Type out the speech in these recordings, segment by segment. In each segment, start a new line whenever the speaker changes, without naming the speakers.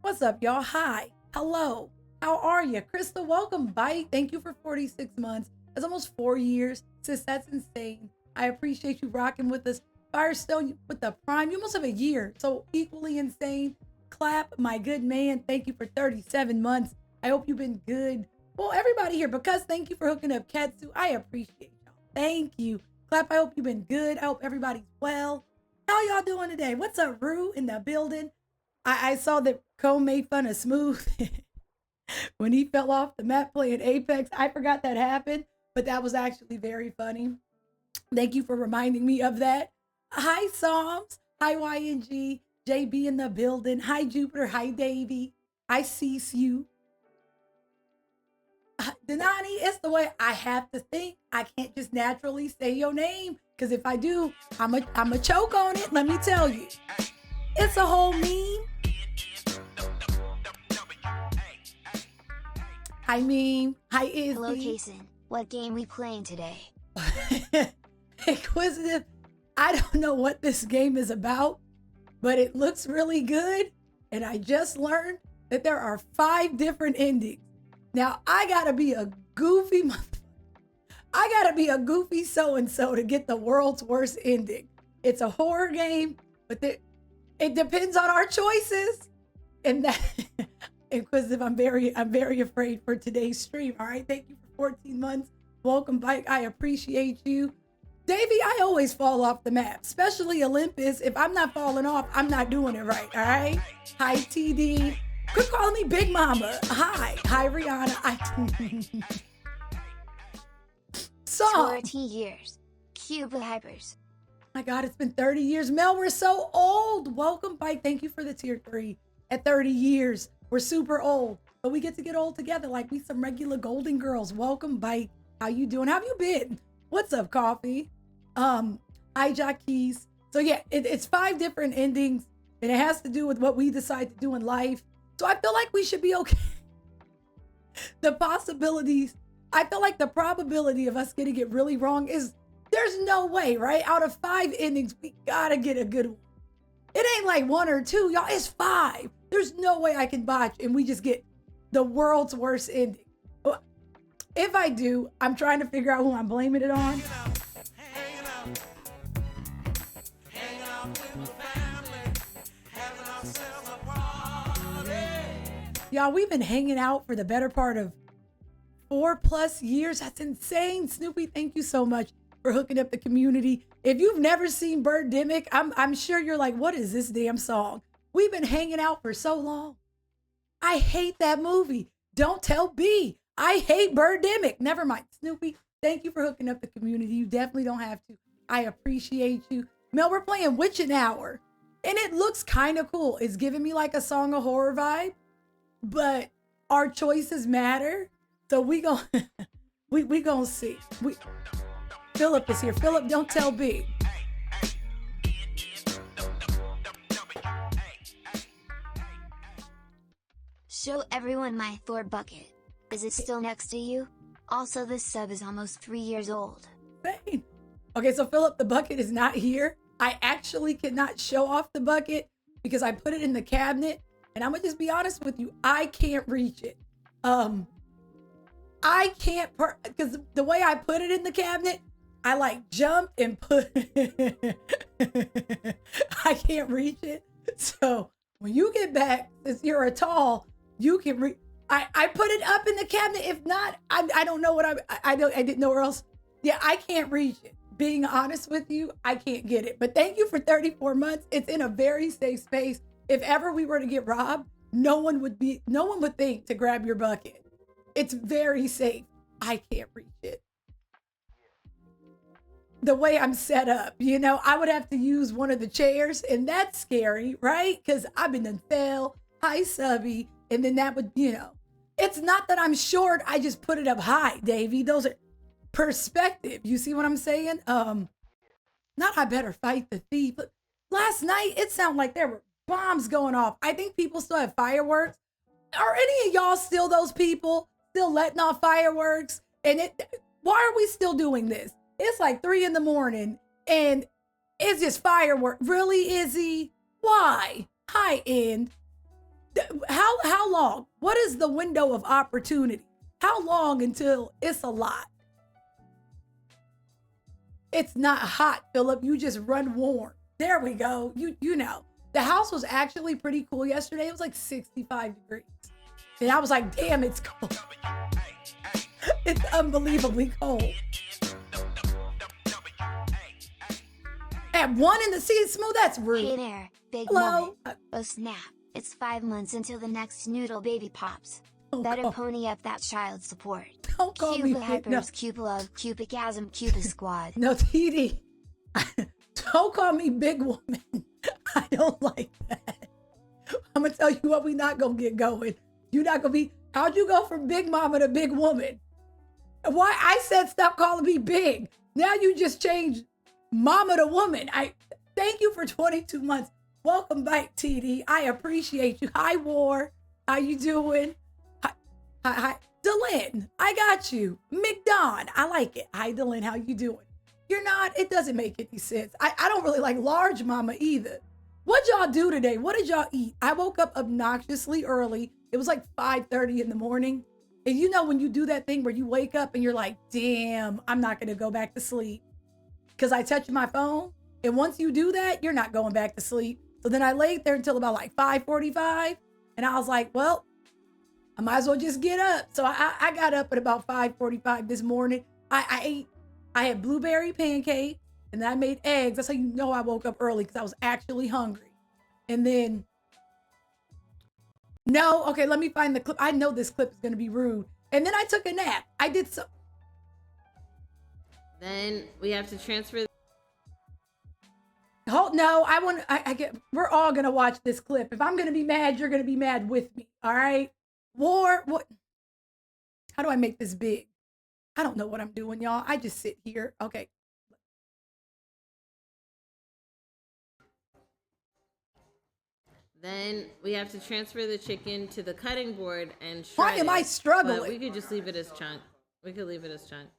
What's up, y'all? Hi. Hello. How are you? Crystal, welcome. Bye. Thank you for 46 months. That's almost 4 years. Sis, that's insane. I appreciate you rocking with us. Firestone with the prime. You almost have a year. So equally insane. Clap, my good man. Thank you for 37 months. I hope you've been good. Well, everybody here, because thank you for hooking up Ketsu. I appreciate y'all. Thank you. Clap, I hope you've been good. I hope everybody's well. How y'all doing today? What's up, Rue in the building? I saw that Cole made fun of Smooth when he fell off the map playing Apex. I forgot that happened, but that was actually very funny. Thank you for reminding me of that. Hi, Psalms. Hi, YNG. JB in the building. Hi, Jupiter. Hi, Davey. I sees you. Denani, it's the way I have to think. I can't just naturally say your name, because if I do, I'm a choke on it. Let me tell you. It's a whole meme. Hi, meme. Hi, Izzy.
Hello, Jason. What game we playing today?
Inquisitive. I don't know what this game is about, but it looks really good. And I just learned that there are 5 different endings. Now, I gotta be a goofy so-and-so to get the world's worst ending. It's a horror game, but it depends on our choices. And that Inquisitive, I'm very afraid for today's stream. All right, thank you for 14 months. Welcome back. I appreciate you. Davey, I always fall off the map, especially Olympus. If I'm not falling off, I'm not doing it right. All right. Hi, TD. Quit calling me Big Mama. Hi, Rihanna. So
30 years. Cuba Hypers.
My God, it's been 30 years. Mel, we're so old. Welcome back. Thank you for the tier 3. At 30 years, we're super old, but we get to get old together like we some regular golden girls. Welcome back. How you doing? How have you been? What's up, Coffee? Hi, Keys. So yeah, it's 5 different endings, and it has to do with what we decide to do in life. So I feel like we should be okay. The possibilities, I feel like the probability of us getting it really wrong is, there's no way, right? Out of 5 endings, we gotta get a good one. It ain't like 1 or 2, y'all. It's 5. There's no way I can botch and we just get the world's worst ending. If I do, I'm trying to figure out who I'm blaming it on. Y'all, we've been hanging out for the better part of 4+ years. That's insane. Snoopy, thank you so much for hooking up the community. If you've never seen Birdemic, I'm sure you're like, what is this damn song? We've been hanging out for so long. I hate that movie. Don't tell B. I hate Birdemic. Never mind. Snoopy, thank you for hooking up the community. You definitely don't have to. I appreciate you. Mel, we're playing Witching Hour, and it looks kind of cool. It's giving me like a Song of Horror vibe, but our choices matter. So we gonna see. Philip is here. Philip, don't tell B.
Show everyone my Thor bucket. Is it still next to you? Also, this sub is almost 3 years old.
Dang. Okay, so Philip, the bucket is not here. I actually cannot show off the bucket because I put it in the cabinet, and I'm gonna just be honest with you, I can't reach it. I can't, because the way I put it in the cabinet, I like jumped and put I can't reach it. So when you get back, since you're a tall, you can reach. I put it up in the cabinet. If not, I don't know what I didn't know where else. Yeah, I can't reach it. Being honest with you, I can't get it. But thank you for 34 months. It's in a very safe space. If ever we were to get robbed, no one would think to grab your bucket. It's very safe. I can't reach it. The way I'm set up, I would have to use one of the chairs, and that's scary, right? Because I've been in fell, hi subby, and then that would, it's not that I'm short, I just put it up high, Davey. Those are perspective. You see what I'm saying? Not I better fight the thief, but last night it sounded like there were bombs going off. I think people still have fireworks. Are any of y'all still those people still letting off fireworks? And why are we still doing this? It's like 3 a.m. and it's just firework. Really, Izzy? Why? High end. How long? What is the window of opportunity? How long until it's a lot? It's not hot, Philip. You just run warm. There we go. You know. The house was actually pretty cool yesterday. It was like 65 degrees. And I was like, damn, it's cold. It's unbelievably cold. At 1 in the sea, smooth, that's rude.
Hey there, big
Hello?
woman. Oh snap, it's 5 months until the next noodle baby pops.
Oh,
Better
God.
pony up that child support.
Don't call me
Cupa
big. No,
hypers, Cupa love, Cupicasm, Cupa squad.
no, TD. Don't call me big woman. I don't like that. I'm going to tell you what, we not going to get going. You're not going to be, how'd you go from big mama to big woman? Why? I said stop calling me big. Now you just changed mama to woman. I thank you for 22 months. Welcome back, TD. I appreciate you. Hi, War. How you doing? Hi. Dylan, I got you. McDon, I like it. Hi, Dylan. How you doing? You're not, it doesn't make any sense. I don't really like large mama either. What'd y'all do today? What did y'all eat? I woke up obnoxiously early. It was like 5:30 in the morning. And you know when you do that thing where you wake up and you're like, damn, I'm not going to go back to sleep because I touched my phone. And once you do that, you're not going back to sleep. So then I laid there until about like 5:45. And I was like, well, I might as well just get up. So I got up at about 5:45 this morning. I had blueberry pancakes and then I made eggs. That's how you know I woke up early, because I was actually hungry. And then, no, okay, let me find the clip. I know this clip is going to be rude. And then I took a nap. I did so.
Then we have to transfer.
Oh, no, we're all going to watch this clip. If I'm going to be mad, you're going to be mad with me. All right. What? How do I make this big? I don't know what I'm doing, y'all. I just sit here. Okay.
Then we have to transfer the chicken to the cutting board and shred
Why am I
it,
struggling?
But we could just leave it as chunk. We could leave it as chunk.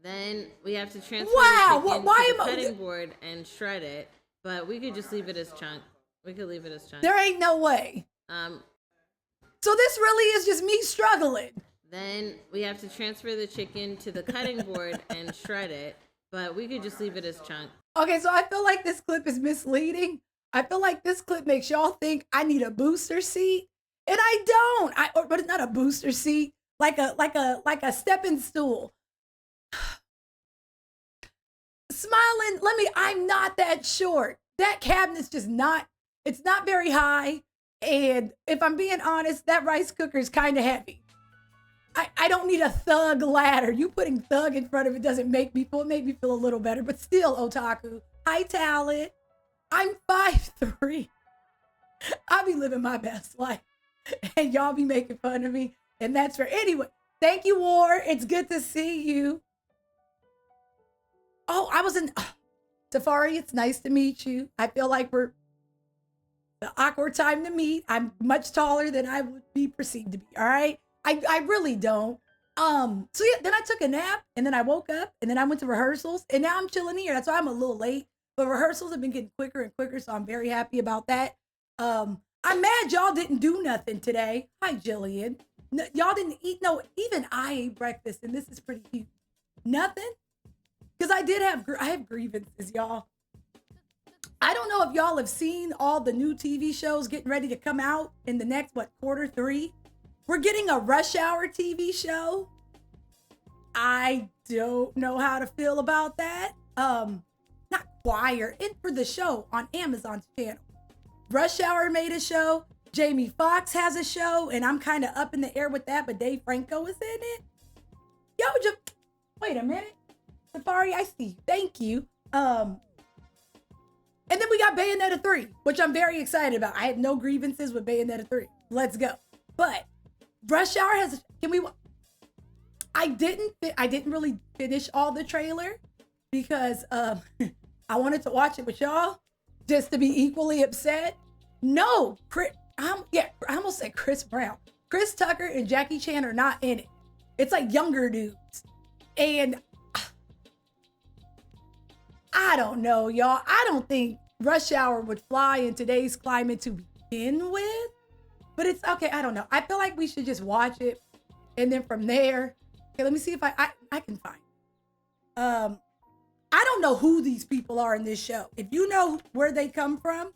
Then we have to transfer the chicken to the cutting board and shred it, but we could just leave it as chunk. We could leave it as chunk.
There ain't no way. So this really is just me struggling.
Then we have to transfer the chicken to the cutting board and shred it, but we could just leave it as chunk.
Okay, so I feel like this clip is misleading. I feel like this clip makes y'all think I need a booster seat, and I don't. But it's not a booster seat, like a stepping stool. Smiling, I'm not that short. That cabinet's just not, it's not very high. And if I'm being honest, that rice cooker is kind of heavy. I don't need a thug ladder. You putting thug in front of it doesn't make me feel, it made me feel a little better, but still, otaku. Hi, Talent. I'm 5'3". I'll be living my best life. And y'all be making fun of me. And that's for, anyway, thank you, War. It's good to see you. Oh, I was in Safari. It's nice to meet you. I feel like we're the awkward time to meet. I'm much taller than I would be perceived to be. All right. I really don't. So yeah, then I took a nap and then I woke up and then I went to rehearsals and now I'm chilling here. That's why I'm a little late. But rehearsals have been getting quicker and quicker. So I'm very happy about that. I'm mad y'all didn't do nothing today. Hi, Jillian. No, y'all didn't eat. No, even I ate breakfast and this is pretty cute. Nothing. Because I have grievances, y'all. I don't know if y'all have seen all the new TV shows getting ready to come out in the next, Q3? We're getting a Rush Hour TV show. I don't know how to feel about that. Not choir, and for the show on Amazon's channel. Rush Hour made a show. Jamie Foxx has a show, and I'm kind of up in the air with that, but Dave Franco is in it. Yo, just wait a minute. Safari, I see you. Thank you. And then we got Bayonetta 3, which I'm very excited about. I have no grievances with Bayonetta 3. Let's go. But Rush Hour has, I didn't really finish all the trailer because I wanted to watch it with y'all just to be equally upset. No, I almost said Chris Brown. Chris Tucker and Jackie Chan are not in it. It's like younger dudes. And I don't know, y'all. I don't think Rush Hour would fly in today's climate to begin with. But it's okay. I don't know. I feel like we should just watch it. And then from there, okay, let me see if I can find. I don't know who these people are in this show. If you know where they come from,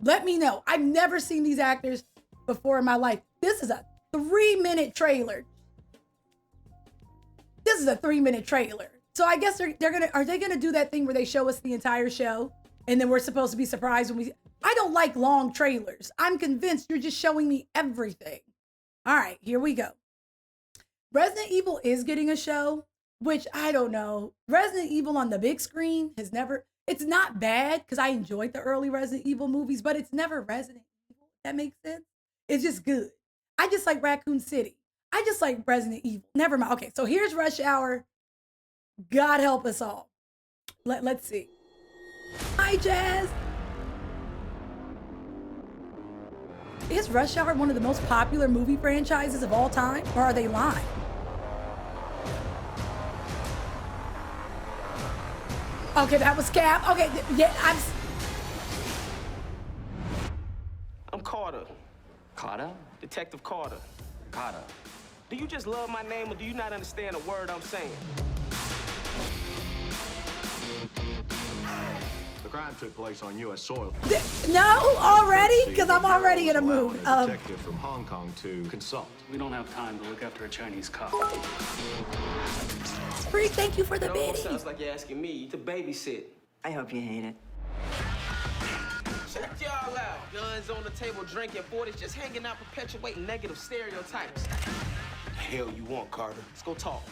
let me know. I've never seen these actors before in my life. This is a 3-minute trailer. This is a 3-minute trailer. So I guess are they gonna do that thing where they show us the entire show and then we're supposed to be surprised when I don't like long trailers. I'm convinced you're just showing me everything. All right, here we go. Resident Evil is getting a show, which I don't know. Resident Evil on the big screen it's not bad because I enjoyed the early Resident Evil movies, but it's never Resident Evil. That makes sense. It's just good. I just like Raccoon City. I just like Resident Evil. Never mind. Okay, so here's Rush Hour. God help us all. Let's see. Hi, Jazz. Is Rush Hour one of the most popular movie franchises of all time, or are they lying? Okay, that was Cap. Okay, yeah,
I'm Carter.
Carter?
Detective Carter.
Carter.
Do you just love my name, or do you not understand a word I'm saying?
The crime took place on U.S. soil.
No, already? Because I'm already in a mood.
A detective from Hong Kong to consult.
We don't have time to look after a Chinese cop.
Free, thank you for the
No,
biddy.
sounds like you're asking me to babysit.
I hope you hate it.
Check y'all out. Guns on the table, drinking 40s, just hanging out, perpetuating negative stereotypes. The hell you want, Carter? Let's go talk.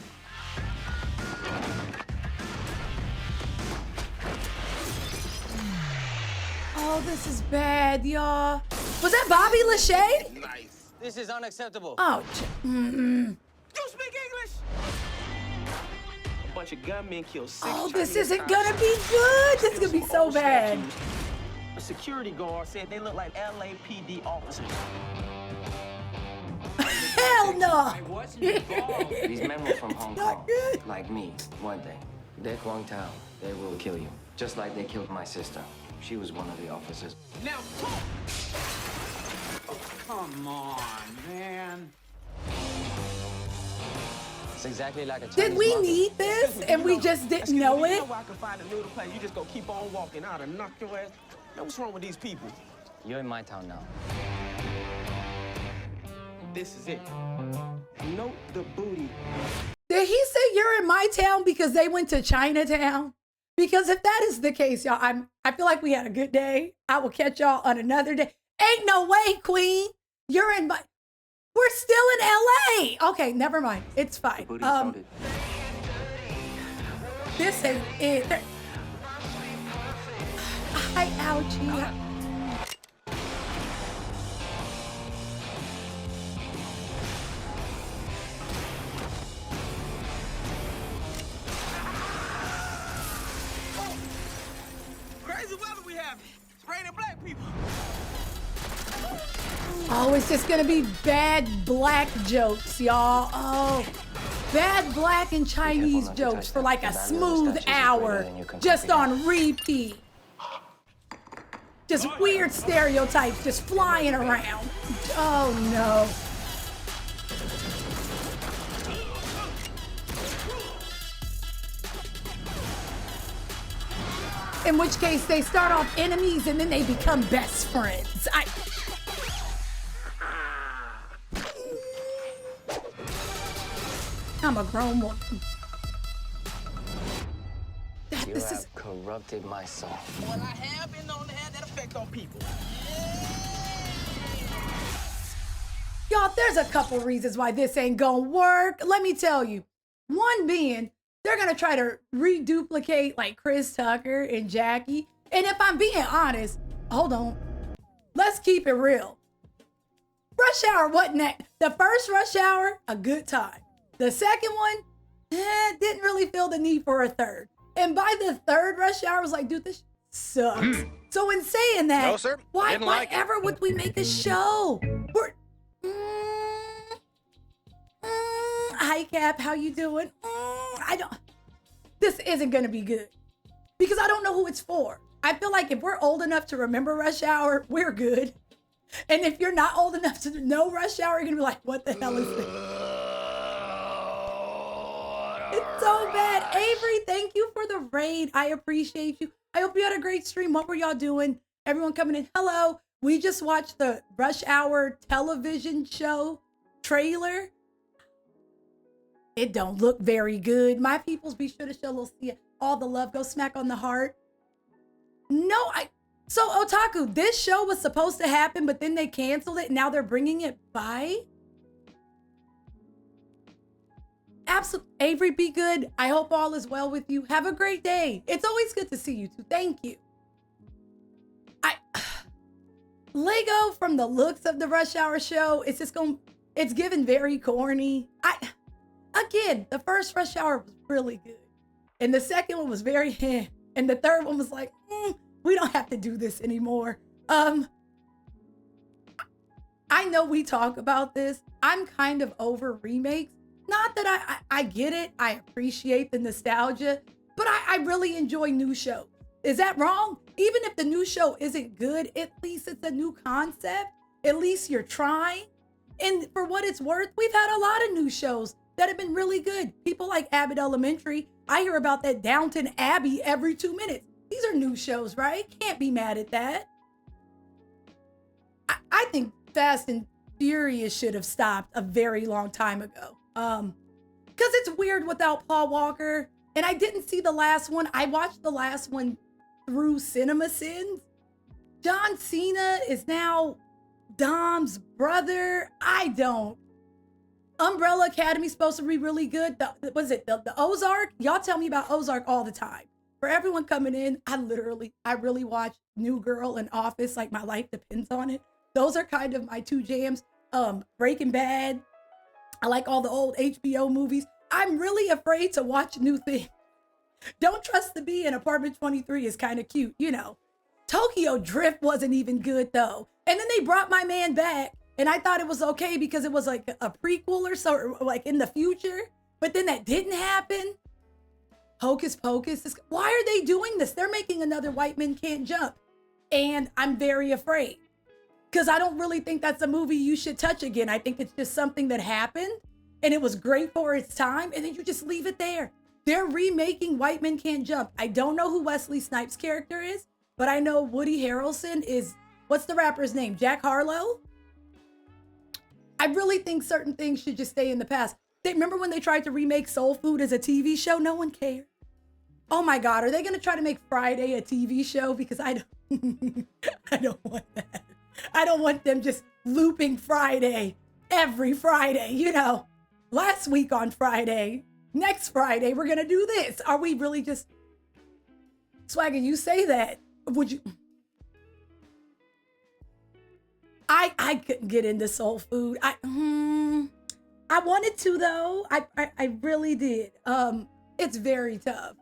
Oh, this is bad, y'all. Was that Bobby Lachey?
Nice.
This is unacceptable.
Oh,
You speak English? A bunch of gunmen killed 6
oh,
Chinese
this isn't
cops.
gonna be good. This is gonna be
Some
so
old
bad.
statues. A security guard said they look like LAPD officers.
Hell no.
These men were from Hong
Not
Kong.
good.
Like me, one day. They're Guangtown. They will kill you. Just like they killed my sister. She was one of the officers.
Now talk!
Come on, man.
It's exactly like a Chinese
Did we
mafia.
need this and we just didn't know
You
it?
know where I can find a noodle place. You just go keep on walking out and knock your ass. Man, what's wrong with these people?
You're in my town now.
This is it. Note the booty.
Did he say you're in my town because they went to Chinatown? Because if that is the case, y'all, I feel like we had a good day. I will catch y'all on another day. Ain't no way, Queen. You're in my. We're still in LA. Okay, never mind. It's fine.
The booty folded.
This ain't it. Hi, ouchie.
Crazy weather we have. It's raining black people.
Oh, it's just gonna be bad black jokes, y'all. Oh, bad black and Chinese
not to
jokes
touch
for
them.
like
The
a
value of the
smooth
statues is greater
hour,
than you can
just
comprehend.
on repeat. Just weird stereotypes just flying around. Oh no. In which case they start off enemies and then they become best friends. I'm a grown woman.
You
This
have
is
corrupted my soul.
Well, I have been known to have that effect on people.
y'all, there's a couple reasons why this ain't gonna work. Let me tell you. One being, they're gonna try to reduplicate like Chris Tucker and Jackie. And if I'm being honest, hold on. Let's keep it real. Rush Hour wasn't that. The first Rush Hour, a good time. The second one, didn't really feel the need for a third. And by the third Rush Hour, I was like, dude, this sucks. So in saying that,
No, sir.
why
Didn't like it.
ever would we make a show? We're, hi Cap, how you doing? This isn't gonna be good. because I don't know who it's for. I feel like if we're old enough to remember Rush Hour, we're good. And if you're not old enough to know Rush Hour, you're gonna be like, what the hell is this? It's so bad. Avery, thank you for the raid. I appreciate you. I hope you had a great stream. What were y'all doing? Everyone coming in. Hello. We just watched the Rush Hour television show trailer. It don't look very good. My peoples, be sure to show Lucia all the love. Go smack on the heart. No, so Otaku, this show was supposed to happen, but then they canceled it. And now they're bringing it by. Absolutely. Avery, be good. I hope all is well with you. Have a great day. It's always good to see you too. Thank you. Lego, from the looks of the Rush Hour show, it's given very corny. Again, the first Rush Hour was really good. And the second one was very and the third one was like, we don't have to do this anymore. I know we talk about this. I'm kind of over remakes. Not that I get it. I appreciate the nostalgia, but I really enjoy new shows. Is that wrong? Even if the new show isn't good, at least it's a new concept. At least you're trying. And for what it's worth, we've had a lot of new shows that have been really good. People like Abbott Elementary. I hear about that Downton Abbey every 2 minutes. These are new shows, right? Can't be mad at that. I think Fast and Furious should have stopped a very long time ago. Because it's weird without Paul Walker. And I didn't see the last one. I watched the last one through CinemaSins. John Cena is now Dom's brother. Umbrella Academy's supposed to be really good. The Ozark? Y'all tell me about Ozark all the time. For everyone coming in, I really watch New Girl and Office like my life depends on it. Those are kind of my two jams. Breaking Bad. I like all the old HBO movies. I'm really afraid to watch new things. Don't Trust the Bee in Apartment 23 is kind of cute, you know. Tokyo Drift wasn't even good though. And then they brought my man back and I thought it was okay because it was like a prequel or so, like in the future. But then that didn't happen. Hocus Pocus. Why are they doing this? They're making another White Men Can't Jump. And I'm very afraid. Because I don't really think that's a movie you should touch again. I think it's just something that happened and it was great for its time. And then you just leave it there. They're remaking White Men Can't Jump. I don't know who Wesley Snipes' character is, but I know Woody Harrelson is, what's the rapper's name? Jack Harlow? I really think certain things should just stay in the past. Remember when they tried to remake Soul Food as a TV show? No one cared. Oh my God, are they going to try to make Friday a TV show? Because I don't want that. I don't want them just looping Friday every Friday. You know, last week on Friday, next Friday, we're going to do this. Are we really just... Swagger, you say that. Would you... I couldn't get into soul food. I wanted to though. I really did. It's very tough.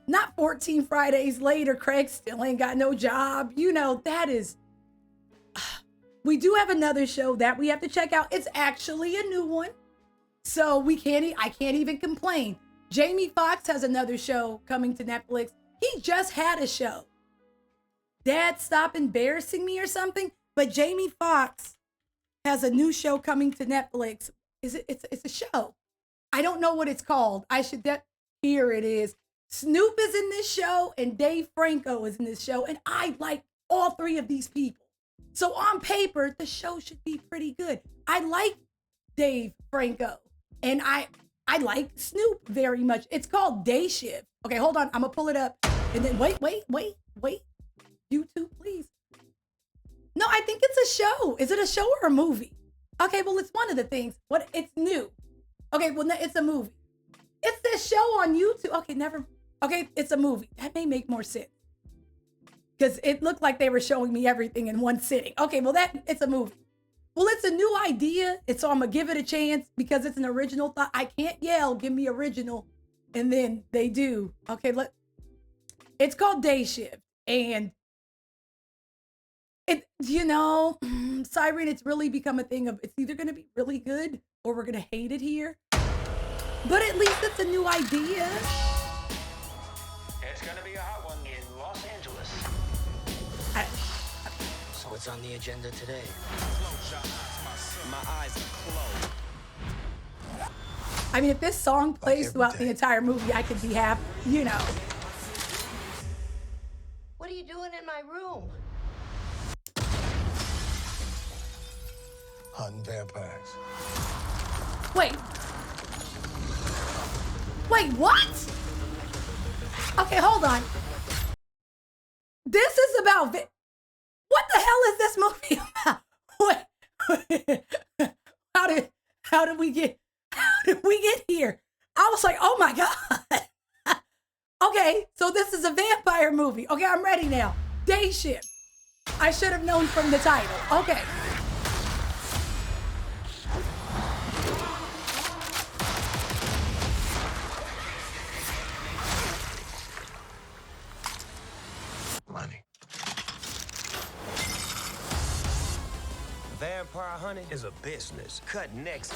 Not 14 Fridays later, Craig still ain't got no job. You know, that is... We do have another show that we have to check out. It's actually a new one. So I can't even complain. Jamie Foxx has another show coming to Netflix. He just had a show. Dad, Stop Embarrassing Me or something. But Jamie Foxx has a new show coming to Netflix. It's a show. I don't know what it's called. Here it is. Snoop is in this show and Dave Franco is in this show. And I like all three of these people. So on paper, the show should be pretty good. I like Dave Franco and I like Snoop very much. It's called Day Shift. Okay, hold on. I'm gonna pull it up. And then wait. YouTube, please. No, I think it's a show. Is it a show or a movie? Okay, well, it's one of the things. It's new. Okay, well, it's a movie. It's this show on YouTube. Okay, it's a movie. That may make more sense. Because it looked like they were showing me everything in one sitting. Okay, well, it's a movie. Well, it's a new idea, and so I'm going to give it a chance because it's an original thought. I can't yell, give me original, and then they do. Okay, it's called Day Shift, and Siren, it's really become a thing of it's either going to be really good or we're going to hate it here. But at least it's a new idea.
What's on the agenda today?
My eyes are closed.
I mean, if this song plays throughout the entire movie, I could be happy, you know.
What are you doing in my room?
Hunting vampires.
Wait. Wait, what? Okay, hold on. This is about... What the hell is this movie about? Wait. How did we get here? I was like, oh my God. Okay, so this is a vampire movie. Okay, I'm ready now. Day Shift. I should have known from the title. Okay.
Money.
Vampire hunting is a business. Cut necks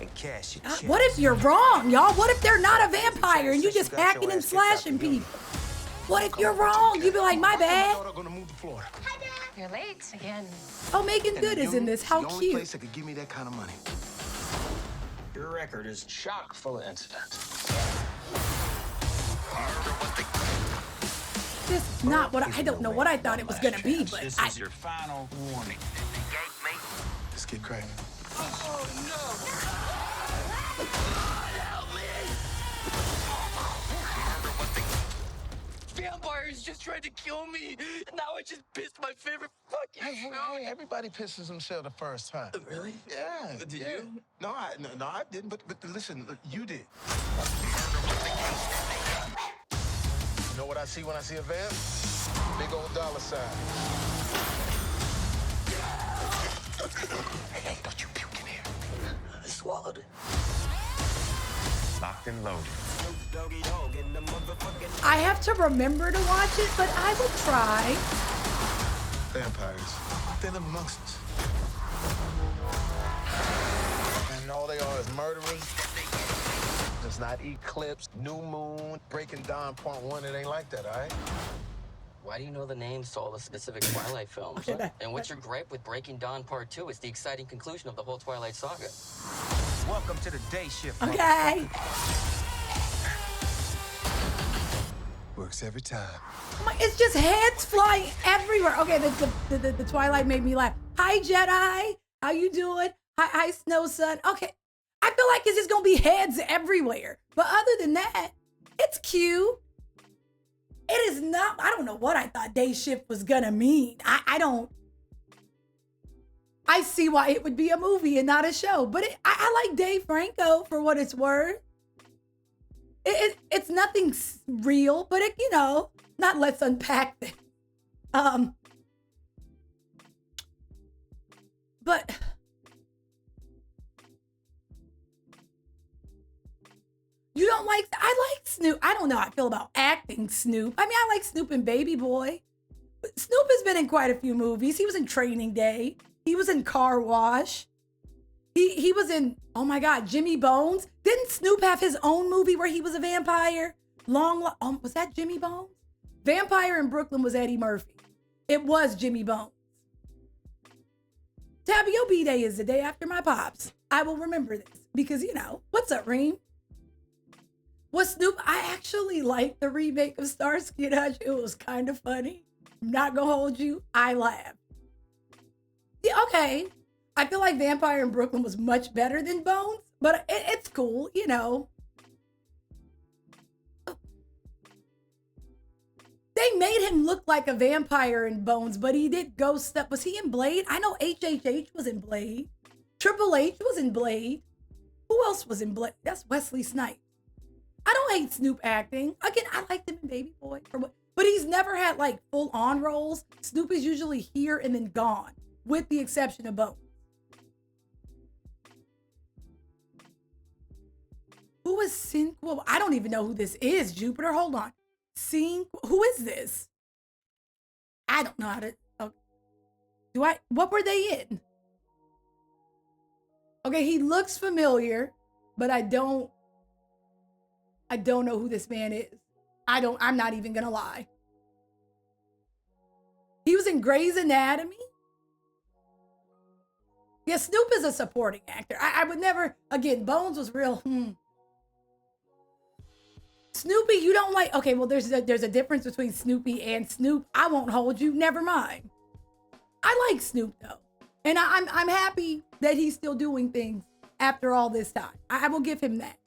and cash your checks.
What if you're wrong, y'all? What if they're not a vampire and you just hacking and slashing people? What if you're wrong? You'd be like, my bad.
Hi, Dad. You're late again.
Oh, Megan Good is in this. How
the only
cute.
place that could give me that kind of money.
Your record is chock full of incidents.
This is not what I don't know what I thought it was gonna be, but
This is your final warning.
Let's get cracking.
Vampires just tried to kill me. Now I just pissed my favorite fucking
Hey, everybody pisses themselves the first time.
Really?
Yeah.
Did
yeah.
you?
No, I didn't. But listen, you did. You know what I see when I see a vamp? Big old dollar sign. Hey, don't you puke in here.
I swallowed it.
Locked and loaded.
I have to remember to watch it, but I will try.
Vampires. They live amongst us. And all they are is murderers. It's not Eclipse, New Moon, Breaking Dawn Part 1. It ain't like that, all right?
Why do you know the names to all the specific Twilight films? And what's your gripe with Breaking Dawn Part 2? It's the exciting conclusion of the whole Twilight saga.
Welcome to the day shift.
Okay.
Works every time.
It's just heads flying everywhere. Okay, the Twilight made me laugh. Hi, Jedi. How you doing? Hi, Snow Sun. Okay. I feel like it's just gonna be heads everywhere. But other than that, it's cute. It is not, I don't know what I thought Day Shift was gonna mean. I see why it would be a movie and not a show. But I like Dave Franco for what it's worth. It's nothing real, but it, you know, not let's unpack this. But you don't like, I like Snoop. I don't know how I feel about acting Snoop. I mean, I like Snoop and Baby Boy. But Snoop has been in quite a few movies. He was in Training Day. He was in Car Wash. He was in, oh my God, Jimmy Bones. Didn't Snoop have his own movie where he was a vampire? Was that Jimmy Bones? Vampire in Brooklyn was Eddie Murphy. It was Jimmy Bones. Tabby, your B-Day is the day after my pops. I will remember this because, you know, what's up, Reem? Was Snoop, I actually liked the remake of Starsky and Hutch. It was kind of funny. I'm not gonna hold you. I laughed. Yeah, okay. I feel like Vampire in Brooklyn was much better than Bones, but it's cool, you know. They made him look like a vampire in Bones, but he did ghost stuff. Was he in Blade? I know HHH was in Blade. Triple H was in Blade. Who else was in Blade? That's Wesley Snipes. I don't hate Snoop acting. Again, I liked him in Baby Boy. But he's never had like full-on roles. Snoop is usually here and then gone, with the exception of Bones. Who is Cinco? I don't even know who this is, Jupiter. Hold on. Who is this? I don't know how to. Okay. What were they in? Okay, he looks familiar, but I don't know who this man is. I'm not even gonna lie. He was in Grey's Anatomy. Yeah, Snoop is a supporting actor. I would never, again, Bones was real. Snoopy, you don't like, okay, well, there's a difference between Snoopy and Snoop. I won't hold you, never mind. I like Snoop though. And I'm happy that he's still doing things after all this time. I will give him that.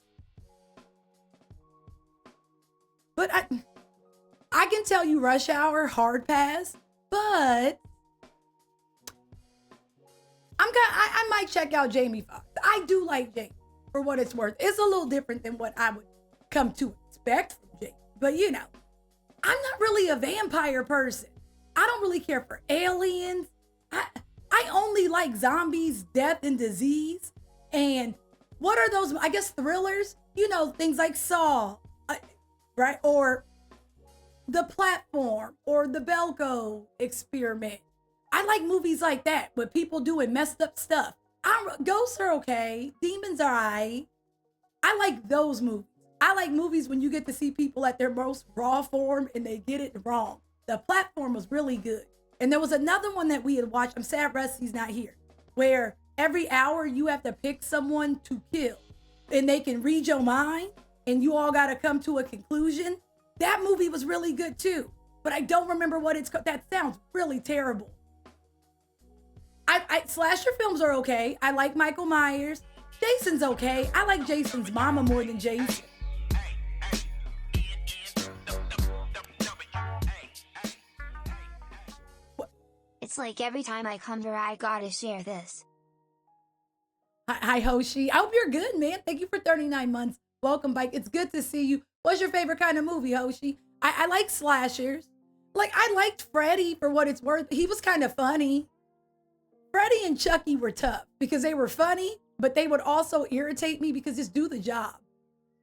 But I can tell you Rush Hour, hard pass, but I might check out Jamie Foxx. I do like Jamie for what it's worth. It's a little different than what I would come to expect from Jamie. But you know, I'm not really a vampire person. I don't really care for aliens. I only like zombies, death, and disease. And what are those, I guess, thrillers? You know, things like Saw, right? Or The Platform, or The Belko Experiment. I like movies like that with people doing messed up stuff. Ghosts are okay. Demons are right. I like those movies. I like movies when you get to see people at their most raw form and they get it wrong. The Platform was really good. And there was another one that we had watched. I'm sad Rusty's not here. Where every hour you have to pick someone to kill. And they can read your mind. And you all got to come to a conclusion. That movie was really good too. But I don't remember what it's called. That sounds really terrible. Slasher films are okay. I like Michael Myers. Jason's okay. I like Jason's mama more than Jason.
It's like every time I come here, I gotta share this.
Hi, Hoshi. I hope you're good, man. Thank you for 39 months. Welcome back. It's good to see you. What's your favorite kind of movie, Hoshi? I like slashers. Like, I liked Freddy for what it's worth. He was kind of funny. Freddy and Chucky were tough because they were funny, but they would also irritate me because just do the job.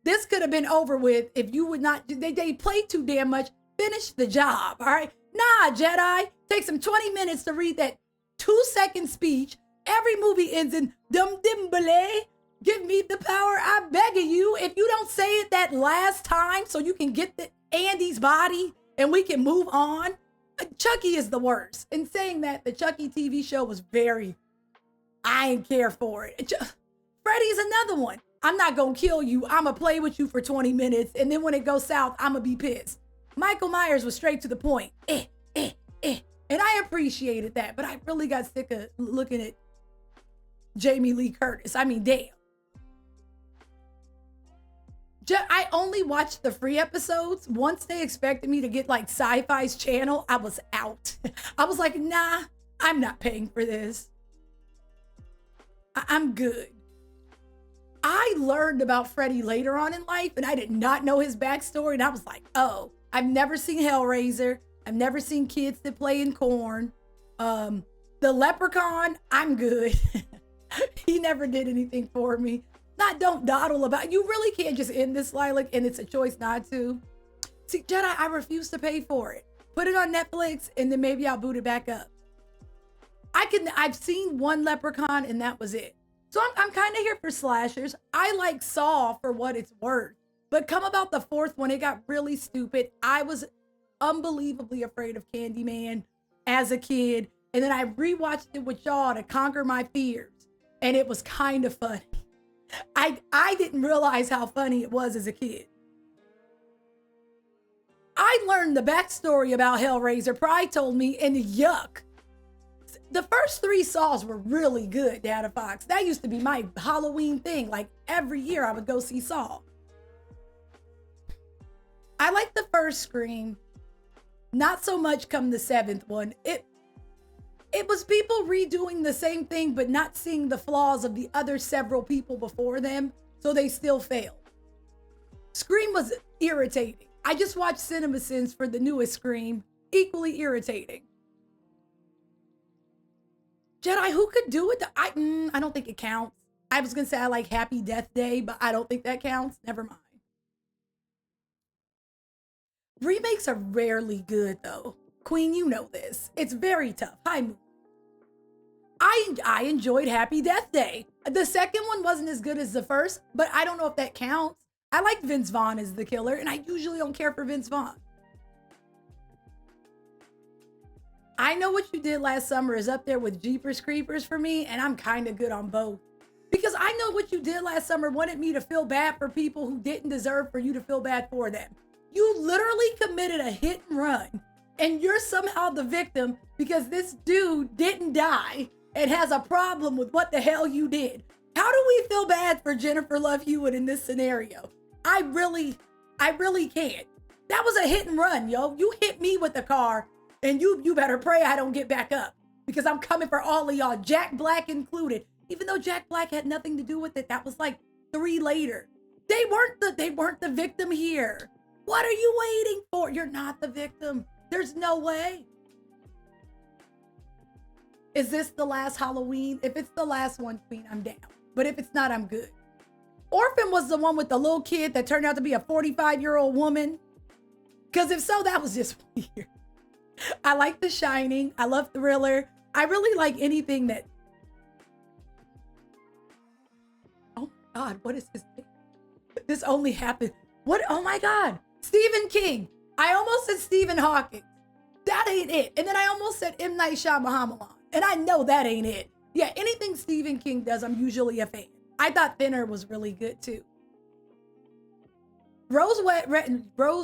This could have been over with if you would not, they played too damn much. Finish the job, all right? Nah, Jedi. Takes them 20 minutes to read that 2-second speech. Every movie ends in dum dimbale. Give me the power, I beg of you. If you don't say it that last time so you can get the Andy's body and we can move on. Chucky is the worst. In saying that, the Chucky TV show was I didn't care for it. Freddy's another one. I'm not gonna kill you. I'm gonna play with you for 20 minutes. And then when it goes south, I'm gonna be pissed. Michael Myers was straight to the point. And I appreciated that, but I really got sick of looking at Jamie Lee Curtis. I mean, damn. I only watched the free episodes. Once they expected me to get like Sci-Fi's channel, I was out. I was like, nah, I'm not paying for this. I'm good. I learned about Freddy later on in life, and I did not know his backstory. And I was like, oh, I've never seen Hellraiser. I've never seen Kids That Play in Corn. The Leprechaun, I'm good. He never did anything for me. Don't dawdle about it. You really can't just end this, Lilac, and it's a choice not to. See, Jedi, I refuse to pay for it. Put it on Netflix, and then maybe I'll boot it back up. I've seen one Leprechaun, and that was it. So I'm kind of here for slashers. I like Saw for what it's worth. But come about the fourth one, it got really stupid. I was unbelievably afraid of Candyman as a kid. And then I rewatched it with y'all to conquer my fears. And it was kind of funny. I didn't realize how funny it was as a kid. I learned the backstory about Hellraiser. Pride told me, and yuck. The first 3 Saws were really good, Data Fox. That used to be my Halloween thing. Like every year I would go see Saw. I like the first Scream. Not so much come the 7th one. It was people redoing the same thing, but not seeing the flaws of the other several people before them, so they still failed. Scream was irritating. I just watched CinemaSins for the newest Scream. Equally irritating. Jedi, who could do it? I don't think it counts. I was going to say I like Happy Death Day, but I don't think that counts. Never mind. Remakes are rarely good, though. Queen, you know this. It's very tough. Hi, Moon. I enjoyed Happy Death Day. The second one wasn't as good as the first, but I don't know if that counts. I like Vince Vaughn as the killer, and I usually don't care for Vince Vaughn. I Know What You Did Last Summer is up there with Jeepers Creepers for me, and I'm kind of good on both. Because I Know What You Did Last Summer wanted me to feel bad for people who didn't deserve for you to feel bad for them. You literally committed a hit and run, and you're somehow the victim because this dude didn't die and has a problem with what the hell you did. How do we feel bad for Jennifer Love Hewitt in this scenario? I really can't. That was a hit and run, yo. You hit me with the car, and you better pray I don't get back up because I'm coming for all of y'all, Jack Black included. Even though Jack Black had nothing to do with it, that was like 3 later. They weren't the victim here. What are you waiting for? You're not the victim. There's no way. Is this the last Halloween? If it's the last one, Queen, I'm down. But if it's not, I'm good. Orphan was the one with the little kid that turned out to be a 45-year-old woman. Because if so, that was just weird. I like The Shining. I love Thriller. I really like anything that... Oh my God, what is this thing? This only happened... What? Oh my God. Stephen King. I almost said Stephen Hawking. That ain't it. And then I almost said M. Night Shyamalan. And I know that ain't it. Yeah, anything Stephen King does, I'm usually a fan. I thought Thinner was really good too. Rose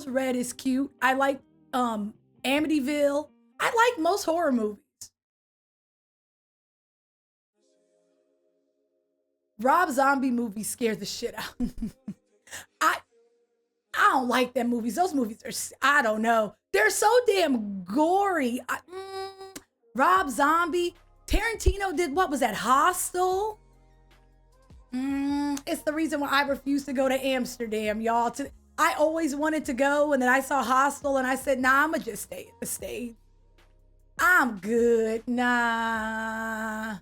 Red is cute. I like Amityville. I like most horror movies. Rob Zombie movies scare the shit out. I don't like them movies. Those movies are, I don't know. They're so damn gory. Rob Zombie. Tarantino did, what was that, Hostel? It's the reason why I refuse to go to Amsterdam, y'all. I always wanted to go, and then I saw Hostel, and I said, nah, I'ma just stay at the States. I'm good. Nah.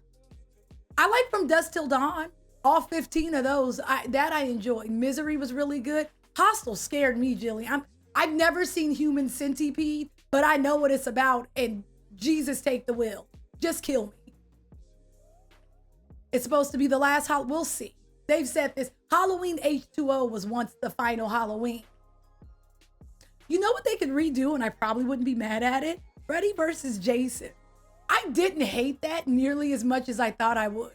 I like From Dusk Till Dawn. All 15 of those. I enjoyed. Misery was really good. Hostel scared me, Jillian. I've never seen Human Centipede, but I know what it's about, and Jesus take the wheel. Just kill me. It's supposed to be the last we'll see. They've said this. Halloween H2O was once the final Halloween. You know what they could redo, and I probably wouldn't be mad at it? Freddy versus Jason. I didn't hate that nearly as much as I thought I would.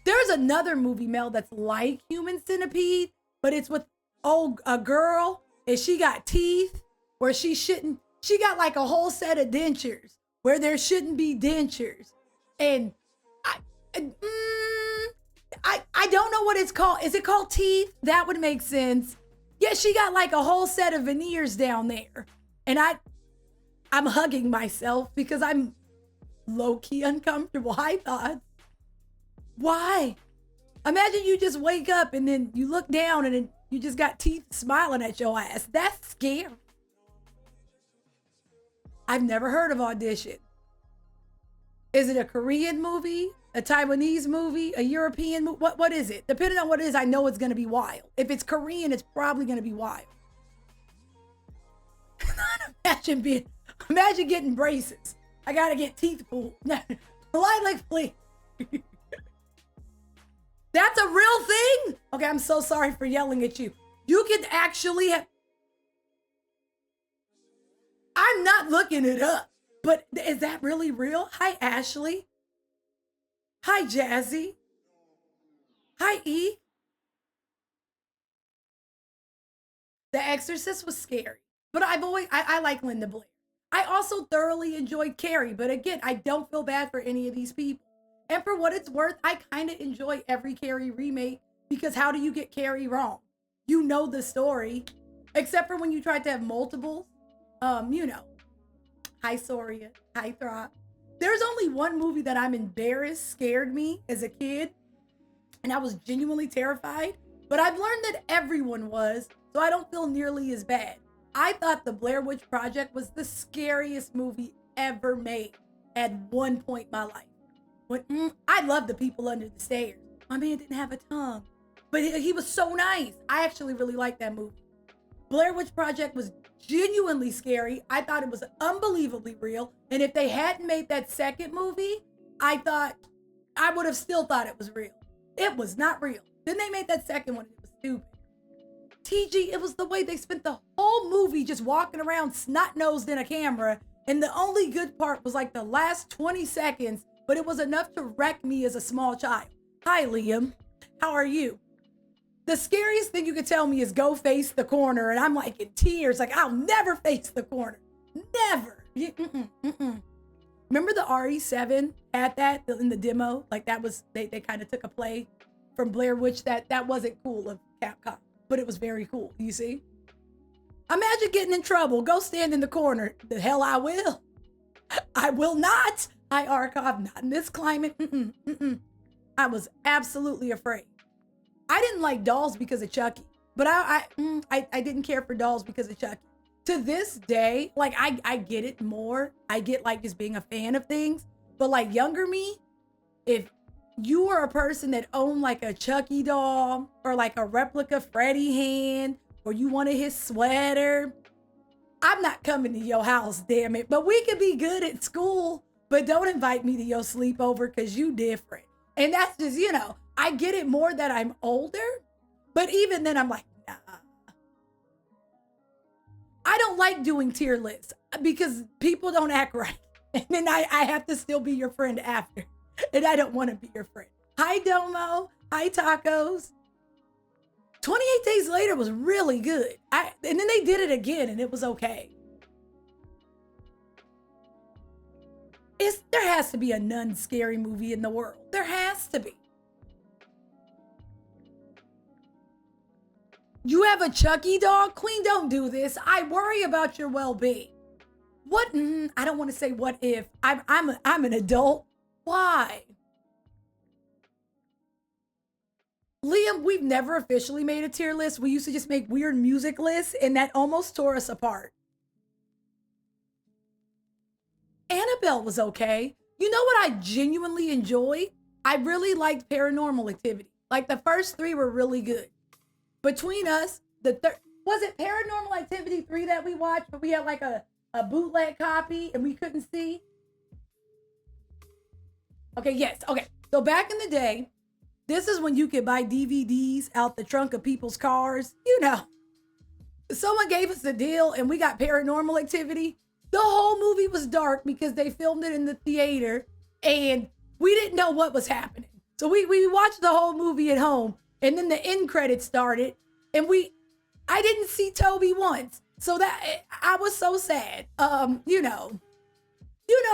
There's another movie, Mel, that's like Human Centipede, but it's with a girl, and she got teeth where she got like a whole set of dentures where there shouldn't be dentures. And I don't know what it's called. Is it called teeth? That would make sense. Yeah, she got like a whole set of veneers down there. And I'm hugging myself because I'm low-key uncomfortable. I thought, why? Imagine you just wake up and then you look down and then you just got teeth smiling at your ass. That's scary. I've never heard of Audition. Is it a Korean movie? A Taiwanese movie? A European movie? What is it? Depending on what it is, I know it's going to be wild. If it's Korean, it's probably going to be wild. Imagine getting braces. I got to get teeth pulled. Please. That's a real thing? Okay, I'm so sorry for yelling at you. You can actually have... I'm not looking it up, but is that really real? Hi, Ashley. Hi, Jazzy. Hi, E. The Exorcist was scary, but I like Linda Blair. I also thoroughly enjoyed Carrie, but again, I don't feel bad for any of these people. And for what it's worth, I kind of enjoy every Carrie remake because how do you get Carrie wrong? You know the story, except for when you tried to have multiples. Hi, Soria. Hi, Throp. There's only one movie that I'm embarrassed scared me as a kid, and I was genuinely terrified, but I've learned that everyone was, so I don't feel nearly as bad. I thought The Blair Witch Project was the scariest movie ever made at one point in my life. I love The People Under the Stairs. My man didn't have a tongue, but he was so nice. I actually really liked that movie. Blair Witch Project was genuinely scary. I thought it was unbelievably real. And if they hadn't made that second movie, I would have still thought it was real. It was not real. Then they made that second one and it was stupid. TG, it was the way they spent the whole movie just walking around snot-nosed in a camera And the only good part was like the last 20 seconds, but it was enough to wreck me as a small child. Hi, Liam. How are you? The scariest thing you could tell me is go face the corner. And I'm like in tears, like I'll never face the corner. Never. Remember the RE7 had that in the demo? Like that was, they kind of took a play from Blair Witch. That wasn't cool of Capcom, but it was very cool. You see? Imagine getting in trouble. Go stand in the corner. The hell I will. I will not. Hi, Archive. Not in this climate. I was absolutely afraid. I didn't like dolls because of Chucky, but I didn't care for dolls because of Chucky. To this day, like I get it more. I get like just being a fan of things, but like younger me, if you were a person that owned like a Chucky doll or like a replica Freddy hand, or you wanted his sweater, I'm not coming to your house, damn it. But we could be good at school, but don't invite me to your sleepover because you different. And that's just, you know, I get it more that I'm older, but even then I'm like, nah. I don't like doing tier lists because people don't act right. And then I have to still be your friend after. And I don't want to be your friend. Hi, Domo. Hi, Tacos. 28 Days Later was really good. And then they did it again and it was okay. There has to be a non-scary movie in the world. There has to be. You have a Chucky dog? Queen, don't do this. I worry about your well-being. What? I don't want to say what if. I'm an adult. Why? Liam, we've never officially made a tier list. We used to just make weird music lists, and that almost tore us apart. Annabelle was okay. You know what I genuinely enjoyed? I really liked Paranormal Activity. Like the first 3 were really good. Between us, was it Paranormal Activity 3 that we watched, but we had like a bootleg copy and we couldn't see? Okay, yes. Okay. So back in the day, this is when you could buy DVDs out the trunk of people's cars. You know, someone gave us a deal and we got Paranormal Activity. The whole movie was dark because they filmed it in the theater and we didn't know what was happening. So we watched the whole movie at home and then the end credits started and I didn't see Toby once. So that I was so sad. You know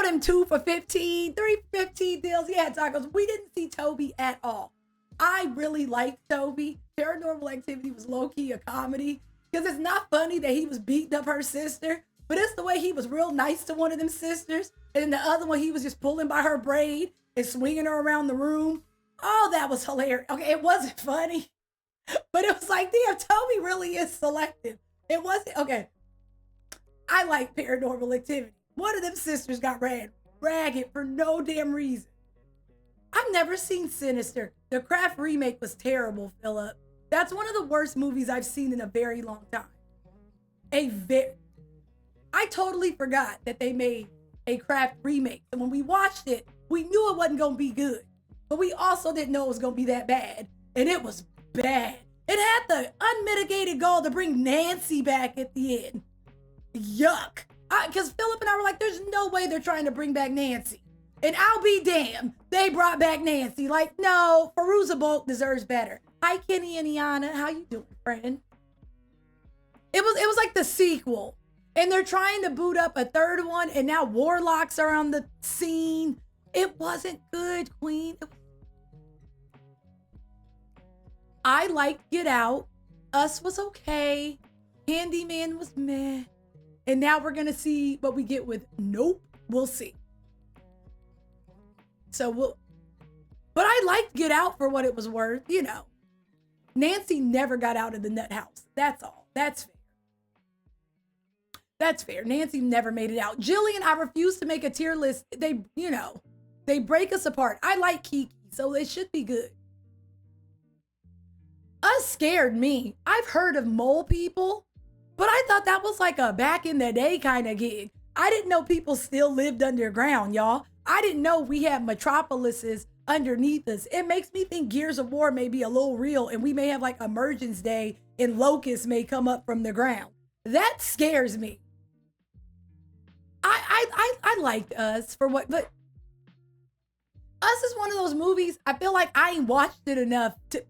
them 2 for $15, 3 for $15 deals. Yeah, Tacos. We didn't see Toby at all. I really liked Toby. Paranormal Activity was low-key a comedy because it's not funny that he was beating up her sister, but it's the way he was real nice to one of them sisters. And then the other one, he was just pulling by her braid and swinging her around the room. Oh, that was hilarious. Okay, it wasn't funny, but it was like, damn, Toby really is selective. It wasn't, okay. I like Paranormal Activity. One of them sisters got ragged for no damn reason. I've never seen Sinister. The Craft remake was terrible, Philip. That's one of the worst movies I've seen in a very long time. I totally forgot that they made a Craft remake. And when we watched it, we knew it wasn't going to be good. But we also didn't know it was going to be that bad. And it was bad. It had the unmitigated goal to bring Nancy back at the end. Yuck. Because Philip and I were like, there's no way they're trying to bring back Nancy. And I'll be damned, they brought back Nancy. Like, no, Fairuza Balk deserves better. Hi, Kenny and Iana. How you doing, friend? It was like the sequel. And they're trying to boot up a third one, and now warlocks are on the scene. It wasn't good, Queen. I liked Get Out. Us was okay. Candyman was meh. And now we're going to see what we get with Nope. We'll see. So but I liked Get Out for what it was worth, you know. Nancy never got out of the nut house. That's all. That's fair. That's fair. Nancy never made it out. Jillian, I refuse to make a tier list. They break us apart. I like Kiki, so it should be good. Us scared me. I've heard of mole people, but I thought that was like a back in the day kind of gig. I didn't know people still lived underground, y'all. I didn't know we had metropolises underneath us. It makes me think Gears of War may be a little real and we may have like Emergence Day and locusts may come up from the ground. That scares me. I I liked Us for what, but Us is one of those movies, I feel like I ain't watched it enough to.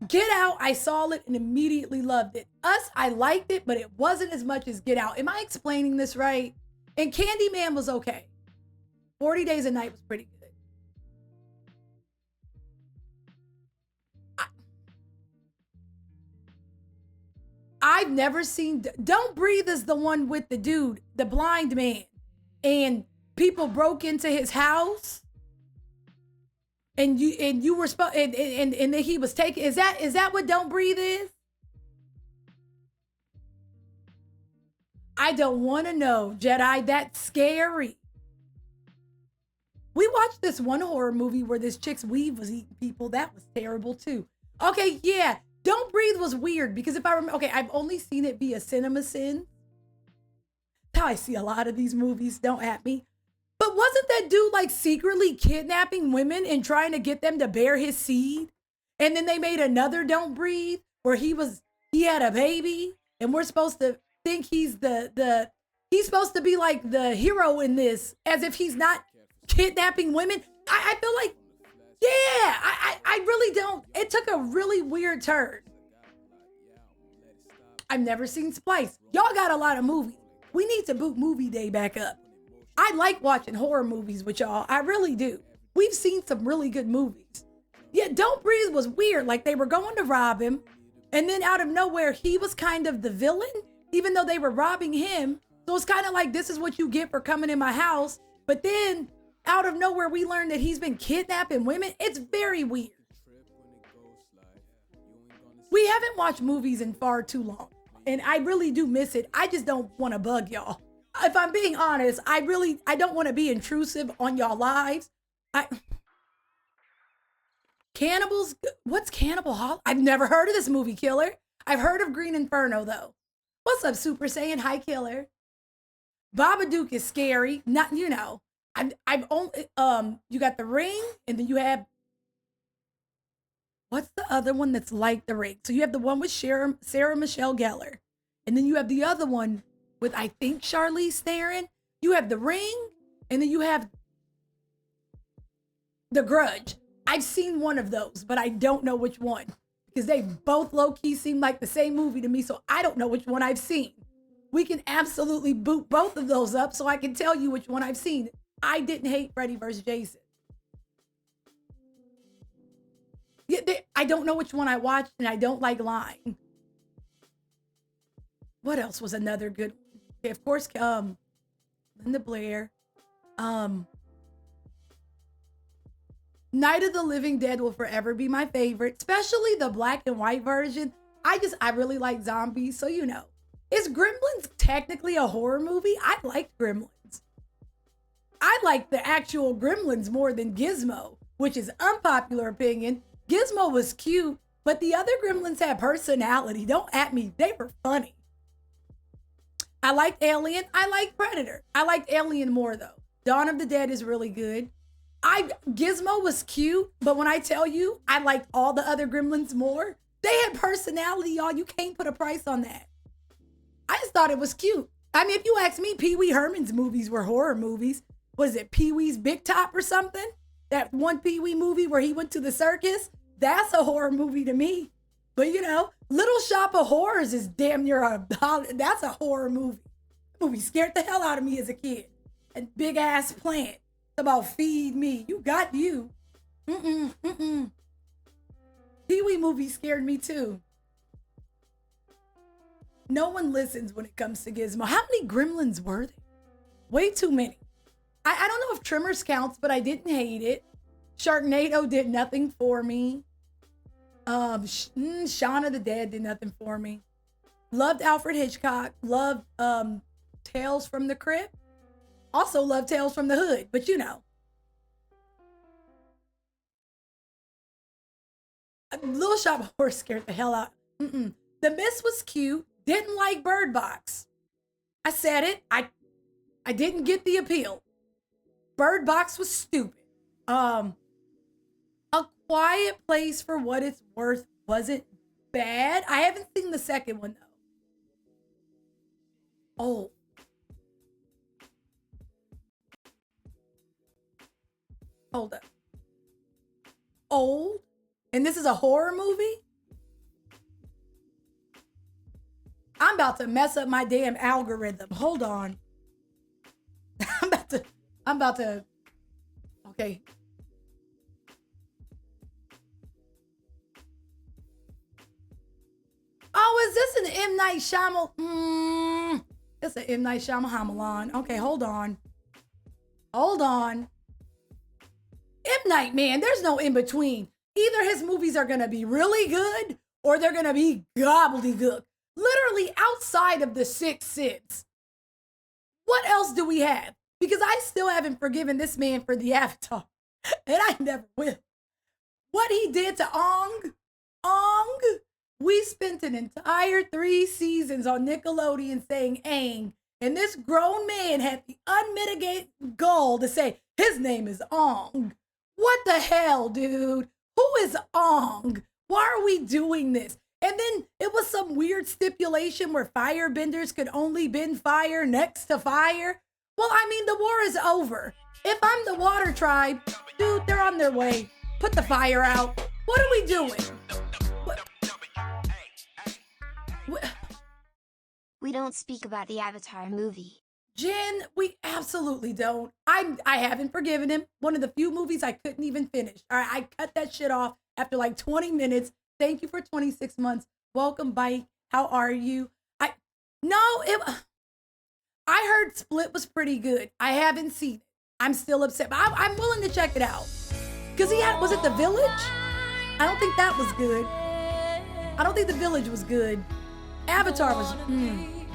Get Out, I saw it and immediately loved it. Us, I liked it, but it wasn't as much as Get Out. Am I explaining this right? And Candyman was okay. 40 Days a Night was pretty good. I've never seen, Don't Breathe is the one with the dude, the blind man, and people broke into his house. And you were and then he was taken. Is that what Don't Breathe is? I don't want to know, Jedi. That's scary. We watched this one horror movie where this chick's weave was eating people. That was terrible too. Okay, yeah. Don't Breathe was weird because if I remember, okay, I've only seen it via CinemaSins. How I see a lot of these movies. Don't at me. But wasn't that dude like secretly kidnapping women and trying to get them to bear his seed? And then they made another Don't Breathe where he had a baby and we're supposed to think he's he's supposed to be like the hero in this as if he's not kidnapping women. I feel like, yeah, I really don't. It took a really weird turn. I've never seen Splice. Y'all got a lot of movies. We need to boot Movie Day back up. I like watching horror movies with y'all. I really do. We've seen some really good movies. Yeah, Don't Breathe was weird. Like they were going to rob him. And then out of nowhere, he was kind of the villain, even though they were robbing him. So it's kind of like, this is what you get for coming in my house. But then out of nowhere, we learned that he's been kidnapping women. It's very weird. We haven't watched movies in far too long. And I really do miss it. I just don't want to bug y'all. If I'm being honest, I don't want to be intrusive on y'all lives. Cannibals, what's Cannibal Hall? I've never heard of this movie, Killer. I've heard of Green Inferno though. What's up, Super Saiyan? Hi, Killer. Babadook is scary. Not, I've only, you got The Ring and then you have, what's the other one that's like The Ring? So you have the one with Sarah Michelle Gellar. And then you have the other one with, I think, Charlize Theron. You have The Ring, and then you have The Grudge. I've seen one of those, but I don't know which one because they both low-key seem like the same movie to me, so I don't know which one I've seen. We can absolutely boot both of those up so I can tell you which one I've seen. I didn't hate Freddy vs. Jason. Yeah, I don't know which one I watched, and I don't like lying. What else was another good one? Okay, of course, Linda Blair. Night of the Living Dead will forever be my favorite, especially the black and white version. I really like zombies, so Is Gremlins technically a horror movie? I liked Gremlins. I like the actual Gremlins more than Gizmo, which is unpopular opinion. Gizmo was cute, but the other Gremlins had personality. Don't at me. They were funny. I liked Alien. I like Predator. I liked Alien more though. Dawn of the Dead is really good. Gizmo was cute, but when I tell you I liked all the other Gremlins more, they had personality, y'all. You can't put a price on that. I just thought it was cute. I mean, if you ask me, Pee Wee Herman's movies were horror movies. Was it Pee Wee's Big Top or something? That one Pee Wee movie where he went to the circus? That's a horror movie to me. But Little Shop of Horrors is damn near that's a horror movie. The movie scared the hell out of me as a kid. And Big Ass Plant. It's about feed me. You got you. Pee Wee movie scared me too. No one listens when it comes to Gizmo. How many Gremlins were there? Way too many. I don't know if Tremors counts, but I didn't hate it. Sharknado did nothing for me. Shaun of the Dead did nothing for me. Loved Alfred Hitchcock. Loved Tales from the Crypt. Also loved Tales from the Hood, but Little Shop of Horrors scared the hell out. The Mist was cute. Didn't like Bird Box. I said it. I didn't get the appeal. Bird Box was stupid. A Quiet Place, for what it's worth, wasn't bad. I haven't seen the second one though. Oh, Hold up. Old? And this is a horror movie? I'm about to mess up my damn algorithm. Hold on. I'm about to. Okay. Oh, is this an M. Night Shyamalan? It's an M. Night Shyamalan. Okay, hold on. Hold on. M. Night, man, there's no in between. Either his movies are gonna be really good or they're gonna be gobbledygook. Literally outside of The Sixth Sense. What else do we have? Because I still haven't forgiven this man for the Avatar. And I never will. What he did to Ong. We spent an entire 3 seasons on Nickelodeon saying Aang. And this grown man had the unmitigated gall to say his name is Ong. What the hell, dude? Who is Ong? Why are we doing this? And then it was some weird stipulation where firebenders could only bend fire next to fire. Well, I mean, the war is over. If I'm the water tribe, dude, they're on their way. Put the fire out. What are we doing?
We don't speak about the Avatar movie.
Jen, we absolutely don't. I haven't forgiven him. One of the few movies I couldn't even finish. All right, I cut that shit off after like 20 minutes. Thank you for 26 months. Welcome, Bike. How are you? I heard Split was pretty good. I haven't seen it. I'm still upset, but I'm willing to check it out. Because was it The Village? I don't think that was good. I don't think The Village was good. Avatar was,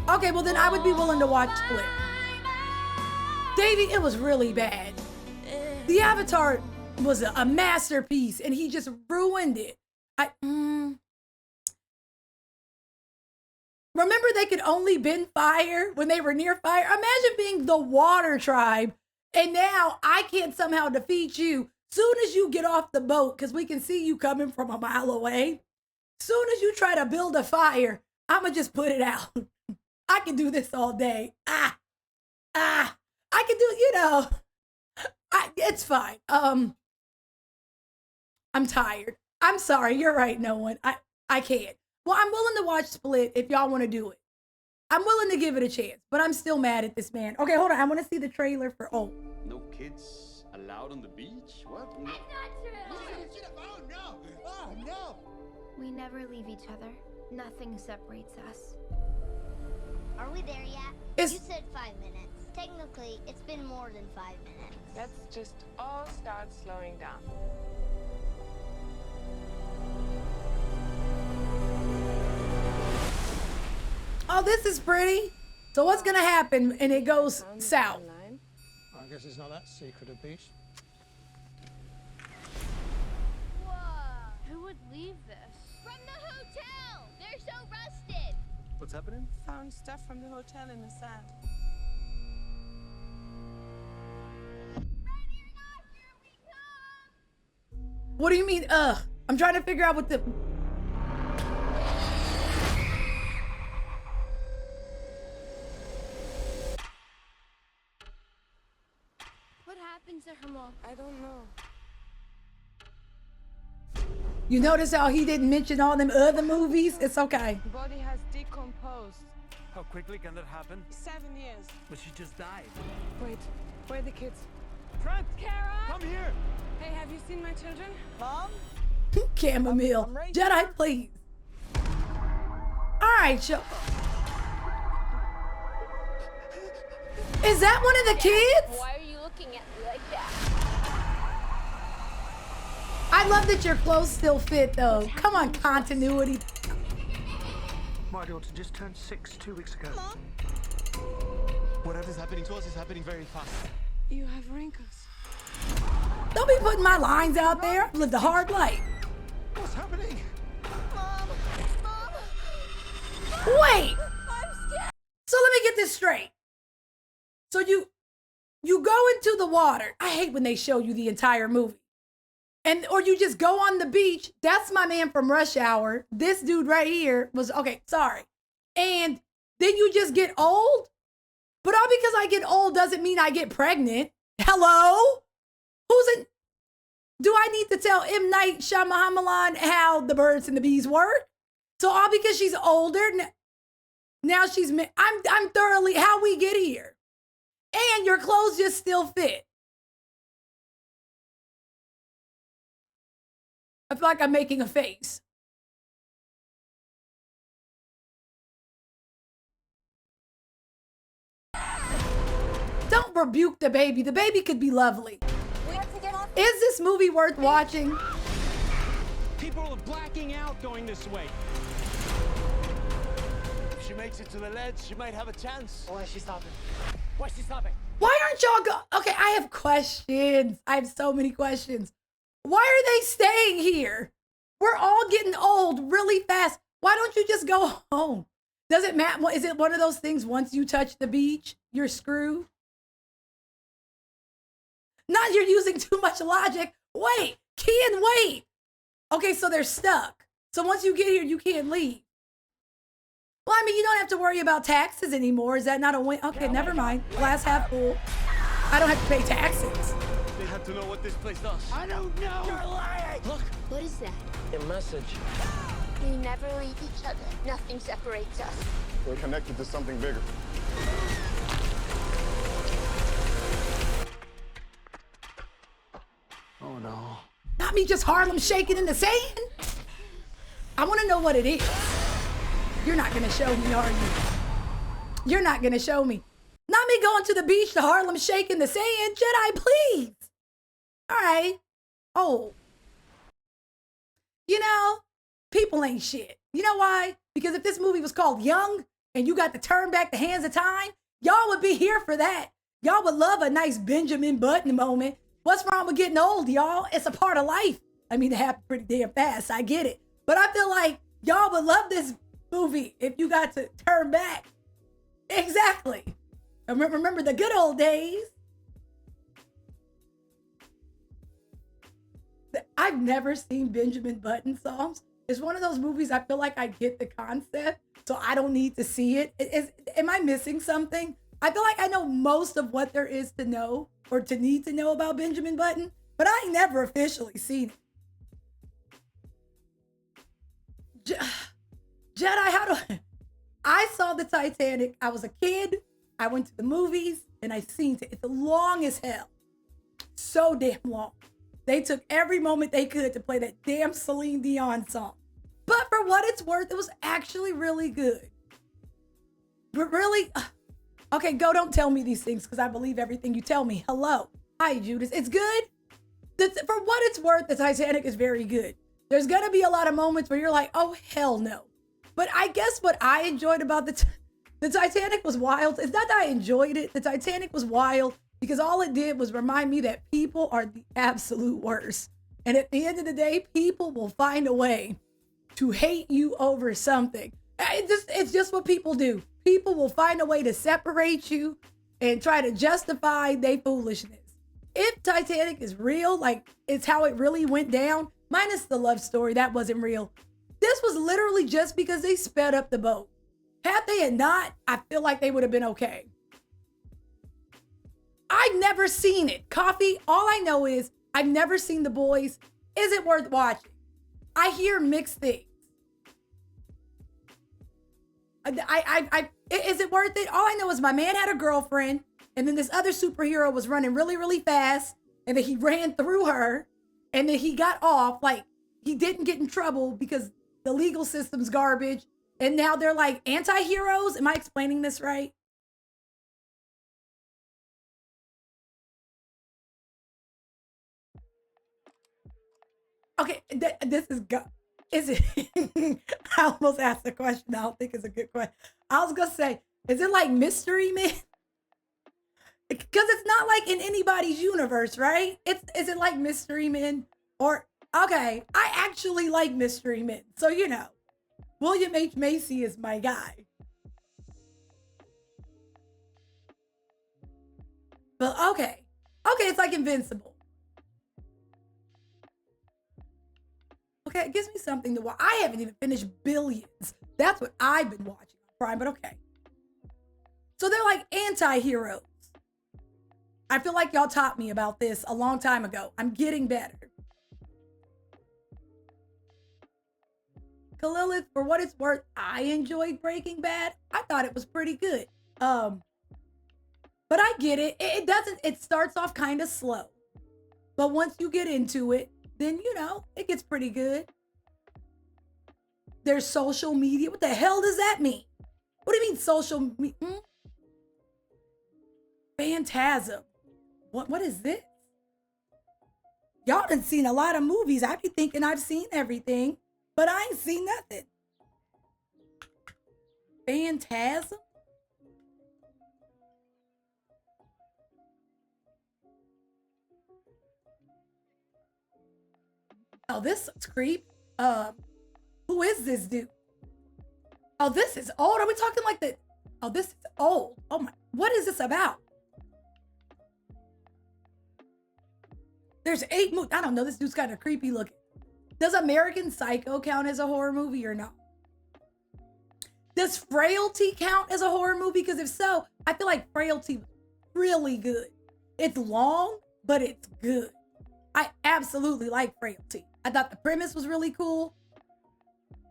Okay, well then I would be willing to watch Split. Davey, it was really bad. The Avatar was a masterpiece and he just ruined it. Remember they could only bend fire when they were near fire? Imagine being the water tribe and now I can't somehow defeat you. Soon as you get off the boat, because we can see you coming from a mile away. Soon as you try to build a fire, I'ma just put it out. I can do this all day. I can do, it's fine. I'm tired. I'm sorry. You're right. No one. I can't. Well, I'm willing to watch Split if y'all want to do it. I'm willing to give it a chance, but I'm still mad at this man. Okay, hold on. I want to see the trailer for
No kids allowed on the beach? What?
That's not true.
Oh no! Oh no!
We never leave each other. Nothing separates us.
Are we there yet? You said 5 minutes. Technically, it's been more than 5 minutes.
Let's just all start slowing down.
Oh, this is pretty. So what's gonna happen? And it goes south.
I guess it's not that secret a beach.
Whoa! Who would leave this? From the hotel! They're so rusted!
What's happening?
Found stuff from the hotel in the sand.
Ready or not, here we come!
What do you mean, I'm trying to figure out what the...
What happened to her mom?
I don't know.
You notice how he didn't mention all them other movies? It's okay.
The body has decomposed.
How quickly can that happen?
7 years.
But she just died.
Wait, where are the kids?
Trent!
Kara!
Come here!
Hey, have you seen my children?
Mom?
Chamomile.
right
Jedi,
here.
please. All right, yo. Is that one of the kids?
Why are you looking at me like that?
I love that your clothes still fit, though. Come on, continuity.
My daughter just turned 6 2 weeks ago.
Mom?
Whatever's happening to us is happening very fast.
You have wrinkles.
Don't be putting my lines out there. I've lived a hard life.
What's happening?
Mom? Mom?
Wait.
I'm scared!
So let me get this straight. So you go into the water. I hate when they show you the entire movie. Or you just go on the beach. That's my man from Rush Hour. This dude right here was, okay, sorry. And then you just get old? But all because I get old doesn't mean I get pregnant. Hello? Do I need to tell M. Night Shyamalan how the birds and the bees work? So all because she's older, now she's, I'm thoroughly, how we get here. And your clothes just still fit. I feel like I'm making a face. Don't rebuke the baby. The baby could be lovely. Is this movie worth watching?
People are blacking out going this way.
If she makes it to the ledge, she might have a chance. Why is she stopping? Why is she stopping?
Why aren't y'all okay, I have questions. I have so many questions. Why are they staying here? We're all getting old really fast. Why don't you just go home? Does it matter? Is it one of those things once you touch the beach, you're screwed? Not you're using too much logic. Wait, can't wait. Okay, so they're stuck. So once you get here, you can't leave. Well, I mean, you don't have to worry about taxes anymore. Is that not a win? Okay, never mind. Glass half full. I don't have to pay taxes.
They have to know what this place does.
I don't know.
You're lying.
Look. What is that?
A message.
We never leave each other. Nothing separates us.
We're connected to something bigger.
Oh no.
Not me just Harlem shaking in the sand. I want to know what it is. You're not going to show me, are you? You're not going to show me. Not me going to the beach to Harlem shaking the sand. Jedi, please. All right. Oh. You know, people ain't shit. You know why? Because if this movie was called Young and you got to turn back the hands of time, y'all would be here for that. Y'all would love a nice Benjamin Button moment. What's wrong with getting old, y'all? It's a part of life. I mean, it happened pretty damn fast. I get it. But I feel like y'all would love this movie if you got to turn back. Exactly. Remember the good old days. I've never seen Benjamin Button songs. It's one of those movies I feel like I get the concept, so I don't need to see it. Am I missing something? I feel like I know most of what there is to know or to need to know about Benjamin Button, but I ain't never officially seen it. Jedi, how do I saw the Titanic. I was a kid. I went to the movies and I seen it. It's long as hell. So damn long. They took every moment they could to play that damn Celine Dion song. But for what it's worth, it was actually really good. But really, okay, go don't tell me these things because I believe everything you tell me. Hello. Hi, Judas. It's good. For what it's worth, the Titanic is very good. There's going to be a lot of moments where you're like, oh, hell no. But I guess what I enjoyed about the Titanic was wild. It's not that I enjoyed it. The Titanic was wild because all it did was remind me that people are the absolute worst. And at the end of the day, people will find a way to hate you over something. It's just what people do. People will find a way to separate you and try to justify their foolishness. If Titanic is real, like it's how it really went down, minus the love story, that wasn't real. This was literally just because they sped up the boat. Had they had not, I feel like they would have been okay. I've never seen it. Coffee, all I know is I've never seen The Boys. Is it worth watching? I hear mixed things. Is it worth it? All I know is my man had a girlfriend, and then this other superhero was running really, really fast, and then he ran through her, and then he got off. Like, he didn't get in trouble because the legal system's garbage, and now they're like anti-heroes. Am I explaining this right? Okay, this is is it? I almost asked a question I don't think it's a good question. I was gonna say, is it like Mystery Men? Because it's not like in anybody's universe, right? Is it like Mystery Men? Or okay, I actually like Mystery Men, so you know, William H. Macy is my guy. But okay, it's like Invincible. Okay, it gives me something to watch. I haven't even finished Billions. That's what I've been watching on Prime, but okay. So they're like anti-heroes. I feel like y'all taught me about this a long time ago. I'm getting better. Kalilith, for what it's worth, I enjoyed Breaking Bad. I thought it was pretty good. But I get it. It starts off kind of slow. But once you get into it, then, it gets pretty good. There's social media. What the hell does that mean? What do you mean social media? Phantasm. What is this? Y'all done seen a lot of movies. I be thinking I've seen everything, but I ain't seen nothing. Phantasm? Oh, this is creep. Who is this dude? Oh, this is old. Are we talking like the... Oh, this is old. Oh my, what is this about? There's 8 movies. I don't know. This dude's kind of creepy looking. Does American Psycho count as a horror movie or not? Does Frailty count as a horror movie? Because if so, I feel like Frailty was really good. It's long, but it's good. I absolutely like Frailty. I thought the premise was really cool.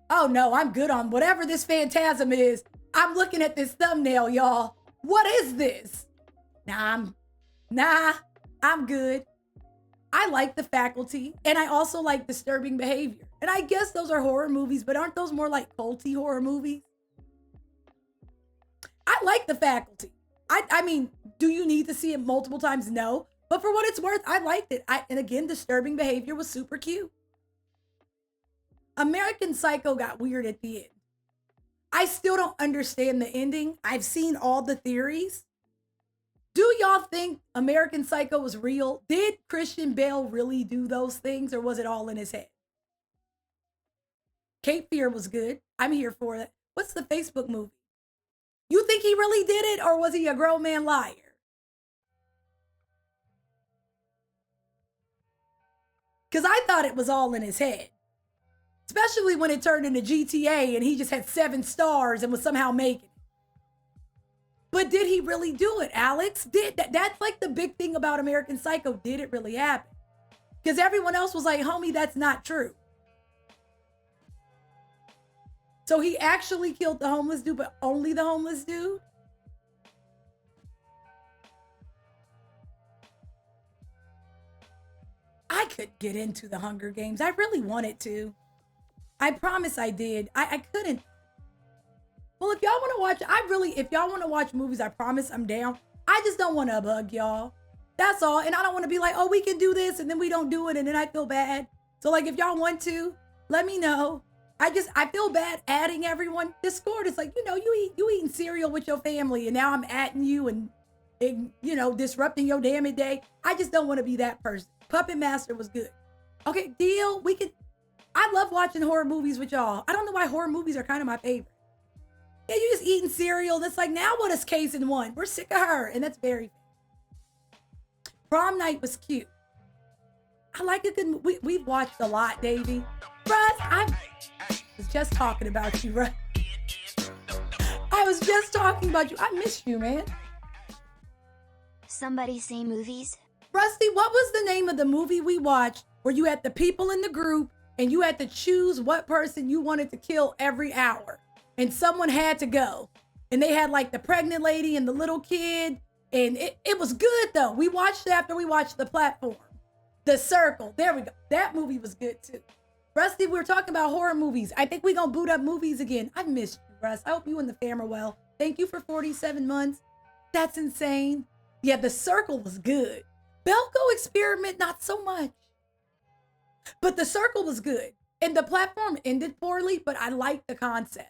Oh no, I'm good on whatever this Phantasm is. I'm looking at this thumbnail, y'all. What is this? Nah, I'm good. I like The Faculty, and I also like Disturbing Behavior. And I guess those are horror movies, but aren't those more like culty horror movies? I like The Faculty. I mean, do you need to see it multiple times? No. But for what it's worth, I liked it. And again, Disturbing Behavior was super cute. American Psycho got weird at the end. I still don't understand the ending. I've seen all the theories. Do y'all think American Psycho was real? Did Christian Bale really do those things, or was it all in his head? Cape Fear was good. I'm here for it. What's the Facebook movie? You think he really did it, or was he a grown man liar? Because I thought it was all in his head. Especially when it turned into GTA and he just had 7 stars and was somehow making it. But did he really do it, Alex? That's like the big thing about American Psycho. Did it really happen? Because everyone else was like, homie, that's not true. So he actually killed the homeless dude, but only the homeless dude? I could get into the Hunger Games. I really wanted to. I promise I did. I couldn't. Well, if y'all want to watch, if y'all want to watch movies, I promise I'm down. I just don't want to bug y'all. That's all. And I don't want to be like, oh, we can do this, and then we don't do it, and then I feel bad. So like, if y'all want to, let me know. I feel bad adding everyone. Discord is like, you eating cereal with your family, and now I'm adding you and disrupting your damn day. I just don't want to be that person. Puppet Master was good. Okay, deal. I love watching horror movies with y'all. I don't know why horror movies are kind of my favorite. Yeah, you just eating cereal. That's like, now what is Case in One? We're sick of her. And that's very fair. Prom Night was cute. I like a good movie. We've watched a lot, Davey. Russ, I was just talking about you, Russ. I was just talking about you. I miss you, man.
Somebody say movies?
Rusty, what was the name of the movie we watched where you had the people in the group and you had to choose what person you wanted to kill every hour? And someone had to go. And they had like the pregnant lady and the little kid. And it was good though. We watched it after we watched The Platform. The Circle. There we go. That movie was good too. Rusty, we were talking about horror movies. I think we're going to boot up movies again. I missed you, Russ. I hope you and the fam are well. Thank you for 47 months. That's insane. Yeah, The Circle was good. Belko Experiment, not so much. But The Circle was good. And The Platform ended poorly, but I like the concept.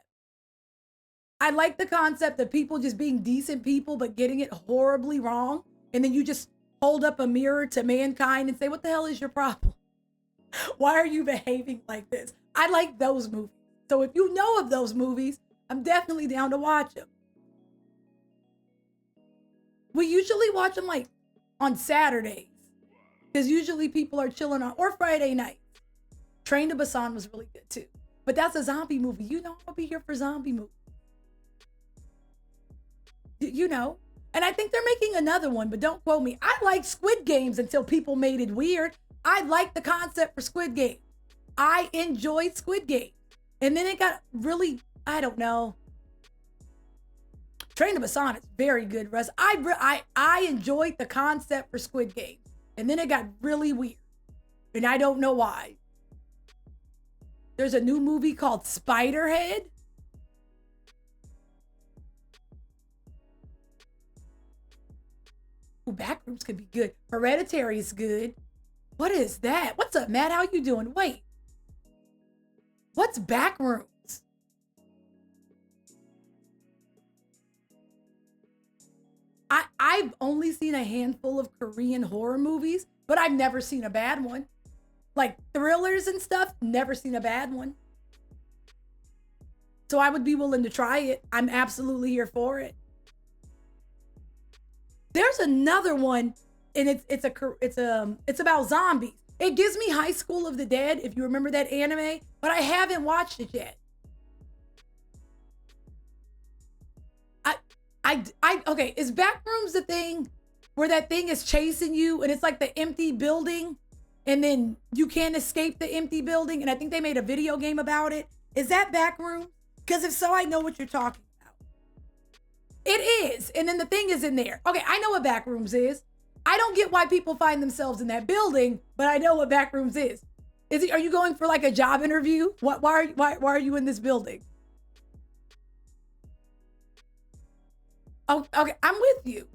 I like the concept of people just being decent people, but getting it horribly wrong. And then you just hold up a mirror to mankind and say, what the hell is your problem? Why are you behaving like this? I like those movies. So if you know of those movies, I'm definitely down to watch them. We usually watch them like on Saturdays, because usually people are chilling on, or Friday nights. Train to Busan was really good too. But that's a zombie movie. You know, I'll be here for zombie movies. And I think they're making another one, but don't quote me. I liked Squid Games until people made it weird. I like the concept for Squid Game. I enjoyed Squid Game. And then it got really, I don't know. Train to Busan is very good, Russ. I enjoyed the concept for Squid Game. And then it got really weird. And I don't know why. There's a new movie called Spiderhead. Ooh, Backrooms could be good. Hereditary is good. What is that? What's up, Matt? How you doing? Wait. What's Backrooms? I've only seen a handful of Korean horror movies, but I've never seen a bad one. Like thrillers and stuff, never seen a bad one. So I would be willing to try it. I'm absolutely here for it. There's another one, and it's about zombies. It gives me High School of the Dead, if you remember that anime, but I haven't watched it yet. Okay, is Backrooms the thing where that thing is chasing you and it's like the empty building and then you can't escape the empty building? And I think they made a video game about it. Is that Backrooms? Because if so, I know what you're talking about. It is. And then the thing is in there. Okay, I know what Backrooms is. I don't get why people find themselves in that building, but I know what Backrooms is. Are you going for like a job interview? Why are you in this building? Oh, okay, I'm with you.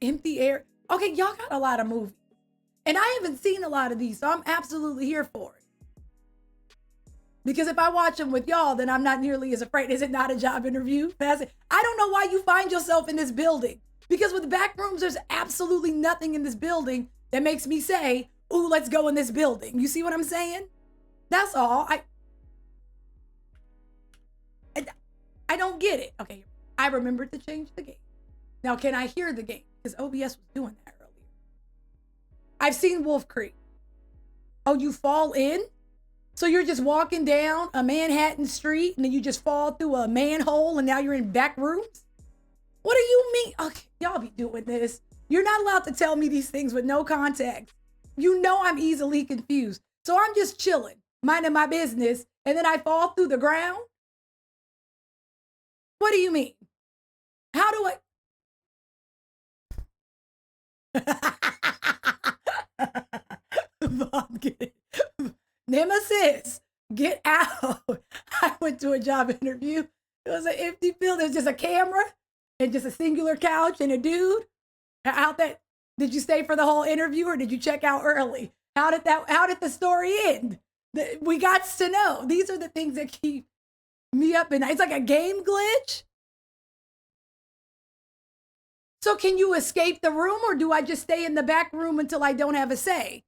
Empty air. Okay, y'all got a lot of movies. And I haven't seen a lot of these, so I'm absolutely here for it. Because if I watch them with y'all, then I'm not nearly as afraid. Is it not a job interview? I don't know why you find yourself in this building. Because with Backrooms, there's absolutely nothing in this building that makes me say, ooh, let's go in this building. You see what I'm saying? That's all. I don't get it. Okay, I remembered to change the game. Now, can I hear the game? Because OBS was doing that earlier. I've seen Wolf Creek. Oh, you fall in? So you're just walking down a Manhattan street and then you just fall through a manhole and now you're in Backrooms? What do you mean? Okay, y'all be doing this. You're not allowed to tell me these things with no context. You know I'm easily confused. So I'm just chilling, minding my business, and then I fall through the ground? What do you mean? How do Nemesis, get out. I went to a job interview. It was an empty building. There's just a camera and just a singular couch and a dude. Did you stay for the whole interview or did you check out early? How did the story end? We got to know. These are the things that keep me up at night. It's like a game glitch. So can you escape the room or do I just stay in the back room until I don't have a say?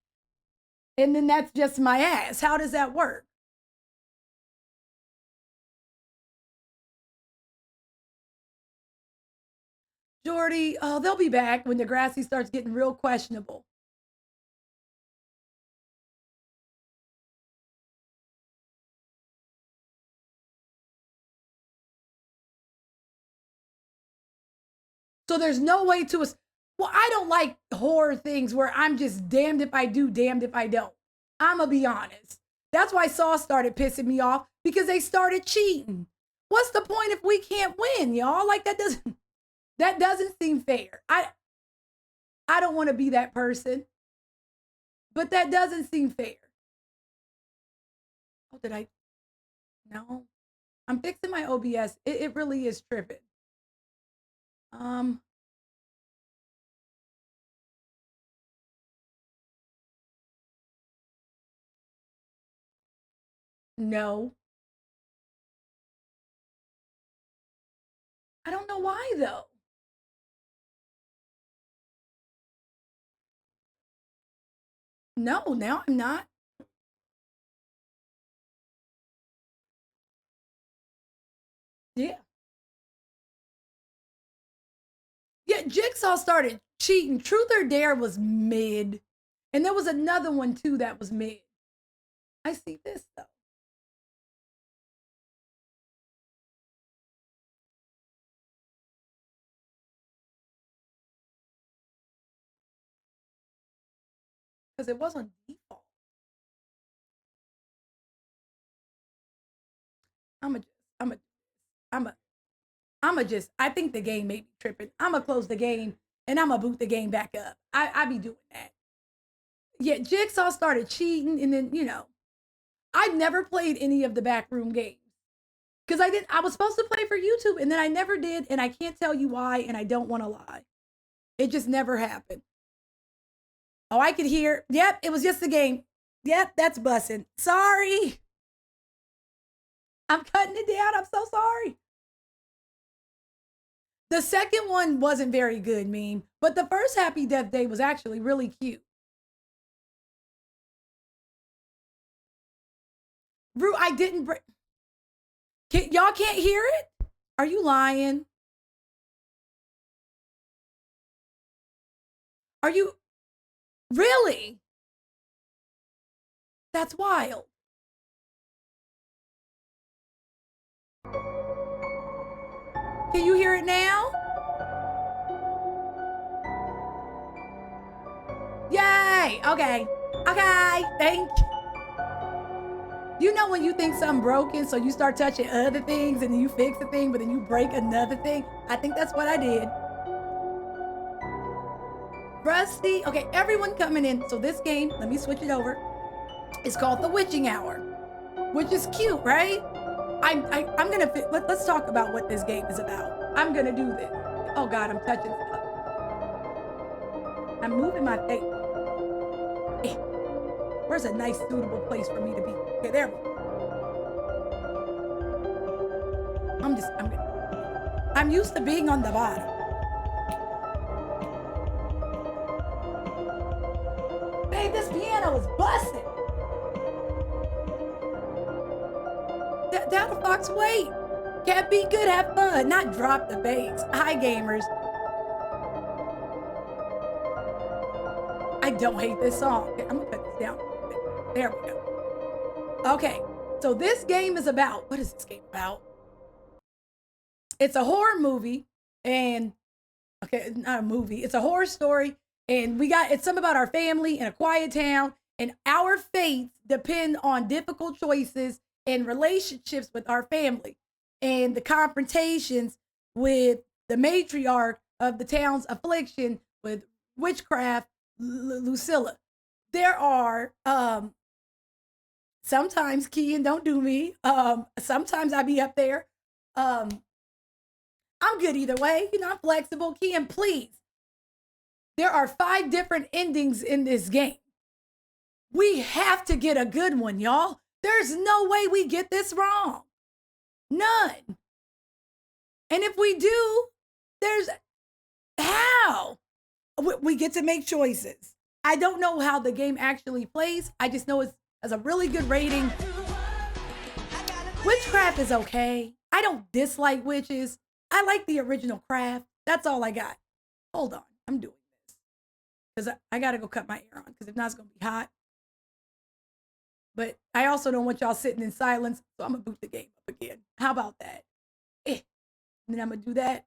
And then that's just my ass. How does that work? Jordy, oh, they'll be back when Degrassi starts getting real questionable. So there's no way to, well, I don't like horror things where I'm just damned if I do, damned if I don't. I'm gonna be honest. That's why Saw started pissing me off because they started cheating. What's the point if we can't win, y'all? Like that doesn't seem fair. I don't want to be that person, but that doesn't seem fair. Oh, did I? No. I'm fixing my OBS. It really is tripping. No. I don't know why though. No, now I'm not. Yeah. Yeah, Jigsaw started cheating. Truth or Dare was mid. And there was another one too that was mid. I see this though. because it was on default. I think the game may be tripping. I'm gonna close the game and I'm gonna boot the game back up. I be doing that. Yeah, Jigsaw started cheating, and then, I've never played any of the backroom games. Because I was supposed to play for YouTube, and then I never did, and I can't tell you why, and I don't want to lie. It just never happened. Oh, I could hear. Yep, it was just a game. Yep, that's bussing. Sorry. I'm cutting it down. I'm so sorry. The second one wasn't very good, meme, but the first Happy Death Day was actually really cute. Rue, I didn't break. Y'all can't hear it? Are you lying? Are you really? That's wild. Can you hear it now? Yay! Okay. Okay. Thank you. You know when you think something broken, so you start touching other things and then you fix the thing, but then you break another thing? I think that's what I did. Rusty. Okay, everyone coming in. So this game, let me switch it over. It's called The Witching Hour, which is cute, right? I'm gonna, let's talk about what this game is about. I'm gonna do this. Oh God, I'm touching stuff. I'm moving my face. Where's a nice suitable place for me to be? Okay, there we go. I'm used to being on the bottom. Babe, this piano is busting. Down the Fox, wait. Can't be good, have fun, not drop the bass. Hi, gamers. I don't hate this song. Okay, I'm gonna cut this down. There we go. Okay, so this game is about, what is this game about? It's a horror movie, and, okay, not a movie, it's a horror story, and it's something about our family in a quiet town, and our fates depend on difficult choices and relationships with our family, and the confrontations with the matriarch of the town's affliction with witchcraft, Lucilla. There are, sometimes Kean, don't do me. Sometimes I be up there. I'm good either way. I'm flexible. Kean, please. There are 5 different endings in this game. We have to get a good one, y'all. There's no way we get this wrong. None. And if we do, there's how? We get to make choices. I don't know how the game actually plays. I just know it has a really good rating. Witchcraft is okay. I don't dislike witches. I like the original craft. That's all I got. Hold on. I'm doing this. Because I got to go cut my hair on. Because if not, it's going to be hot. But I also don't want y'all sitting in silence. So I'm going to boot the game up again. How about that? And then I'm going to do that.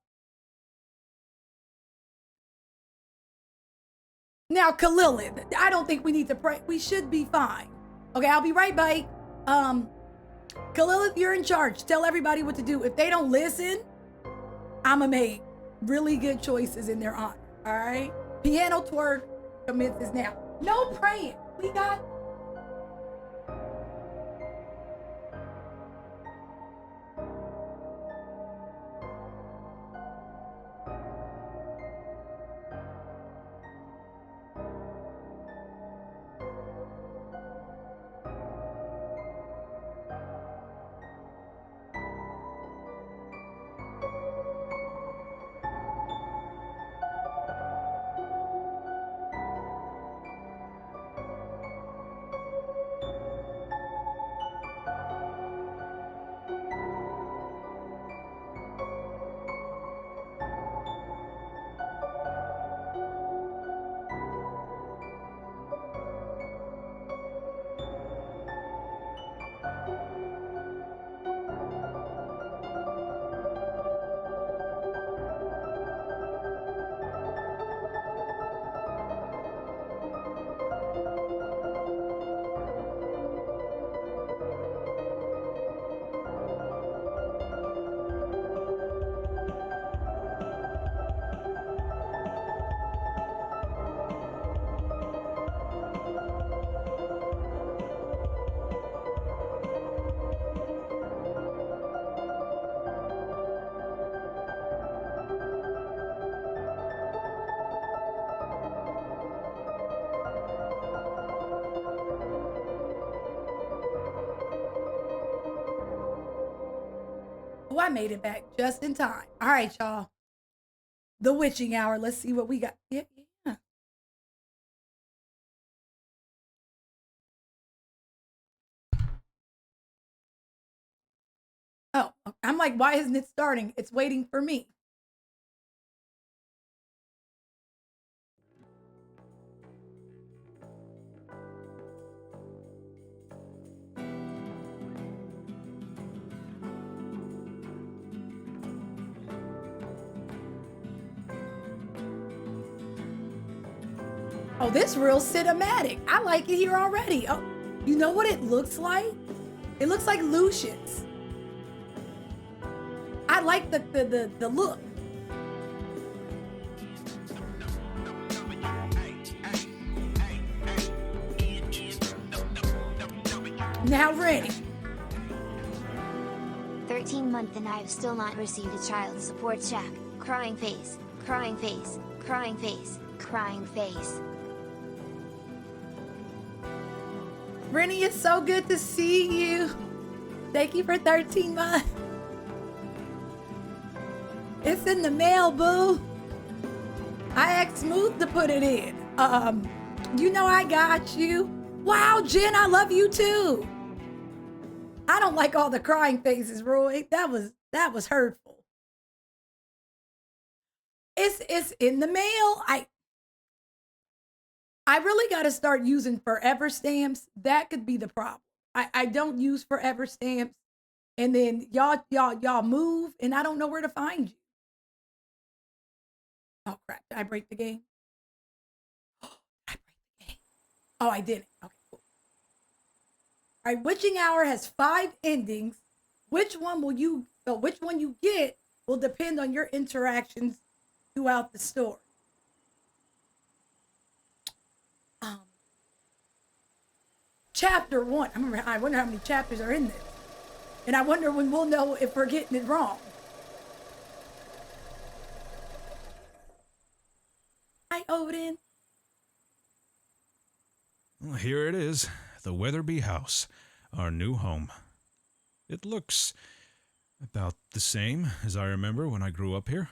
Now, Kalilith, I don't think we need to pray. We should be fine. Okay, I'll be right back. Kalilith, you're in charge. Tell everybody what to do. If they don't listen, I'ma make really good choices in their honor. All right? Piano twerk commences now. No praying. We got. Oh, I made it back just in time. All right, y'all. The witching hour. Let's see what we got. Yeah. Oh, I'm like, why isn't it starting? It's waiting for me. Oh, this real cinematic. I like it here already. Oh, you know what it looks like? It looks like Lucius. I like the look. Now ready.
13-month and I've still not received a child support check. Crying face, crying face, crying face, crying face.
Brittany, it's so good to see you. Thank you for 13 months. It's in the mail, boo. I asked Smooth to put it in. You know I got you. Wow, Jen, I love you too. I don't like all the crying faces, Roy. That was hurtful. It's in the mail. I really got to start using forever stamps. That could be the problem. I don't use forever stamps, and then y'all move, and I don't know where to find you. Oh crap! Did I break the game? Oh, did I break the game? Oh, I didn't. Okay, cool. All right, Witching Hour has 5 endings. Which one you get will depend on your interactions throughout the story. Chapter 1. I wonder how many chapters are in this. And I wonder when we'll know if we're getting it wrong. Hi, Odin.
Well, here it is. The Weatherby House. Our new home. It looks about the same as I remember when I grew up here.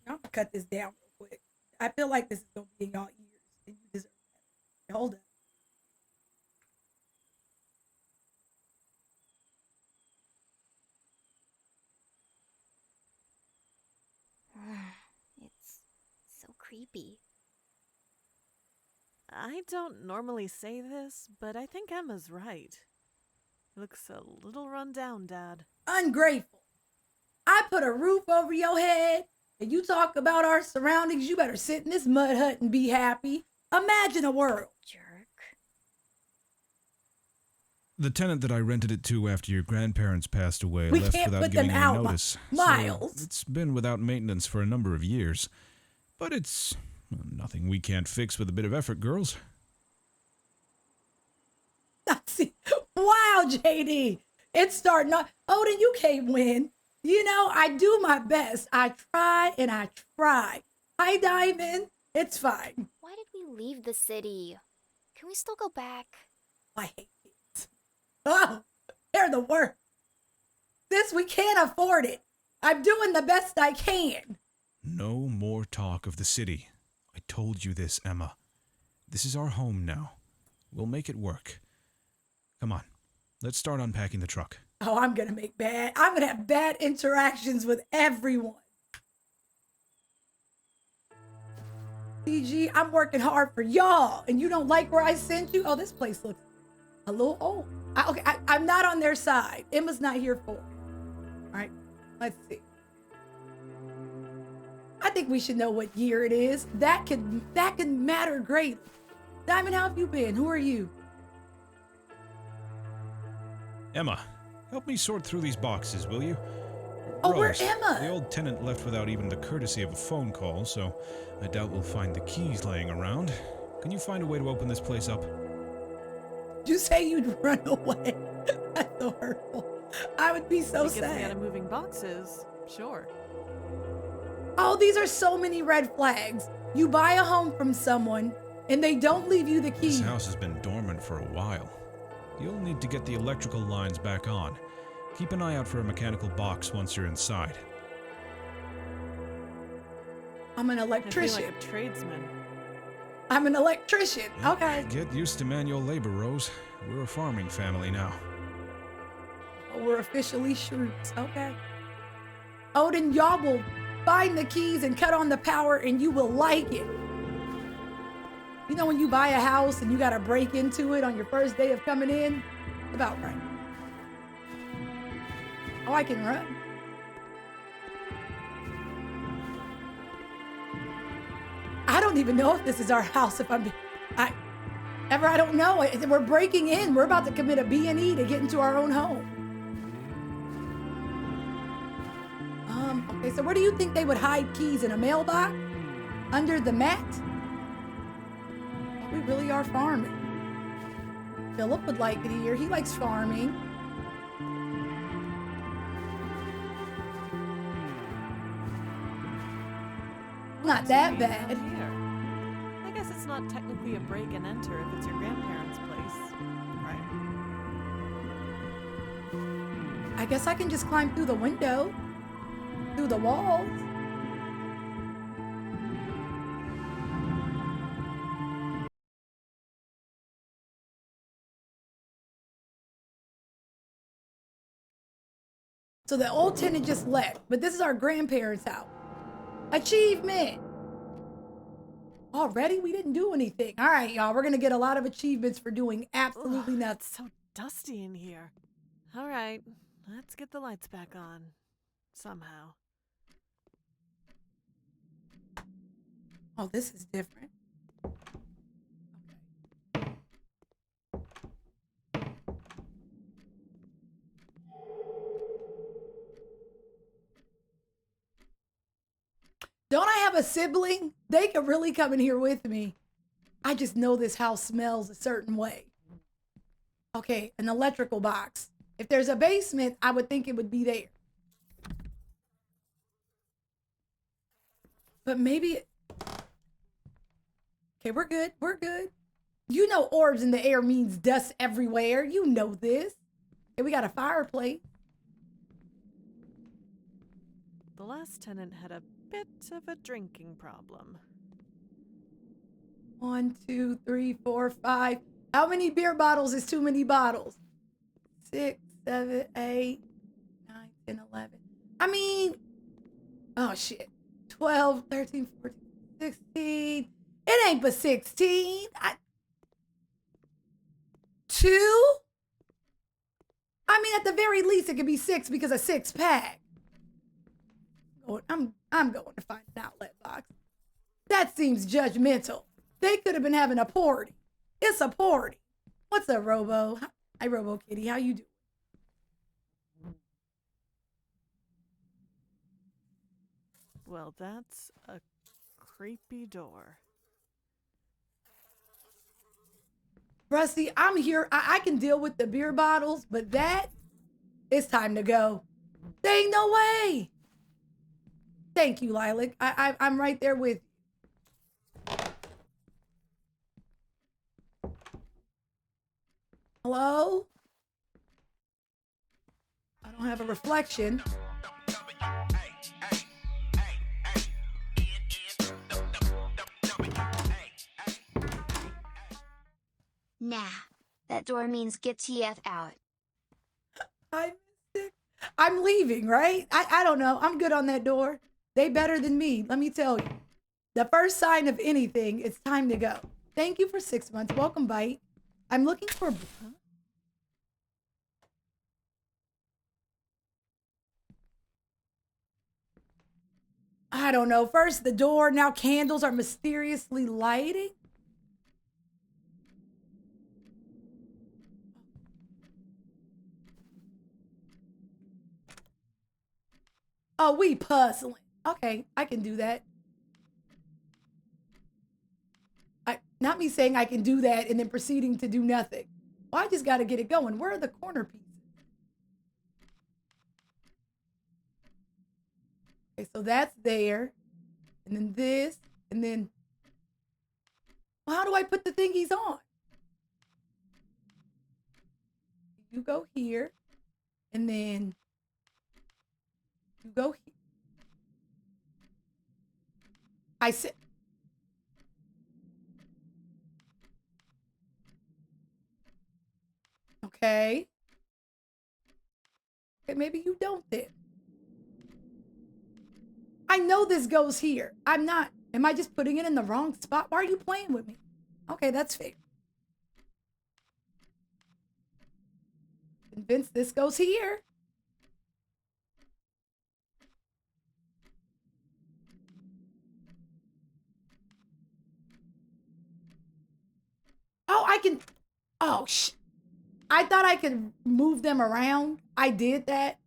I'm gonna cut this down real quick. I feel like this is gonna be in y'all ears, and you deserve that. Hold up.
It's so creepy. I don't normally say this, but I think Emma's right. Looks a little run down, Dad.
Ungrateful. I put a roof over your head, and you talk about our surroundings. You better sit in this mud hut and be happy. Imagine a world.
Jerk.
The tenant that I rented it to after your grandparents passed away
We
left
can't
without
put
giving
them
any
out,
notice.
Miles.
So it's been without maintenance for a number of years. But it's nothing we can't fix with a bit of effort, girls.
Wow, JD. It's starting off. Odin, you can't win. You know, I do my best. I try and I try. Hi, Diamond. It's fine.
Why did we leave the city? Can we still go back?
I hate it. Oh, they're the worst. Sis, we can't afford it. I'm doing the best I can.
No more talk of the city. I told you this, Emma. This is our home now. We'll make it work. Come on, let's start unpacking the truck.
Oh, I'm gonna have bad interactions with everyone. CG, I'm working hard for y'all, and you don't like where I sent you? Oh, this place looks a little old. I'm not on their side. Emma's not here for it. All right, let's see. I think we should know what year it is. That can matter greatly. Diamond, how have you been? Who are you?
Emma, help me sort through these boxes, will you?
Oh,
Rose,
where's Emma?
The old tenant left without even the courtesy of a phone call, so I doubt we'll find the keys laying around. Can you find a way to open this place up?
Did you say you'd run away? That's so hurtful. I would be so sad.
Because we had moving boxes, sure.
Oh, these are so many red flags. You buy a home from someone, and they don't leave you the keys.
This house has been dormant for a while. You'll need to get the electrical lines back on. Keep an eye out for a mechanical box once you're inside.
I'm an electrician.
I feel like a tradesman.
I'm an electrician. Okay.
Get used to manual labor, Rose. We're a farming family now.
Oh, we're officially shrewds. Okay. Oh, then y'all will find the keys and cut on the power and you will like it. You know when you buy a house and you got to break into it on your first day of coming in? About right. Oh, I can run. I don't even know if this is our house. I don't know. We're breaking in. We're about to commit a B&E to get into our own home. Okay, so where do you think they would hide keys? In a mailbox? Under the mat? We really are farming. Philip would like it here. He likes farming. Not that bad.
Here. I guess it's not technically a break and enter if it's your grandparents' place, right?
I guess I can just climb through the window, through the walls. So the old tenant just left, but this is our grandparents' house. Achievement! Already? We didn't do anything. All right, y'all. We're going to get a lot of achievements for doing absolutely nothing.
It's so dusty in here. All right, let's get the lights back on. Somehow.
Oh, this is different. Don't I have a sibling? They could really come in here with me. I just know this house smells a certain way. Okay, an electrical box. If there's a basement, I would think it would be there. But maybe... Okay, we're good. We're good. You know orbs in the air means dust everywhere. You know this. Okay, we got a fireplace.
The last tenant had a bit of a drinking problem.
1, 2, 3, 4, 5. How many beer bottles is too many bottles? 6, 7, 8, 9, 10, 11. I mean, oh shit. 12, 13, 14, 16. It ain't but 16. 2? I mean, at the very least, it could be 6 because a 6-pack. I'm going to find an outlet box. That seems judgmental. They could have been having a party. It's a party. What's up, Robo? Hi, Robo Kitty. How you doing?
Well, that's a creepy door.
Rusty, I'm here. I can deal with the beer bottles, but it's time to go. There ain't no way. Thank you, Lilac. I'm right there with you. Hello? I don't have a reflection.
Nah, that door means get TF out.
I'm leaving, right? I don't know. I'm good on that door. They better than me, let me tell you. The first sign of anything, it's time to go. Thank you for 6 months. Welcome, Bite. I'm looking for... I don't know. First the door, now candles are mysteriously lighting. Oh, we puzzling. Okay, I can do that. Not me saying I can do that and then proceeding to do nothing. Well, I just got to get it going. Where are the corner pieces? Okay, so that's there. And then this. And then... Well, how do I put the thingies on? You go here. And then you go here. I said, okay. Okay, maybe you don't then. I know this goes here. I'm not. Am I just putting it in the wrong spot? Why are you playing with me? Okay, that's fair. Convinced this goes here. Oh, I can. Oh, I thought I could move them around. I did that.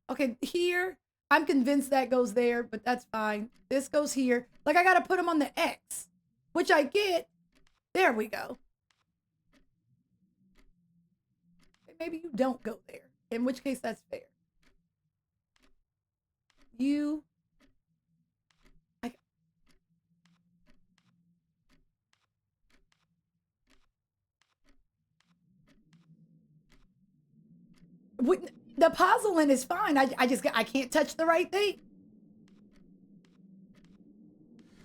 Okay, here. I'm convinced that goes there, but that's fine. This goes here. Like, I got to put them on the X, which I get. There we go. Maybe you don't go there, in which case that's fair. You. The puzzling is fine. I can't touch the right thing.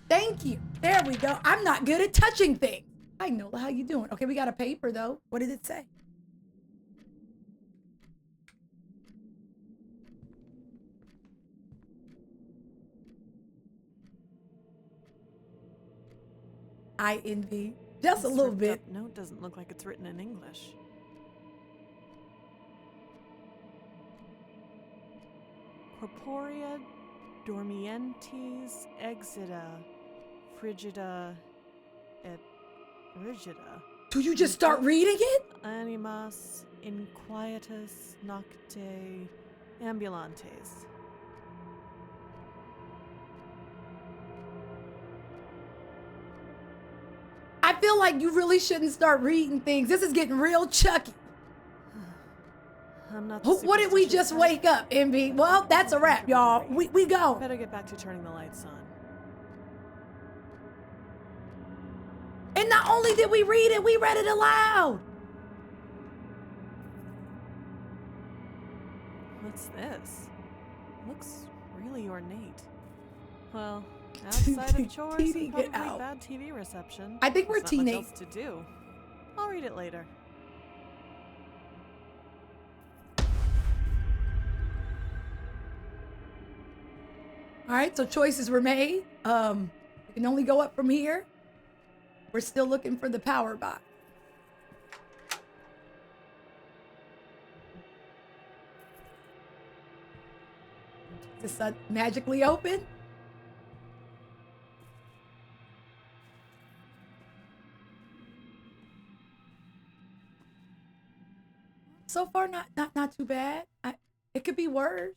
Thank you. There we go. I'm not good at touching things. I know how you doing. Okay, we got a paper though. What did it say? I envy just a little bit.
Note doesn't look like it's written in English. Corporea dormientes exita frigida et rigida.
Do you just start reading it?
Animas inquietus nocte ambulantes.
I feel like you really shouldn't start reading things. This is getting real Chucky.
I'm not.
What did we just wake up, MB? Well, that's a wrap, y'all. We go.
Better get back to turning the lights on.
And not only did we read it, we read it aloud.
What's this? Looks really ornate. Well, outside of chores and probably bad TV reception,
I think we're
there's not much
teenagers.
else to do. I'll read it later.
All right, so choices were made. We can only go up from here. We're still looking for the power box. Is this magically open? So far, not too bad. It could be worse.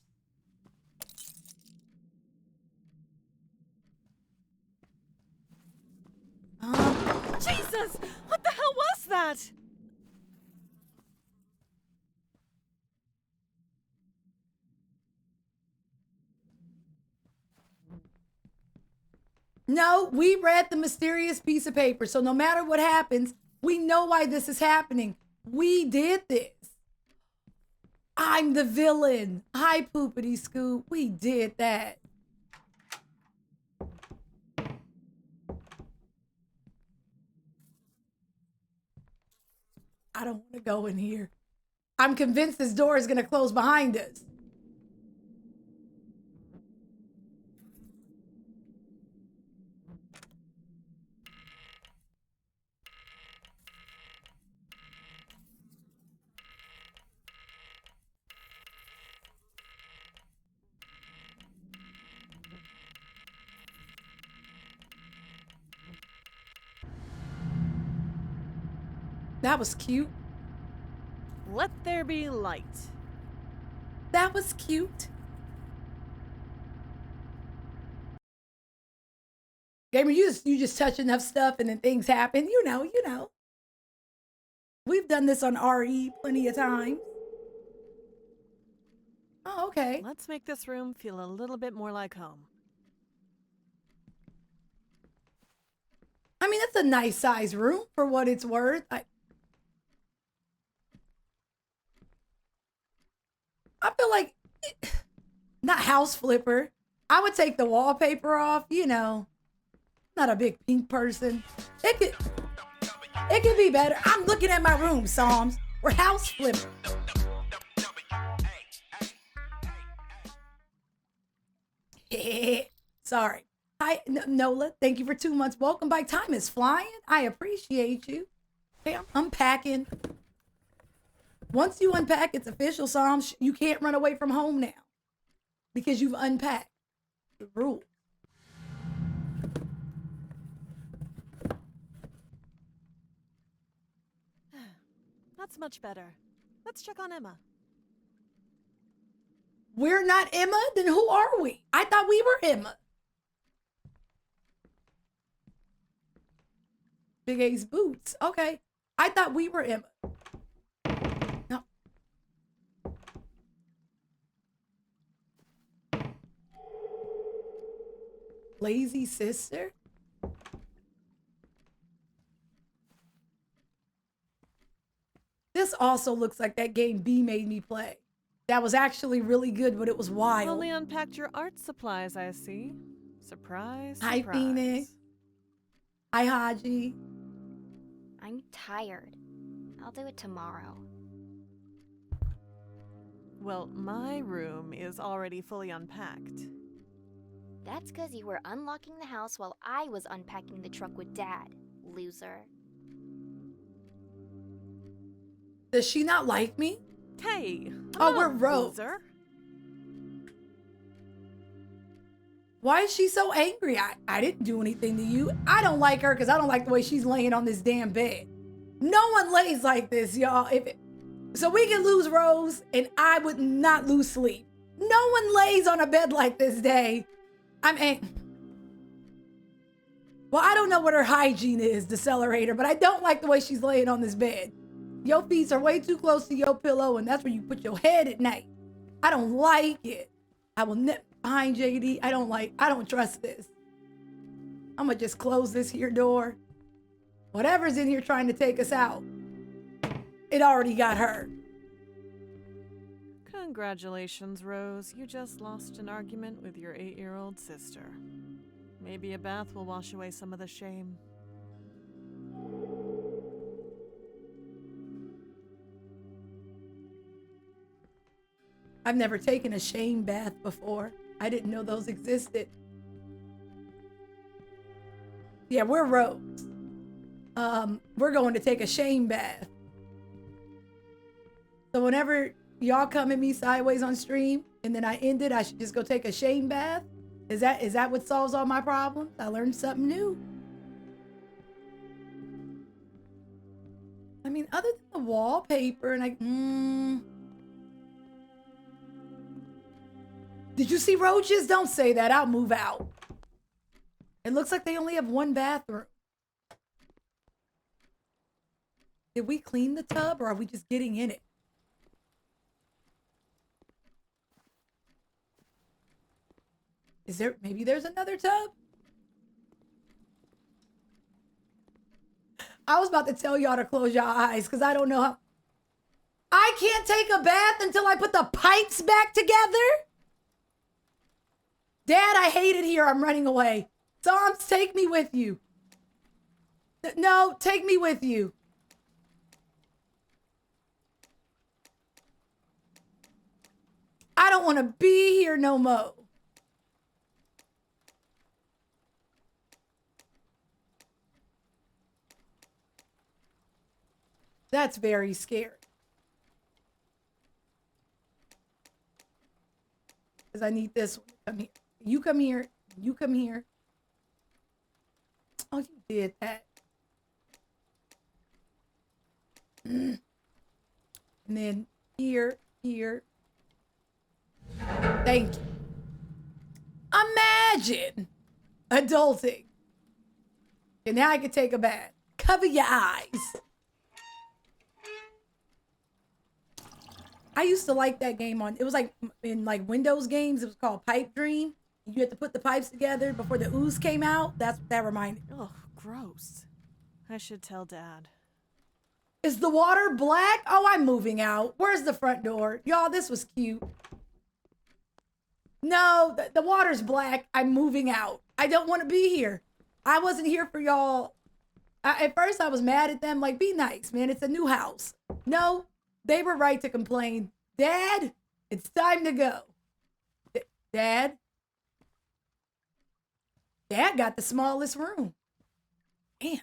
Jesus! What the hell was that?
No, we read the mysterious piece of paper, so no matter what happens, we know why this is happening. We did this. I'm the villain. Hi, Poopity Scoop. We did that. I don't want to go in here. I'm convinced this door is going to close behind us. That was cute.
Let there be light.
That was cute. Gamer, you just touch enough stuff and then things happen. You know. We've done this on RE plenty of times. Oh, okay.
Let's make this room feel a little bit more like home.
I mean, that's a nice size room for what it's worth. I feel like, not house flipper. I would take the wallpaper off, you know. Not a big pink person. It could be better. I'm looking at my room, Psalms. We're house flipper. Sorry. Hi, Nola. Thank you for 2 months. Welcome back. Time is flying. I appreciate you. Hey, I'm unpacking. Once you unpack, it's official, Psalms. You can't run away from home now because you've unpacked. The rule.
That's much better. Let's check on Emma.
We're not Emma? Then who are we? I thought we were Emma. Big A's boots. Okay. I thought we were Emma. No. Lazy sister? This also looks like that game B made me play. That was actually really good, but it was wild.
Only unpacked your art supplies, I see. Surprise, surprise.
Hi, Phoenix. Hi, Haji.
I'm tired. I'll do it tomorrow.
Well, my room is already fully unpacked.
That's because you were unlocking the house while I was unpacking the truck with Dad, loser.
Does she not like me?
Hey,
we're rogues. Why is she so angry? I didn't do anything to you. I don't like her because I don't like the way she's laying on this damn bed. No one lays like this, y'all. So we can lose Rose and I would not lose sleep. No one lays on a bed like this, Day. Well, I don't know what her hygiene is, decelerator, but I don't like the way she's laying on this bed. Your feet are way too close to your pillow, and that's where you put your head at night. I don't like it. I will nip behind JD. I don't trust this. I'm gonna just close this here door. Whatever's in here trying to take us out, it already got her.
Congratulations, Rose. You just lost an argument with your 8-year-old sister. Maybe a bath will wash away some of the shame.
I've never taken a shame bath before. I didn't know those existed. Yeah, we're rogues. We're going to take a shame bath. So whenever y'all come at me sideways on stream and then I end it, I should just go take a shame bath? Is that what solves all my problems? I learned something new. I mean, other than the wallpaper and Did you see roaches? Don't say that. I'll move out. It looks like they only have one bathroom. Did we clean the tub or are we just getting in it? Maybe there's another tub? I was about to tell y'all to close your eyes because I don't know how. I can't take a bath until I put the pipes back together? Dad, I hate it here. I'm running away. Psalms, take me with you. No, take me with you. I don't want to be here no more. That's very scary. Because I need this one. Come here. You come here. You come here. Oh, you did that. And then here. Thank you. Imagine adulting. And now I can take a bath. Cover your eyes. I used to like that game it was like in like Windows games. It was called Pipe Dream. You had to put the pipes together before the ooze came out. That's what that reminded me.
Oh, gross. I should tell Dad.
Is the water black? Oh, I'm moving out. Where's the front door? Y'all, this was cute. No, the water's black. I'm moving out. I don't want to be here. I wasn't here for y'all. At first, I was mad at them. Like, be nice, man. It's a new house. No, they were right to complain. Dad, it's time to go. Dad? Dad got the smallest room. Damn.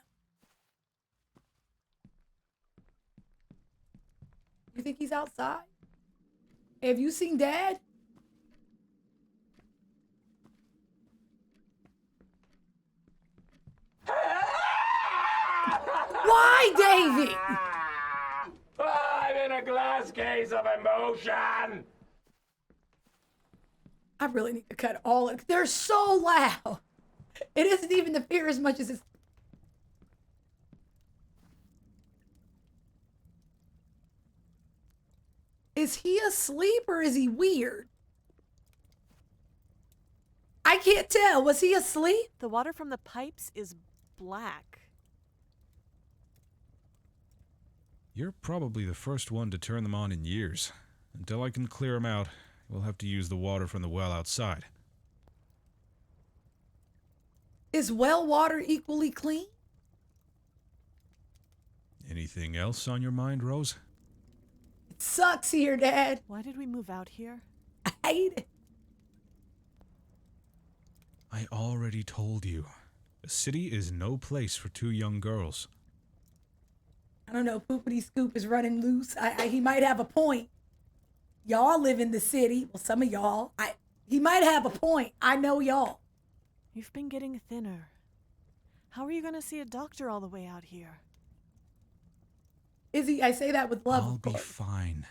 You think he's outside? Have you seen Dad? Why, Davy?
I'm in a glass case of emotion.
I really need to cut all of it. They're so loud. It isn't even the fear as much as it's... Is he asleep or is he weird? I can't tell. Was he asleep?
The water from the pipes is black.
You're probably the first one to turn them on in years. Until I can clear them out, we'll have to use the water from the well outside.
Is well water equally clean?
Anything else on your mind, Rose?
It sucks here, Dad.
Why did we move out here?
I hate it.
I already told you. The city is no place for two young girls.
I don't know. Poopity Scoop is running loose. He might have a point. Y'all live in the city. Well, some of y'all. He might have a point. I know y'all.
You've been getting thinner. How are you going to see a doctor all the way out here?
Izzy, I say that with love.
I'll be fine.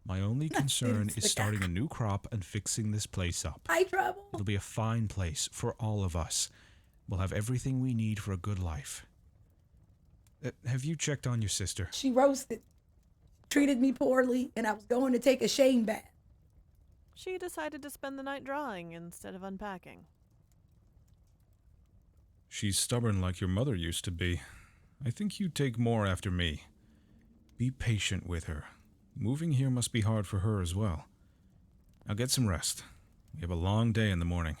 My only concern is starting a new crop and fixing this place up.
Hi, Trouble.
It'll be a fine place for all of us. We'll have everything we need for a good life. Have you checked on your sister?
She roasted. Treated me poorly, and I was going to take a shame bath.
She decided to spend the night drawing instead of unpacking.
She's stubborn like your mother used to be. I think you'd take more after me. Be patient with her. Moving here must be hard for her as well. Now get some rest. We have a long day in the morning.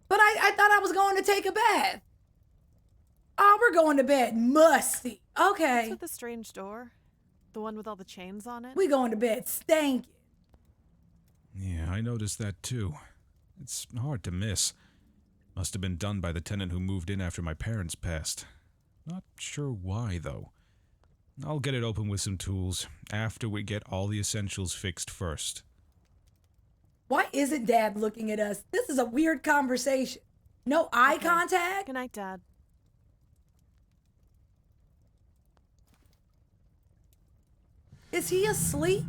But I thought I was going to take a bath. Oh, we're going to bed. Musty. Okay.
What's with the strange door? The one with all the chains on it?
We going to bed stanky.
Yeah, I noticed that too. It's hard to miss. Must have been done by the tenant who moved in after my parents passed. Not sure why, though. I'll get it open with some tools, after we get all the essentials fixed first.
Why isn't Dad looking at us? This is a weird conversation. No eye contact?
Good night, Dad.
Is he asleep?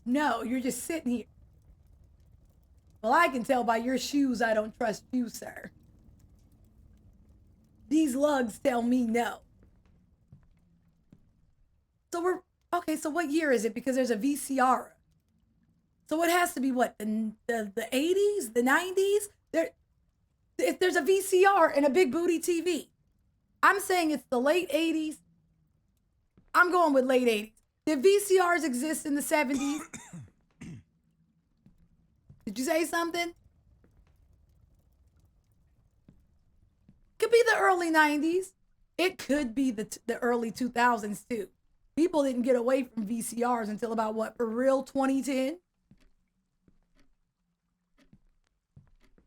No, you're just sitting here. Well, I can tell by your shoes I don't trust you, sir. These lugs tell me no. So we're, okay, so what year is it? Because there's a VCR. So it has to be what, the 80s, the 90s? If there's a VCR and a big booty TV. I'm saying it's the late 80s. I'm going with late 80s. Did VCRs exist in the 70s? Did you say something? Could be the early 90s. It could be the early 2000s too. People didn't get away from VCRs until about what, for real, 2010?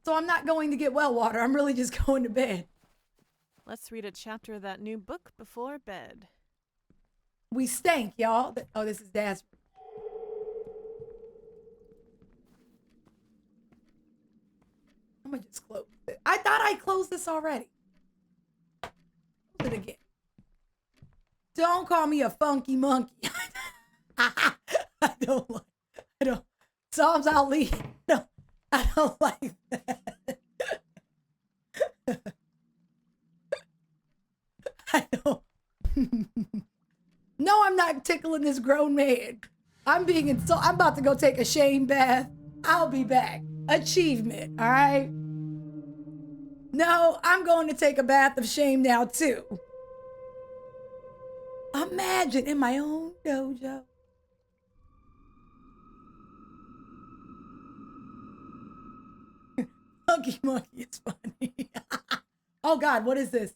So I'm not going to get well water. I'm really just going to bed.
Let's read a chapter of that new book before bed.
We stank, y'all. Oh, this is Dad's. I'm gonna just close it. I thought I closed this already. Close it again. Don't call me a funky monkey. I don't. Psalms I'll leave. No, I don't like that. I don't. No, I'm not tickling this grown man. I'm about to go take a shame bath. I'll be back. Achievement, all right? No, I'm going to take a bath of shame now, too. Imagine in my own dojo. Monkey is funny. Oh, God, what is this?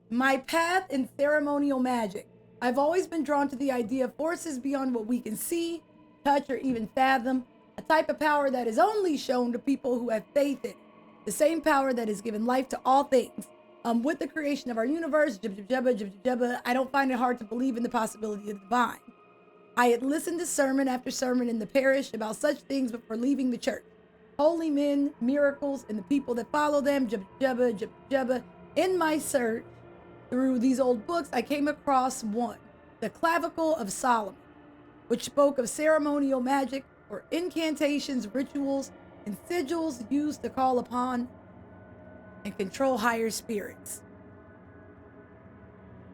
My path in ceremonial magic. I've always been drawn to the idea of forces beyond what we can see, touch, or even fathom. A type of power that is only shown to people who have faith in it. The same power that has given life to all things. With the creation of our universe, I don't find it hard to believe in the possibility of the divine. I had listened to sermon after sermon in the parish about such things before leaving the church. Holy men, miracles, and the people that follow them, In my search through these old books, I came across one, the Clavicle of Solomon, which spoke of ceremonial magic or incantations, rituals, and sigils used to call upon and control higher spirits.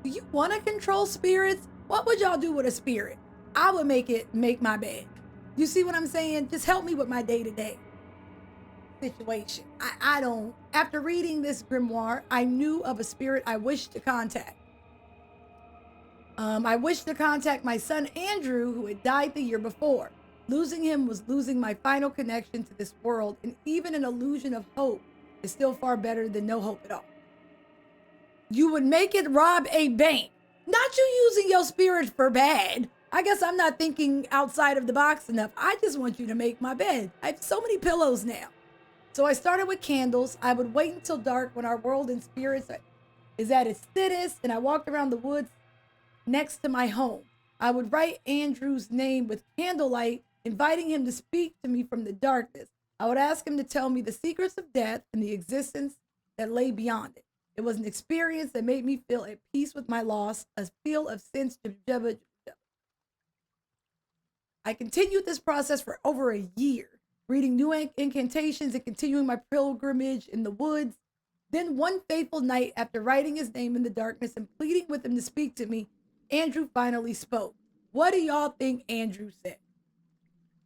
Do you want to control spirits? What would y'all do with a spirit? I would make my bed. You see what I'm saying? Just help me with my day-to-day situation. I don't. After reading this grimoire, I knew of a spirit I wished to contact. I wished to contact my son Andrew, who had died the year before. Losing him was losing my final connection to this world, and even an illusion of hope is still far better than no hope at all. You would make it rob a bank. Not you using your spirit for bad. I guess I'm not thinking outside of the box enough. I just want you to make my bed. I have so many pillows now. So I started with candles. I would wait until dark when our world in spirits is at its thinnest, and I walked around the woods next to my home. I would write Andrew's name with candlelight, inviting him to speak to me from the darkness. I would ask him to tell me the secrets of death and the existence that lay beyond it. It was an experience that made me feel at peace with my loss, a feel of sense. I continued this process for over a year, reading new incantations and continuing my pilgrimage in the woods. Then one fateful night, after writing his name in the darkness and pleading with him to speak to me, Andrew finally spoke. What do y'all think Andrew said?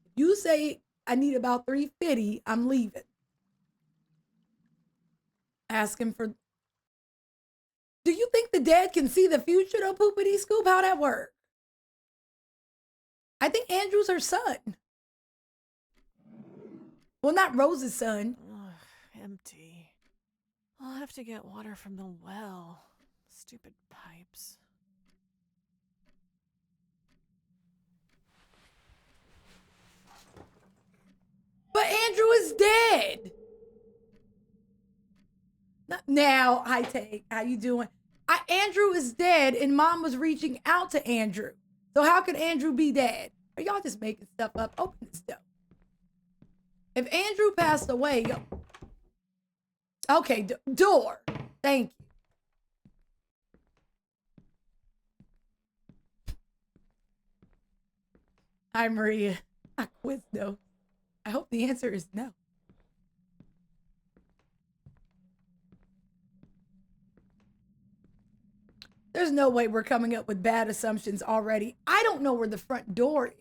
If you say I need about $350, I'm leaving. Ask him for... Do you think the dead can see the future, though, Poopity Scoop? How'd that work? I think Andrew's her son. Well, not Rose's son.
Ugh, empty. I'll have to get water from the well. Stupid pipes.
But Andrew is dead. Now, hi, Tay. How you doing? Andrew is dead, and Mom was reaching out to Andrew. So how could Andrew be dead? Are y'all just making stuff up? Open this stuff. If Andrew passed away, okay, door. Thank you. Hi, Maria. I quit though. I hope the answer is no. There's no way we're coming up with bad assumptions already. I don't know where the front door is.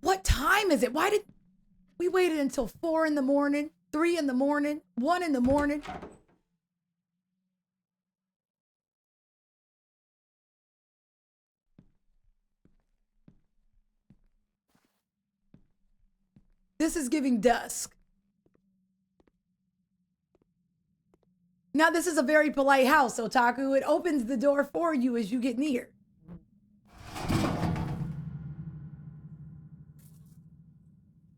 What time is it? Why did we waited until 4 in the morning, 3 in the morning, 1 in the morning? This is giving dusk. Now, this is a very polite house, Otaku. It opens the door for you as you get near.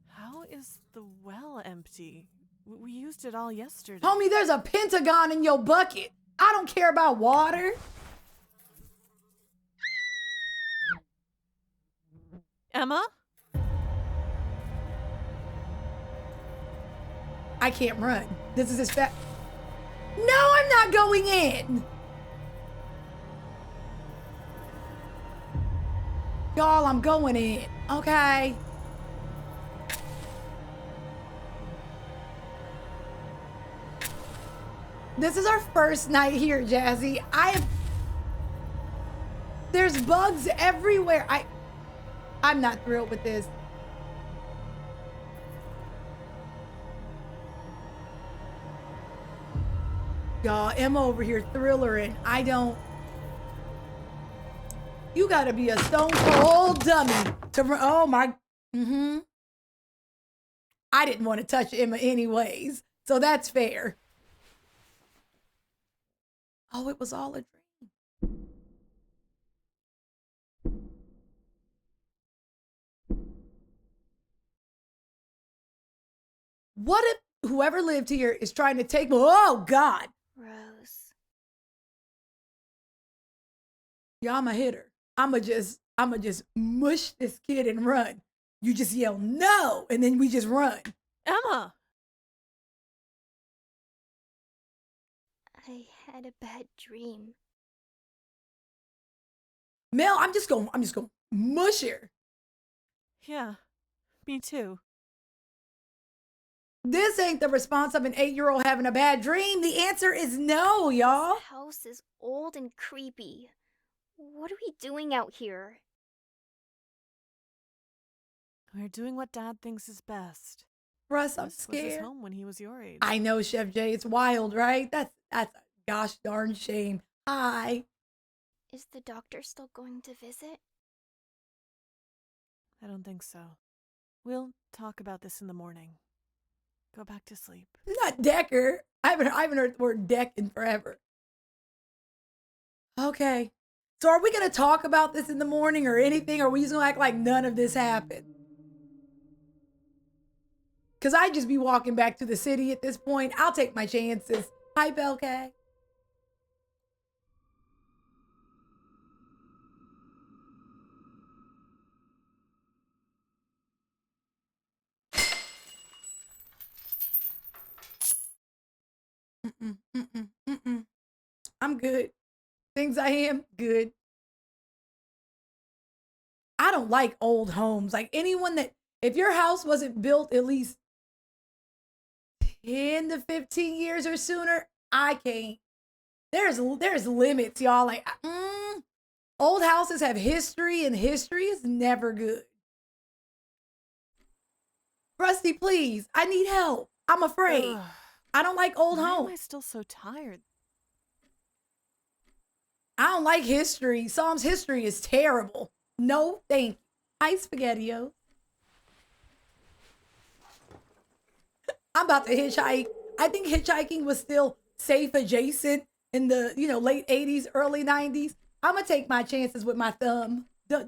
How is the well empty? We used it all yesterday.
Homie, there's a pentagon in your bucket. I don't care about water.
Emma?
I can't run. This is as fast. No, I'm not going in. Y'all, I'm going in, okay? This is our first night here, Jazzy. There's bugs everywhere. I'm not thrilled with this. Y'all, Emma over here thrillering. I don't. You gotta be a stone cold dummy to. Oh my. I didn't want to touch Emma anyways, so that's fair. Oh, it was all a dream. What if whoever lived here is trying to take me? Oh God.
Rose.
Yeah, I'ma hit her. I'ma just mush this kid and run. You just yell no, and then we just run.
Emma!
I had a bad dream.
Mel, I'm just gonna mush her.
Yeah, me too.
This ain't the response of an 8-year-old having a bad dream. The answer is no, y'all.
This house is old and creepy. What are we doing out here?
We're doing what Dad thinks is best.
Russ, I'm
This was his
scared.
home when he was your age.
I know, Chef Jay. It's wild, right? That's a gosh darn shame. Hi.
Is the doctor still going to visit?
I don't think so. We'll talk about this in the morning. Go back to sleep.
Not Decker. I haven't heard the word deck in forever. Okay. So are we gonna talk about this in the morning or anything? Or are we just gonna act like none of this happened? Cause I'd just be walking back to the city at this point. I'll take my chances. Hi, Belkay. I'm good. Things I am good. I don't like old homes. Like anyone that, if your house wasn't built at least 10 to 15 years or sooner, I can't. There's limits, y'all. Like, old houses have history, and history is never good. Rusty, please. I need help. I'm afraid.
Ugh.
I don't like old
Why
homes.
am I still so tired?
I don't like history. Psalm's history is terrible. No, thank you. Hi, SpaghettiO. I'm about to hitchhike. I think hitchhiking was still safe adjacent in the, late 80s, early 90s. I'm going to take my chances with my thumb. I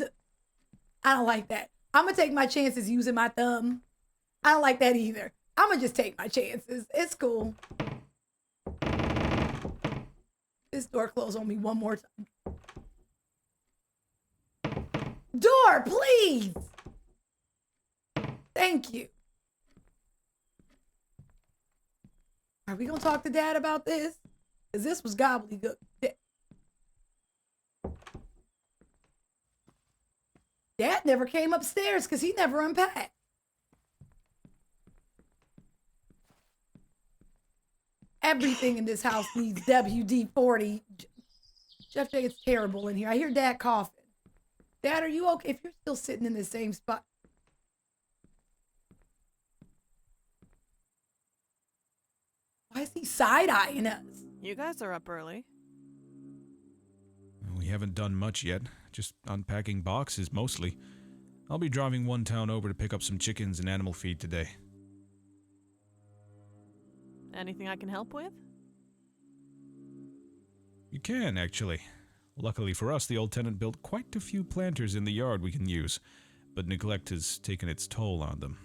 don't like that. I'm going to take my chances using my thumb. I don't like that either. I'm going to just take my chances. It's cool. This door closed on me one more time. Door, please. Thank you. Are we going to talk to Dad about this? Because this was gobbledygook. Dad never came upstairs because he never unpacked. Everything in this house needs WD-40. Jeff J, it's terrible in here. I hear Dad coughing. Dad, are you okay? If you're still sitting in the same spot. Why is he side-eyeing us?
You guys are up early.
We haven't done much yet. Just unpacking boxes, mostly. I'll be driving one town over to pick up some chickens and animal feed today.
Anything I can help with?
You can, actually. Luckily for us, the old tenant built quite a few planters in the yard we can use, but neglect has taken its toll on them.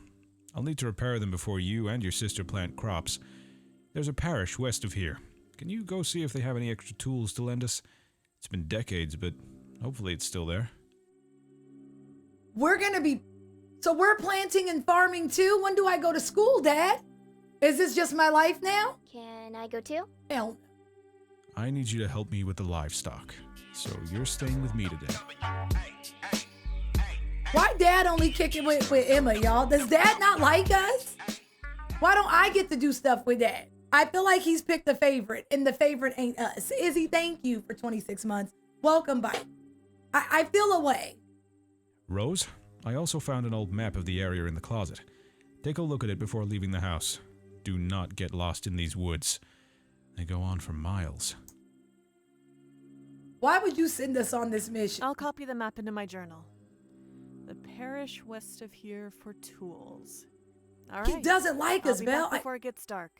I'll need to repair them before you and your sister plant crops. There's a parish west of here. Can you go see if they have any extra tools to lend us? It's been decades, but hopefully it's still there.
So we're planting and farming too? When do I go to school, Dad? Is this just my life now?
Can I go too?
Hell no.
I need you to help me with the livestock, so you're staying with me today.
Why Dad only kicking with Emma, y'all? Does Dad not like us? Why don't I get to do stuff with Dad? I feel like he's picked a favorite, and the favorite ain't us. Izzy, thank you for 26 months. Welcome back. I feel away.
Rose, I also found an old map of the area in the closet. Take a look at it before leaving the house. Do not get lost in these woods. They go on for miles.
Why would you send us on this mission?
I'll copy the map into my journal. The parish west of here for tools. All right.
He doesn't like us, Belle.
Before it gets dark.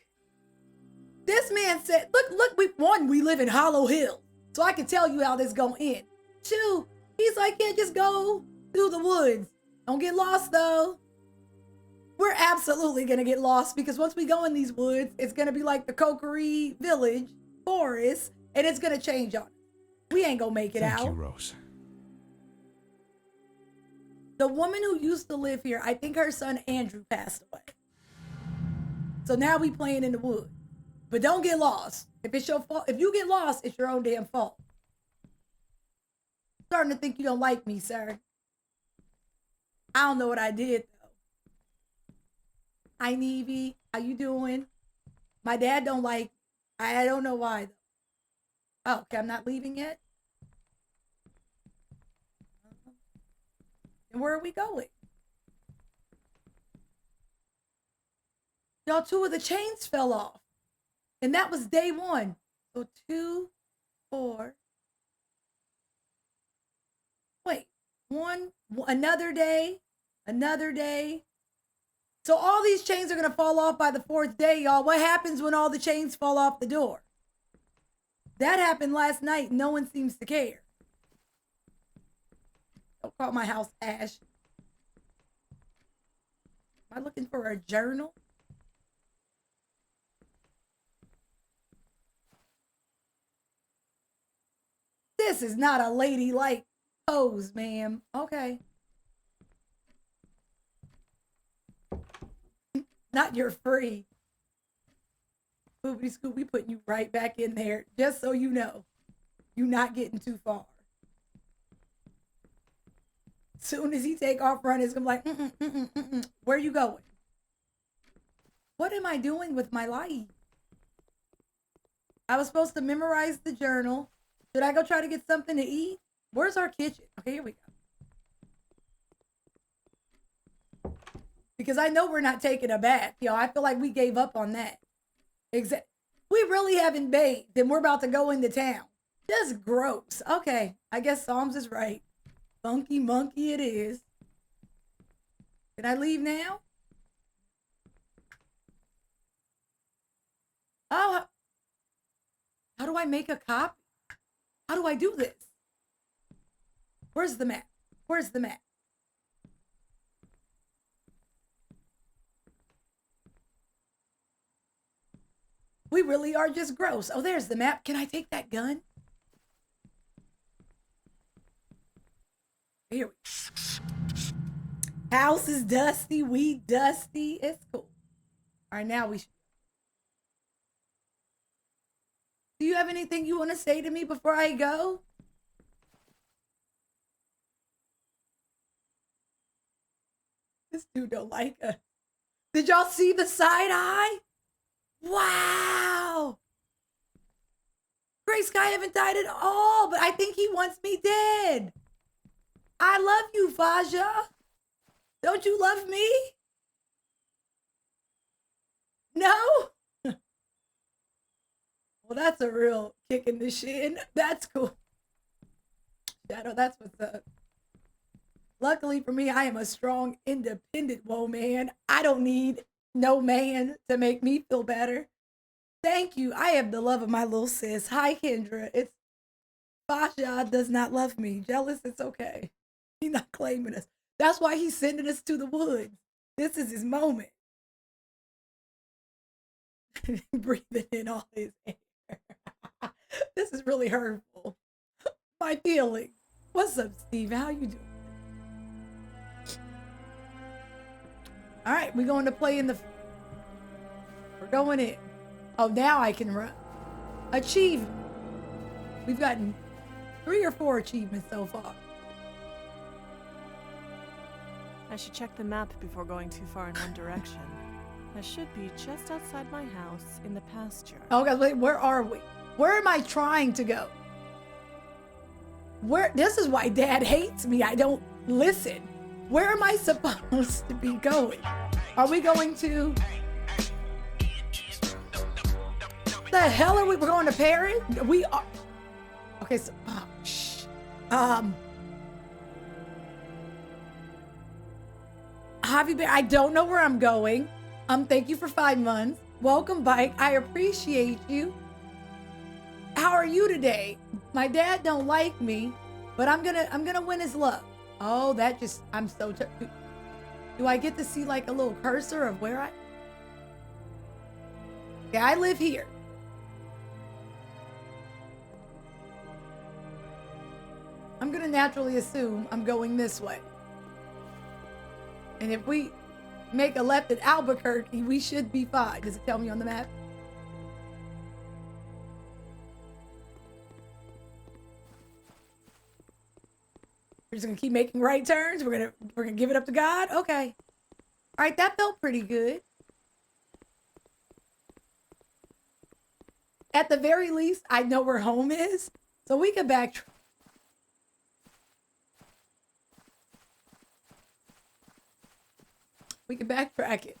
This man said, look, we live in Hollow Hill, so I can tell you how this gonna end. 2, he's like, yeah, just go through the woods. Don't get lost, though. We're absolutely gonna get lost because once we go in these woods, it's gonna be like the Kokeree village, forest, and it's gonna change on us. We ain't gonna make it out.
Thank you, Rose.
The woman who used to live here, I think her son Andrew passed away. So now we playing in the woods. But don't get lost. If it's your fault, if you get lost, it's your own damn fault. Starting to think you don't like me, sir. I don't know what I did though. Hi, Nevy. How you doing? My dad don't like. I don't know why though. Oh, okay, I'm not leaving yet. And where are we going? Y'all, 2 of the chains fell off. And that was day 1. So 2, 4. Wait, 1, another day. So all these chains are going to fall off by the 4th day, y'all. What happens when all the chains fall off the door? That happened last night. No one seems to care. Don't call my house ash. Am I looking for a journal? This is not a ladylike pose, ma'am. Okay. Not you're free. Boopity scoop, we putting you right back in there, just so you know. You're not getting too far. Soon as he take off running, it's gonna be like, where you going? What am I doing with my life? I was supposed to memorize the journal. Should I go try to get something to eat? Where's our kitchen? Okay, here we go. Because I know we're not taking a bath, y'all. I feel like we gave up on that. We really haven't bathed, and we're about to go into town. Just gross. Okay, I guess Psalms is right. Funky monkey it is. Can I leave now? Oh, how do I make a copy? How do I do this? Where's the map? Where's the map? We really are just gross. Oh, there's the map. Can I take that gun? Here we go. House is dusty. We dusty. It's cool. All right, now we should. Do you have anything you want to say to me before I go? This dude don't like us. Did y'all see the side eye? Wow. Gray Sky haven't died at all, but I think he wants me dead. I love you, Faja. Don't you love me? No? Well, that's a real kick in the shin. That's cool. Shadow, that's what's up. Luckily for me, I am a strong, independent woman. I don't need no man to make me feel better. Thank you. I have the love of my little sis. Hi, Kendra. It's Fasha does not love me. Jealous, it's okay. He's not claiming us. That's why he's sending us to the woods. This is his moment. Breathing in all his air. This is really hurtful. My feelings. What's up, Steve? How you doing? All right, we're going to play in the... We're going in. Oh, now I can run. Achievement. We've gotten 3 or 4 achievements so far.
I should check the map before going too far in one direction. I should be just outside my house in the pasture.
Oh, guys, wait, where are we? Where am I trying to go? This is why Dad hates me. I don't listen. Where am I supposed to be going? Are we going to... The hell are we? We're going to Paris? We are. Okay, so shh. Javi Bear, I don't know where I'm going. Thank you for 5 months. Welcome, Bike. I appreciate you. How are you today? My dad don't like me, but I'm gonna win his love. Oh, that just I'm so. Do I get to see like a little cursor of where I? Okay, I live here. I'm gonna naturally assume I'm going this way. And if we make a left at Albuquerque, we should be fine. Does it tell me on the map? We're just gonna keep making right turns. We're gonna give it up to God. Okay. All right, that felt pretty good. At the very least, I know where home is, so we can backtrack. We can backtrack it.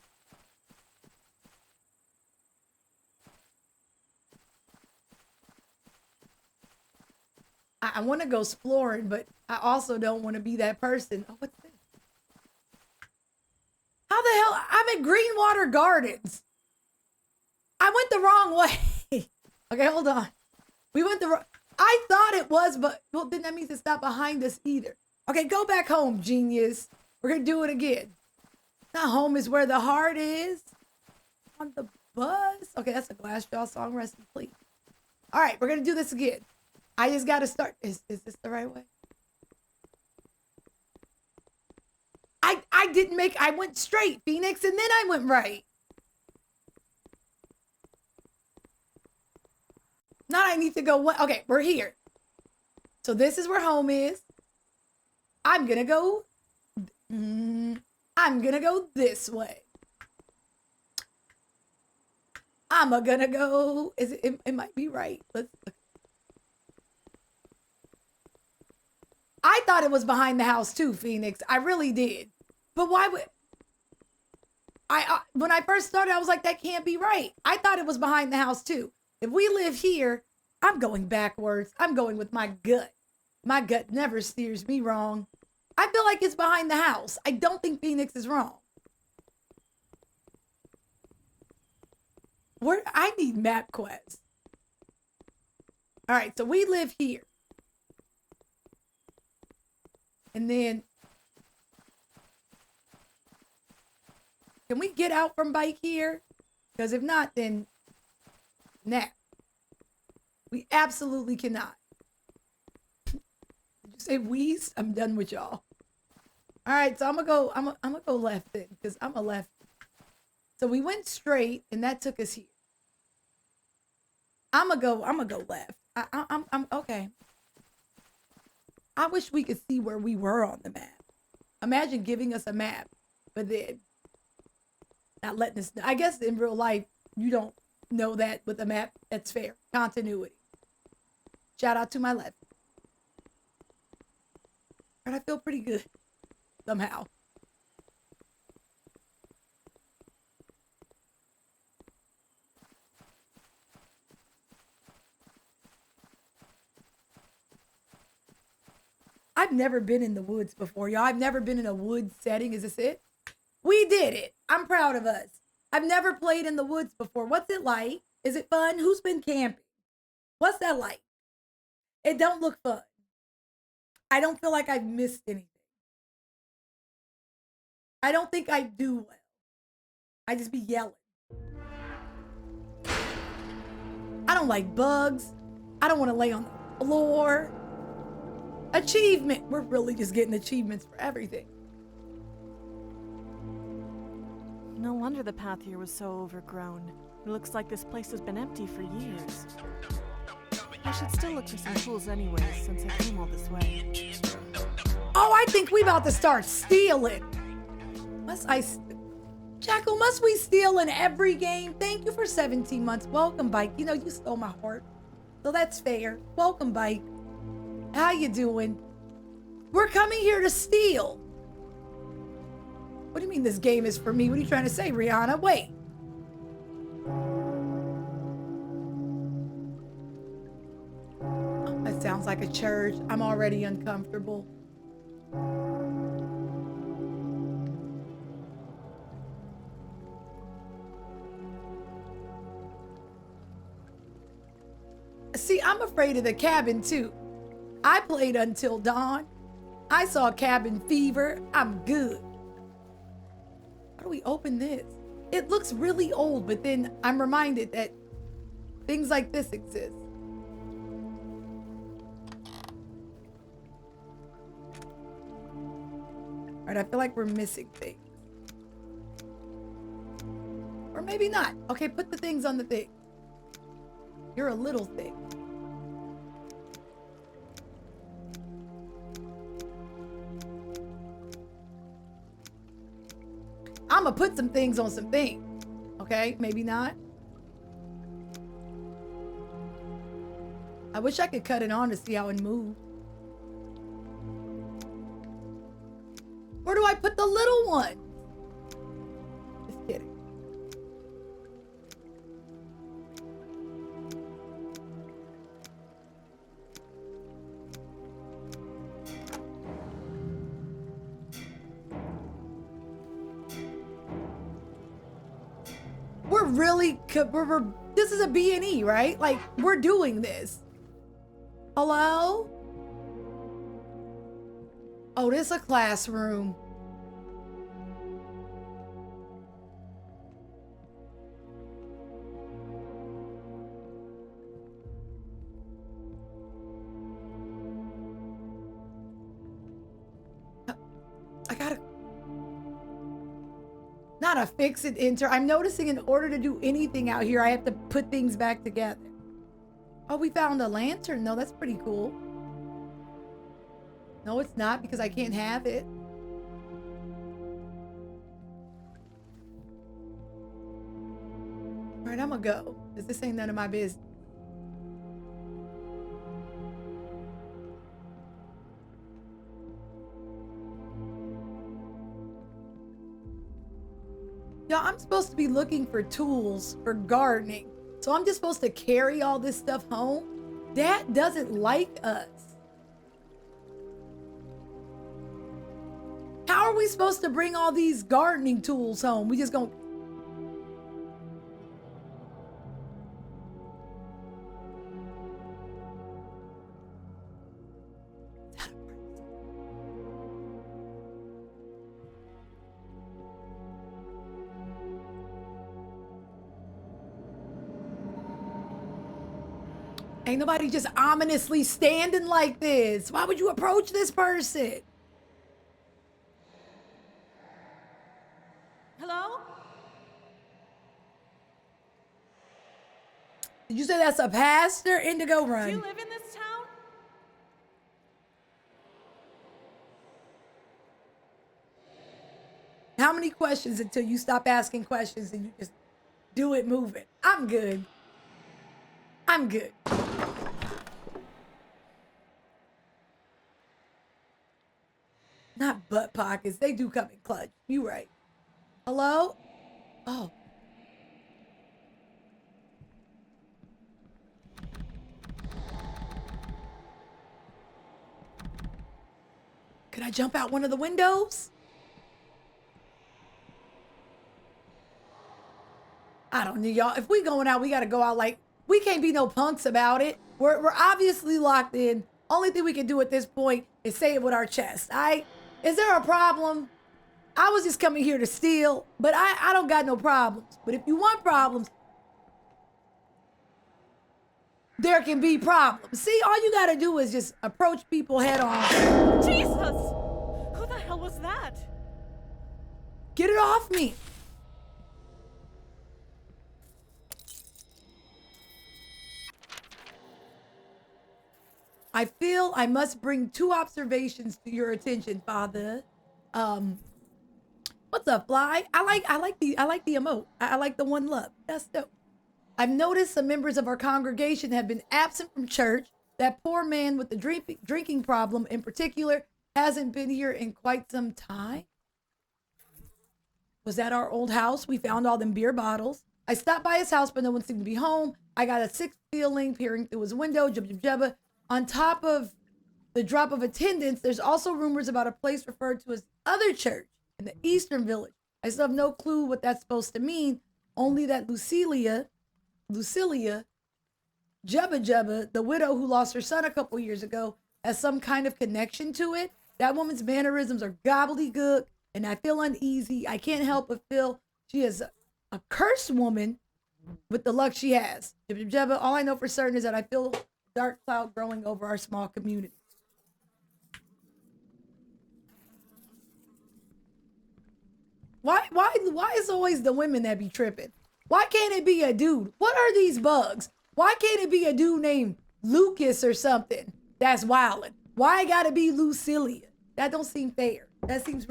I want to go exploring, but I also don't want to be that person. Oh, what's this? How the hell? I'm at Greenwater Gardens. I went the wrong way. Okay, hold on. We went the wrong. I thought it was, but well, then that means it's not behind us either. Okay, go back home, genius. We're gonna do it again. Not home is where the heart is. On the bus. Okay, that's a Glassjaw song. Rest in peace. All right, we're gonna do this again. I just gotta start. Is this the right way? I didn't make. I went straight, Phoenix, and then I went right. Now I need to go. What? Okay, we're here. So this is where home is. I'm gonna go. I'm gonna go this way. I'm gonna go. Is it? It might be right. Let's. I thought it was behind the house too, Phoenix. I really did. But why would I? When I first started, I was like, that can't be right. I thought it was behind the house too. If we live here, I'm going backwards. I'm going with my gut. My gut never steers me wrong. I feel like it's behind the house. I don't think Phoenix is wrong. I need MapQuest. All right, so we live here. And then, can we get out from Bike here? Because if not, then nah. We absolutely cannot. Did you say wheeze? I'm done with y'all. All right, so I'm gonna go left then, because I'm a left. So we went straight, and that took us here. I'm gonna go left. I'm okay. I wish we could see where we were on the map. Imagine giving us a map, but then not letting us know. I guess in real life, you don't know that with a map. That's fair. Continuity. Shout out to my left. But I feel pretty good somehow. I've never been in the woods before, y'all. I've never been in a wood setting. Is this it? We did it. I'm proud of us. I've never played in the woods before. What's it like? Is it fun? Who's been camping? What's that like? It don't look fun. I don't feel like I've missed anything. I don't think I do well. I just be yelling. I don't like bugs. I don't want to lay on the floor. Achievement. We're really just getting achievements for everything.
No wonder the path here was so overgrown. It looks like this place has been empty for years. I should still look for some tools anyway, since I came all this way.
Oh, I think we about to start stealing. Jackal, must we steal in every game? Thank you for 17 months. Welcome, Bike. You know, you stole my heart. So that's fair. Welcome, Bike. How you doing? We're coming here to steal. What do you mean this game is for me? What are you trying to say, Rihanna? Wait. sounds like a church. I'm already uncomfortable. See, I'm afraid of the cabin too. I played Until Dawn. I saw Cabin Fever. I'm good. How do we open this? It looks really old, but then I'm reminded that things like this exist. All right, I feel like we're missing things. Or maybe not. Okay, put the things on the thing. You're a little thing. I'm gonna put some things on some things. Okay, maybe not. I wish I could cut it on to see how it moves. Where do I put the little one? Just kidding. This is a B&E, right? Like, we're doing this. Hello? Oh, this is a classroom. I gotta... Not a fix it, enter. I'm noticing in order to do anything out here, I have to put things back together. Oh, we found a lantern, though. That's pretty cool. No, it's not, because I can't have it. All right, I'm gonna go, because this ain't none of my business. Y'all, I'm supposed to be looking for tools for gardening. So I'm just supposed to carry all this stuff home? Dad doesn't like us. How are we supposed to bring all these gardening tools home? We just gonna... Ain't nobody just ominously standing like this. Why would you approach this person?
Hello?
Did you say that's a pastor? Indigo, run.
Do you live in this town?
How many questions until you stop asking questions and you just do it moving? I'm good. I'm good. Not butt pockets. They do come in clutch. You right. Hello? Oh. Could I jump out one of the windows? I don't know, y'all. If we going out, we got to go out like, we can't be no punks about it. We're obviously locked in. Only thing we can do at this point is say it with our chest. Is there a problem? I was just coming here to steal, but I don't got no problems. But if you want problems, there can be problems. See, all you got to do is just approach people head on.
Jesus! Who the hell was that?
Get it off me. I feel I must bring two observations to your attention, Father. What's up, Fly? I like the emote. I like the one love. That's dope. I've noticed some members of our congregation have been absent from church. That poor man with the drinking problem in particular hasn't been here in quite some time. Was that our old house? We found all them beer bottles. I stopped by his house, but no one seemed to be home. I got a sick feeling peering through his window. Jubba, jubba, jubba. On top of the drop of attendance, there's also rumors about a place referred to as Other Church in the Eastern Village. I still have no clue what that's supposed to mean, only that Lucilia, Jubba Jubba, the widow who lost her son a couple years ago, has some kind of connection to it. That woman's mannerisms are gobbledygook, and I feel uneasy. I can't help but feel she is a cursed woman with the luck she has. Jubba Jubba, all I know for certain is that I feel a dark cloud growing over our small community. Why is always the women that be tripping? Why can't it be a dude? What are these bugs? Why can't it be a dude named Lucas or something that's wildin'? Why it gotta be Lucilia? That don't seem fair. That seems...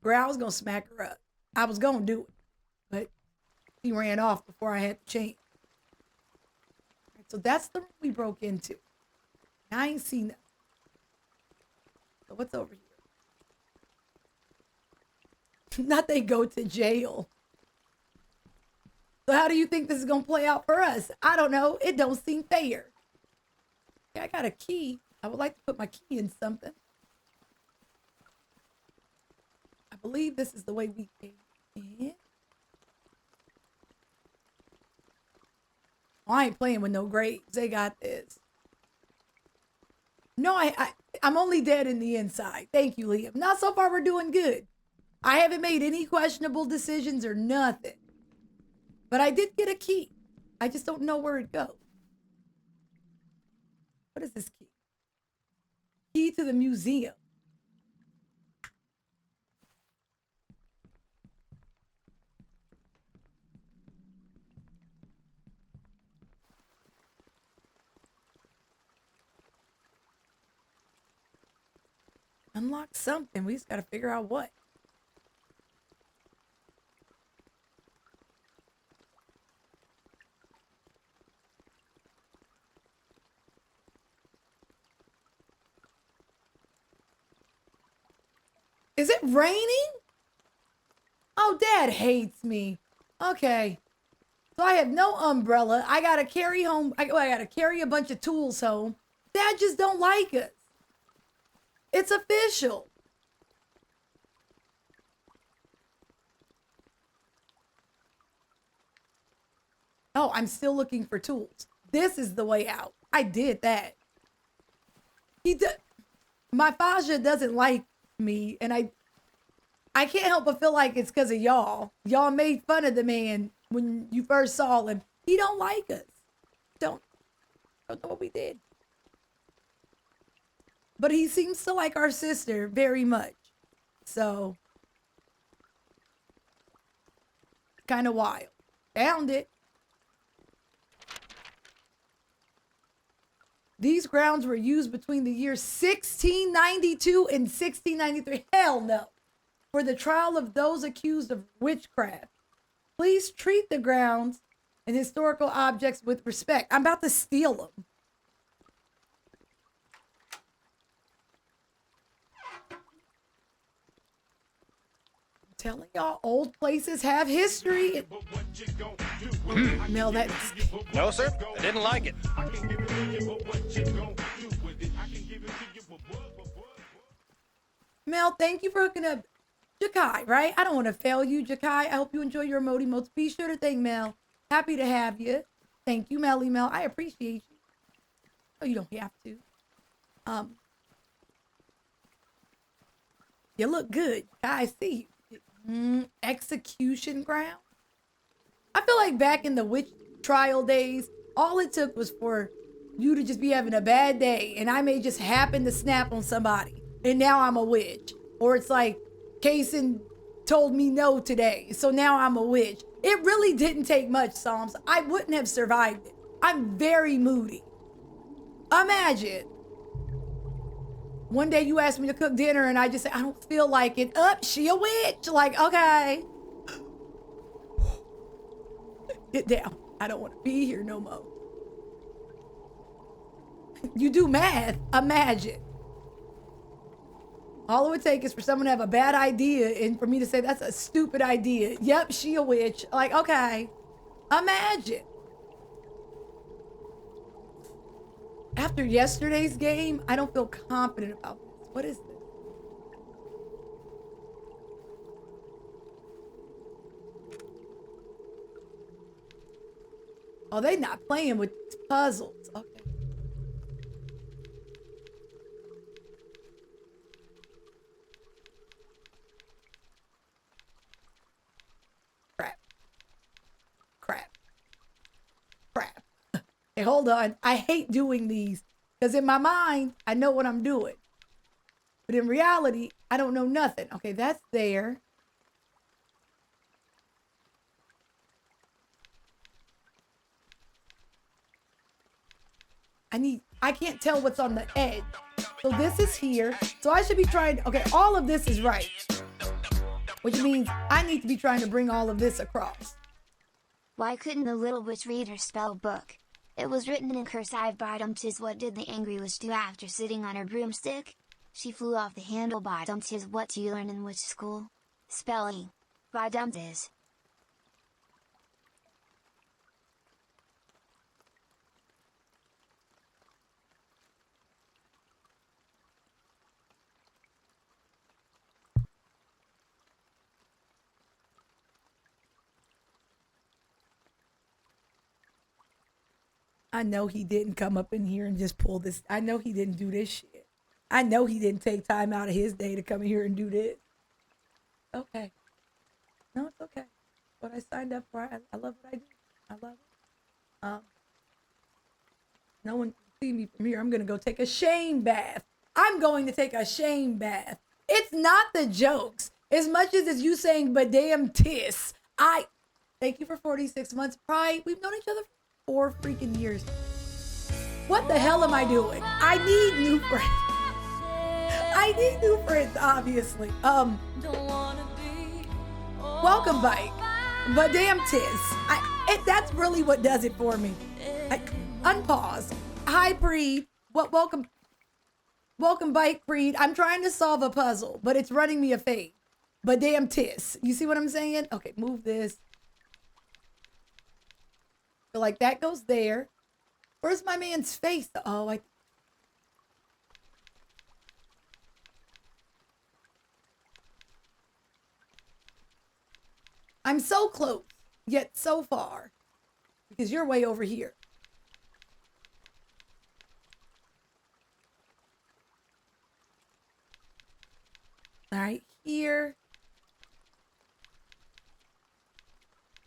Girl, I was gonna smack her up. I was gonna do it. But she ran off before I had to change. Right, so that's the room we broke into. I ain't seen that. So what's over here? Not they go to jail. So how do you think this is going to play out for us? I don't know. It don't seem fair. Yeah, I got a key. I would like to put my key in something. I believe this is the way we came in. Oh, I ain't playing with no graves. They got this. No, I'm only dead in the inside. Thank you, Liam. Not so far, we're doing good. I haven't made any questionable decisions or nothing. But I did get a key. I just don't know where it goes. What is this key? Key to the museum. Unlock something. We just got to figure out what. Is it raining? Oh, Dad hates me. Okay. So I have no umbrella. I got to carry home. I got to carry a bunch of tools home. Dad just don't like us. It's official. Oh, I'm still looking for tools. This is the way out. I did that. My Faja doesn't like me, and I can't help but feel like it's because of y'all. Y'all made fun of the man when you first saw him. He don't like us. Don't know what we did. But he seems to like our sister very much. So, kind of wild. Found it. These grounds were used between the years 1692 and 1693. Hell no. For the trial of those accused of witchcraft. Please treat the grounds and historical objects with respect. I'm about to steal them. Telling y'all, old places have history. Mel, that's...
No, sir. I didn't like it.
Mel, thank you for hooking up Jakai, right? I don't want to fail you, Jakai. I hope you enjoy your emote emotes. Be sure to thank Mel. Happy to have you. Thank you, Melly Mel. I appreciate you. Oh, you don't have to. You look good. I see you. Execution ground. I feel like back in the witch trial days, all it took was for you to just be having a bad day, and I may just happen to snap on somebody, and now I'm a witch. Or it's like, Kaysen told me no today, so now I'm a witch. It really didn't take much, Psalms. I wouldn't have survived it. I'm very moody. Imagine. One day you asked me to cook dinner and I just said, I don't feel like it. She a witch. Like, okay. Get down. I don't want to be here no more. You do math. Imagine. All it would take is for someone to have a bad idea and for me to say that's a stupid idea. Yep, she a witch. Like, okay. Imagine. After yesterday's game, I don't feel confident about this. What is this? Oh, they not playing with puzzles. Okay. Crap. Crap. Crap. Hey, hold on. I hate doing these because in my mind, I know what I'm doing. But in reality, I don't know nothing. Okay, that's there. I can't tell what's on the edge. So this is here. So I should be trying, okay, all of this is right. Which means I need to be trying to bring all of this across.
Why couldn't the little witch read her spell book? It was written in cursive bottom. Tis what did the angry witch do after sitting on her broomstick? She flew off the handle bottom. Tis what do you learn in witch school? Spelling. Bottom tis.
I know he didn't come up in here and just pull this. I know he didn't do this shit. I know he didn't take time out of his day to come in here and do this. Okay. No, it's okay. What I signed up for, I love what I do. I love it. No one can see me from here. I'm going to go take a shame bath. I'm going to take a shame bath. It's not the jokes. As much as it's you saying, but damn tis. Thank you for 46 months. Pride. We've known each other for 4 freaking years. What the hell am I doing? I need new friends. I need new friends, obviously. Welcome, Bike. But damn tis. That's really what does it for me. Unpause. Hi, Preed. Welcome, Bike, Preed. I'm trying to solve a puzzle, but it's running me a fade. But damn tis. You see what I'm saying? Okay, move this. So like that goes there. Where's my man's face? Oh, I'm so close, yet so far. Because you're way over here. All right, here.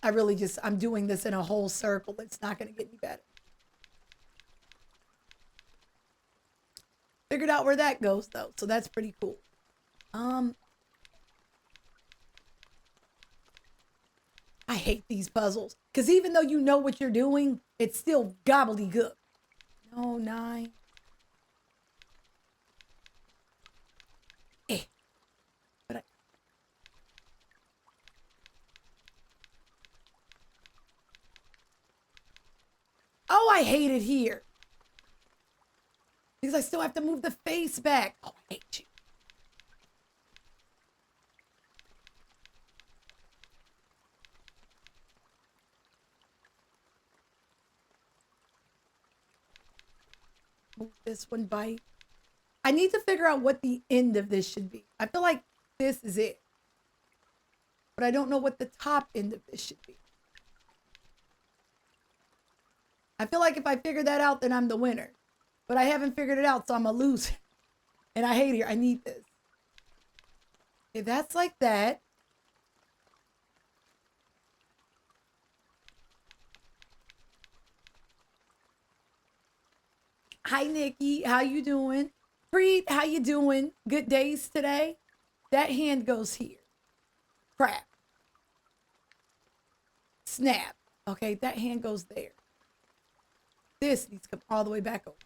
I'm doing this in a whole circle. It's not going to get any better. Figured out where that goes, though. So that's pretty cool. I hate these puzzles. Because even though you know what you're doing, it's still gobbledygook. No, 9. Oh, I hate it here. Because I still have to move the face back. Oh, I hate you. Move this one, Bite. I need to figure out what the end of this should be. I feel like this is it. But I don't know what the top end of this should be. I feel like if I figure that out, then I'm the winner. But I haven't figured it out, so I'm a loser. And I hate it. I need this. Okay, that's like that. Hi, Nikki. How you doing? Preet, how you doing? Good days today? That hand goes here. Crap. Snap. Okay, that hand goes there. This needs to come all the way back over.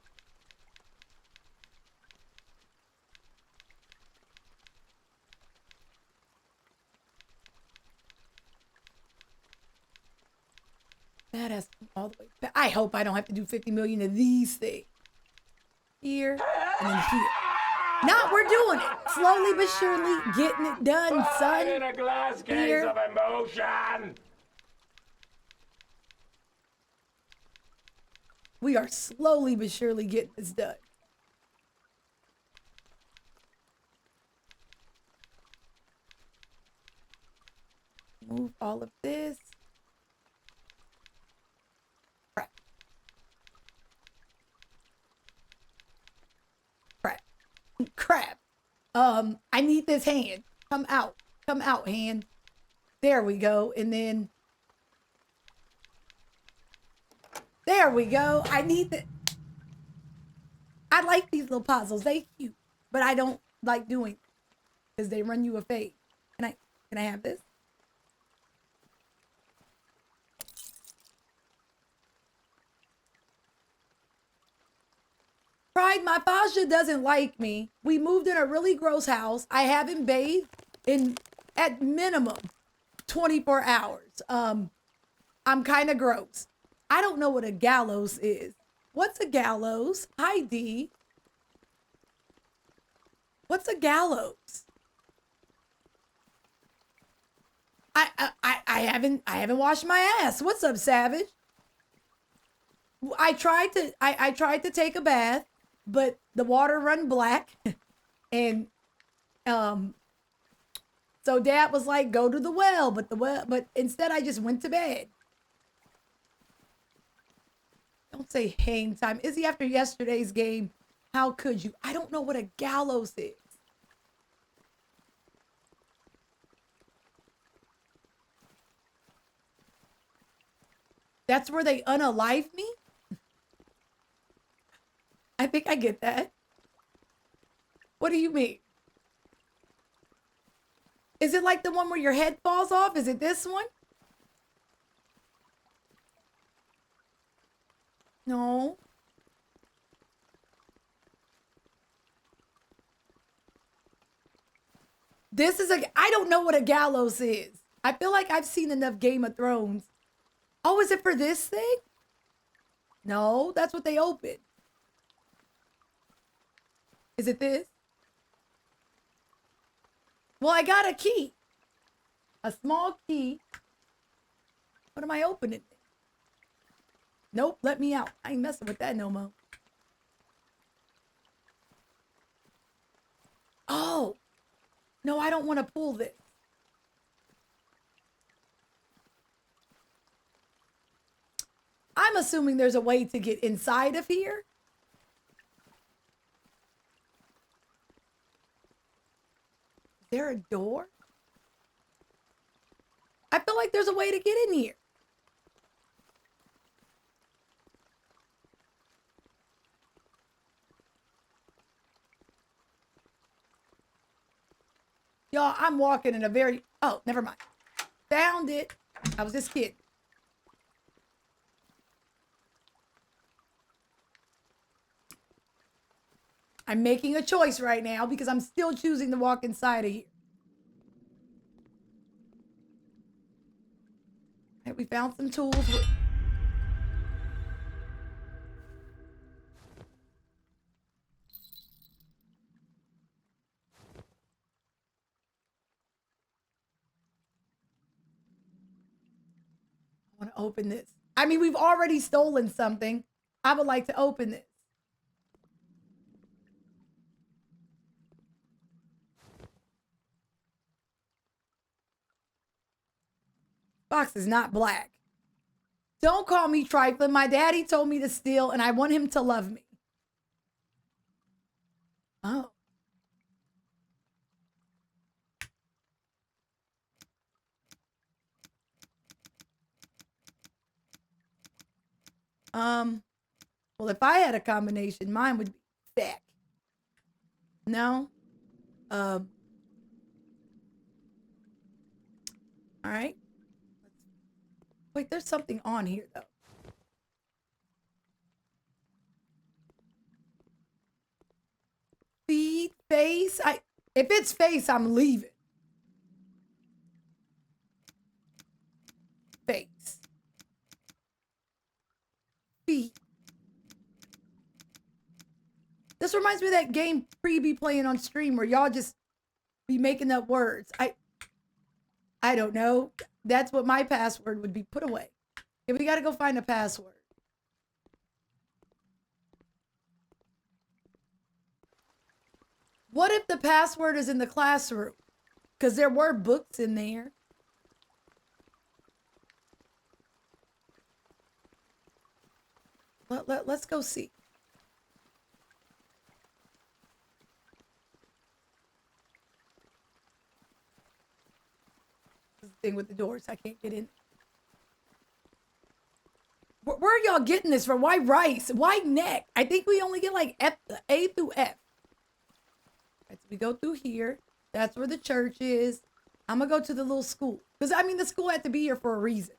That has to come all the way back. I hope I don't have to do 50 million of these things. Here and then here. Now we're doing it. Slowly but surely getting it done, son.
In a glass case
Here.
of emotion.
We are slowly but surely getting this done. Move all of this. Crap. Crap. Crap. I need this hand. Come out. Come out, hand. There we go. And then there we go. I need the. I like these little puzzles. They cute, but I don't like doing because they run you a fade. Can I have this? Pride, my Fasha doesn't like me. We moved in a really gross house. I haven't bathed in at minimum 24 hours. I'm kind of gross. I don't know what a gallows is. What's a gallows? Hi, D. What's a gallows? I haven't washed my ass. What's up, Savage? I tried to take a bath, but the water run black, and so Dad was like, "Go to the well," but instead I just went to bed. Don't say hang time. Izzy, after yesterday's game, how could you? I don't know what a gallows is. That's where they unalive me? I think I get that. What do you mean? Is it like the one where your head falls off? Is it this one? No. I don't know what a gallows is. I feel like I've seen enough Game of Thrones. Oh, is it for this thing? No, that's what they open. Is it this? Well, I got a key. A small key. What am I opening? Nope, let me out. I ain't messing with that no more. Oh. No, I don't want to pull this. I'm assuming there's a way to get inside of here. Is there a door? I feel like there's a way to get in here. Y'all, I'm walking in a very... Oh, never mind. Found it. I was just kidding. I'm making a choice right now because I'm still choosing to walk inside of here. Right, we found some tools. I want to open this. I mean, we've already stolen something. I would like to open this. Box is not black. Don't call me trifling. My daddy told me to steal, and I want him to love me. Oh. Well, if I had a combination, mine would be thick. No? All right. Wait, there's something on here, though. Feet, face. If it's face, I'm leaving. Face. Feet. This reminds me of that game Pre be playing on stream where y'all just be making up words. I don't know. That's what my password would be. Put away. Okay, we got to go find a password. What if the password is in the classroom? Because there were books in there. Let's go see. This thing with the doors, I can't get in. Where are y'all getting this from? Why rice? Why neck? I think we only get like A through F. Right, so we go through here. That's where the church is. I'm gonna go to the little school. Because I mean the school had to be here for a reason.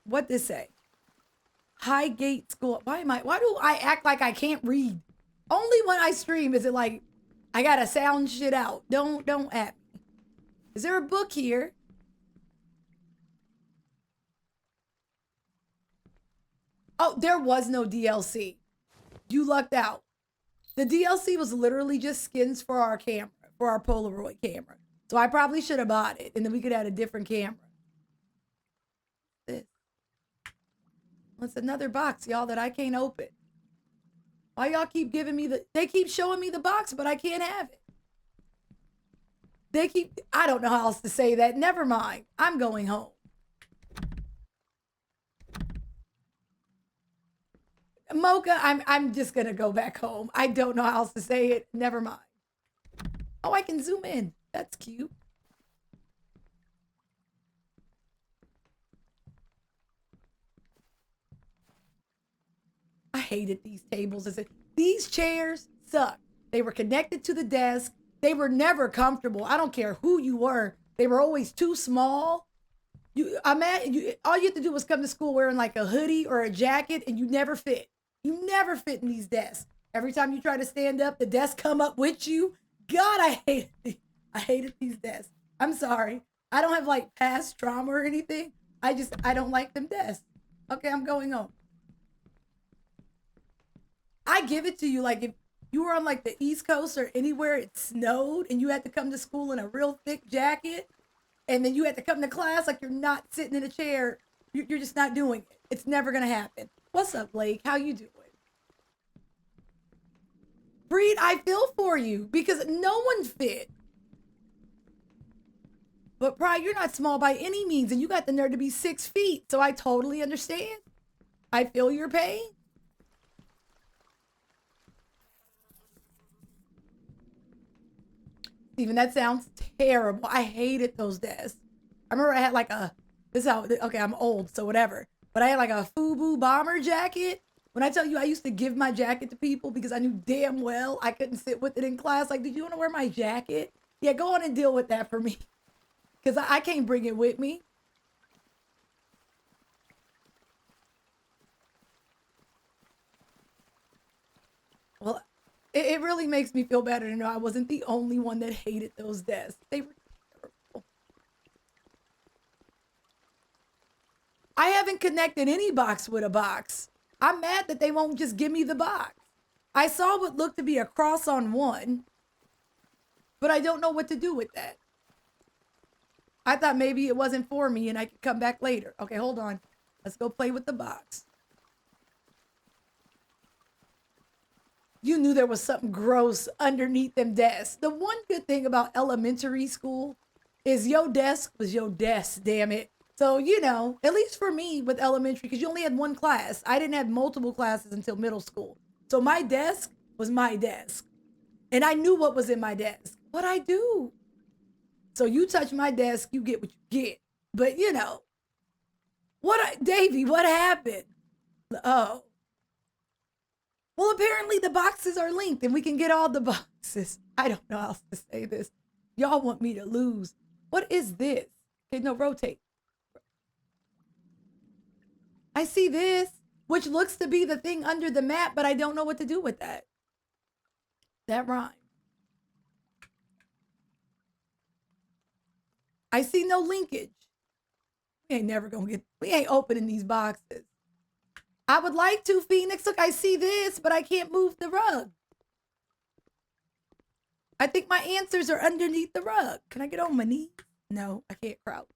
What this say? Highgate School. Why do I act like I can't read? Only when I stream is it like I gotta sound shit out. Don't at me. Is there a book here? Oh, there was no DLC. You lucked out. The DLC was literally just skins for our camera, for our Polaroid camera. So I probably should have bought it, and then we could add a different camera. This. What's another box, y'all, that I can't open? Why y'all keep giving me they keep showing me the box, but I can't have it. I don't know how else to say that. Never mind. I'm going home. Mocha, I'm just gonna go back home. I don't know how else to say it. Never mind. Oh, I can zoom in. That's cute. I hated these tables. These chairs suck. They were connected to the desk. They were never comfortable. I don't care who you were. They were always too small. All you had to do was come to school wearing like a hoodie or a jacket, and you never fit. You never fit in these desks. Every time you try to stand up, the desk come up with you. God, I hated these desks. I'm sorry. I don't have like past trauma or anything. I don't like them desks. Okay, I'm going home. I give it to you, like if you were on like the East Coast or anywhere it snowed and you had to come to school in a real thick jacket and then you had to come to class like you're not sitting in a chair. You're just not doing it. It's never going to happen. What's up, Blake? How you doing? Breed, I feel for you because no one fit. But Pride, you're not small by any means and you got the nerve to be 6 feet. So I totally understand. I feel your pain. Steven, that sounds terrible. I hated those desks. I remember I had like okay, I'm old, so whatever. But I had like a FUBU bomber jacket. When I tell you I used to give my jacket to people because I knew damn well I couldn't sit with it in class. Like, did you want to wear my jacket? Yeah, go on and deal with that for me. Because I can't bring it with me. Well, it really makes me feel better to know I wasn't the only one that hated those desks. They were terrible. I haven't connected any box with a box. I'm mad that they won't just give me the box. I saw what looked to be a cross on one, but I don't know what to do with that. I thought maybe it wasn't for me and I could come back later. Okay, hold on. Let's go play with the box. You knew there was something gross underneath them desks. The one good thing about elementary school is your desk was your desk, damn it. So, you know, at least for me with elementary, because you only had one class. I didn't have multiple classes until middle school. So my desk was my desk. And I knew what was in my desk. What I do. So you touch my desk, you get what you get. But, you know, Davey, what happened? Oh. Well, apparently the boxes are linked and we can get all the boxes. I don't know how else to say this. Y'all want me to lose. What is this? Okay, no, rotate. I see this, which looks to be the thing under the map, but I don't know what to do with that. That rhyme. I see no linkage. We ain't opening these boxes. I would like to, Phoenix. Look, I see this, but I can't move the rug. I think my answers are underneath the rug. Can I get on my knees? No, I can't crouch.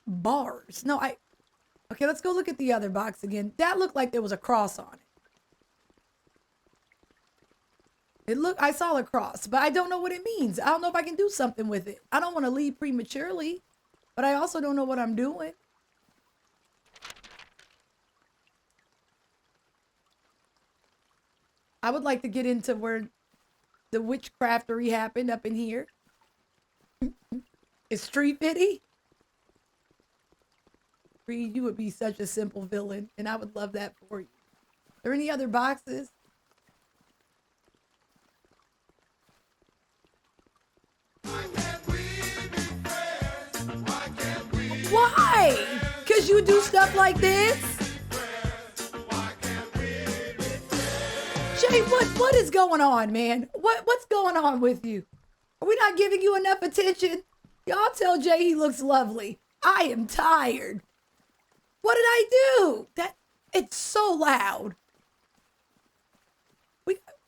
Bars. No, okay, let's go look at the other box again. That looked like there was a cross on it. I saw a cross, but I don't know what it means. I don't know if I can do something with it. I don't want to leave prematurely, but I also don't know what I'm doing. I would like to get into where the witchcraftery happened up in here. Is Street Fitty? Reed, you would be such a simple villain, and I would love that for you. Are there any other boxes? Why? Because you do stuff like this? Jay, what is going on, man? What's going on with you? Are we not giving you enough attention? Y'all tell Jay he looks lovely. I am tired. What did I do? It's so loud.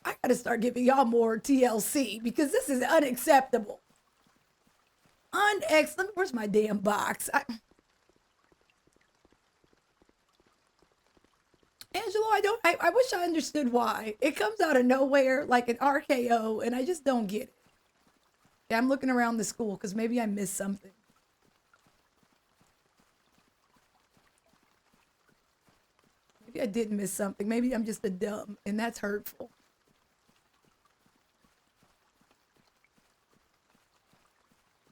I gotta start giving y'all more TLC because this is unacceptable. Unexcellent. Where's my damn box? Angelo, I wish I understood why. It comes out of nowhere like an RKO, and I just don't get it. Yeah, I'm looking around the school because maybe I missed something. Maybe I didn't miss something. Maybe I'm just a dumb, and that's hurtful.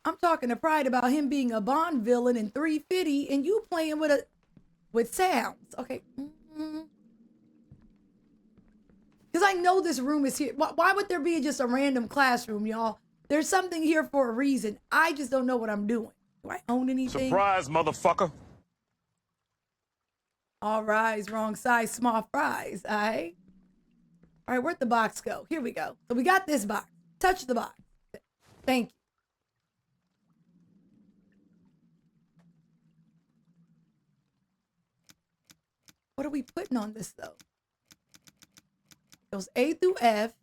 I'm talking to Pride about him being a Bond villain in 350 and you playing with sounds. Okay. Because I know this room is here. Why would there be just a random classroom, y'all? There's something here for a reason. I just don't know what I'm doing. Do I own anything?
Surprise, motherfucker.
All rise, wrong size, small fries. All right. All right, where'd the box go? Here we go. So we got this box. Touch the box. Thank you. What are we putting on this, though? It goes A through F.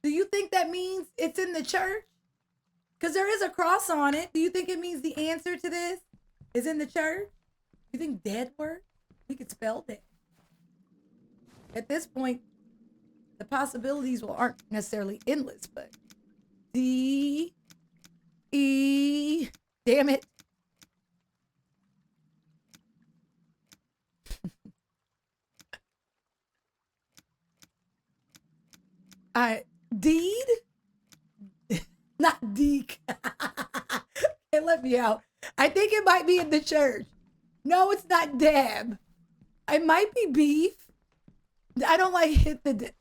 Do you think that means it's in the church? Because there is a cross on it. Do you think it means the answer to this is in the church? You think dead work? We could spell dead. At this point, the possibilities aren't necessarily endless, but D, E, damn it. Deed? Not Deke. It let me out. I think it might be in the church. No, it's not Dab. It might be beef. I don't like hit the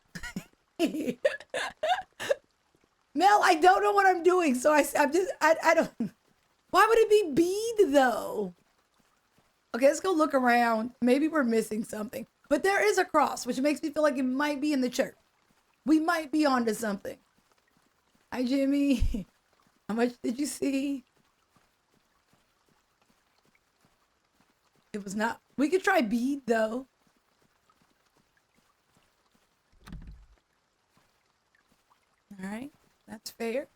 Mel, I don't know what I'm doing, so I don't. Why would it be bead though? Okay, let's go look around. Maybe we're missing something. But there is a cross, which makes me feel like it might be in the church. We might be onto something. Hi, Jimmy. How much did you see? It was not. We could try bead though. All right, that's fair.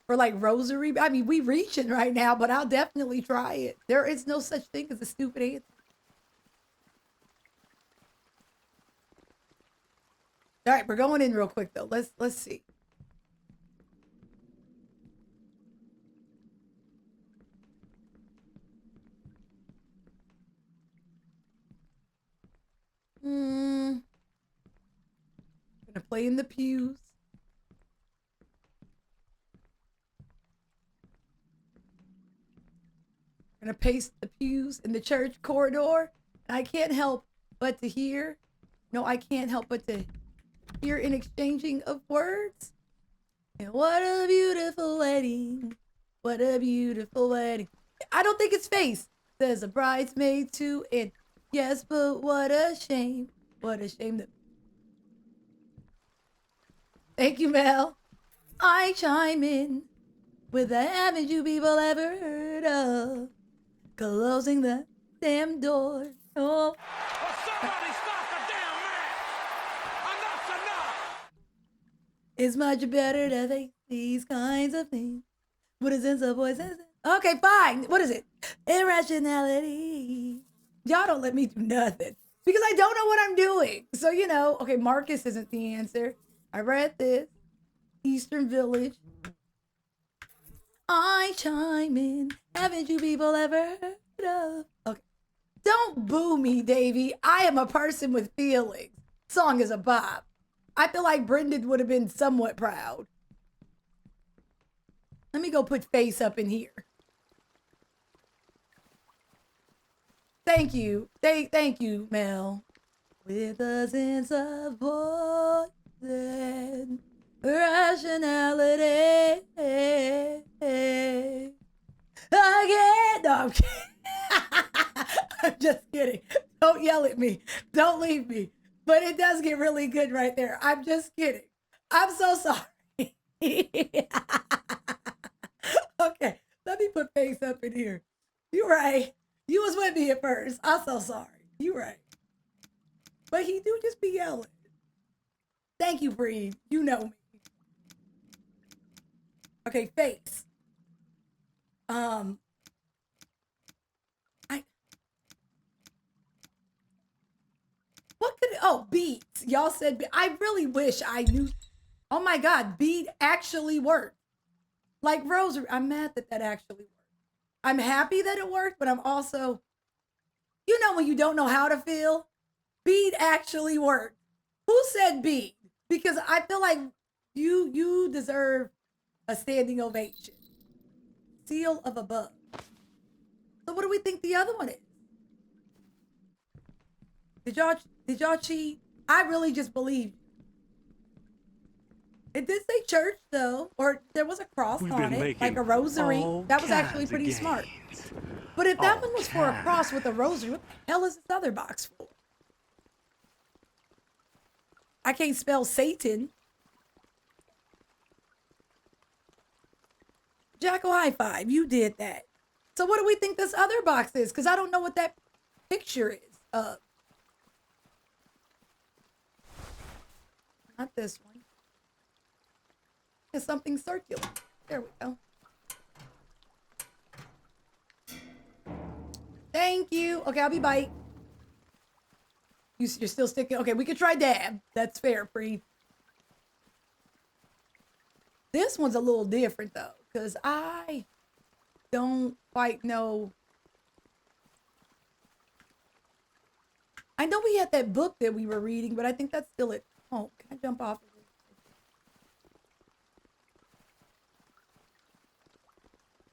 For like rosary, I mean, we reaching right now, but I'll definitely try it. There is no such thing as a stupid answer. All right, we're going in real quick though. Let's see. Gonna play in the pews. Gonna paste the pews in the church corridor. And I can't help but to hear. No, I can't help but to hear an exchanging of words. And what a beautiful wedding. What a beautiful wedding. I don't think it's face. There's a bridesmaid too. And yes, but what a shame. What a shame that. Thank you, Mel. I chime in with the haven't you people ever heard of closing the damn door? Oh.
Somebody stop the damn man! Enough's enough!
It's much better to face these kinds of things. What is in the voices? Okay, fine. What is it? Irrationality. Y'all don't let me do nothing because I don't know what I'm doing. So, you know, okay, Marcus isn't the answer. I read this. Eastern Village. I chime in. Haven't you people ever heard of? Okay. Don't boo me, Davey. I am a person with feelings. Song is a bop. I feel like Brendan would have been somewhat proud. Let me go put face up in here. Thank you. Thank you, Mel. With a sense of poison, rationality. Again. No, I'm kidding. I'm just kidding. Don't yell at me. Don't leave me. But it does get really good right there. I'm just kidding. I'm so sorry. Okay, let me put face up in here. You right. You was with me at first. I'm so sorry. You right. But he do just be yelling. Thank you, Bree. You know me. Okay, face. What could, oh, beats. Y'all said, I really wish I knew. Oh my God, beat actually worked. Like rosary, I'm mad that that actually worked. I'm happy that it worked, but I'm also, you know, when you don't know how to feel, beat actually worked. Who said beat? Because I feel like you deserve a standing ovation. Seal of above. So what do we think the other one is? Did y'all cheat? I really just believed. It did say church though, or there was a cross on it, like a rosary. That was actually pretty smart. But if that one was for a cross with a rosary, what the hell is this other box for? I can't spell Satan. Jacko high five, you did that. So what do we think this other box is? Because I don't know what that picture is of. Not this one. It's something circular. There we go. Thank you. Okay, I'll be bite. You're still sticking. Okay, we could try dab. That's fair, Free. This one's a little different though, because I don't quite know. I know we had that book that we were reading, but I think that's still it. Oh, can I jump off of it?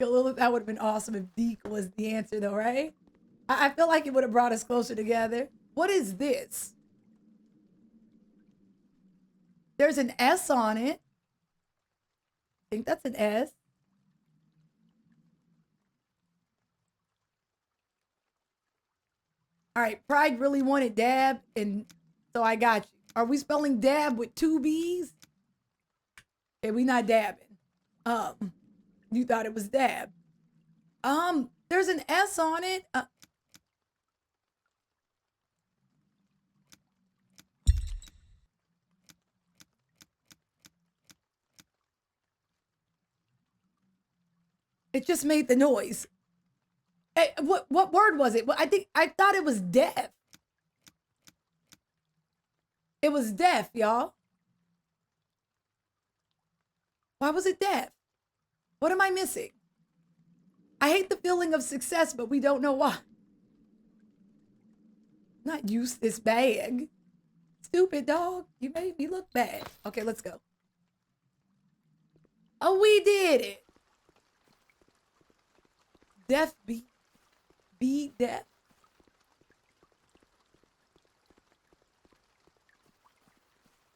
That would have been awesome if Deke was the answer though, right? I feel like it would have brought us closer together. What is this? There's an S on it. I think that's an S. All right, Pride really wanted dab, and so I got you. Are we spelling dab with 2 B's? Okay, we not dabbing. You thought it was dab. There's an S on it. It just made the noise. Hey, what word was it? Well, I thought it was deaf. It was deaf, y'all. Why was it deaf? What am I missing? I hate the feeling of success, but we don't know why. Not use this bag. Stupid dog. You made me look bad. Okay, let's go. Oh, we did it. Deaf beat. Be deaf.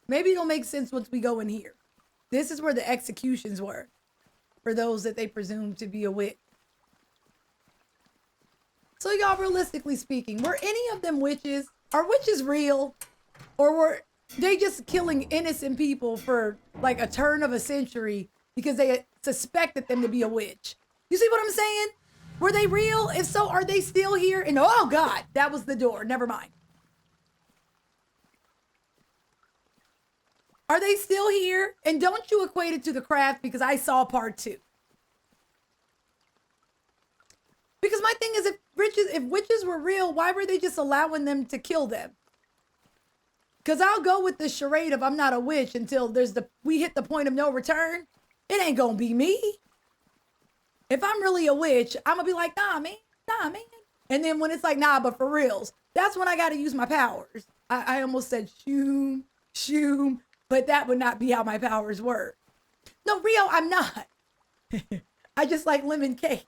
Maybe it'll make sense once we go in here. This is where the executions were. For those that they presume to be a witch. So y'all, realistically speaking, were any of them witches? Are witches real? Or were they just killing innocent people for like a turn of a century because they suspected them to be a witch? You see what I'm saying? Were they real? If so, are they still here? And oh God, that was the door. Never mind. Are they still here? And don't you equate it to the craft because I saw part 2. Because my thing is, if witches were real, why were they just allowing them to kill them? Because I'll go with the charade of I'm not a witch until we hit the point of no return. It ain't gonna be me. If I'm really a witch, I'm gonna be like, nah, man. And then when it's like, nah, but for reals, that's when I gotta use my powers. I almost said shoom, but that would not be how my powers work. No, Rio, I'm not. I just like lemon cake.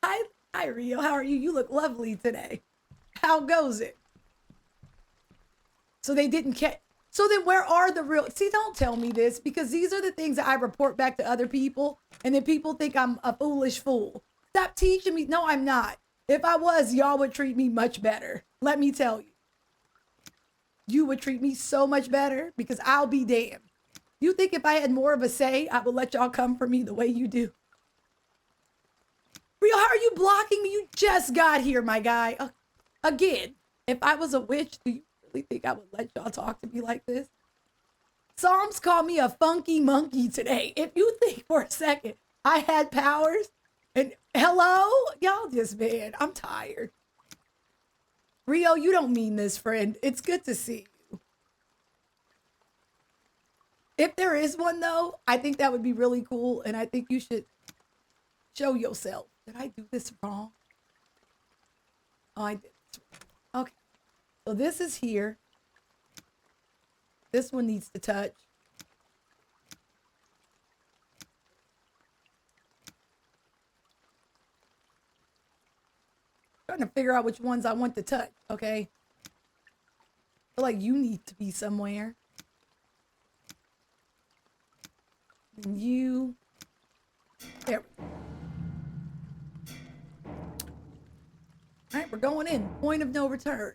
Hi, Rio, how are you? You look lovely today. How goes it? So they didn't catch. So then where are the real? See, don't tell me this because these are the things that I report back to other people. And then people think I'm a foolish fool. Stop teaching me. No, I'm not. If I was, y'all would treat me much better. Let me tell you. You would treat me so much better because I'll be damned. You think if I had more of a say, I would let y'all come for me the way you do? Rio, how are you blocking me? You just got here, my guy. Again, if I was a witch, do you really think I would let y'all talk to me like this? Psalms call me a funky monkey today. If you think for a second I had powers and hello, y'all just, man, I'm tired. Rio, you don't mean this, friend. It's good to see you. If there is one though, I think that would be really cool. And I think you should show yourself. Did I do this wrong? Oh, I did this wrong. Okay. So this is here. This one needs to touch. Trying to figure out which ones I want to touch, okay? I feel like you need to be somewhere. And you. There we go. All right, we're going in. Point of no return.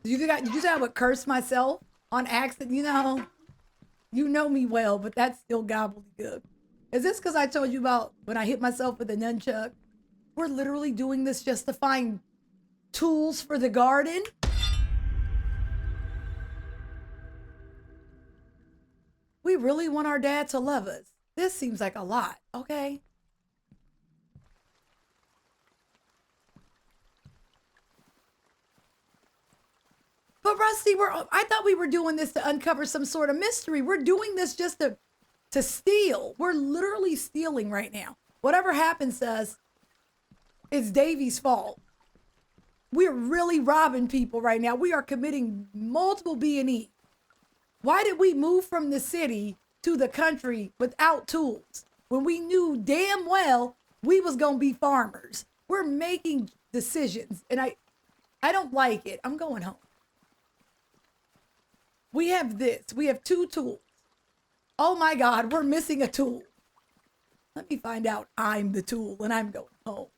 Did you say I would curse myself on accident? You know me well, but that's still gobbledygook. Is this because I told you about when I hit myself with a nunchuck? We're literally doing this just to find tools for the garden. We really want our dad to love us. This seems like a lot, okay? But Rusty, I thought we were doing this to uncover some sort of mystery. We're doing this just to steal. We're literally stealing right now. Whatever happens to us, it's Davy's fault. We're really robbing people right now. We are committing multiple B&E. Why did we move from the city to the country without tools when we knew damn well we was gonna be farmers? We're making decisions, and I don't like it. I'm going home. We have this. We have 2 tools. Oh my God, we're missing a tool. Let me find out I'm the tool and I'm going home.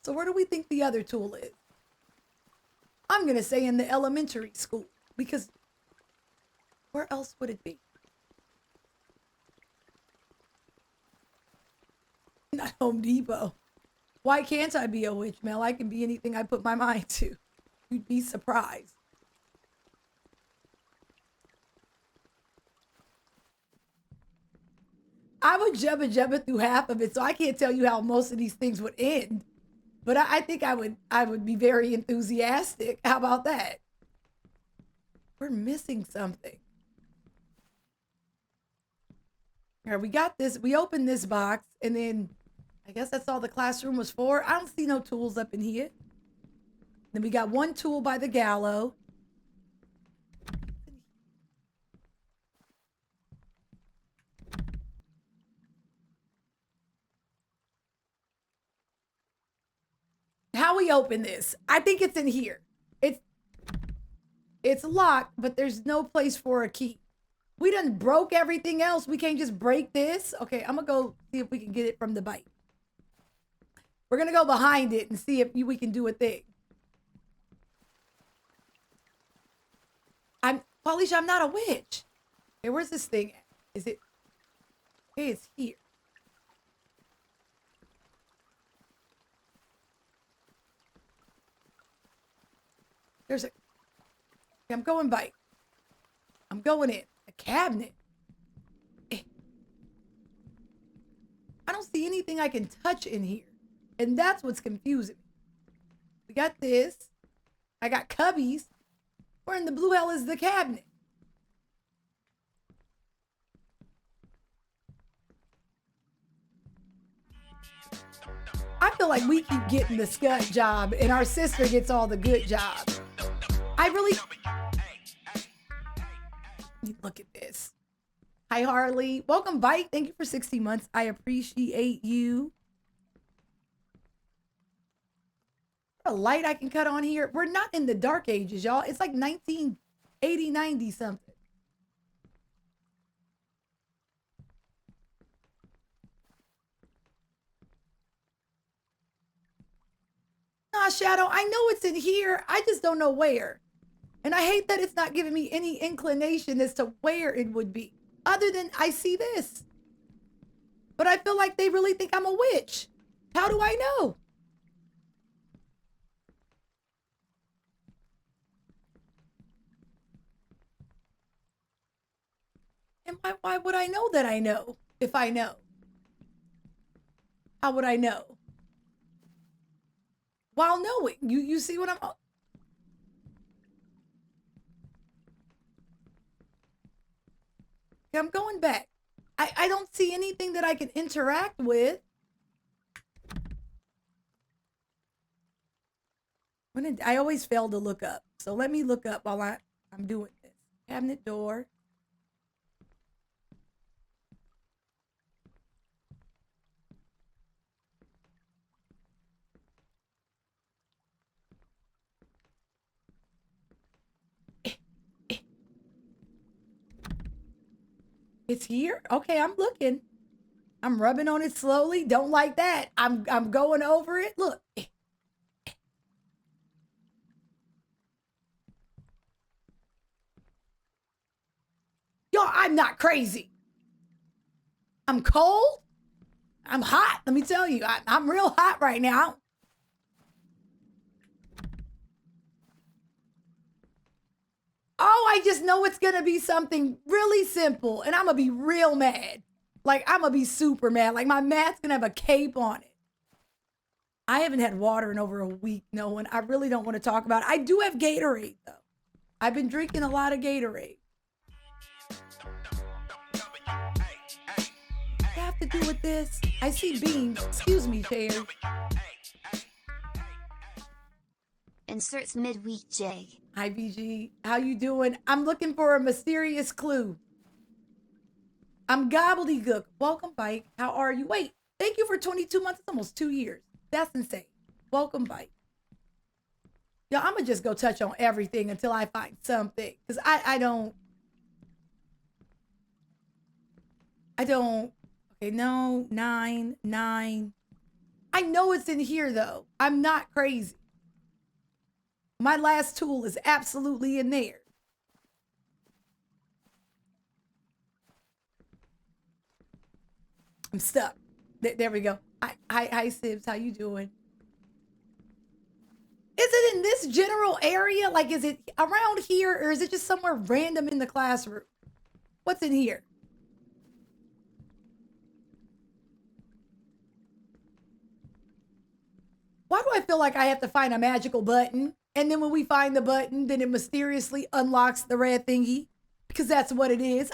So where do we think the other tool is? I'm going to say in the elementary school because where else would it be? Not Home Depot. Why can't I be a witch, Mel? I can be anything I put my mind to. You'd be surprised. I would jubba through half of it, so I can't tell you how most of these things would end. But I think I would be very enthusiastic. How about that? We're missing something. All right, we got this. We opened this box, and then I guess that's all the classroom was for. I don't see no tools up in here. Then we got 1 tool by the gallows. How we open this? I think it's in here. It's locked, but there's no place for a key. We done broke everything else. We can't just break this. Okay, I'm gonna go see if we can get it from the bike. We're gonna go behind it and see if we can do a thing. Well, Alicia, I'm not a witch. Okay, where's this thing at? Is it? Okay, it's here. There's a... Okay, I'm going by. I'm going in. A cabinet. I don't see anything I can touch in here. And that's what's confusing me. We got this. I got cubbies. Where in the blue hell is the cabinet? I feel like we keep getting the scut job and our sister gets all the good jobs. I really... Look at this. Hi, Harley. Welcome, Bite. Thank you for 60 months. I appreciate you. A light I can cut on here. We're not in the dark ages, y'all. It's like 1980, 90 something. Nah, Shadow, I know it's in here. I just don't know where. And I hate that it's not giving me any inclination as to where it would be. Other than I see this. But I feel like they really think I'm a witch. How do I know? And why would I know that I know if I know? How would I know? While knowing. You see what I'm going back. I don't see anything that I can interact with. I always fail to look up. So let me look up while I'm doing this. Cabinet door. It's here? Okay, I'm looking. I'm rubbing on it slowly. Don't like that. I'm going over it. Look. Yo, I'm not crazy. I'm cold. I'm hot. Let me tell you, I'm real hot right now. Oh, I just know it's going to be something really simple and I'm going to be real mad. Like, I'm going to be super mad. Like, my mat's going to have a cape on it. I haven't had water in over a week, no one. I really don't want to talk about it. I do have Gatorade, though. I've been drinking a lot of Gatorade. What do I have to do with this? I see beans. Excuse me, chair.
Inserts midweek J.
Hi, BG. How you doing? I'm looking for a mysterious clue. I'm gobbledygook. Welcome, Bike. How are you? Wait, thank you for 22 months. It's almost 2 years. That's insane. Welcome, Bike. Yeah, I'm going to just go touch on everything until I find something. Because I don't. Okay, no. 9. I know it's in here, though. I'm not crazy. My last tool is absolutely in there. I'm stuck. There we go. Hi, Sibs. How you doing? Is it in this general area? Like, is it around here or is it just somewhere random in the classroom? What's in here? Why do I feel like I have to find a magical button? And then when we find the button, then it mysteriously unlocks the red thingy? Because that's what it is.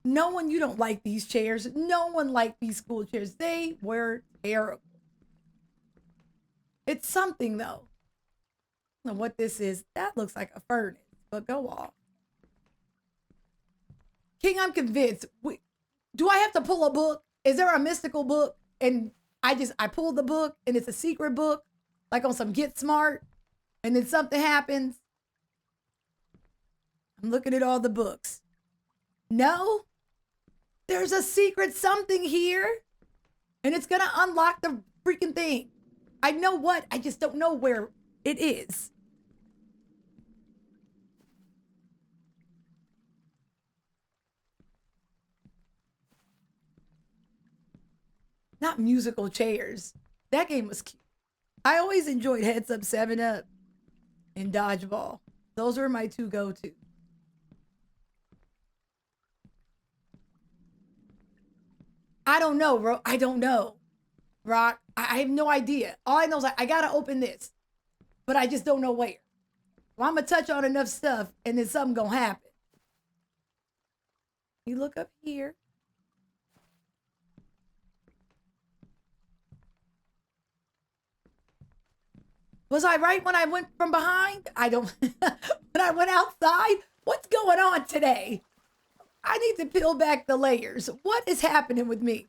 No one, you don't like these chairs. No one liked these school chairs. They were terrible. It's something, though. I don't know what this is. That looks like a furnace, but go off. King, I'm convinced. Do I have to pull a book? Is there a mystical book? And I pulled the book and it's a secret book, like on some Get Smart, and then something happens. I'm looking at all the books. No, there's a secret something here, and it's gonna unlock freaking thing. I know what, I just don't know where it is. Not musical chairs. That game was cute. I always enjoyed Heads Up, 7 Up, and Dodgeball. Those were my two go-to. I don't know, bro. I don't know. Rock, I have no idea. All I know is I gotta open this, but I just don't know where. Well, I'm gonna touch on enough stuff and then something gonna happen. You look up here. Was I right when I went from behind? I don't, when I went outside? What's going on today? I need to peel back the layers. What is happening with me?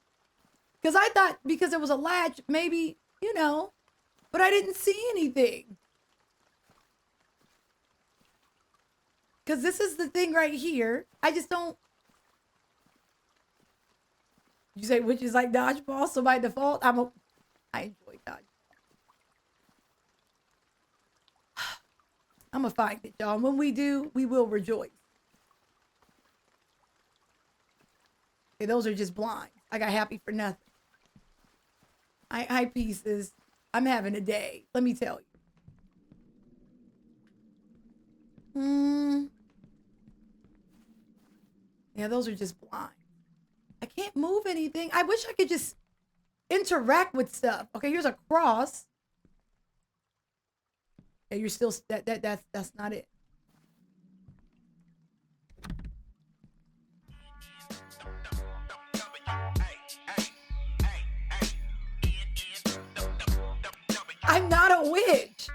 Because I thought because there was a latch, maybe, you know, but I didn't see anything. Because this is the thing right here. I just don't. You say which is like dodgeball, so by default, I enjoy dodgeball. I'm gonna find it, y'all. When we do, we will rejoice. Okay, those are just blinds. I got happy for nothing. Hi, pieces. I'm having a day. Let me tell you. Yeah, those are just blinds. I can't move anything. I wish I could just interact with stuff. Okay, here's a cross. Yeah, you're still that's not it. I'm not a witch.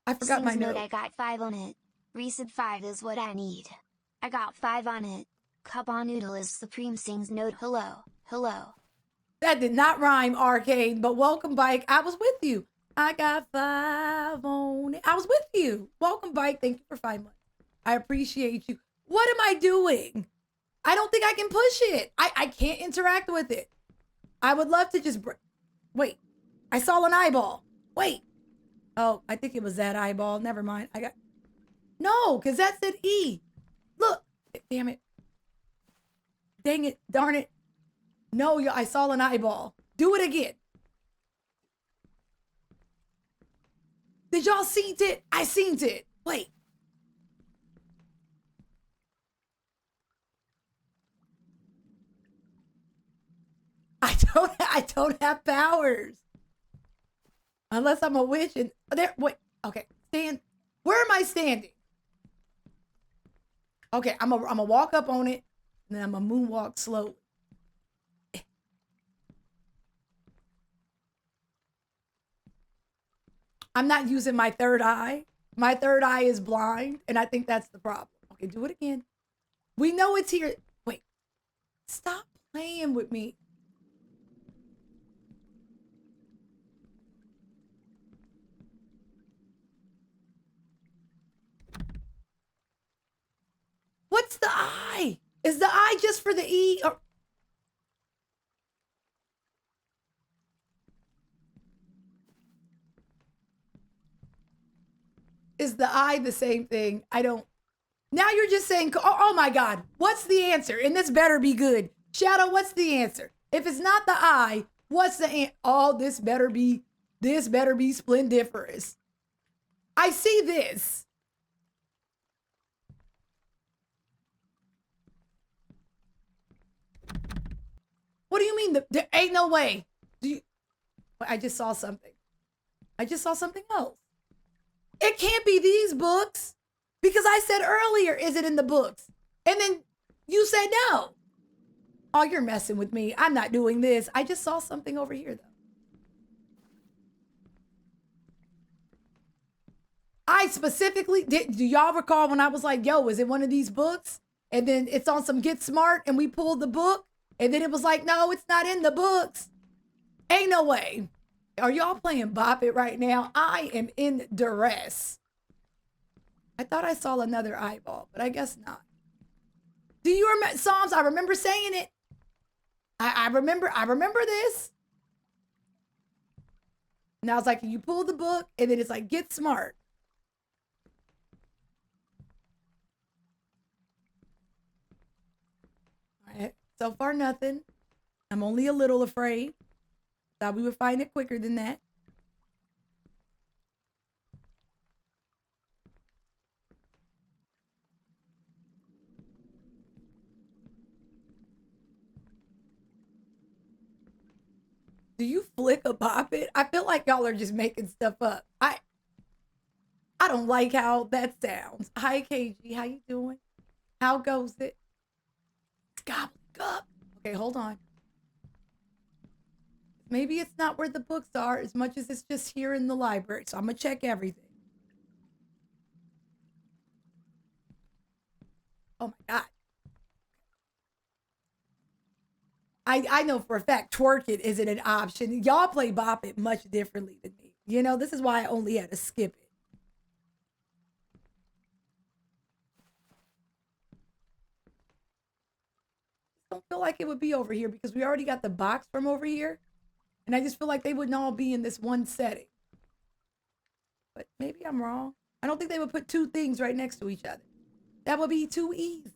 I forgot my note.
I got 5 on it. Recent 5 is what I need. I got 5 on it. Cupahnoodle is Supreme Sings note hello, hello.
That did not rhyme, Arcade, but welcome, Bike. I was with you. I got 5 on it. I was with you. Welcome, Bike. Thank you for 5 months. I appreciate you. What am I doing? I don't think I can push it. I can't interact with it. I would love to just wait. I saw an eyeball. Wait. Oh, I think it was that eyeball. Never mind. No, because that said E. Look. Damn it. Dang it. Darn it. No, I saw an eyeball. Do it again. Did y'all seen it? I seen it. Wait. I don't have powers. Unless I'm a witch and there. Wait. Okay. Stand. Where am I standing? Okay. I'm a walk up on it, and then I'm a moonwalk slowly. I'm not using my third eye. My third eye is blind, and I think that's the problem. Okay, do it again. We know it's here. Wait. Stop playing with me. What's the I? Is the I just for the E? Or is the I the same thing? I don't. Now you're just saying, oh my God, what's the answer? And this better be good. Shadow, what's the answer? If it's not the I, what's the answer? Oh, this better be splendiferous. I see this. What do you mean? There ain't no way. I just saw something. I just saw something else. It can't be these books because I said earlier, is it in the books? And then you said no. Oh, you're messing with me. I'm not doing this. I just saw something over here, though. I specifically do y'all recall when I was like, yo, is it one of these books? And then it's on some Get Smart and we pulled the book. And then it was like, no, it's not in the books. Ain't no way. Are y'all playing Bop It right now? I am in duress. I thought I saw another eyeball, but I guess not. Do you remember Psalms? I remember saying it. I remember this. Now it's like, you pull the book, and then it's like, get smart. All right. So far, nothing. I'm only a little afraid. Thought we would find it quicker than that. Do you flick a bop it? I feel like y'all are just making stuff up. I don't like how that sounds. Hi, KG. How you doing? How goes it? Gobbledygook. Okay, hold on. Maybe it's not where the books are as much as it's just here in the library. So I'm going to check everything. Oh, my God. I know for a fact twerk it isn't an option. Y'all play bop it much differently than me. You know, this is why I only had to skip it. I don't feel like it would be over here because we already got the box from over here. And I just feel like they wouldn't all be in this one setting. But maybe I'm wrong. I don't think they would put two things right next to each other. That would be too easy.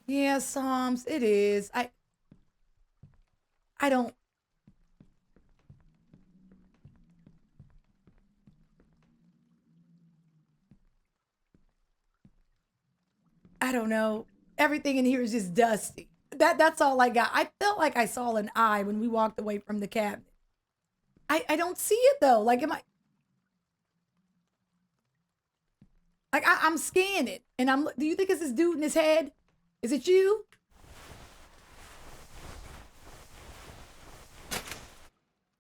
Yeah, Psalms, it is. I don't. I don't know. Everything in here is just dusty. That's all I got. I felt like I saw an eye when we walked away from the cabinet. I don't see it though. Like, am I? Like, I'm scanning and do you think it's this dude in his head? Is it you?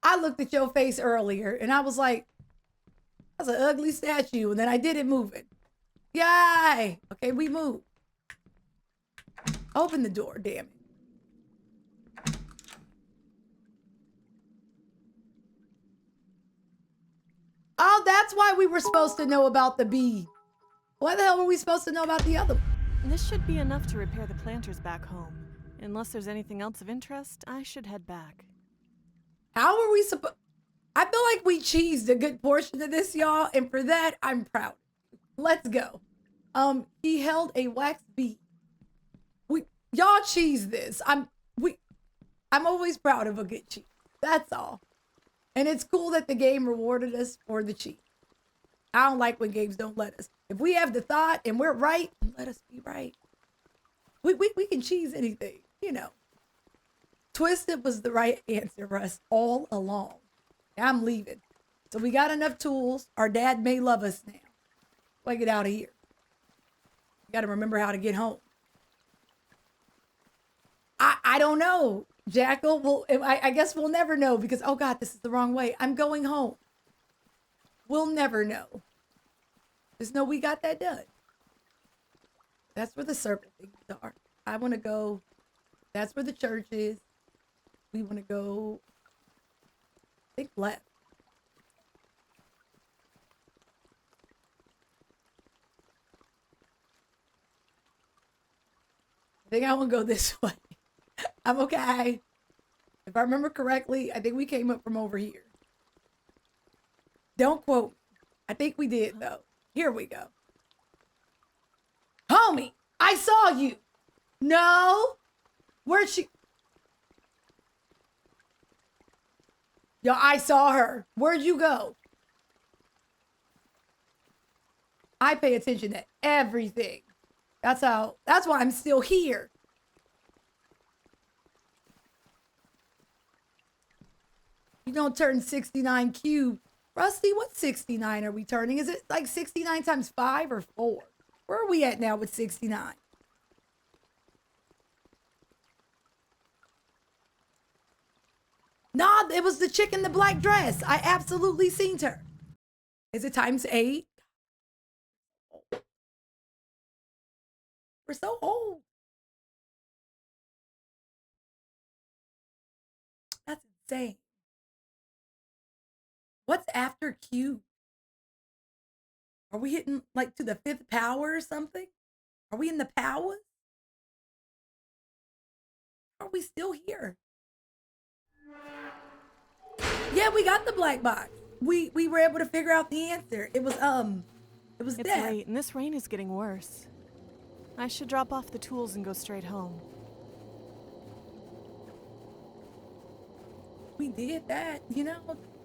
I looked at your face earlier and I was like, that's an ugly statue. And then I did it moving. Yay! Okay, we move. Open the door, damn it. Oh, that's why we were supposed to know about the bead. Why the hell were we supposed to know about the other one?
This should be enough to repair the planters back home. Unless there's anything else of interest, I should head back.
How are we supposed... I feel like we cheesed a good portion of this, y'all, and for that, I'm proud. Let's go. He held a wax bead. Y'all cheese this. I'm always proud of a good cheat. That's all. And it's cool that the game rewarded us for the cheat. I don't like when games don't let us. If we have the thought and we're right, let us be right. We can cheese anything, you know. Twisted was the right answer for us all along. I'm leaving. So we got enough tools. Our dad may love us now. Let's get out of here. You got to remember how to get home. I don't know, Jackal. Well, I guess we'll never know because, oh God, this is the wrong way. I'm going home. We'll never know. Just know we got that done. That's where the circle things are. I want to go. That's where the church is. We want to go, I think, left. I think I want to go this way. I'm okay. If I remember correctly, I think we came up from over here. Don't quote me. I think we did, though. Here we go. Homie, I saw you. No. Where'd she? Yo, I saw her. Where'd you go? I pay attention to everything. That's why I'm still here. You don't turn 69 cubed. Rusty, what 69 are we turning? Is it like 69 times 5 or 4? Where are we at now with 69? Nah, it was the chick in the black dress. I absolutely seen her. Is it times 8? We're so old. That's insane. What's after Q? Are we hitting like to the 5th power or something? Are we in the powers? Are we still here? Yeah, we got the black box. We were able to figure out the answer. It was
It's
death.
late, and this rain is getting worse. I should drop off the tools and go straight home.
We did that,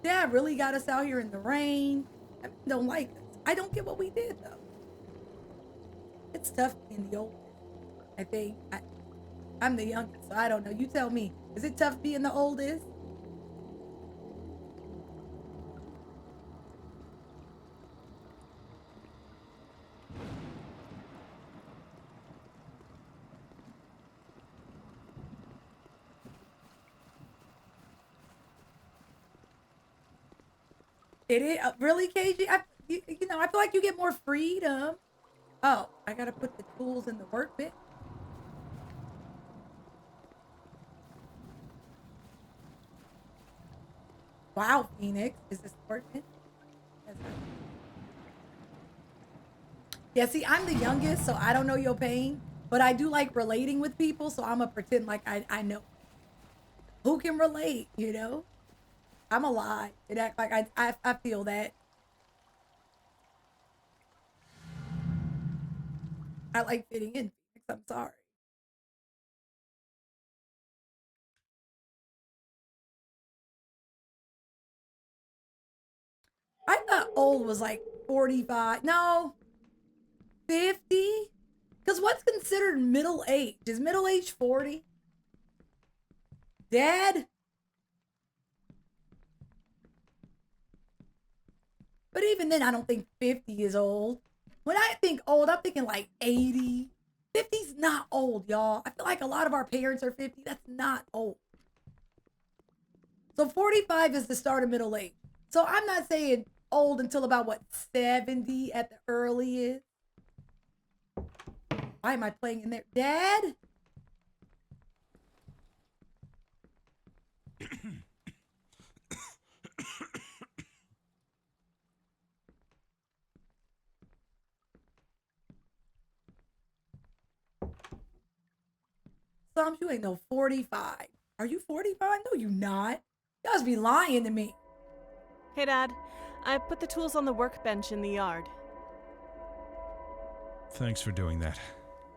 Dad really got us out here in the rain. I don't like us. I don't get what we did though. It's tough being the oldest. I think I'm the youngest, so I don't know. You tell me. Is it tough being the oldest? It is really, KG. I feel like you get more freedom. Oh, I gotta put the tools in the workbench. Wow, Phoenix, is this the workbench? Yeah, see, I'm the youngest, so I don't know your pain, but I do like relating with people, so I'm gonna pretend like I know. Who can relate, I'm alive. It act like I feel that. I like fitting in. I'm sorry. I thought old was like 45. No, 50? Because what's considered middle age? Is middle age 40? Dad? But even then, I don't think 50 is old. When I think old, I'm thinking like 80. 50's not old, y'all. I feel like a lot of our parents are 50. That's not old. So 45 is the start of middle age. So I'm not saying old until about, 70 at the earliest. Why am I playing in there? Dad? Psalms, you ain't no 45. Are you 45? No, you not. You must be lying to me.
Hey, Dad. I put the tools on the workbench in the yard.
Thanks for doing that.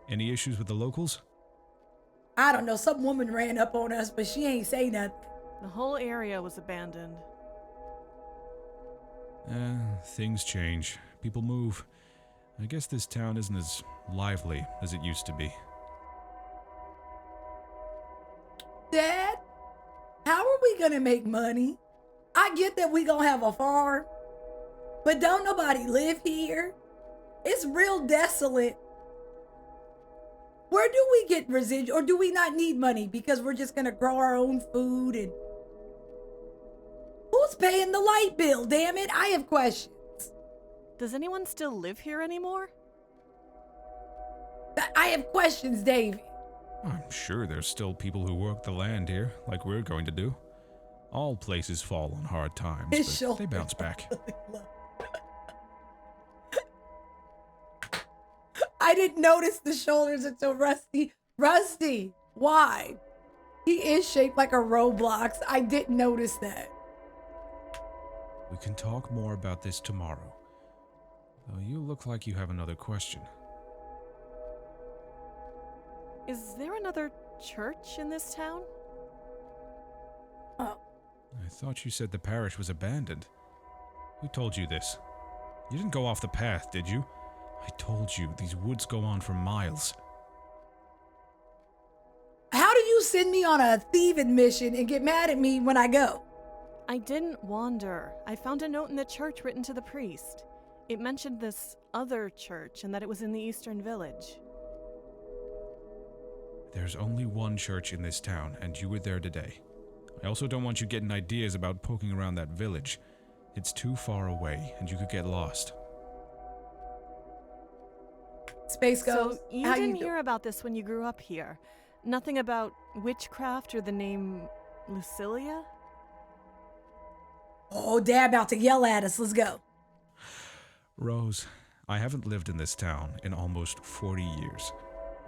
Any issues with the locals?
I don't know. Some woman ran up on us, but she ain't say nothing.
The whole area was abandoned.
Things change. People move. I guess this town isn't as lively as it used to be.
Dad, how are we gonna make money? I get that we gonna have a farm, but don't nobody live here. It's real desolate. Where do we get residual, or do we not need money because we're just gonna grow our own food? And who's paying the light bill? Damn it, I have questions.
Does anyone still live here anymore?
I have questions, Davey.
I'm sure there's still people who work the land here, like we're going to do. All places fall on hard times, but they bounce back.
I didn't notice the shoulders until Rusty. Rusty, why? He is shaped like a Roblox. I didn't notice that.
We can talk more about this tomorrow. Though you look like you have another question.
Is there another church in this town?
Oh.
I thought you said the parish was abandoned. Who told you this? You didn't go off the path, did you? I told you, these woods go on for miles.
How do you send me on a thieving mission and get mad at me when I go?
I didn't wander. I found a note in the church written to the priest. It mentioned this other church and that it was in the eastern village.
There's only one church in this town, and you were there today. I also don't want you getting ideas about poking around that village. It's too far away, and you could get lost.
Space Ghost,
so you didn't hear about this when you grew up here? Nothing about witchcraft or the name Lucilia?
Oh, Dad about to yell at us. Let's go.
Rose, I haven't lived in this town in almost 40 years.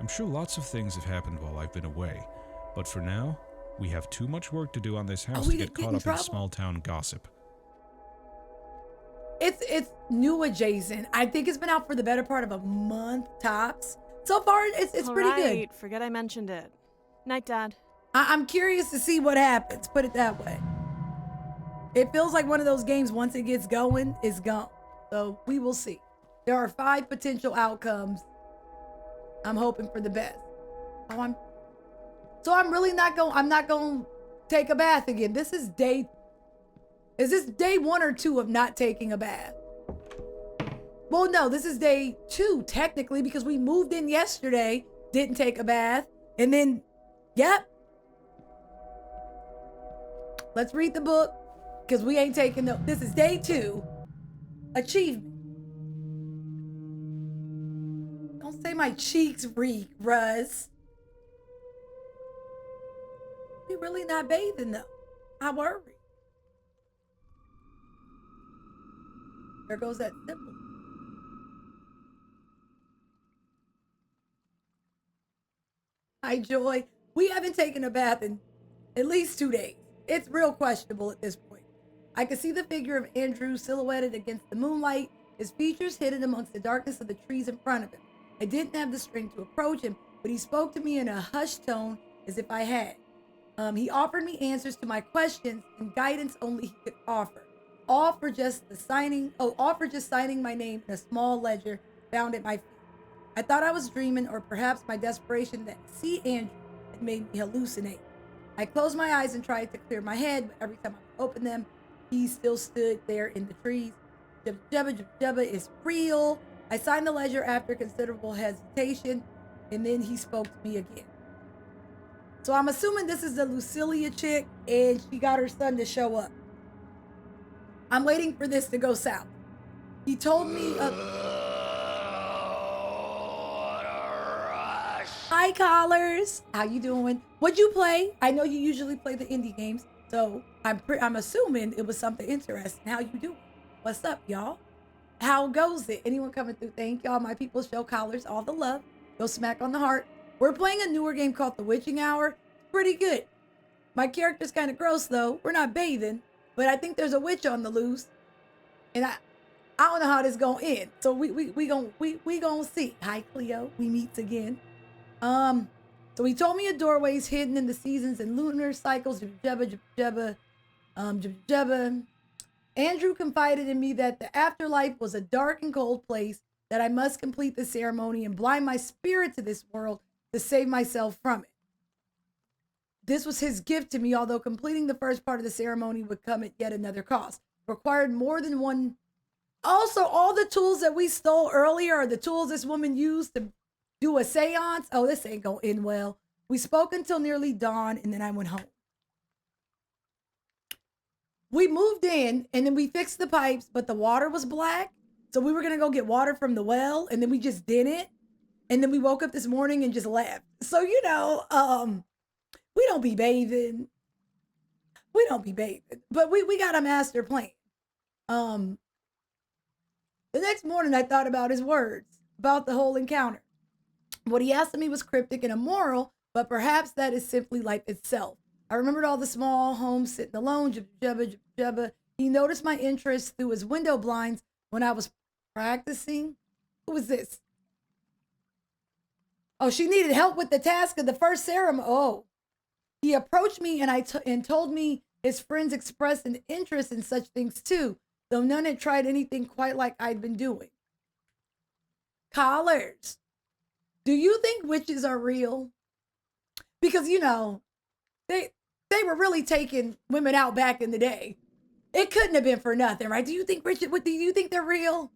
I'm sure lots of things have happened while I've been away, but for now, we have too much work to do on this house to get caught up in small town gossip.
It's new adjacent. I think it's been out for the better part of a month tops. So far, it's pretty good.
Forget I mentioned it. Night, Dad.
I'm curious to see what happens. Put it that way. It feels like one of those games. Once it gets going, it's gone. So we will see. There are 5 potential outcomes. I'm hoping for the best. I'm really not going. I'm not going to take a bath again. Is this day 1 or 2 of not taking a bath? Well, no, this is day 2 technically, because we moved in yesterday, didn't take a bath, and then, yep. Let's read the book, because we ain't taking this is day 2. Achievement. Don't say my cheeks reek, Russ. We really not bathing though. I worry. There goes that symbol. Hi, Joy. We haven't taken a bath in at least 2 days. It's real questionable at this point. I could see the figure of Andrew silhouetted against the moonlight, his features hidden amongst the darkness of the trees in front of him. I didn't have the strength to approach him, but he spoke to me in a hushed tone as if I had. He offered me answers to my questions and guidance only he could offer. All for just signing my name in a small ledger found at my feet. I thought I was dreaming, or perhaps my desperation to see Andrew had made me hallucinate. I closed my eyes and tried to clear my head, but every time I opened them, he still stood there in the trees. Jubba is real. I signed the ledger after considerable hesitation, and then he spoke to me again. So I'm assuming this is the Lucilia chick, and she got her son to show up. I'm waiting for this to go south. He told me... Hi, callers. How you doing? What'd you play? I know you usually play the indie games, so I'm assuming it was something interesting. How you doing? What's up, y'all? How goes it? Anyone coming through? Thank y'all. My people show callers all the love. Go smack on the heart. We're playing a newer game called The Witching Hour. Pretty good. My character's kind of gross, though. We're not bathing, but I think there's a witch on the loose, and I don't know how this gonna end. So we gonna see. Hi, Cleo. We meet again. So he told me a doorway is hidden in the seasons and lunar cycles. Jubba. Andrew confided in me that the afterlife was a dark and cold place, that I must complete the ceremony and blind my spirit to this world to save myself from it. This was his gift to me, although completing the first part of the ceremony would come at yet another cost. Required more than one. Also, all the tools that we stole earlier are the tools this woman used to do a seance. Oh, this ain't gonna end well. We spoke until nearly dawn, and then I went home. We moved in, and then we fixed the pipes, but the water was black. So we were gonna go get water from the well, and then we just didn't. And then we woke up this morning and just left. So, we don't be bathing. But we got a master plan. The next morning I thought about his words, about the whole encounter. What he asked of me was cryptic and immoral, but perhaps that is simply life itself. I remembered all the small homes sitting alone, jubba. He noticed my interest through his window blinds when I was practicing. Who was this? Oh, she needed help with the task of the first ceremony. Oh. He approached me and told me his friends expressed an interest in such things too, though none had tried anything quite like I'd been doing. Callers, do you think witches are real? Because, they were really taking women out back in the day. It couldn't have been for nothing, right? Do you think they're real?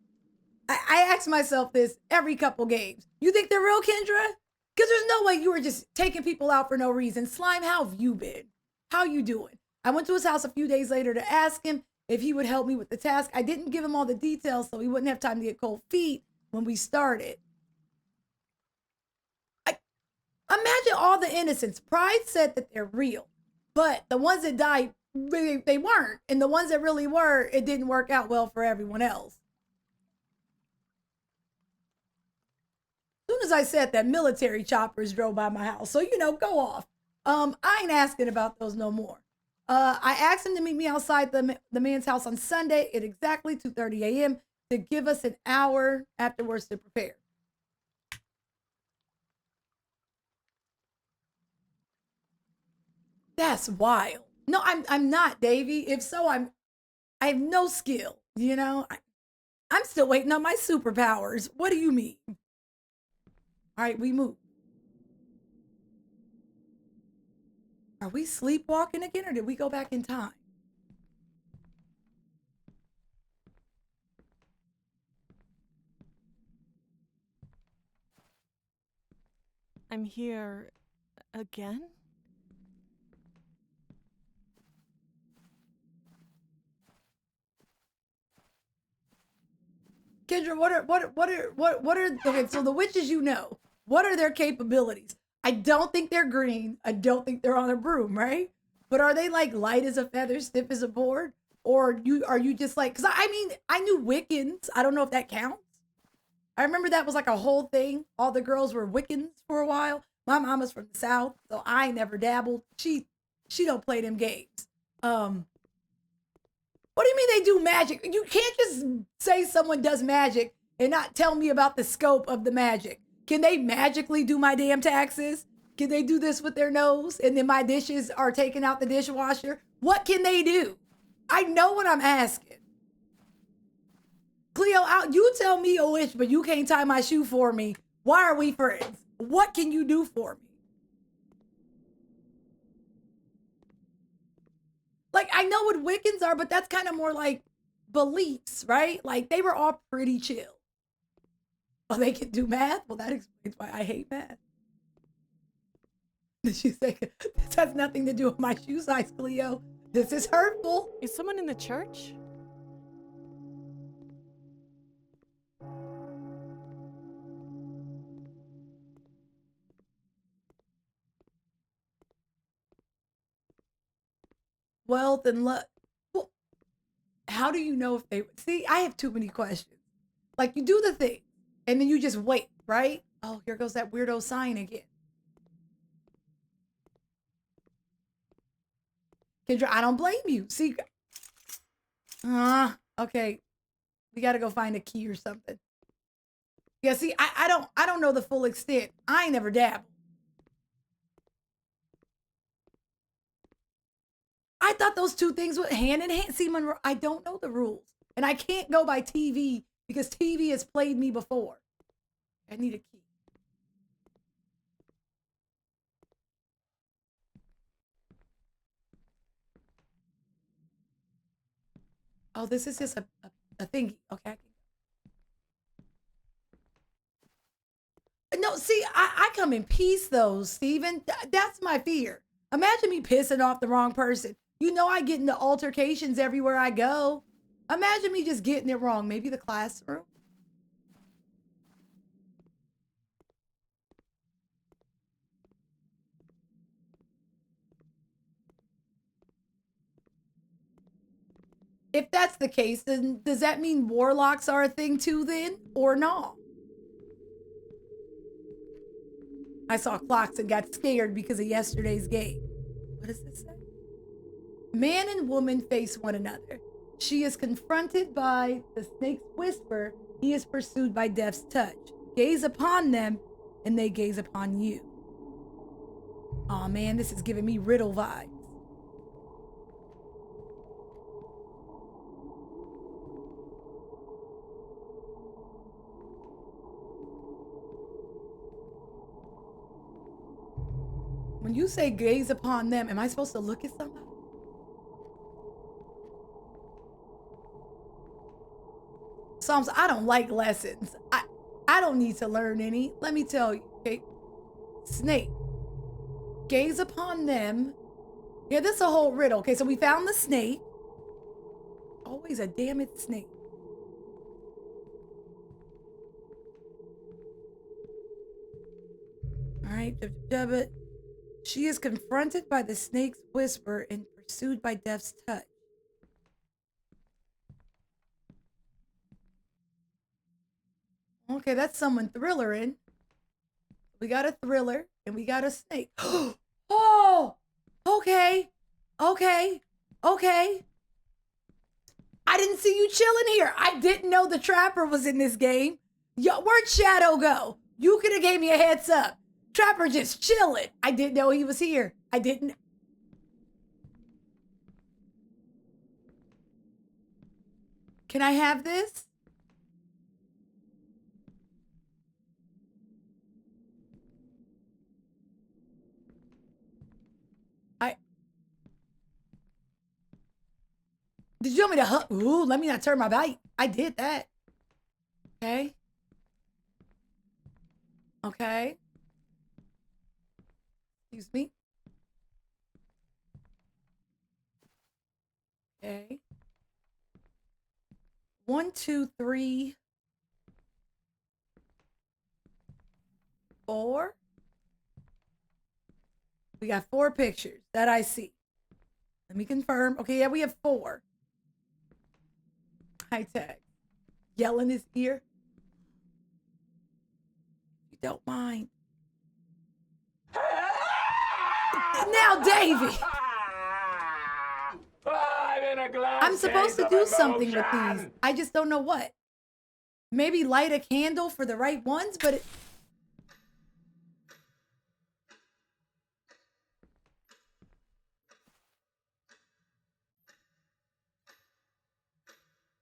I ask myself this every couple games. You think they're real, Kendra? Because there's no way you were just taking people out for no reason. Slime, how have you been? How you doing? I went to his house a few days later to ask him if he would help me with the task. I didn't give him all the details so he wouldn't have time to get cold feet when we started. Imagine all the innocents. Pride said that they're real, but the ones that died, they weren't. And the ones that really were, it didn't work out well for everyone else. as I said that, military choppers drove by my house. So, go off. I ain't asking about those no more. I asked him to meet me outside the man's house on Sunday at exactly 2:30 a.m. to give us an hour afterwards to prepare. That's wild. No, I'm not, Davey. If so, I have no skill. I'm still waiting on my superpowers. What do you mean? All right, we move. Are we sleepwalking again, or did we go back in time?
I'm here again?
Kendra, okay, so the witches, what are their capabilities? I don't think they're green. I don't think they're on a broom, right? But are they like light as a feather, stiff as a board? Or are you just like, because I knew Wiccans. I don't know if that counts. I remember that was like a whole thing. All the girls were Wiccans for a while. My mama's from the South, so I never dabbled. She don't play them games. What do you mean they do magic? You can't just say someone does magic and not tell me about the scope of the magic. Can they magically do my damn taxes? Can they do this with their nose and then my dishes are taken out the dishwasher? What can they do? I know what I'm asking. Cleo, you tell me a witch, but you can't tie my shoe for me. Why are we friends? What can you do for me? Like, I know what Wiccans are, but that's kind of more like beliefs, right? Like, they were all pretty chill. Oh, they can do math? Well, that explains why I hate math. Did she say, this has nothing to do with my shoe size, Cleo. This is hurtful.
Is someone in the church?
Wealth and luck. Well, how do you know if they see? I have too many questions. Like, you do the thing and then you just wait, right? Oh, here goes that weirdo sign again. Kendra, I don't blame you. See, okay, we got to go find a key or something. Yeah, see, I don't know the full extent. I ain't never dabbled. I thought those two things went hand in hand. See, Monroe, I don't know the rules. And I can't go by TV because TV has played me before. I need a key. Oh, this is just a thingy. Okay. No, see, I come in peace though, Steven. That's my fear. Imagine me pissing off the wrong person. You know I get into altercations everywhere I go. Imagine me just getting it wrong. Maybe the classroom. If that's the case, then does that mean warlocks are a thing too then? Or not? I saw clocks and got scared because of yesterday's game. What does this say? Man and woman face one another. She is confronted by the snake's whisper. He is pursued by death's touch. Gaze upon them, and they gaze upon you. Oh man, this is giving me riddle vibes. When you say gaze upon them, am I supposed to look at somebody? Psalms, I don't like lessons. I don't need to learn any. Let me tell you, okay? Snake. Gaze upon them. Yeah, this is a whole riddle. Okay, so we found the snake. Always a damn it snake. All right, she is confronted by the snake's whisper and pursued by death's touch. Okay, that's someone thrillering. We got a thriller and we got a snake. Oh, okay. Okay. Okay. I didn't see you chilling here. I didn't know the Trapper was in this game. Yo, where'd Shadow go? You could have gave me a heads up. Trapper just chilling. I didn't know he was here. I didn't. Can I have this? Did you want me to hug? Ooh, let me not turn my bite. I did that. Okay. Okay. Excuse me. Okay. 1, 2, 3, 4. We got 4 pictures that I see. Let me confirm. Okay, yeah, we have 4. High tech. Yell in his ear. You don't mind. Now, Davey. I'm supposed to do something with these. I just don't know what. Maybe light a candle for the right ones, but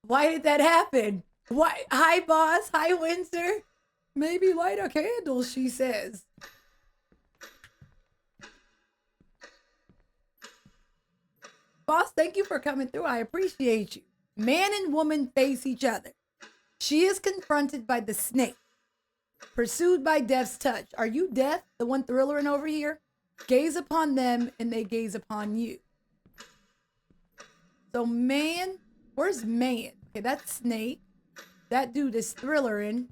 why did that happen? Why? Hi, boss. Hi, Windsor. Maybe light a candle, she says. Boss, thank you for coming through. I appreciate you. Man and woman face each other. She is confronted by the snake, pursued by Death's touch. Are you Death, the one thrillering over here? Gaze upon them and they gaze upon you. So man, where's man? Okay, that's snake. That dude is thrillering.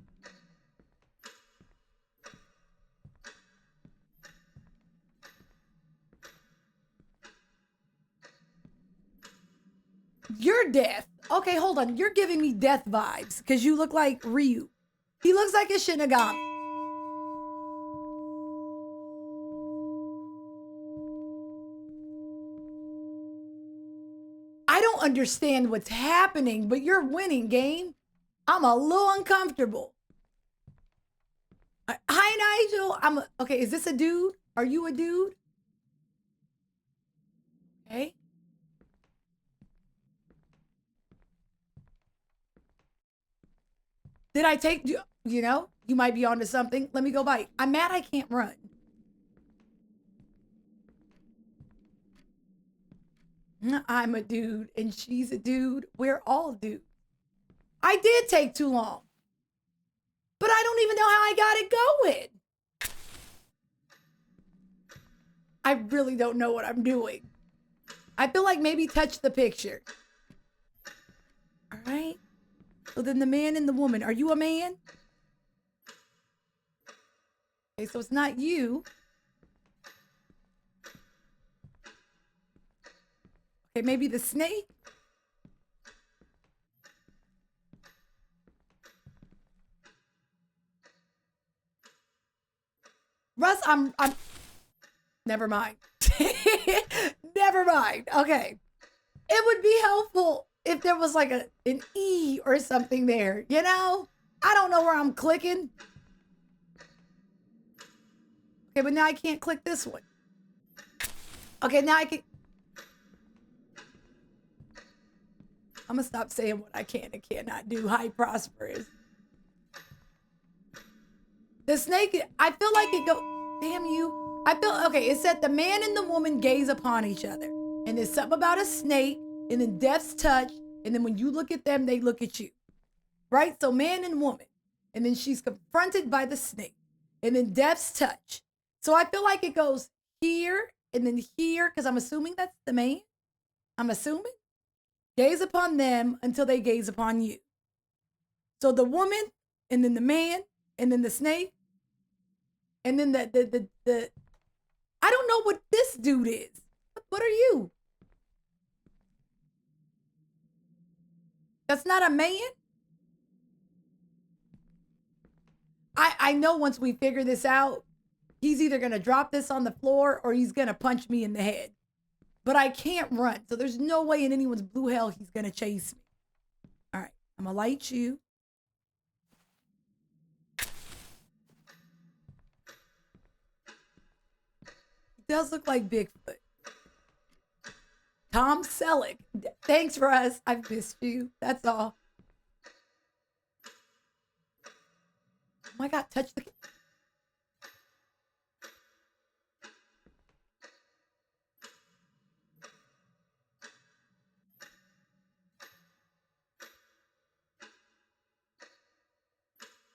You're Death. Okay, hold on. You're giving me Death vibes because you look like Ryu. He looks like a Shinigami. I don't understand what's happening, but you're winning, game. I'm a little uncomfortable. Hi, Nigel. Okay, is this a dude? Are you a dude? Okay. Did I take, you know, you might be onto something. Let me go bite. I'm mad I can't run. I'm a dude and she's a dude. We're all dudes. I did take too long. But I don't even know how I got it going. I really don't know what I'm doing. I feel like maybe touch the picture. All right. So then the man and the woman. Are you a man? Okay, so it's not you. Okay, maybe the snake. Russ, I'm never mind. Never mind. Okay. It would be helpful if there was like an E or something there, you know? I don't know where I'm clicking. Okay, but now I can't click this one. Okay, now I can. I'm gonna stop saying what I can and cannot do. Hi, Prosperous. The snake, I feel like it go, damn you. I feel, okay, it said the man and the woman gaze upon each other. And there's something about a snake, and then Death's touch, and then when you look at them, they look at you. Right? So man and woman. And then she's confronted by the snake. And then Death's touch. So I feel like it goes here, and then here, because I'm assuming that's the man. I'm assuming. Gaze upon them until they gaze upon you. So the woman, and then the man, and then the snake, and then the I don't know what this dude is. What are you? That's not a man? I know once we figure this out, he's either going to drop this on the floor or he's going to punch me in the head. But I can't run. So there's no way in anyone's blue hell he's going to chase me. All right. I'm going to light you. It does look like Bigfoot. Tom Selleck. Thanks, Russ. I've missed you. That's all. Oh my God. Touch the...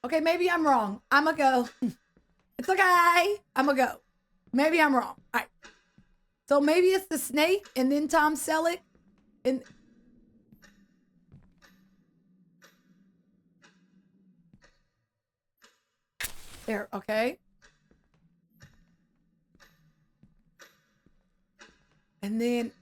Okay, maybe I'm wrong. I'm going to go. It's okay. I'm going to go. Maybe I'm wrong. All right. So maybe it's the snake and then Tom Selleck. And there, okay. And then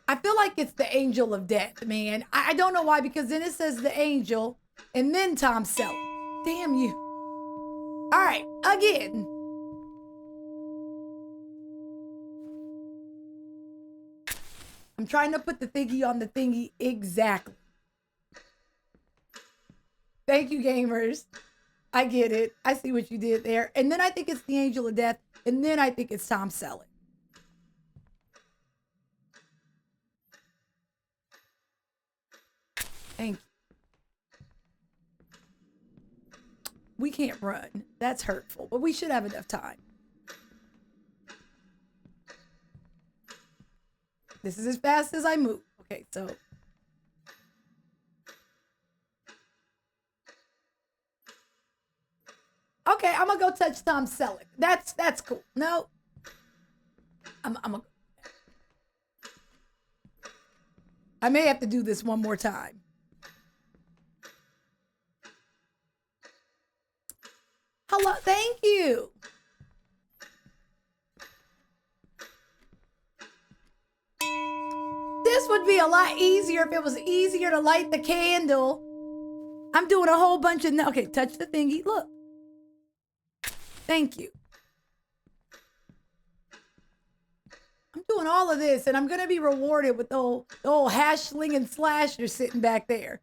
I feel like it's the angel of death, man. I don't know why, because then it says the angel and then Tom Selleck. Damn you. All right, again. I'm trying to put the thingy on the thingy exactly. Thank you, gamers. I get it. I see what you did there. And then I think it's the angel of death. And then I think it's Tom Selleck. Thank you. We can't run. That's hurtful, but we should have enough time. This is as fast as I move. Okay, so. Okay, I'm gonna go touch Tom Selleck. That's cool. No. I may have to do this one more time. Hello, thank you. This would be a lot easier if it was easier to light the candle. I'm doing a whole bunch of... Okay, touch the thingy. Look. Thank you. I'm doing all of this, and I'm going to be rewarded with the old hash sling and slasher sitting back there.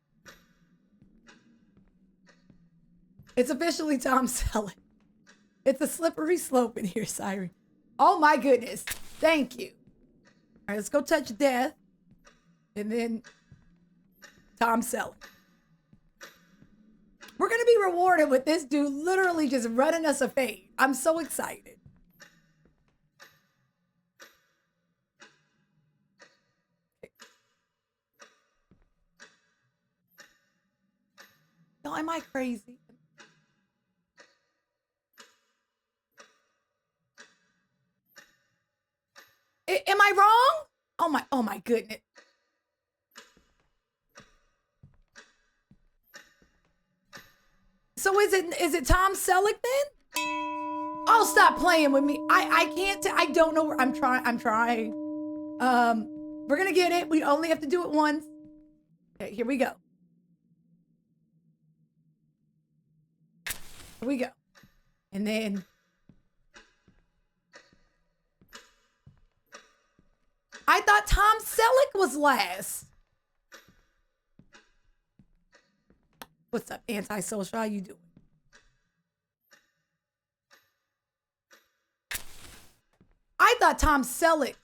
It's officially Tom Selleck. It's a slippery slope in here, Siren. Oh, my goodness. Thank you. All right, let's go touch death. And then Tom Selleck. We're going to be rewarded with this dude literally just running us a fade. I'm so excited. No, am I crazy? Am I wrong? Oh my goodness. So is it Tom Selleck then? Oh, stop playing with me. I can't. I don't know where I'm trying. We're gonna get it. We only have to do it once. Okay, here we go. Here we go. And then I thought Tom Selleck was last. What's up, antisocial? How you doing? I thought Tom Selleck.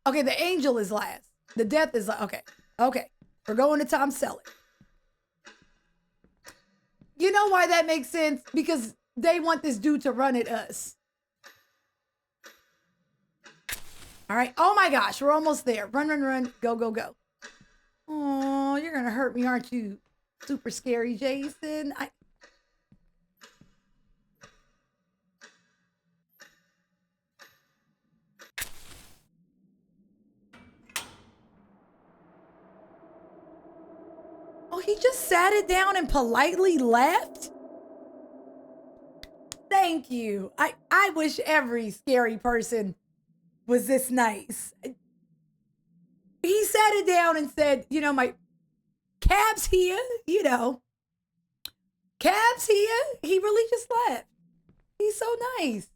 Okay, the angel is last. The death is okay. Okay, we're going to Tom Selleck. You know why that makes sense? Because they want this dude to run at us. All right. Oh my gosh, we're almost there. Run, run, run. Go, go, go. Oh, you're gonna hurt me, aren't you? Super scary, Jason. Oh, he just sat it down and politely left? Thank you. I wish every scary person was this nice. He sat it down and said, you know, my cab's here, you know. Cab's here. He really just left. He's so nice.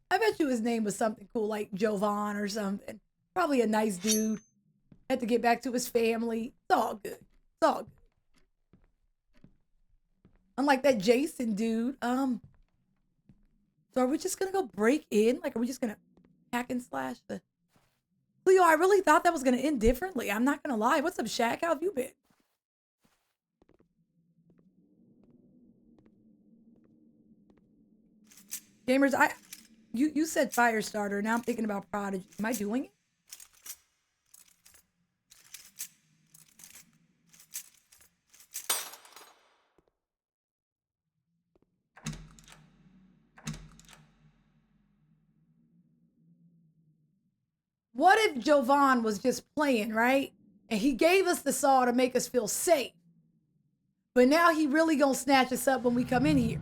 I bet you his name was something cool like Jovan or something. Probably a nice dude. Had to get back to his family. It's all good. It's all good. Unlike that Jason dude. So are we just gonna go break in? Like, are we just gonna hack and slash the... Leo, I really thought that was gonna end differently. I'm not gonna lie. What's up, Shaq? How have you been? Gamers, you said Firestarter. Now I'm thinking about Prodigy. Am I doing it? What if Jovan was just playing, right? And he gave us the saw to make us feel safe. But now he really gonna snatch us up when we come in here.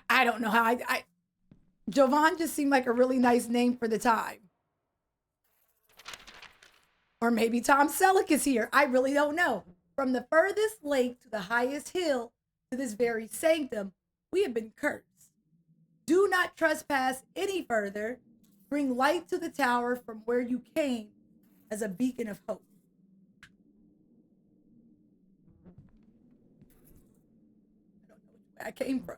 I don't know how Jovan just seemed like a really nice name for the time. Or maybe Tom Selleck is here. I really don't know. From the furthest lake to the highest hill to this very sanctum, we have been cursed. Do not trespass any further. Bring light to the tower from where you came as a beacon of hope. I don't know which way I came from.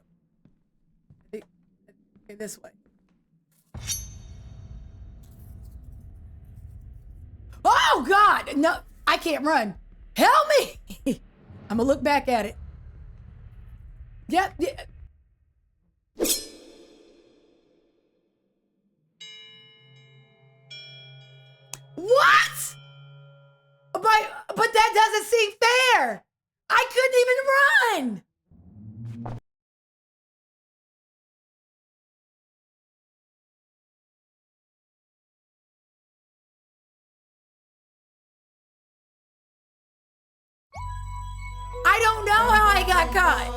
Okay, this way. Oh, God! No, I can't run. Help me! I'm gonna look back at it. Yep. What? But that doesn't seem fair. I couldn't even run. I don't know how I got caught.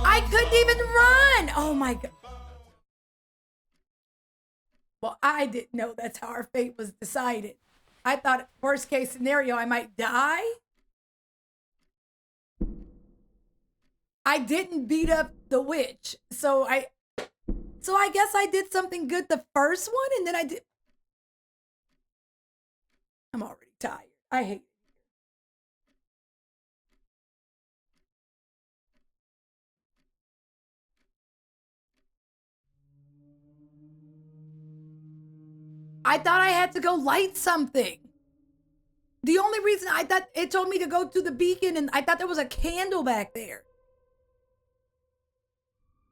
I couldn't even run. Oh my God. Well, I didn't know that's how our fate was decided. I thought worst case scenario, I might die. I didn't beat up the witch. So I guess I did something good the first one and then I did. I'm already tired. I hate it. I thought I had to go light something. The only reason I thought it told me to go to the beacon and I thought there was a candle back there.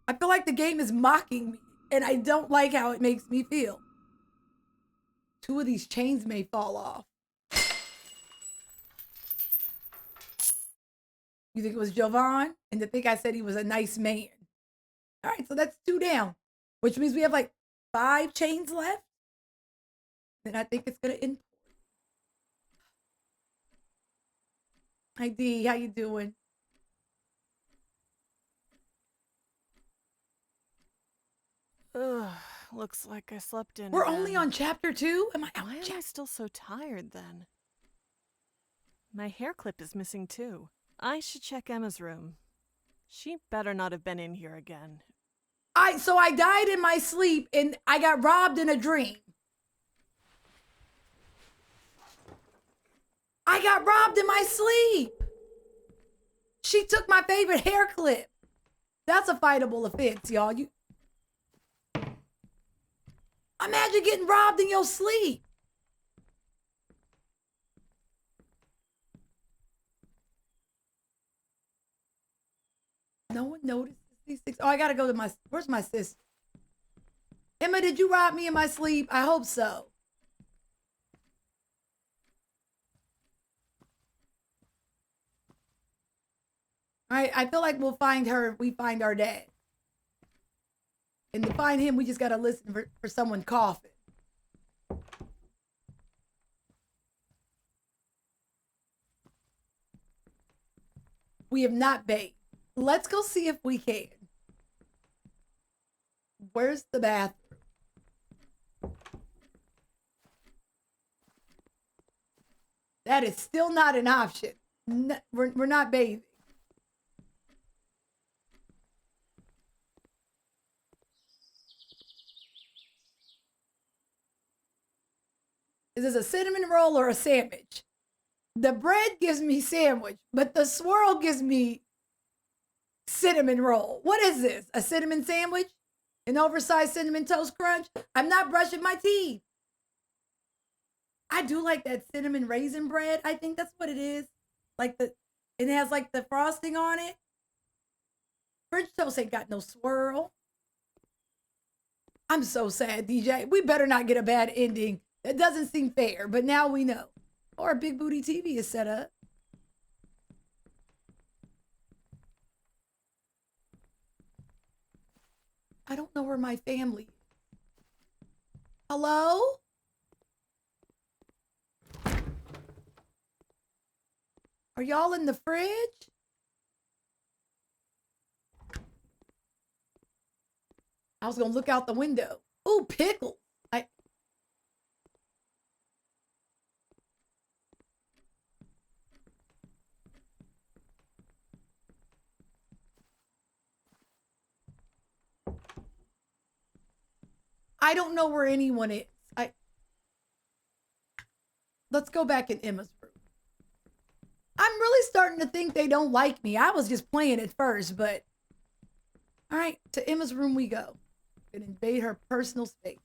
I feel like the game is mocking me and I don't like how it makes me feel. 2 of these chains may fall off. You think it was Jovan? And to think I said he was a nice man. All right, so that's 2 down, which means we have like 5 chains left. Then I think it's gonna end. Hi D, how you doing?
Ugh, looks like I slept in.
We're
again.
only on chapter 2?
Why am I still so tired then? My hair clip is missing too. I should check Emma's room. She better not have been in here again.
So I died in my sleep and I got robbed in a dream. I got robbed in my sleep. She took my favorite hair clip. That's a fightable offense, y'all. Imagine getting robbed in your sleep. No one notices these things. Oh, I gotta go to where's my sister? Emma, did you rob me in my sleep? I hope so. All right, I feel like we'll find her if we find our dad. And to find him, we just gotta listen for someone coughing. We have not bathed. Let's go see if we can. Where's the bathroom? That is still not an option. We're not bathing. Is this a cinnamon roll or a sandwich? The bread gives me sandwich, but the swirl gives me cinnamon roll. What is this? A cinnamon sandwich? An oversized cinnamon toast crunch? I'm not brushing my teeth. I do like that cinnamon raisin bread. I think that's what it is. Like it has like the frosting on it. French toast ain't got no swirl. I'm so sad, DJ. We better not get a bad ending. That doesn't seem fair, but now we know. Or a big booty TV is set up. I don't know where my family is. Hello? Are y'all in the fridge? I was gonna look out the window. Ooh, pickles. I don't know where anyone is. Let's go back in Emma's room. I'm really starting to think they don't like me. I was just playing at first, but all right, to Emma's room we go. And invade her personal space.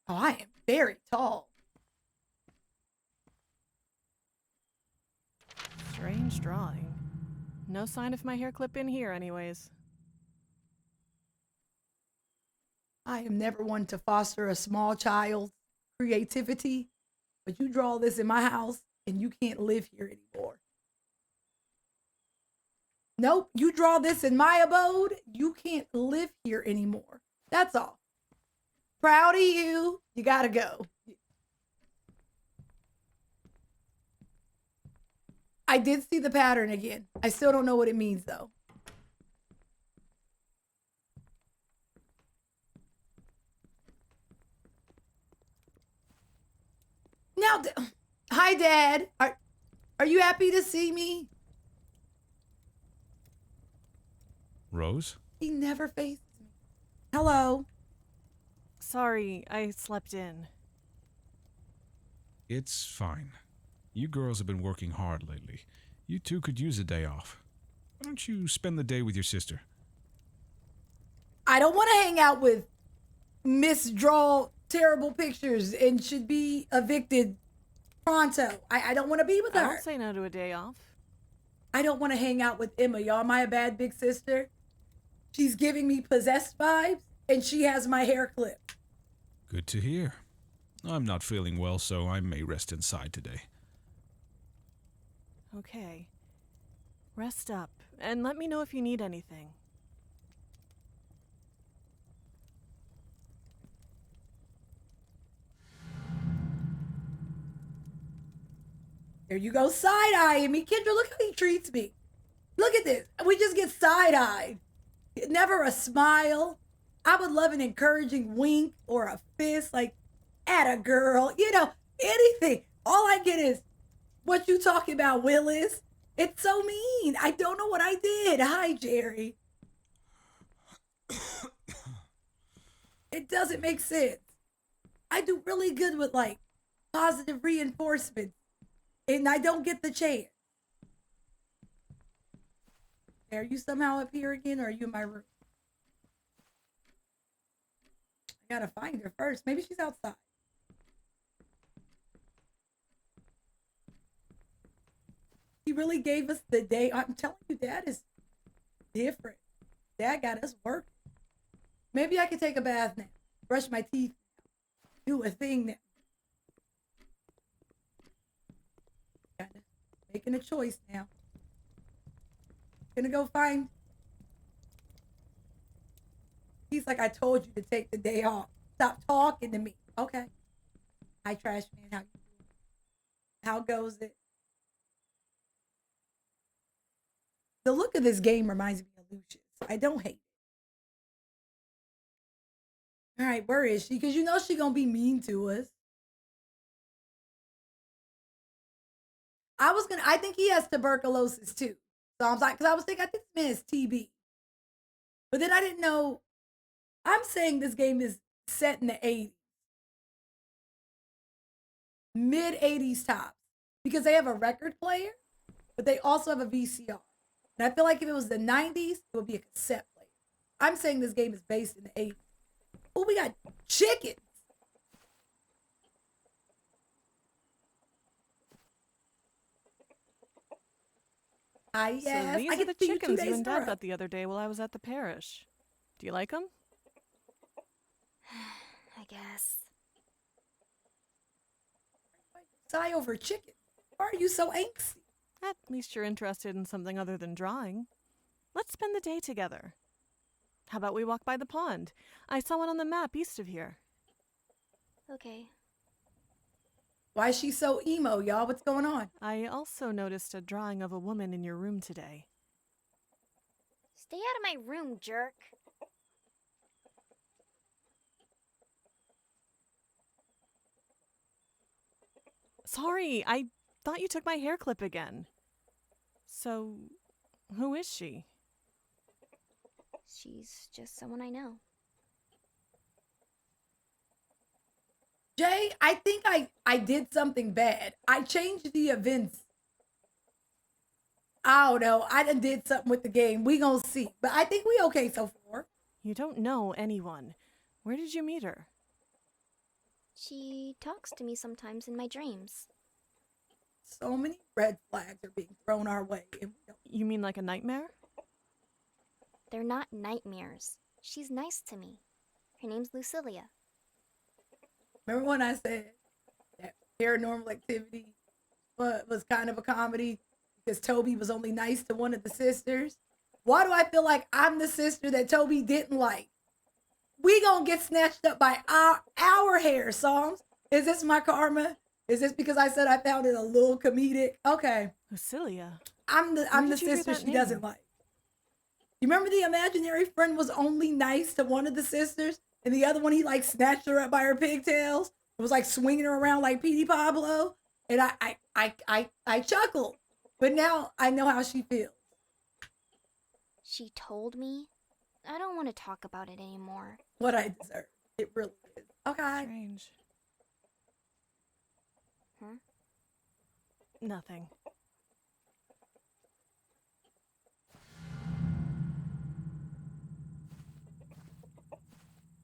Oh, I am very tall.
Strange drawing. No sign of my hair clip in here anyways.
I am never one to foster a small child's creativity, but you draw this in my house and you can't live here anymore. Nope, you draw this in my abode, you can't live here anymore. That's all. Proud of you. You gotta go. I did see the pattern again. I still don't know what it means though. Now, hi, Dad. Are you happy to see me?
Rose?
He never faces me. Hello.
Sorry, I slept in.
It's fine. You girls have been working hard lately. You two could use a day off. Why don't you spend the day with your sister?
I don't want to hang out with Miss Draw terrible pictures and should be evicted pronto. I don't want to be with her.
I don't say no to a day off.
I don't want to hang out with Emma, y'all. Am I a bad big sister? She's giving me possessed vibes and she has my hair clipped.
Good to hear. I'm not feeling well, so I may rest inside today.
Okay. Rest up and let me know if you need anything.
There you go, side-eyeing me. Kendra, look how he treats me. Look at this. We just get side-eyed. Never a smile. I would love an encouraging wink or a fist, like, at a girl. You know, anything. All I get is, what you talking about, Willis? It's so mean. I don't know what I did. Hi, Jerry. It doesn't make sense. I do really good with, like, positive reinforcement. And I don't get the chance. Are you somehow up here again, or are you in my room? I gotta find her first. Maybe she's outside. He really gave us the day. I'm telling you, Dad is different. Dad got us working. Maybe I could take a bath now. Brush my teeth now. Do a thing now. Making a choice now. Gonna go find. He's like, I told you to take the day off. Stop talking to me. Okay. Hi, trash man. How you doing? How goes it? The look of this game reminds me of Lucius. I don't hate All right, where is she? Because you know she gonna be mean to us. I think he has tuberculosis too. So I was like, because I was thinking, I think this man is TB. But then I didn't know. I'm saying this game is set in the 80s. Mid 80s tops. Because they have a record player, but they also have a VCR. And I feel like if it was the 90s, it would be a cassette player. I'm saying this game is based in the 80s. Oh, we got chickens. Yes.
So these are the chickens you and Dad got the other day while I was at the parish. Do you like them?
I guess.
Sigh over chicken. Why are you so angsty?
At least you're interested in something other than drawing. Let's spend the day together. How about we walk by the pond? I saw one on the map east of here.
Okay.
Why is she so emo, y'all? What's going on?
I also noticed a drawing of a woman in your room today.
Stay out of my room, jerk.
Sorry, I thought you took my hair clip again. So, who is she?
She's just someone I know.
Jay, I think I did something bad. I changed the events. I don't know. I done did something with the game. We gonna see. But I think we okay so far.
You don't know anyone. Where did you meet her?
She talks to me sometimes in my dreams.
So many red flags are being thrown our way. And we don't...
You mean like a nightmare?
They're not nightmares. She's nice to me. Her name's Lucilia.
Remember when I said that Paranormal Activity was kind of a comedy because Toby was only nice to one of the sisters? Why do I feel like I'm the sister that Toby didn't like? We gonna get snatched up by our hair songs. Is this my karma? Is this because I said I found it a little comedic? Okay.
Lucilia.
I'm the sister she doesn't like. You remember the imaginary friend was only nice to one of the sisters, and the other one he like snatched her up by her pigtails. It was like swinging her around like Petey Pablo, and I chuckled, but now I know how she feels.
She told me. I don't want to talk about it anymore.
What I deserve. It really is. Okay.
Strange.
Huh?
Nothing.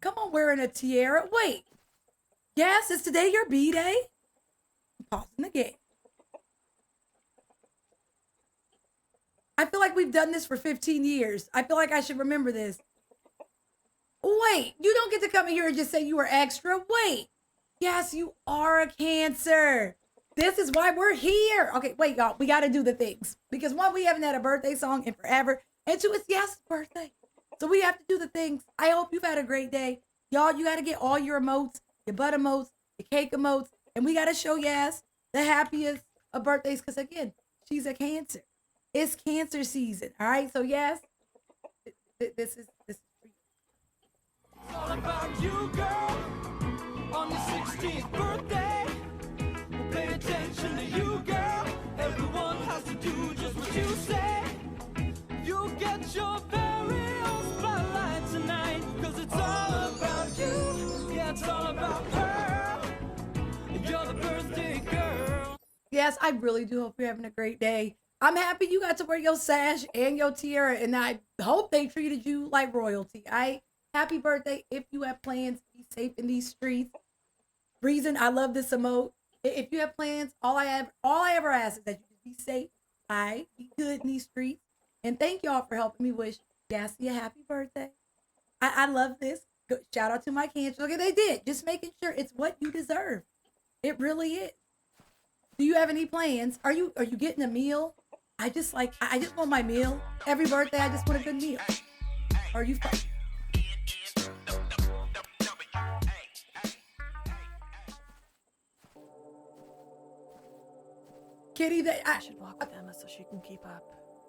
Come on, wearing a tiara. Wait. Yes, is today your B-day? I'm pausing the game. I feel like we've done this for 15 years. I feel like I should remember this. Wait, you don't get to come in here and just say you were extra. Wait. Yes, you are a Cancer. This is why we're here. Okay, wait, y'all. We got to do the things. Because one, we haven't had a birthday song in forever. And two, it's Yas's birthday. So we have to do the things. I hope you've had a great day. Y'all, you got to get all your emotes, your butt emotes, your cake emotes. And we got to show Yas the happiest of birthdays. Because again, she's a Cancer. It's Cancer season. All right. So yes, this is for you.
It's all about you, girl. On your 16th birthday, we'll pay attention to you, girl. Everyone has to do just what you say. You'll get your very own spotlight tonight, 'cause it's all about you. Yeah, it's all about her. And you're the birthday girl.
Yes, I really do hope you're having a great day. I'm happy you got to wear your sash and your tiara, and I hope they treated you like royalty. Happy birthday. If you have plans, be safe in these streets. Reason I love this emote. If you have plans, all I ever ask is that you just be safe. Be good in these streets. And thank y'all for helping me wish Gassy a happy birthday. I love this. Shout out to my Cancer. Okay, they did. Just making sure it's what you deserve. It really is. Do you have any plans? Are you getting a meal? I just want my meal. Every birthday, I just want a good meal. Are you fine? Kitty,
I should walk with Emma so she can keep up.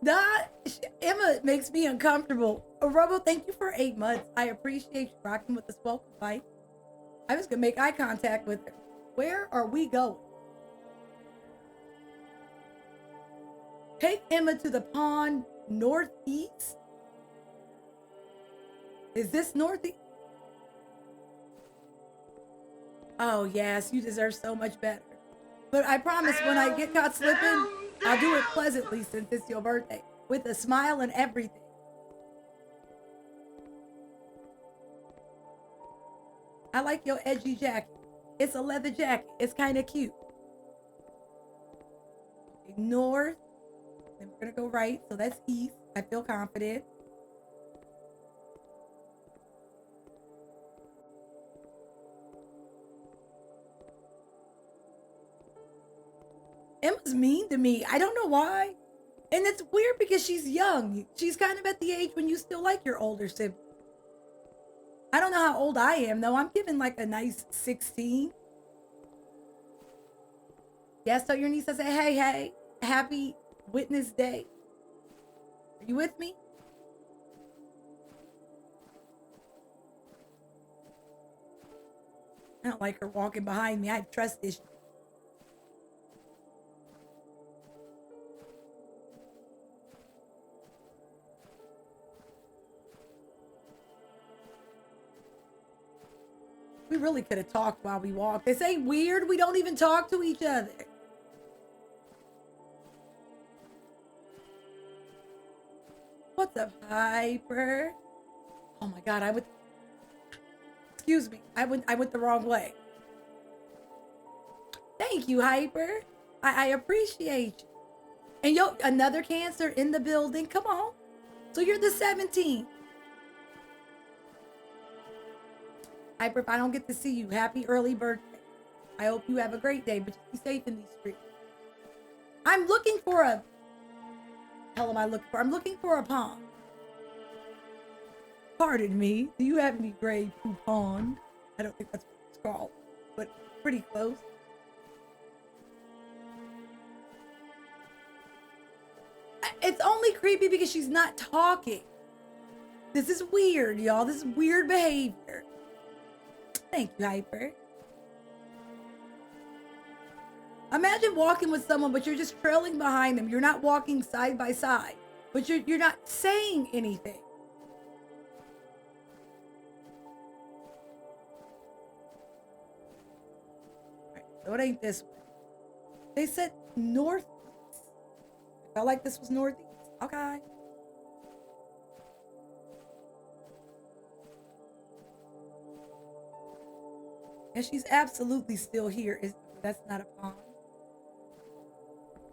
Emma makes me uncomfortable. Robo, thank you for 8 months. I appreciate you rocking with this welcome fight. I was gonna make eye contact with her. Where are we going? Take Emma to the pond northeast. Is this northeast? Oh yes, you deserve so much better. But I promise when I get caught slipping, I'll do it pleasantly since it's your birthday. With a smile and everything. I like your edgy jacket. It's a leather jacket. It's kind of cute. Okay, north. Then we're going to go right. So that's east. I feel confident. Emma's mean to me. I don't know why. And it's weird because she's young. She's kind of at the age when you still like your older sibling. I don't know how old I am, though. I'm giving like a nice 16. Yes, so your niece says, hey, happy Witness Day. Are you with me? I don't like her walking behind me. I have trust issues. We really could have talked while we walked. This ain't weird. We don't even talk to each other. What's up, Hyper? Oh my God, excuse me. I went the wrong way. Thank you, Hyper. I appreciate you. And yo, another Cancer in the building. Come on. So you're the 17th. Hyper, if I don't get to see you, happy early birthday. I hope you have a great day, but just be safe in these streets. I'm looking for a... Hell am I looking for? I'm looking for a pond. Pardon me. Do you have any gray poo pond? I don't think that's what it's called, but pretty close. It's only creepy because she's not talking. This is weird, y'all. This is weird behavior. Thank you, Hyper. Imagine walking with someone, but you're just trailing behind them. You're not walking side by side, but you're not saying anything. Right, so it ain't this way. They said northeast. I felt like this was northeast. Okay. And she's absolutely still here. That's not a pond.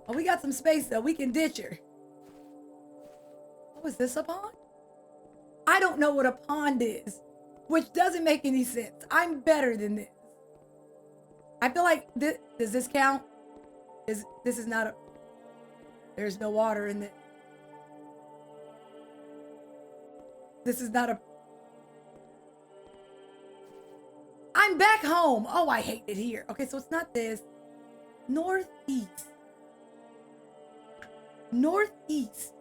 Oh, we got some space though. We can ditch her. Oh, is this a pond? I don't know what a pond is, which doesn't make any sense. I'm better than this. I feel like does this count? This is not a... There's no water in this. This is not a... I'm back home. Oh, I hate it here. Okay, so it's not this. Northeast. Northeast.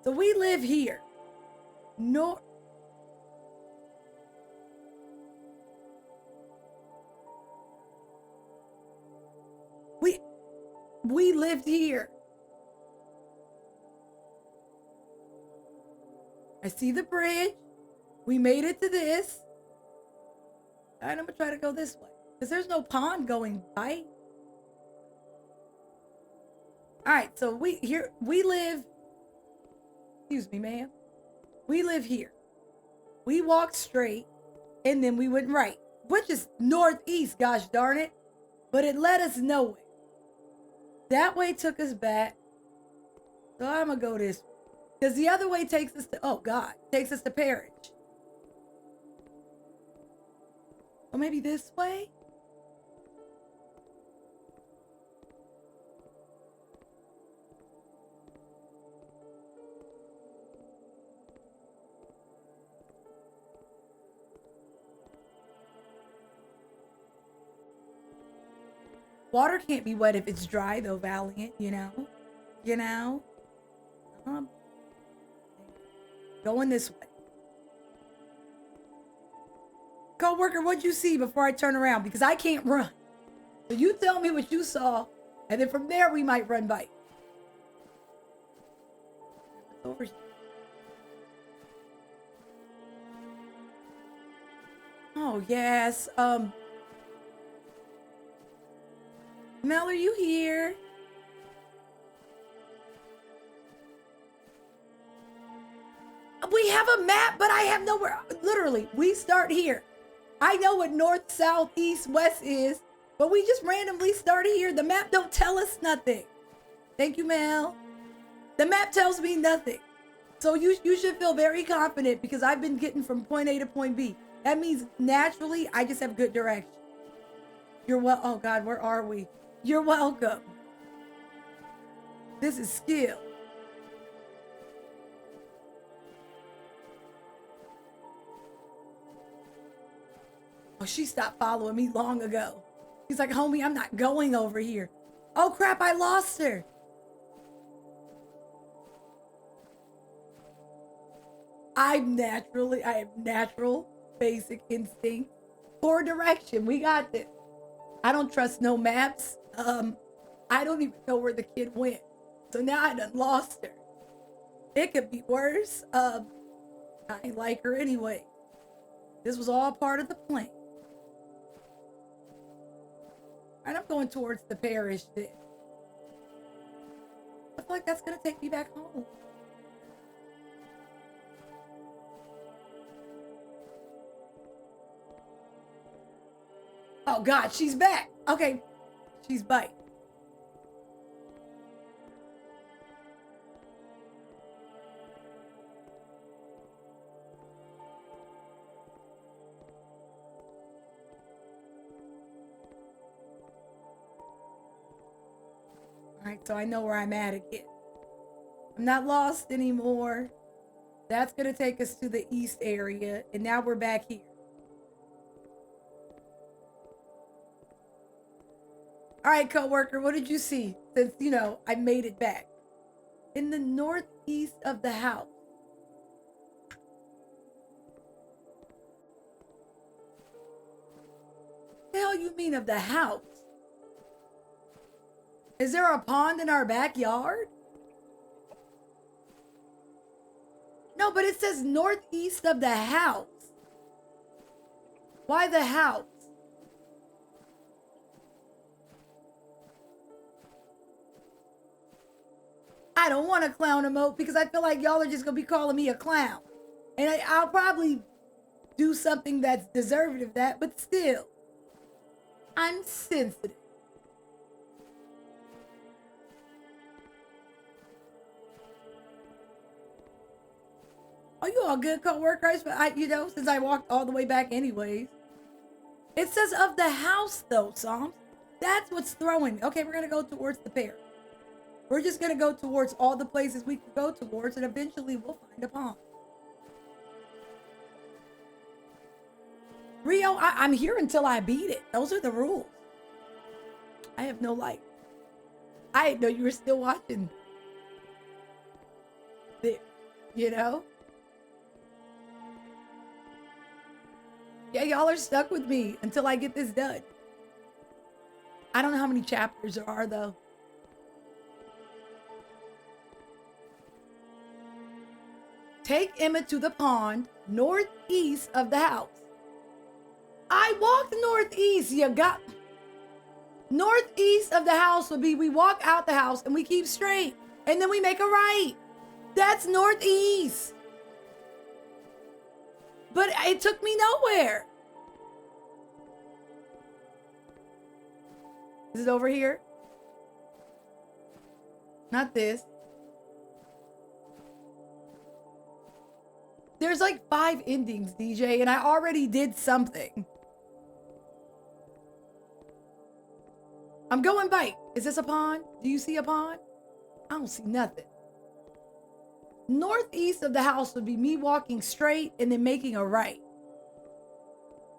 So we live here. We lived here. I see the bridge. We made it to this. All right, I'm gonna try to go this way because there's no pond going by. All right, so we live. Excuse me, ma'am. We live here. We walked straight, and then we went right, which is northeast. Gosh darn it! But it led us nowhere. That way took us back. So I'm gonna go this way because the other way takes us to takes us to Parrish. Or maybe this way? Water can't be wet if it's dry though, Valiant, you know? You know? Going this way. Co-worker, what'd you see before I turn around? Because I can't run. So you tell me what you saw, and then from there we might run by. Over here. Oh, yes. Mel, are you here? We have a map, but I have nowhere. Literally, we start here. I know what north, south, east, west is, but we just randomly started here. The map don't tell us nothing. Thank you, Mel. The map tells me nothing. So you should feel very confident because I've been getting from point A to point B. That means naturally I just have good direction. Oh God, where are we? You're welcome. This is skill. Oh, she stopped following me long ago. He's like, homie, I'm not going over here. Oh crap, I lost her. I have natural basic instinct for direction. We got this. I don't trust no maps. I don't even know where the kid went. So now I done lost her. It could be worse. I ain't like her anyway. This was all part of the plan. And I'm going towards the parish then. I feel like that's gonna take me back home. Oh God, she's back. Okay, she's bite. All right, so I know where I'm at again. I'm not lost anymore. That's gonna take us to the east area, and now we're back here. All right, coworker, what did you see? Since, I made it back. In the northeast of the house. What the hell you mean of the house? Is there a pond in our backyard? No, but it says northeast of the house. Why the house? I don't want a clown emote because I feel like y'all are just going to be calling me a clown. And I'll probably do something that's deserving of that, but still, I'm sensitive. Are you all good, co-workers? But since I walked all the way back anyways. It says of the house though, Psalms. That's what's throwing. Okay, we're going to go towards the pair. We're just going to go towards all the places we can go towards, and eventually we'll find a pond. Rio, I'm here until I beat it. Those are the rules. I have no light. I didn't know you were still watching. Yeah, y'all are stuck with me until I get this done. I don't know how many chapters there are, though. Take Emma to the pond northeast of the house. I walked northeast. You got northeast of the house would be we walk out the house and we keep straight and then we make a right. That's northeast. But it took me nowhere. Is it over here? Not this. There's like 5 endings, DJ, and I already did something. I'm going bite. Is this a pond? Do you see a pond? I don't see nothing. Northeast of the house would be me walking straight and then making a right.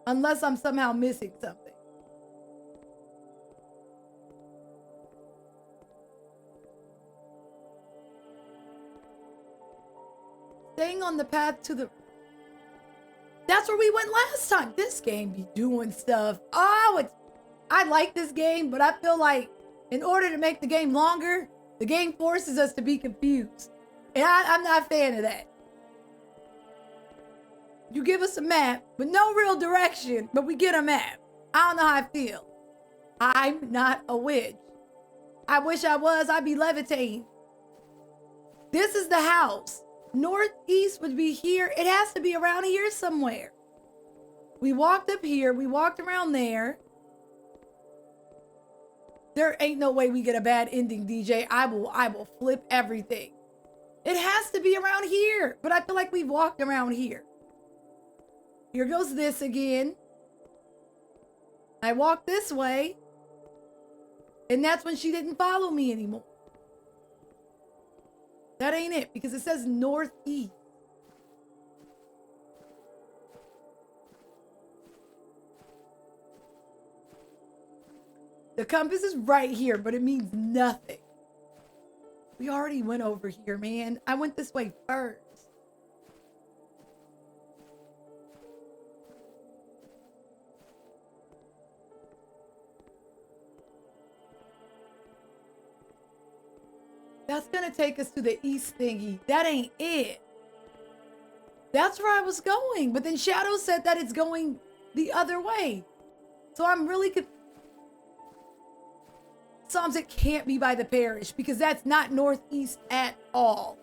Unless I'm somehow missing something. Staying on the path to the... That's where we went last time. This game be doing stuff. Oh, I like this game, but I feel like in order to make the game longer, the game forces us to be confused. And I'm not a fan of that. You give us a map with no real direction, but we get a map. I don't know how I feel. I'm not a witch. I wish I was. I'd be levitating. This is the house. Northeast would be here. It has to be around here somewhere. We walked up here. We walked around there. There ain't no way we get a bad ending, DJ. I will flip everything. It has to be around here. But I feel like we've walked around here. Here goes this again. I walked this way. And that's when she didn't follow me anymore. That ain't it, because it says northeast. The compass is right here, but it means nothing. We already went over here, man. I went this way first. That's gonna take us to the east thingy. That ain't it. That's where I was going. But then Shadow said that it's going the other way. So I'm really Psalms, it can't be by the parish because that's not northeast at all.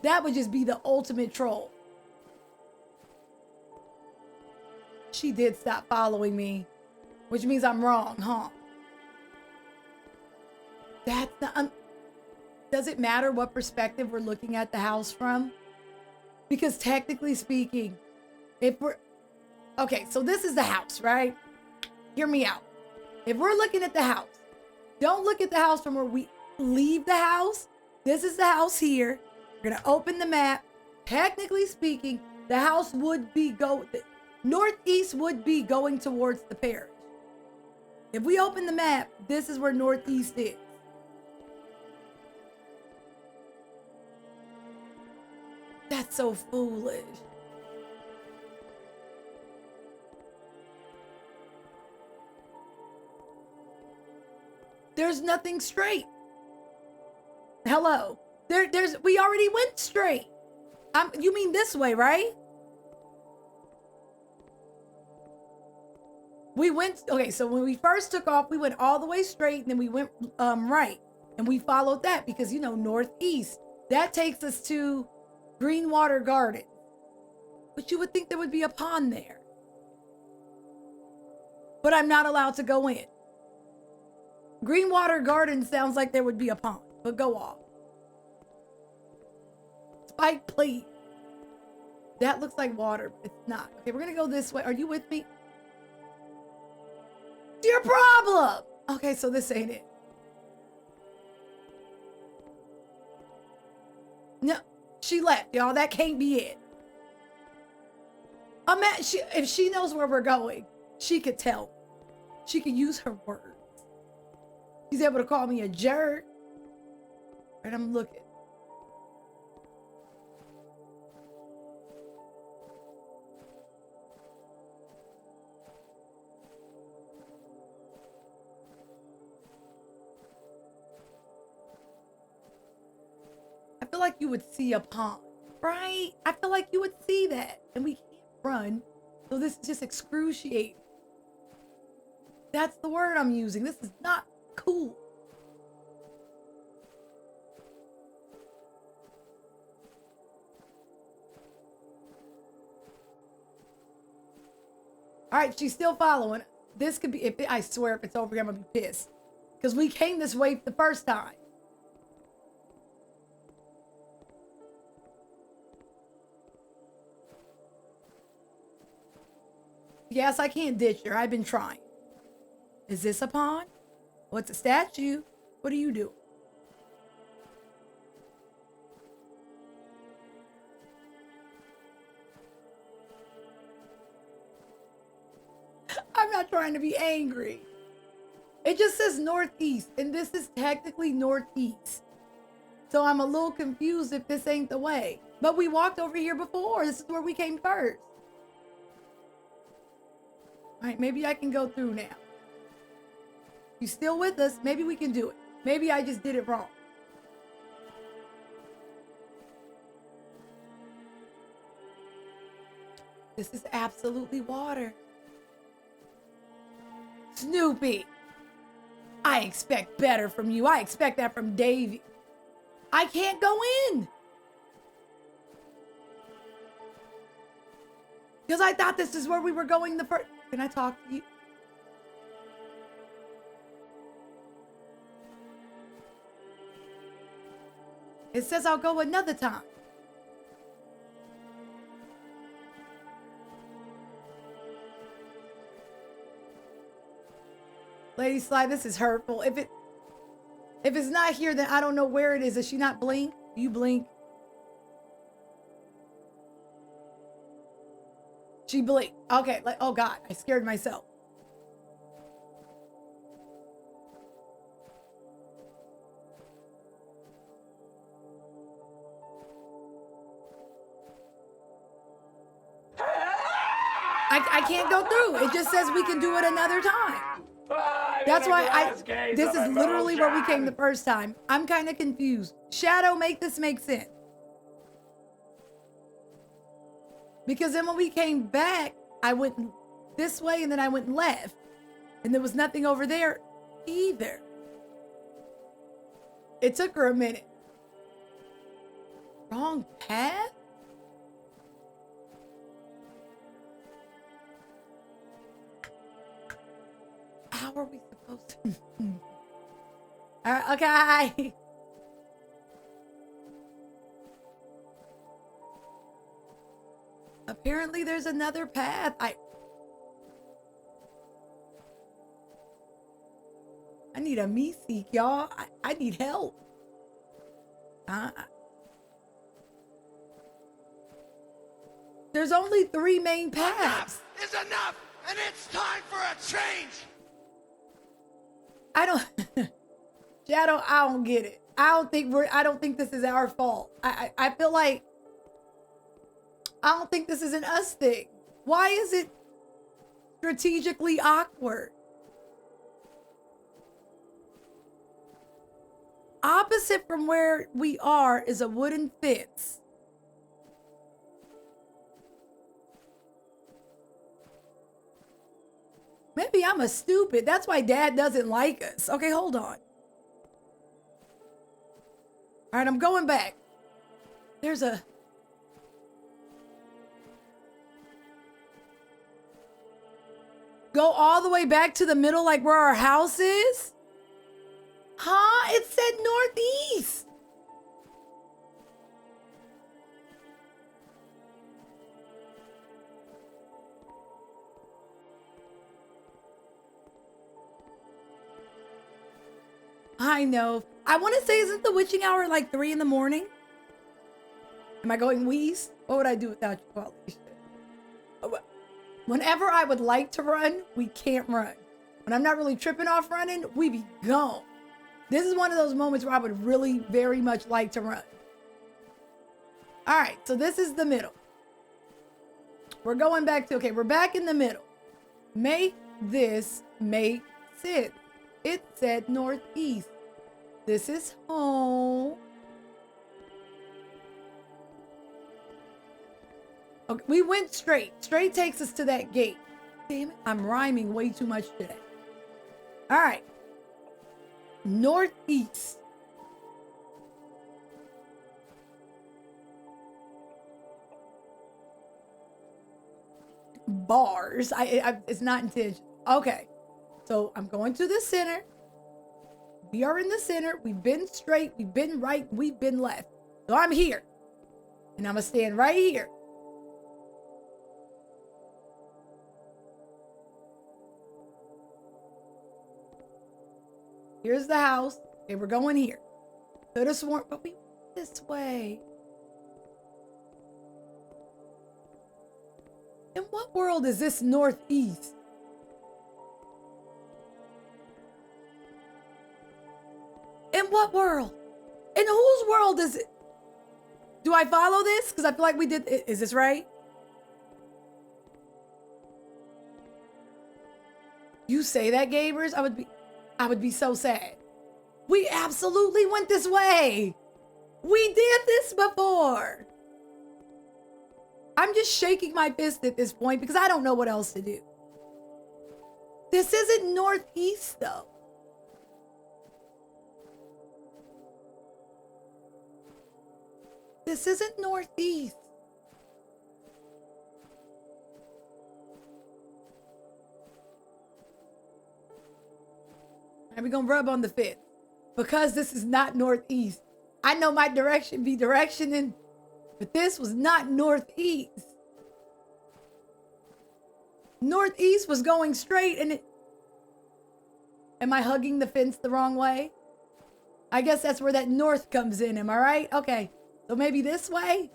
That would just be the ultimate troll. She did stop following me, which means I'm wrong, huh? That's not... Does it matter what perspective we're looking at the house from? Because technically speaking, if we're... Okay, so this is the house, right? Hear me out. If we're looking at the house, don't look at the house from where we leave the house. This is the house here. We're going to open the map. Technically speaking, the house would be northeast would be going towards the parish. If we open the map, this is where northeast is. That's so foolish. There's nothing straight. Hello. We already went straight. You mean this way, right? We went, okay, so when we first took off, we went all the way straight and then we went right. And we followed that because, you know, northeast. That takes us to Greenwater Garden. But you would think there would be a pond there. But I'm not allowed to go in. Greenwater Garden sounds like there would be a pond, but go off. Spike, please. That looks like water, but it's not. Okay, we're gonna go this way. Are you with me? It's your problem! Okay, so this ain't it. No, she left, y'all. That can't be it. If she knows where we're going, she could tell. She could use her words. She's able to call me a jerk. And I'm looking. I feel like you would see a pond, right? I feel like you would see that. And we can't run. So this is just excruciating. That's the word I'm using. This is not cool. All right, she's still following. This could be, I swear if it's over here, I'm gonna be pissed. Because we came this way the first time. Yes, I can't ditch her. I've been trying. Is this a pond? What's a statue? What do you do? I'm not trying to be angry. It just says northeast, and this is technically northeast. So I'm a little confused if this ain't the way. But we walked over here before. This is where we came first. All right, maybe I can go through now. You still with us? Maybe we can do it. Maybe I just did it wrong. This is absolutely water. Snoopy, I expect better from you. I expect that from Davy. I can't go in. Because I thought this is where we were going the first. Can I talk to you? It says I'll go another time. Lady Sly, this is hurtful. If it's not here, then I don't know where it is. Does she not blink? You blink. She blinked. Okay, like, oh God, I scared myself. I can't go through. It just says we can do it another time. That's why this is literally where we came the first time. I'm kind of confused. Shadow, make this make sense. Because then when we came back, I went this way and then I went left. And there was nothing over there either. It took her a minute. Wrong path? How are we supposed to? All right, okay. Apparently there's another path. I need a me seek, y'all. I need help. There's only 3 main paths.
Enough is enough, and it's time for a change.
I don't Shadow, I don't get it. I don't think this is our fault. I feel like I don't think this is an us thing. Why is it strategically awkward? Opposite from where we are is a wooden fence. Maybe I'm a stupid. That's why Dad doesn't like us. Okay, hold on. All right, I'm going back. There's a... Go all the way back to the middle, like where our house is? Huh? It said northeast. I know. I want to say, isn't the witching hour like 3 in the morning? Am I going wheeze? What would I do without you, Alicia? Whenever I would like to run, we can't run. When I'm not really tripping off running, we be gone. This is one of those moments where I would really very much like to run. All right, so this is the middle. We're going back to, okay, we're back in the middle. Make this make sense. It said northeast. This is home. Okay, we went straight. Straight takes us to that gate. Damn it, I'm rhyming way too much today. All right. Northeast. Bars. It's not intentional. Okay. So I'm going to the center. We are in the center. We've been straight. We've been right. We've been left. So I'm here. And I'm going to stand right here. Here's the house. Okay, we're going here. Could have sworn, but we went this way. In what world is this northeast? In what world? In whose world is it? Do I follow this? Because I feel like we did. Is this right? You say that, Gabers? I would be so sad. We absolutely went this way. We did this before. I'm just shaking my fist at this point because I don't know what else to do. This isn't northeast, though. This isn't northeast. And we're gonna rub on the fence. Because this is not northeast. I know my direction be directioning, but this was not northeast. Northeast was going straight and it... Am I hugging the fence the wrong way? I guess that's where that north comes in, am I right? Okay, so maybe this way?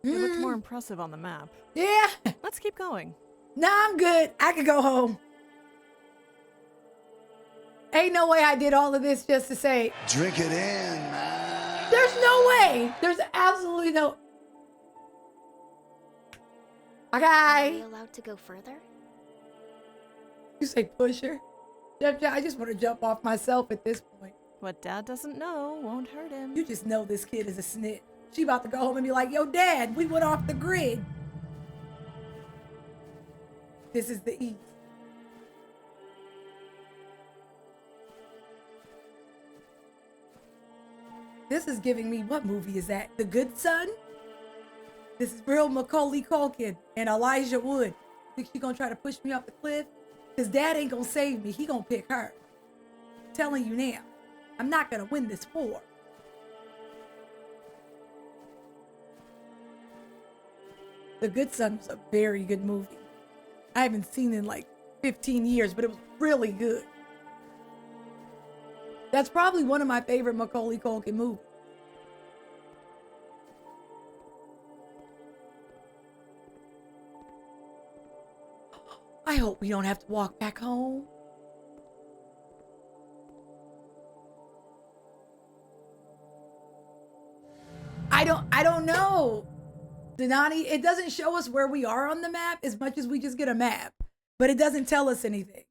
It looked more impressive on the map.
Yeah.
Let's keep going.
Nah, I'm good. I could go home. Ain't no way I did all of this just to say.
Drink it in, man.
There's no way. There's absolutely no. Okay.
Are we allowed to go further?
You say pusher? I just want to jump off myself at this point.
What Dad doesn't know won't hurt him.
You just know this kid is a snitch. She about to go home and be like, yo, Dad, we went off the grid. This is the east. This is giving me, what movie is that? The Good Son? This is real Macaulay Culkin and Elijah Wood. Think she gonna try to push me off the cliff? Cause Dad ain't gonna save me. He gonna pick her. I'm telling you now, I'm not gonna win this war. The Good Son was a very good movie. I haven't seen it in like 15 years, but it was really good. That's probably one of my favorite Macaulay Culkin movies. I hope we don't have to walk back home. I don't know. Denani, it doesn't show us where we are on the map as much as we just get a map, but it doesn't tell us anything.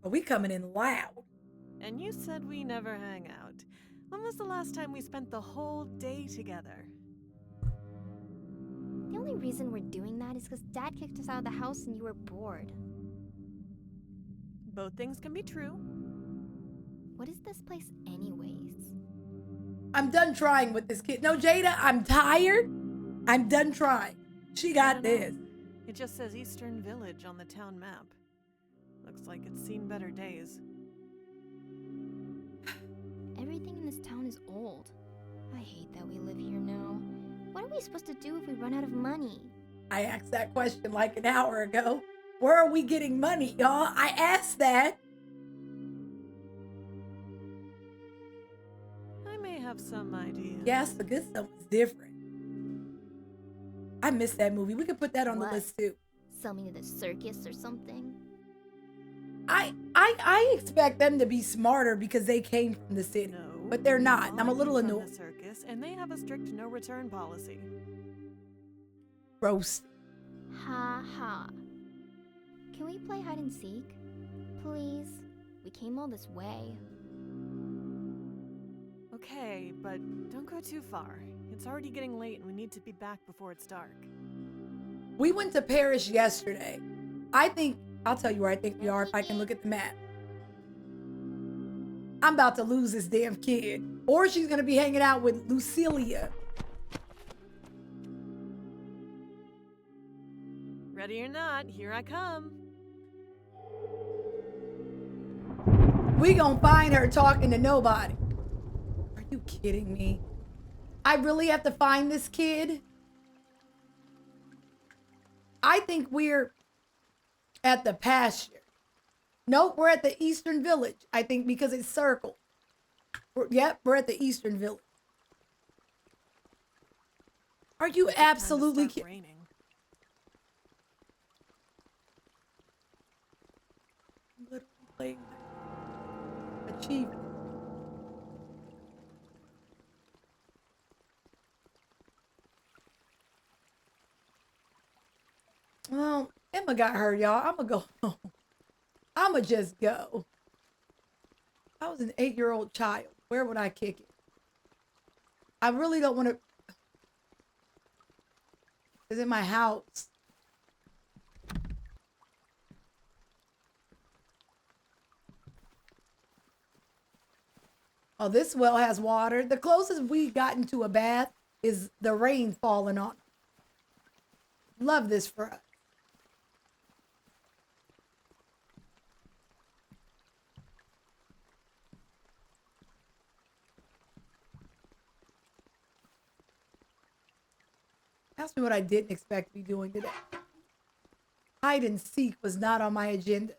Are we coming in loud?
And you said we never hang out. When was the last time we spent the whole day together?
The only reason we're doing that is because Dad kicked us out of the house and you were bored.
Both things can be true.
What is this place anyways?
I'm done trying with this kid. No, Jada, I'm tired. I'm done trying. She got this.
It just says Eastern Village on the town map. Looks like it's seen better days.
Everything in this town is old. I hate that we live here now. What are we supposed to do if we run out of money?
I asked that question like an hour ago. Where are we getting money, y'all? I asked that.
I may have some idea.
Yes, The Good Stuff was different. I missed that movie. We could put that on the list too.
Sell me to the circus or something?
I expect them to be smarter because they came from the city, but they're not. I'm a little annoyed.
The circus, and they have a strict no return policy.
Roast.
Ha ha. Can we play hide and seek? Please? We came all this way.
Okay, but don't go too far. It's already getting late and we need to be back before it's dark.
We went to Paris yesterday. I'll tell you where I think we are if I can look at the map. I'm about to lose this damn kid. Or she's gonna be hanging out with Lucilia.
Ready or not, here I come.
We gonna find her talking to nobody. Are you kidding me? I really have to find this kid? I think we're At the pasture. Nope, we're at the Eastern Village, I think, because it's circled. Yep, we're at the Eastern Village. Are you absolutely kidding? Literally playing achievement. Well, Emma got her, y'all. I'm gonna go home. I'm gonna just go. If I was an 8-year-old child, where would I kick it? I really don't want to. It's in my house. Oh, this well has water. The closest we gotten to a bath is the rain falling on it. Love this for us. Ask me what I didn't expect to be doing today. Hide and seek was not on my agenda.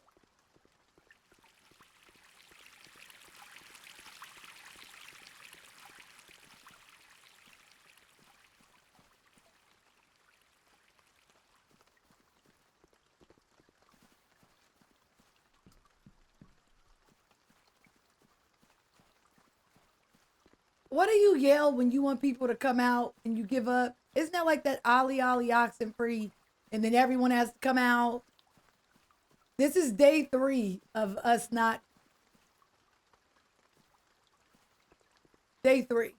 What do you yell when you want people to come out and you give up? Isn't that like that Ollie Ollie oxen free and then everyone has to come out? This is day 3 of us not. Day 3.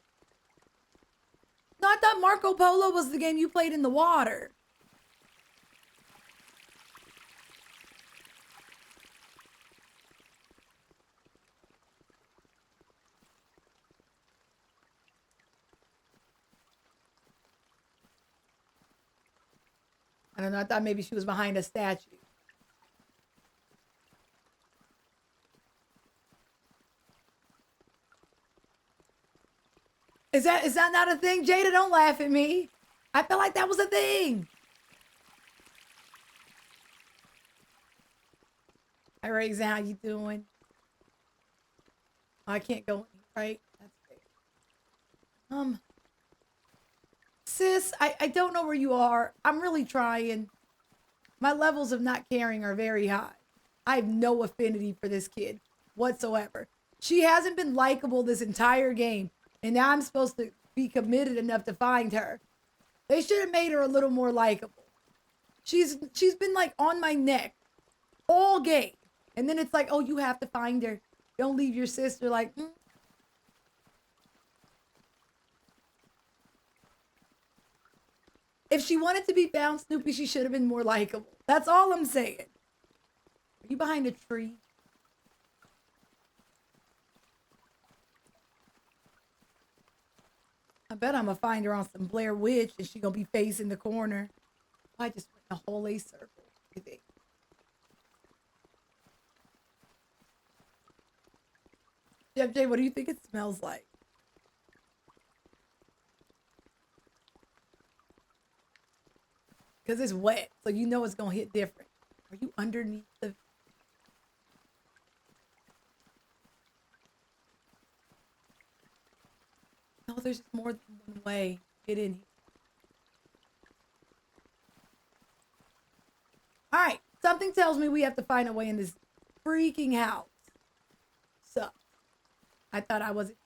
No, I thought Marco Polo was the game you played in the water. I don't know. I thought maybe she was behind a statue. Is that not a thing? Jada, don't laugh at me. I felt like that was a thing. Hi, Raisin, how you doing? Oh, I can't go in, right? That's fair. Sis, I don't know where you are. I'm really trying. My levels of not caring are very high. I have no affinity for this kid whatsoever. She hasn't been likable this entire game, and now I'm supposed to be committed enough to find her. They should have made her a little more likable. She's been like on my neck all game, and then it's like, oh, you have to find her. Don't leave your sister. Like, If she wanted to be found, Snoopy, she should have been more likable. That's all I'm saying. Are you behind a tree? I bet I'm gonna find her on some Blair Witch and she gonna be facing the corner. I just went a whole A circle, I think. Jeff J, what do you think it smells like? Because it's wet, so you know it's gonna hit different. Are you underneath the... No, there's more than one way. Get in here. All right, something tells me we have to find a way in this freaking house. So, I thought I wasn't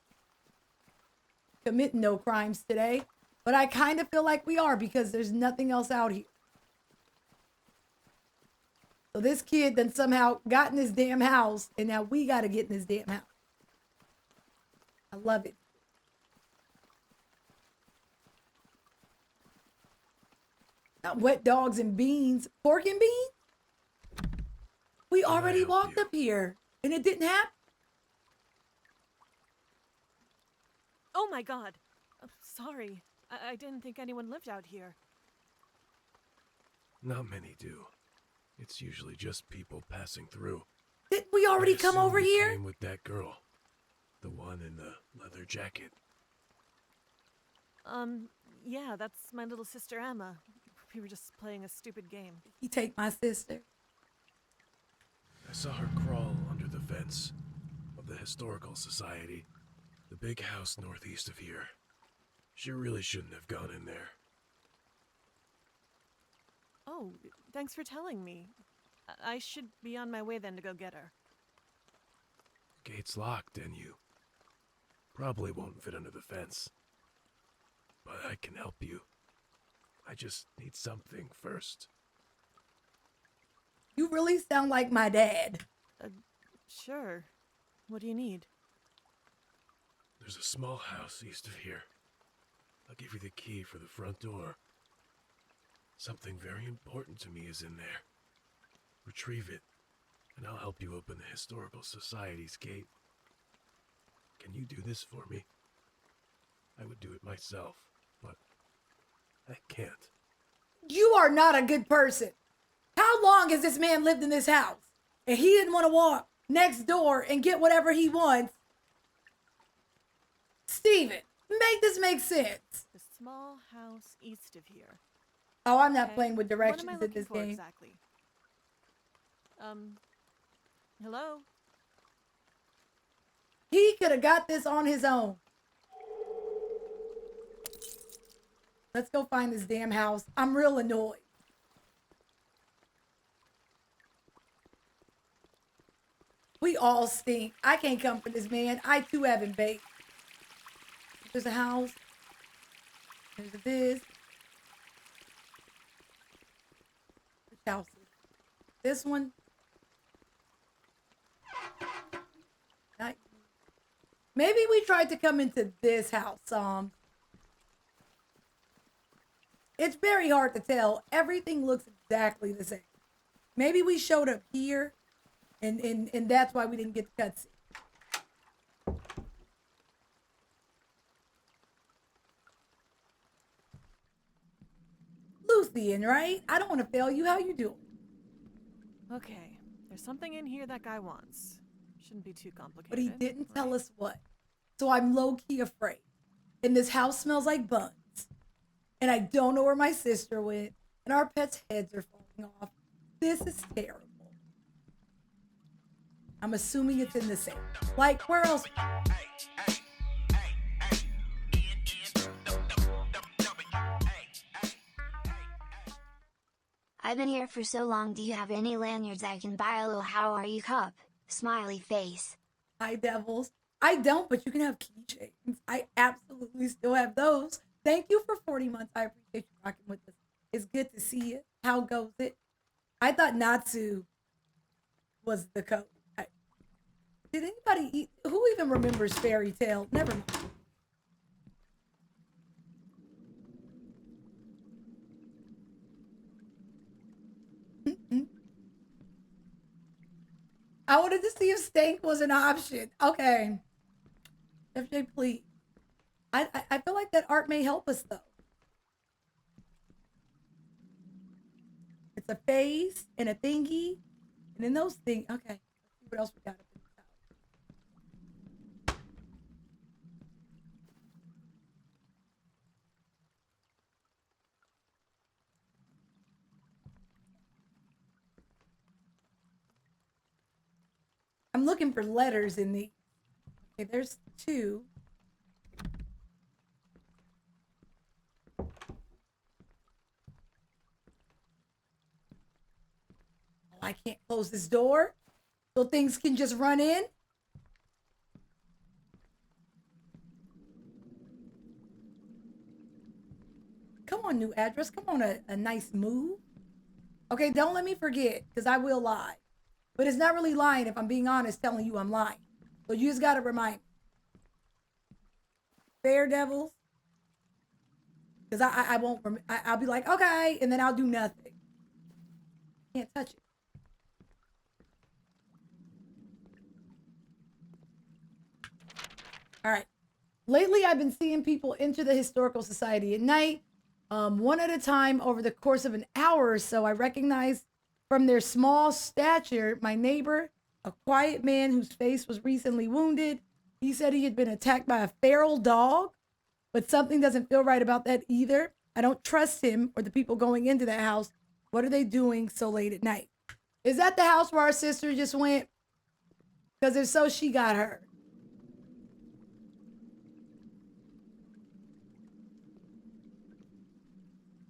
committing no crimes today, but I kind of feel like we are because there's nothing else out here. So this kid then somehow got in this damn house, and now we got to get in this damn house. I love it. Not wet dogs and beans. Pork and beans? We already walked up here, and it didn't happen.
Oh my God. Sorry. I didn't think anyone lived out here.
Not many do. It's usually just people passing through.
Didn't we already come over here?
Came with that girl. The one in the leather jacket.
Yeah, that's my little sister Emma. We were just playing a stupid game.
You take my sister.
I saw her crawl under the fence of the Historical Society, the big house northeast of here. She really shouldn't have gone in there.
Oh, thanks for telling me. I should be on my way then to go get her.
The gate's locked, and you probably won't fit under the fence. But I can help you. I just need something first.
You really sound like my dad.
Sure. What do you need?
There's a small house east of here. I'll give you the key for the front door. Something very important to me is in there. Retrieve it, and I'll help you open the Historical Society's gate. Can you do this for me? I would do it myself, but I can't.
You are not a good person. How long has this man lived in this house? And he didn't want to walk next door and get whatever he wants. Steven, make this make sense.
The small house east of here.
Oh, I'm not playing with directions
what am I
in this
looking for
game.
Exactly? Hello?
He could have got this on his own. Let's go find this damn house. I'm real annoyed. We all stink. I can't come for this man. I too haven't baked. There's a house. There's a this. Which house is this one? Not, maybe we tried to come into this house. It's very hard to tell. Everything looks exactly the same. Maybe we showed up here, and that's why we didn't get the cutscene. Lucian, right? I don't want to fail you. How you doing?
Okay, there's something in here that guy wants. Shouldn't be too complicated.
But he didn't tell us what. So I'm low-key afraid. And this house smells like buns. And I don't know where my sister went. And our pets' heads are falling off. This is terrible. I'm assuming it's in the same. Like, where else?
I've been here for so long. Do you have any lanyards I can buy a little how are you cup? Smiley face.
Hi, devils. I don't, but you can have keychains. I absolutely still have those. Thank you for 40 months. I appreciate you rocking with us. It's good to see you. How goes it? I thought Natsu was the code. Did anybody eat? Who even remembers Fairy Tale? Never mind. I wanted to see if stank was an option. Okay. FJ, please. I feel like that art may help us, though. It's a face and a thingy. And then those things. Okay. Let's see what else we got up in this house. I'm looking for letters in the. Okay, there's 2. I can't close this door so things can just run in. Come on, new address. Come on, a nice move. Okay, don't let me forget, because I will lie. But it's not really lying if I'm being honest telling you I'm lying. So you just got to remind me. Fair devils. Because I won't, I'll be like, okay, and then I'll do nothing. Can't touch it. All right. Lately, I've been seeing people enter the Historical Society at night, one at a time over the course of an hour or so. I recognize from their small stature my neighbor, a quiet man whose face was recently wounded. He said he had been attacked by a feral dog, but something doesn't feel right about that either. I don't trust him or the people going into that house. What are they doing so late at night? Is that the house where our sister just went? Because if so, she got her.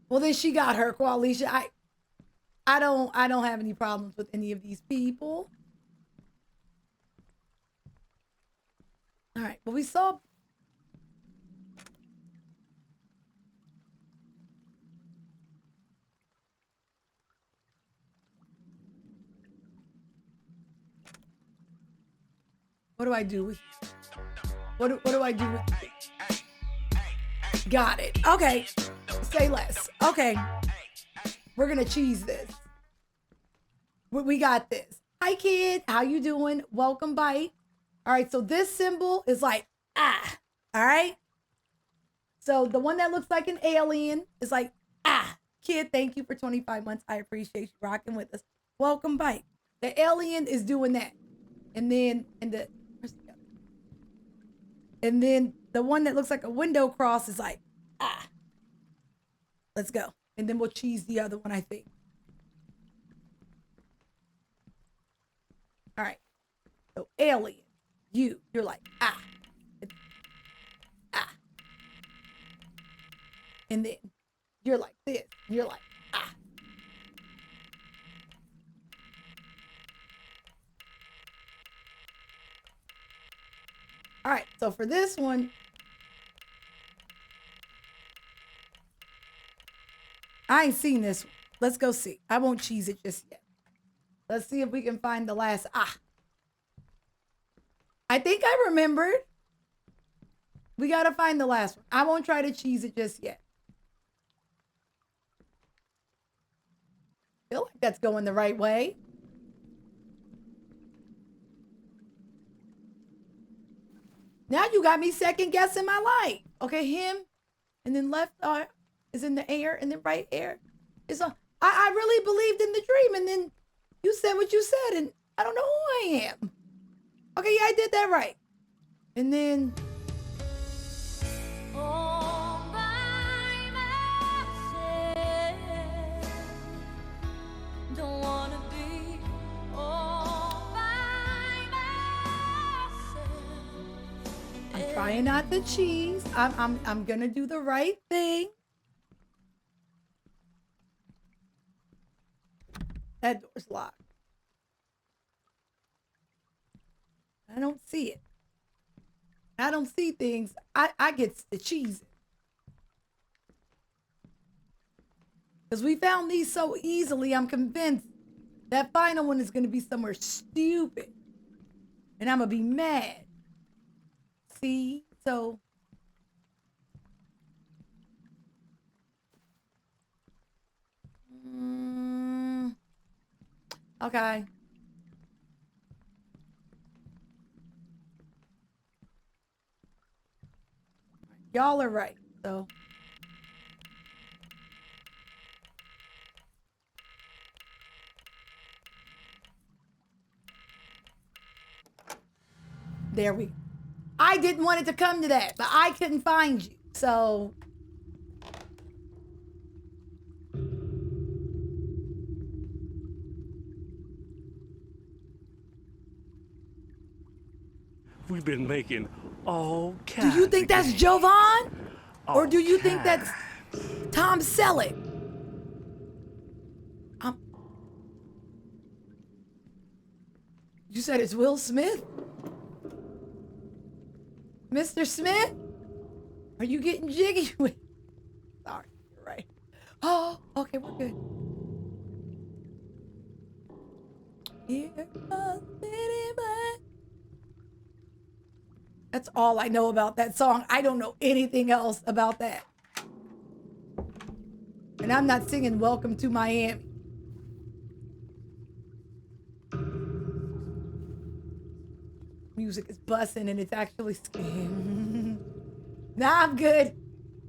Well, then she got her, Qualisha. I don't have any problems with any of these people. All right, well, we saw. What do I do with? What do I do with? Got it. Okay. Say less. Okay. We're gonna cheese this. We got this. Hi, kid. How you doing? Welcome, Bite. All right. So this symbol is like ah. All right. So the one that looks like an alien is like ah. Kid, thank you for 25 months. I appreciate you rocking with us. Welcome, Bite. The alien is doing that, and then the one that looks like a window cross is like ah. Let's go. And then we'll cheese the other one, I think. All right. So alien, you're like, ah. Ah. And then you're like this. You're like, ah. All right. So for this one, I ain't seen this one. Let's go see. I won't cheese it just yet. Let's see if we can find the last ah. I think I remembered. We got to find the last one. I won't try to cheese it just yet. Feel like that's going the right way. Now you got me second guessing my life. Okay, him, and then left is in the air, and then right air is on. I really believed in the dream, and then you said what you said, and I don't know who I am. Okay, yeah, I did that right. And then
All by myself. Don't wanna be all by myself.
I'm trying not to cheese. I'm gonna do the right thing. That door's locked. I don't see it. I don't see things. I get to cheese it. Because we found these so easily, I'm convinced that final one is going to be somewhere stupid. And I'm going to be mad. See? So. Okay. Y'all are right, so. There we go. I didn't want it to come to that, but I couldn't find you, so.
We've been making all
Do
kinds.
you think that's Jovan? Or do you think that's Tom Selleck? You said it's Will Smith? Mr. Smith? Are you getting jiggy with? Sorry, you're right. Oh, okay, we're good. Here comes anybody. That's all I know about that song. I don't know anything else about that. And I'm not singing Welcome to Miami. Music is bussing and it's actually scary. Nah, I'm good.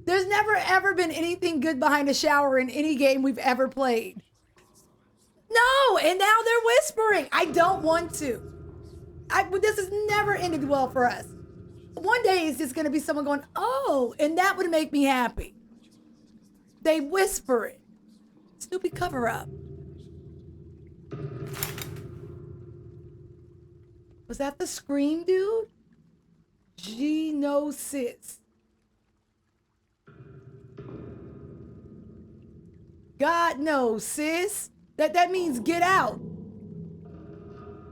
There's never ever been anything good behind a shower in any game we've ever played. No, and now they're whispering. I don't want to. This has never ended well for us. One day it's just going to be someone going, oh, and that would make me happy. They whisper it. Snoopy cover up. Was that the Scream dude? Genosis. God knows, sis. That means get out.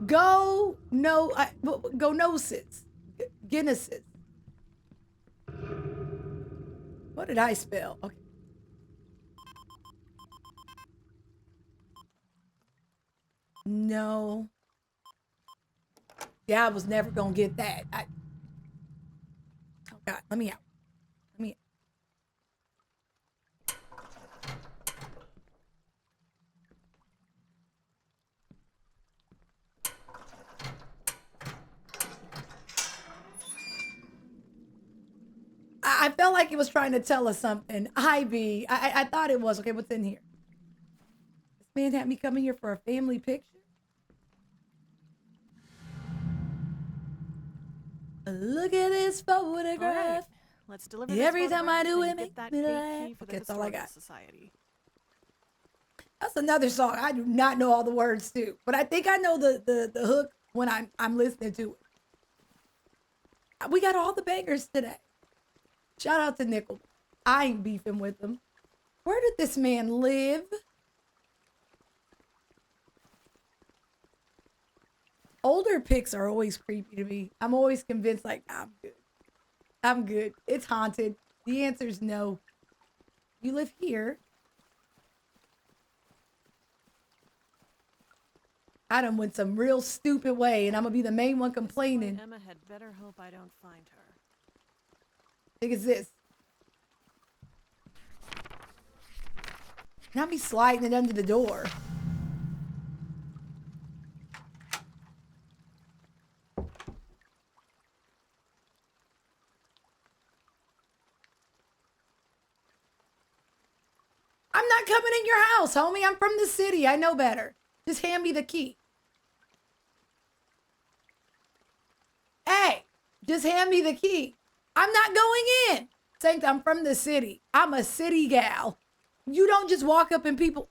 Go gnosis. Genesis. What did I spell? Okay. No. Yeah, I was never gonna get that. Oh God, let me out. Let me out. I felt like it was trying to tell us something. Ivy, I thought it was. Okay, what's in here? This man had me coming here for a family picture. Look at this photograph.
Right. Let's deliver this
Every time I do it,
and
make
get that
me
gate
laugh.
key for the
Okay, that's all I
Historical
got.
Society.
That's another song. I do not know all the words to, but I think I know the hook when I'm listening to it. We got all the bangers today. Shout out to Nickel. I ain't beefing with him. Where did this man live? Older pics are always creepy to me. I'm always convinced like, I'm good. I'm good. It's haunted. The answer is no. You live here. I done went some real stupid way and I'm gonna be the main one complaining.
Emma had better hope I don't find her.
Big as this. Not me sliding it under the door. I'm not coming in your house, homie. I'm from the city. I know better. Just hand me the key. Hey, just hand me the key. I'm not going in. Saint, I'm from the city. I'm a city gal. You don't just walk up and people.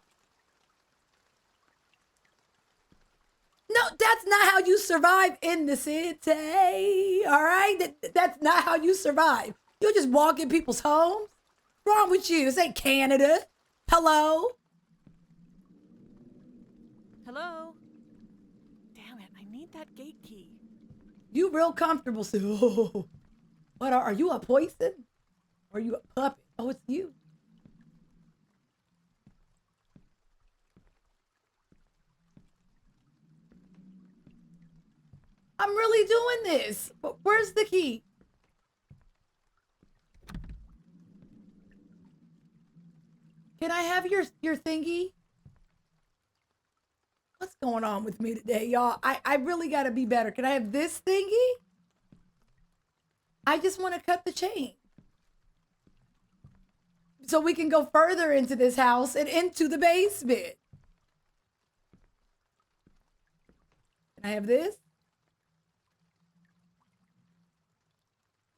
No, that's not how you survive in the city. All right? That's not how you survive. You just walk in people's homes. What's wrong with you? This ain't Canada. Hello?
Hello? Damn it, I need that gate key.
You real comfortable, so. Oh. What are you a poison? Or are you a puppet? Oh, it's you. I'm really doing this. But where's the key? Can I have your thingy? What's going on with me today, y'all? I really got to be better. Can I have this thingy? I just want to cut the chain. So we can go further into this house and into the basement. Can I have this?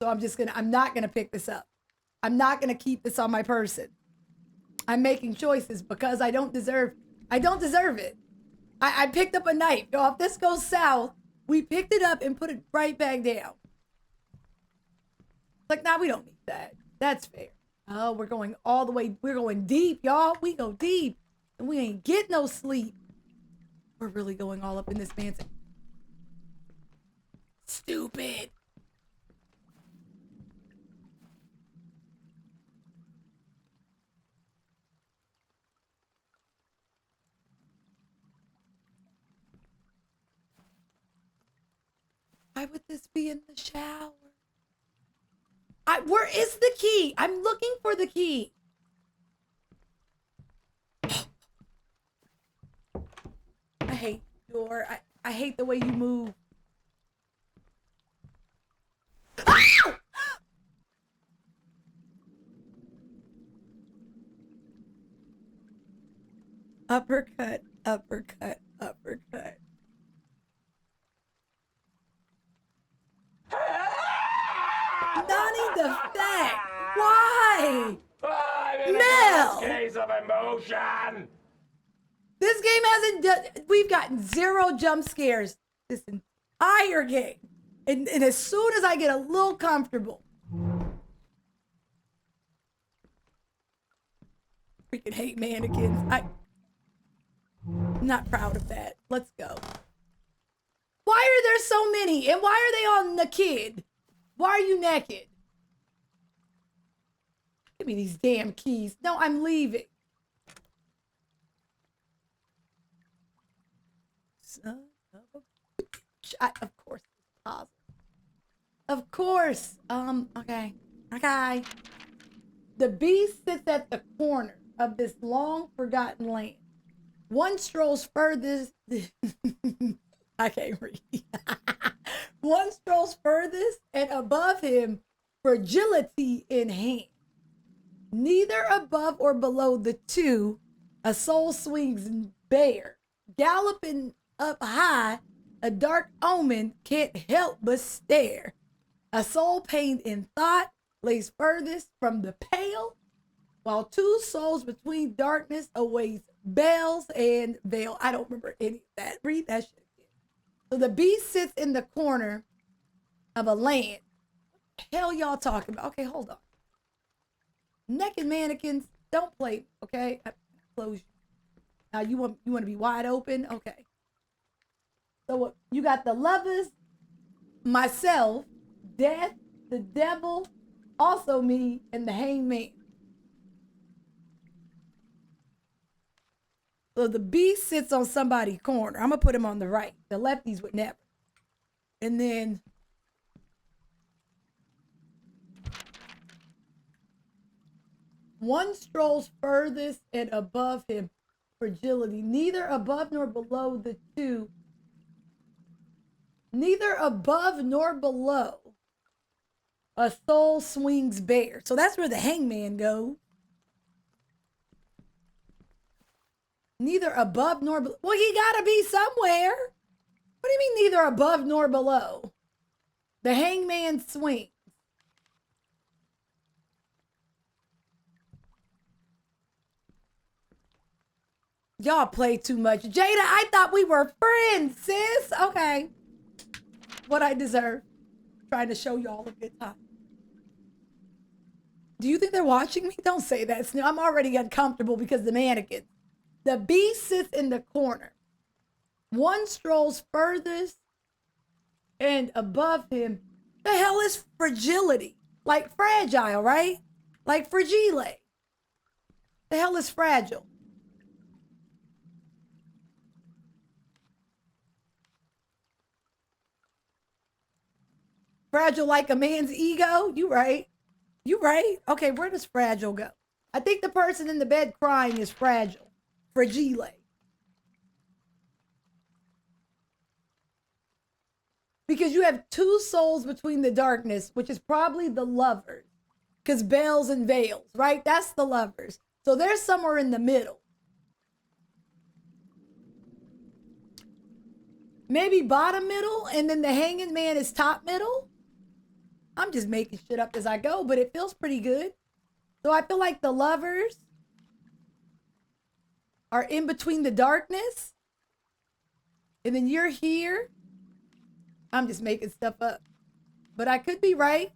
So I'm not gonna pick this up. I'm not gonna keep this on my person. I'm making choices because I don't deserve it. I picked up a knife. Yo, if this goes south, we picked it up and put it right back down. Like, nah, we don't need that. That's fair. Oh, we're going all the way. We're going deep, y'all. We go deep. And we ain't get no sleep. We're really going all up in this man's. Stupid. Why would this be in the shower? Where is the key? I'm looking for the key. I hate your. I hate the way you move. Ow! Uppercut, uppercut, uppercut. Nani the fact. Why? Mel!
Case of emotion.
This game hasn't done. We've gotten 0 jump scares this higher game. And as soon as I get a little comfortable, freaking hate mannequins. I'm not proud of that. Let's go. Why are there so many? And why are they all naked? Why are you naked? Give me these damn keys. No, I'm leaving. Son of a bitch. Of course, it's positive. Of course. Okay. The beast sits at the corner of this long forgotten land. One strolls furthest. I can't read. One strolls furthest, and above him, fragility in hand. Neither above or below the two, a soul swings bare. Galloping up high, a dark omen can't help but stare. A soul pained in thought lays furthest from the pale, while two souls between darkness awaits bells and veil. I don't remember any of that. Read that shit again. So the beast sits in the corner of a land. What the hell y'all talking about? Okay, hold on. Naked mannequins, don't play, okay? Close you. Now you want to be wide open? Okay. So what you got, the lovers, myself, death, the devil, also me, and the hangman. So the beast sits on somebody's corner. I'm gonna put him on the right. The lefties would never. And then one strolls furthest and above him, fragility. Neither above nor below the two. Neither above nor below. A soul swings bare. So that's where the hangman goes. Neither above nor below. Well, he gotta be somewhere. What do you mean neither above nor below? The hangman swings. Y'all play too much. Jada, I thought we were friends, sis. Okay. What I deserve. Trying to show y'all a good time. Do you think they're watching me? Don't say that. I'm already uncomfortable because of the mannequins. The beast sits in the corner. One strolls furthest and above him. The hell is fragility? Like fragile, right? Like fragile. The hell is fragile? Fragile like a man's ego? You right. You right. Okay, where does fragile go? I think the person in the bed crying is fragile. Fragile. Because you have two souls between the darkness, which is probably the lovers. Because bells and veils, right? That's the lovers. So they're somewhere in the middle. Maybe bottom middle, and then the hanging man is top middle. I'm just making shit up as I go, but it feels pretty good. So I feel like the lovers are in between the darkness. And then you're here. I'm just making stuff up. But I could be right.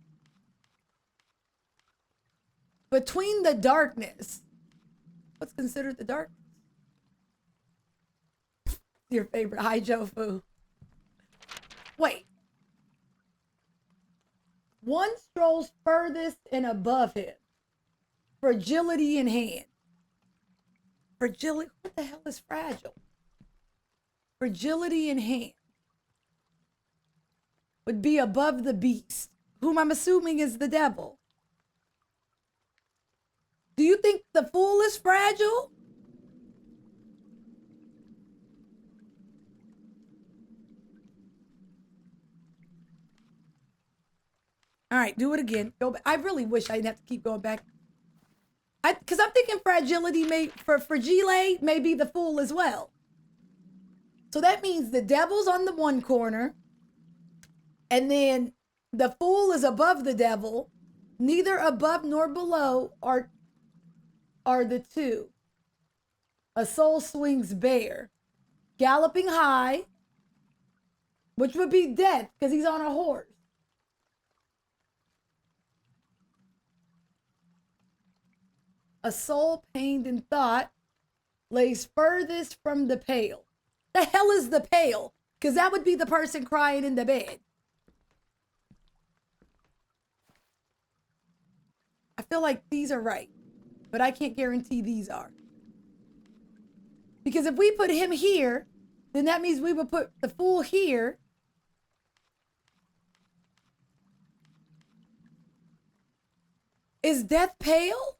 Between the darkness. What's considered the darkness? Your favorite high Jofu. Wait. One strolls furthest and above him. Fragility in hand. Fragility. What the hell is fragile? Fragility in hand. Would be above the beast, whom I'm assuming is the devil. Do you think the fool is fragile? All right, do it again. Go back. I really wish I didn't have to keep going back. Because I'm thinking fragility fragile may be the fool as well. So that means the devil's on the one corner, and then the fool is above the devil. Neither above nor below are the two. A soul swings bare, galloping high, which would be death because he's on a horse. A soul pained in thought lays furthest from the pale. The hell is the pale? Because that would be the person crying in the bed. I feel like these are right, but I can't guarantee these are. Because if we put him here, then that means we would put the fool here. Is death pale?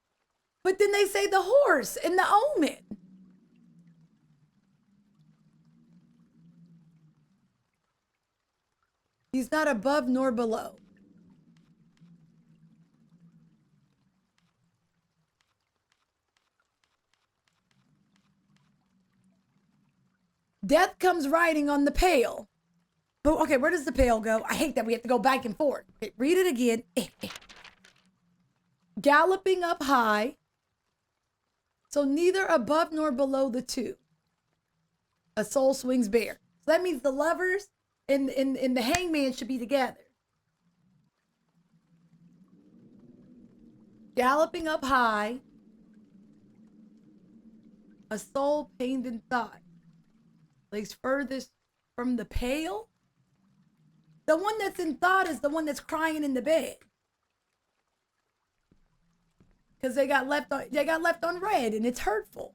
But then they say the horse in the Omen. He's not above nor below. Death comes riding on the pale. But okay, where does the pale go? I hate that we have to go back and forth. Okay, read it again. Galloping up high. So neither above nor below the two. A soul swings bare. So that means the lovers and the hangman should be together. Galloping up high. A soul pained in thought. Lays furthest from the pale. The one that's in thought is the one that's crying in the bed. Because they got left on red and it's hurtful.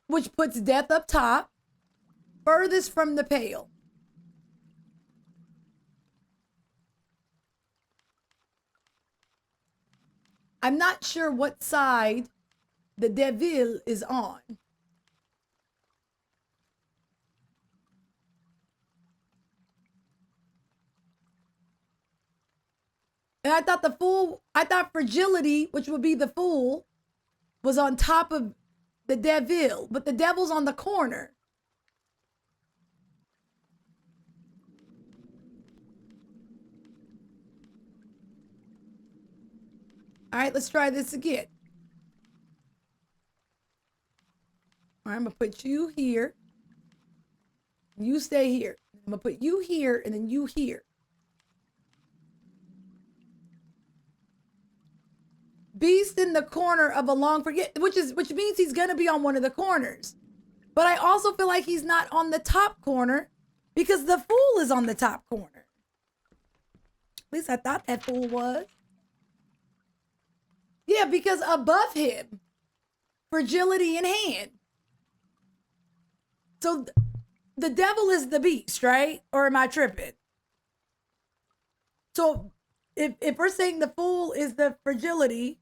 Which puts death up top, furthest from the pale. I'm not sure what side the devil is on. And I thought fragility, which would be the fool, was on top of the devil, but the devil's on the corner. All right, let's try this again. All right, I'm gonna put you here. You stay here. I'm gonna put you here and then you here. Beast in the corner of a long which means he's gonna be on one of the corners. But I also feel like he's not on the top corner because the fool is on the top corner. At least I thought that fool was. Yeah, because above him, fragility in hand. So the devil is the beast, right? Or am I tripping? So if we're saying the fool is the fragility,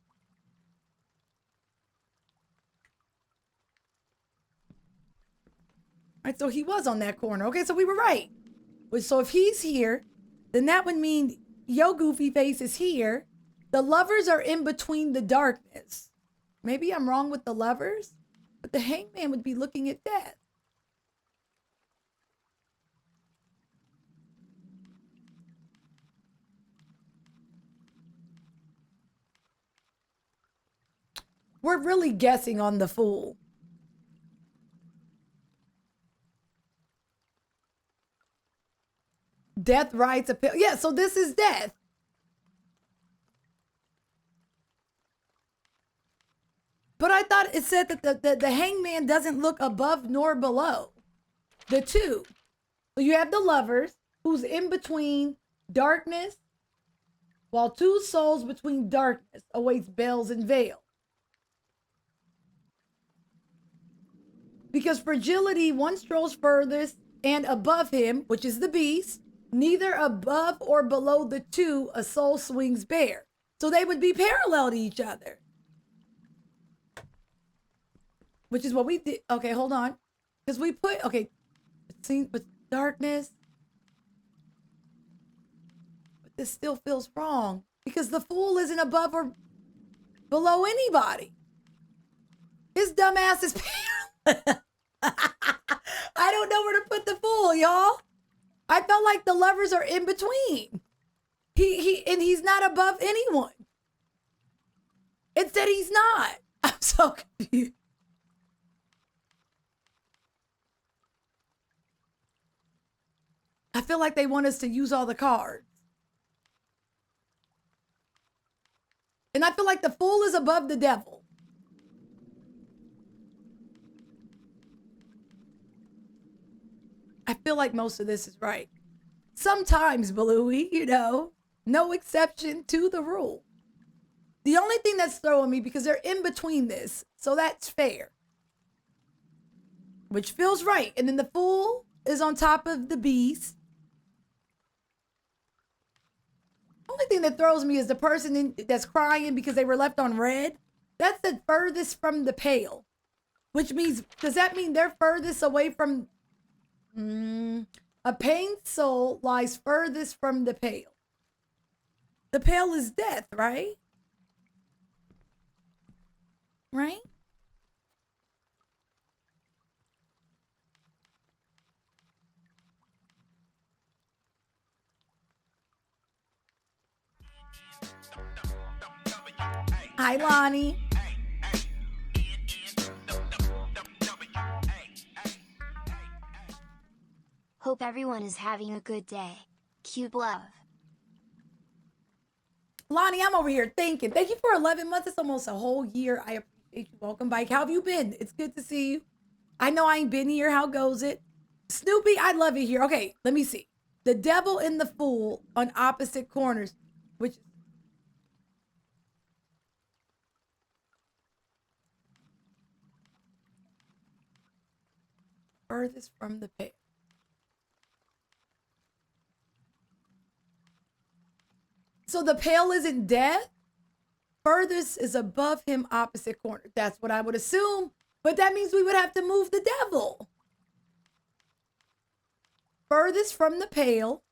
right, so he was on that corner. Okay, so we were right. So if he's here, then that would mean yo goofy face is here. The lovers are in between the darkness. Maybe I'm wrong with the lovers, but the hangman would be looking at death. We're really guessing on the fool. Death rides a pill. Yeah, so this is death. But I thought it said that the hangman doesn't look above nor below the two. So you have the lovers who's in between darkness, while two souls between darkness awaits bells and veil. Because fragility, one strolls furthest and above him, which is the beast, neither above or below the two, a soul swings bare. So they would be parallel to each other. Which is what we did. Okay, hold on. Because we put, okay, seen with darkness. But this still feels wrong. Because the fool isn't above or below anybody. His dumb ass is parallel. I don't know where to put the fool, y'all. I felt like the lovers are in between. And he's not above anyone. It said he's not. I'm so confused. I feel like they want us to use all the cards. And I feel like the fool is above the devil. I feel like most of this is right. Sometimes, Bluey, no exception to the rule. The only thing that's throwing me, because they're in between this, so that's fair. Which feels right. And then the fool is on top of the beast. Only thing that throws me is the person that's crying because they were left on red. That's the furthest from the pale. Which means, does that mean they're furthest away from... a pained soul lies furthest from the pale. The pale is death, right? Right? Hi, Lonnie.
Hope everyone is having a good day. Cube love.
Lonnie, I'm over here thinking. Thank you for 11 months. It's almost a whole year. I appreciate you. Welcome back. How have you been? It's good to see you. I know I ain't been here. How goes it? Snoopy, I love it here. Okay, let me see. The devil and the fool on opposite corners, which furthest from the pale. So the pale isn't death. Furthest is above him, opposite corner. That's what I would assume. But that means we would have to move the devil. Furthest from the pale.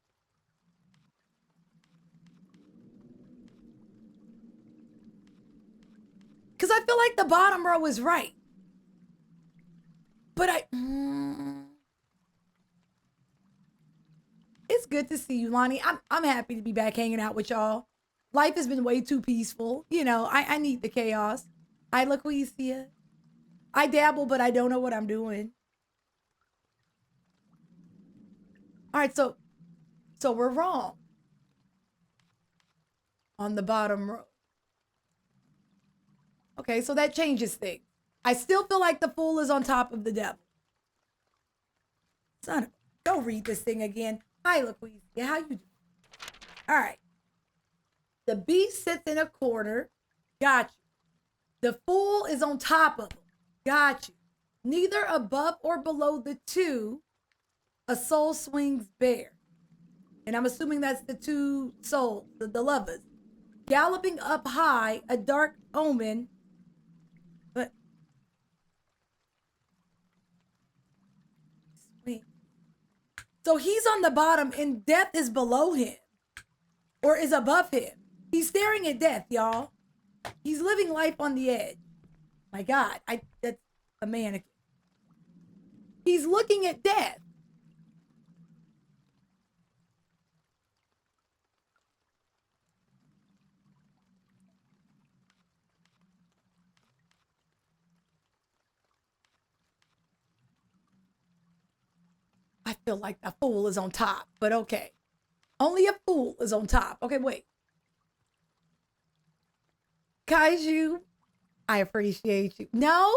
Because I feel like the bottom row is right. But it's good to see you, Lonnie. I'm happy to be back hanging out with y'all. Life has been way too peaceful. I need the chaos. Hi, Laquisia. I dabble, but I don't know what I'm doing. All right, so we're wrong on the bottom row. Okay, so that changes things. I still feel like the fool is on top of the devil. Son of a, go read this thing again. Hi, Laquisia. How you doing? All right. The beast sits in a corner. Got you. The fool is on top of him. Got you. Neither above or below the two, a soul swings bare. And I'm assuming that's the two souls, the lovers. Galloping up high, a dark omen. But wait. So he's on the bottom and death is below him. Or is above him. He's staring at death, y'all. He's living life on the edge. My God, that's a mannequin. He's looking at death. I feel like the fool is on top, but okay. Only a fool is on top. Okay, wait. Kaiju, I appreciate you. No,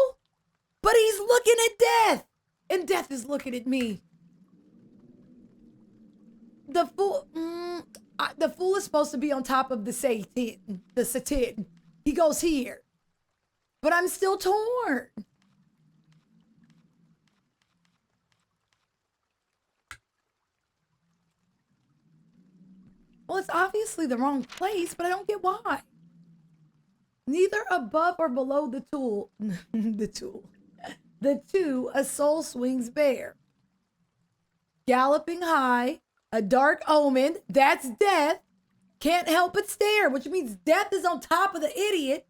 but he's looking at death, and death is looking at me. The fool is supposed to be on top of the Satan. He goes here, but I'm still torn. Well, it's obviously the wrong place, but I don't get why. Neither above or below the two, a soul swings bare. Galloping high, a dark omen, that's death, can't help but stare, which means death is on top of the idiot.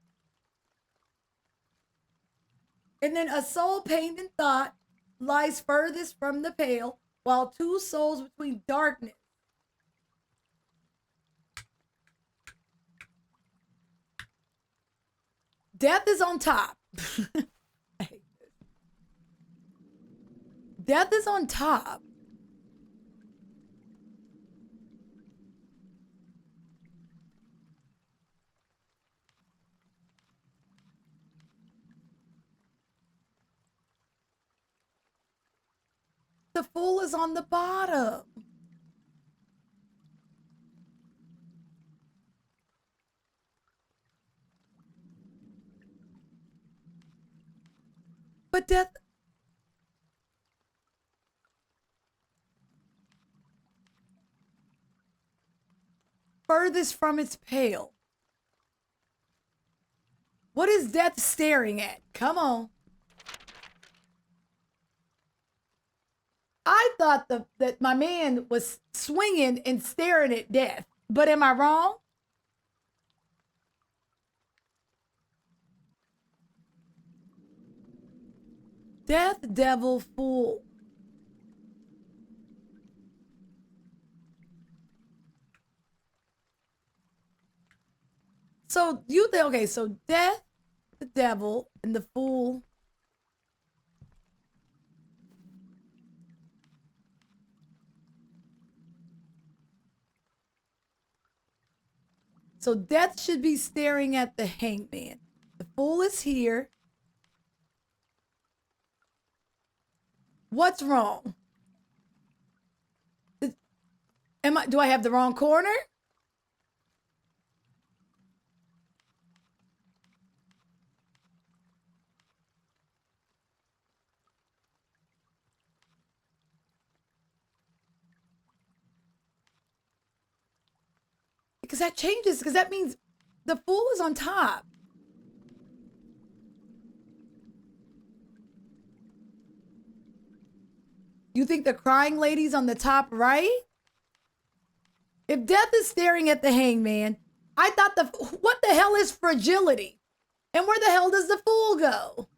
And then a soul pained in thought lies furthest from the pale, while two souls between darkness. Death is on top. I hate this. Death is on top. the fool is on the bottom. But death... Furthest from its pale. What is death staring at? Come on. I thought that my man was swinging and staring at death. But am I wrong? Death, devil, fool. So you think, okay, so death, the devil, and the fool. So death should be staring at the hangman. The fool is here. What's wrong? Do I have the wrong corner? Because that changes, because that means the fool is on top. You think the crying lady's on the top right? If death is staring at the hangman, I thought what the hell is fragility? And where the hell does the fool go?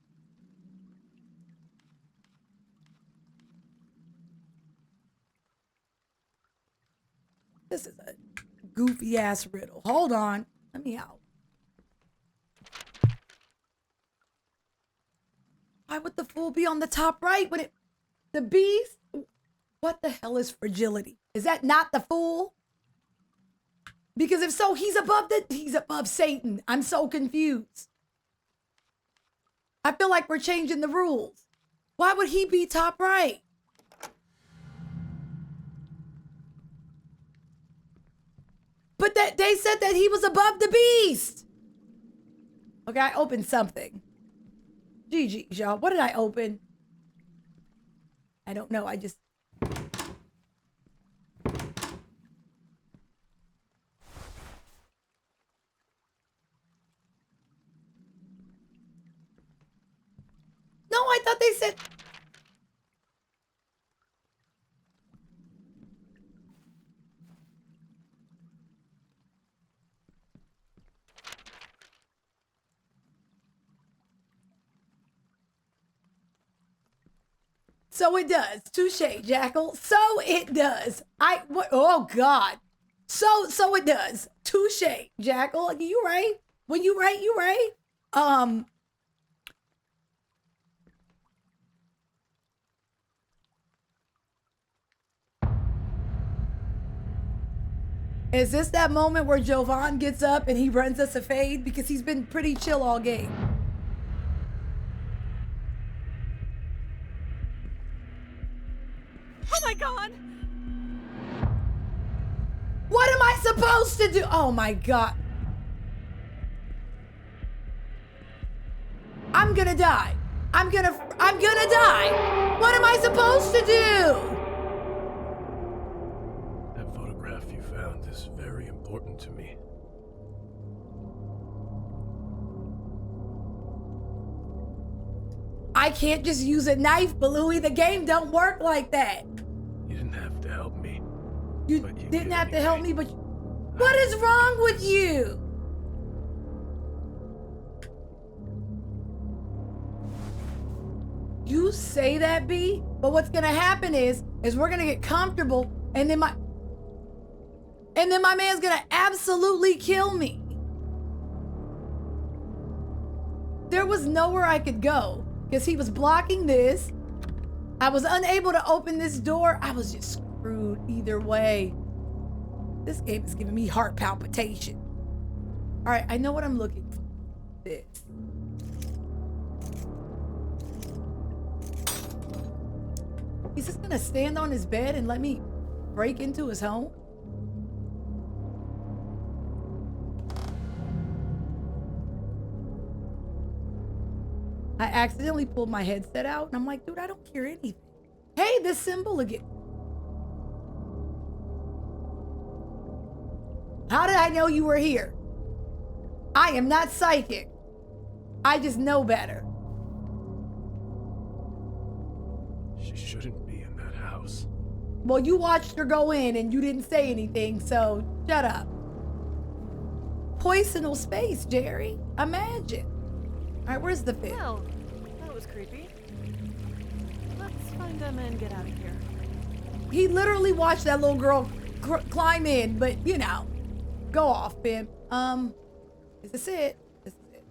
This is a goofy ass riddle. Hold on. Let me out. Why would the fool be on the top right when the beast? What the hell is fragility? Is that not the fool? Because if so, he's above Satan. I'm so confused. I feel like we're changing the rules. Why would he be top right? But they said that he was above the beast. Okay, I opened something. GG's, y'all. What did I open? I don't know. I just... No, I thought they said... So it does. Touche, Jackal. So it does. Oh God. So it does. Touche, Jackal. You right. When you right, you right. Is this that moment where Jovan gets up and he runs us a fade? Because he's been pretty chill all game.
Oh my God!
What am I supposed to do? Oh my God. I'm gonna die. I'm gonna die. What am I supposed to do?
That photograph you found is very important to me.
I can't just use a knife, Balooey. The game don't work like that.
You didn't have to help me.
You didn't have to help me, but what is wrong with you? You say that, B, but what's gonna happen is we're gonna get comfortable, and then my man's gonna absolutely kill me. There was nowhere I could go because he was blocking this. I was unable to open this door. I was just screwed either way. This game is giving me heart palpitation. All right, I know what I'm looking for. This. He's just gonna stand on his bed and let me break into his home? I accidentally pulled my headset out and I'm like, dude, I don't hear anything. Hey, this symbol again. How did I know you were here? I am not psychic. I just know better.
She shouldn't be in that house.
Well, you watched her go in and you didn't say anything, so shut up. Poisonal space, Jerry. Imagine. All right, where's the fish?
Well, that was creepy. Let's find them and get out of here.
He literally watched that little girl climb in, but you know, go off, Pim. Is this it? This is it.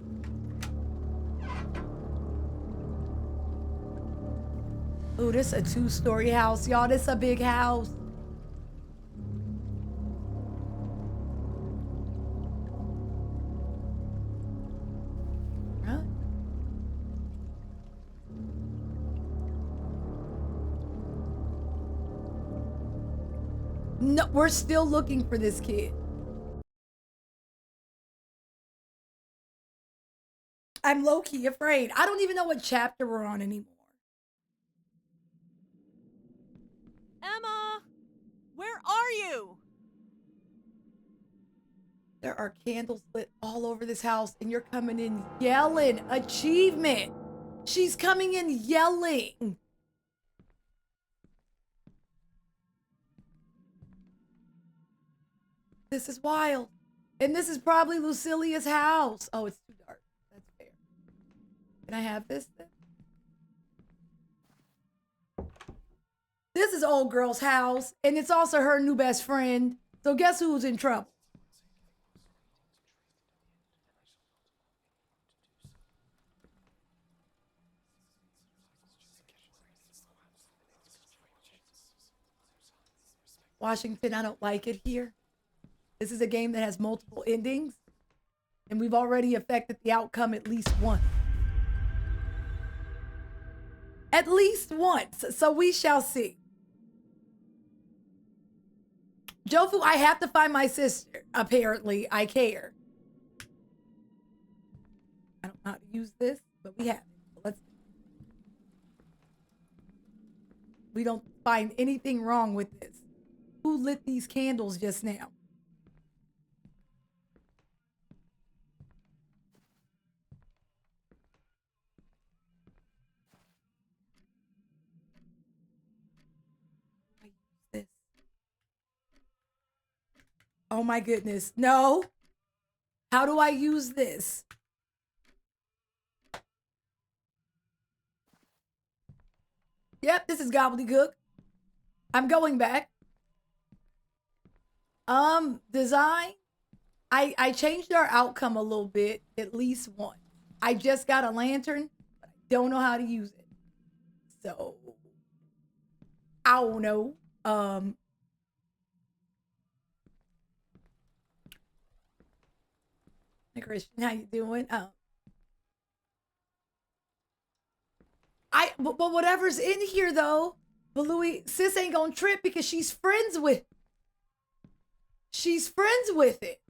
Ooh, this a 2-story house, y'all. This a big house. Huh? No, we're still looking for this kid. I'm low-key afraid. I don't even know what chapter we're on anymore.
Emma! Where are you?
There are candles lit all over this house, and you're coming in yelling. Achievement. She's coming in yelling. This is wild. And this is probably Lucilia's house. Oh, it's too dark. That's fair. Can I have this then? This is old girl's house, and it's also her new best friend. So guess who's in trouble? Washington, I don't like it here. This is a game that has multiple endings, and we've already affected the outcome at least once. At least once, so we shall see. Jofu, I have to find my sister. Apparently, I care. I don't know how to use this, but we have it. Let's. We don't find anything wrong with this. Who lit these candles just now? Oh my goodness. No. How do I use this? Yep, this is gobbledygook. I'm going back. Design. I changed our outcome a little bit, at least one. I just got a lantern, but I don't know how to use it. So, I don't know. Hey Christian, how you doing? But whatever's in here though, but Louis, sis ain't gonna trip because she's friends with it.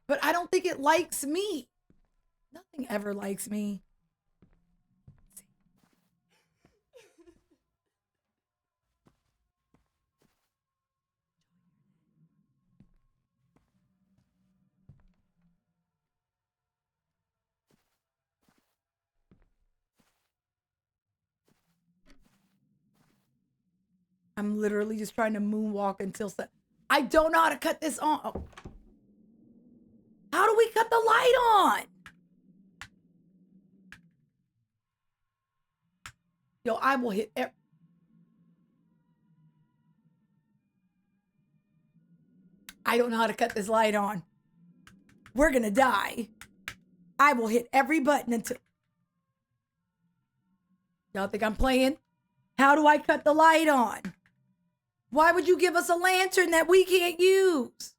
But I don't think it likes me. Nothing ever likes me. I'm literally just trying to moonwalk until I don't know how to cut this on. Oh. How do we cut the light on? Yo, I will hit I don't know how to cut this light on. We're gonna die. I will hit every button until... Y'all think I'm playing? How do I cut the light on? Why would you give us a lantern that we can't use?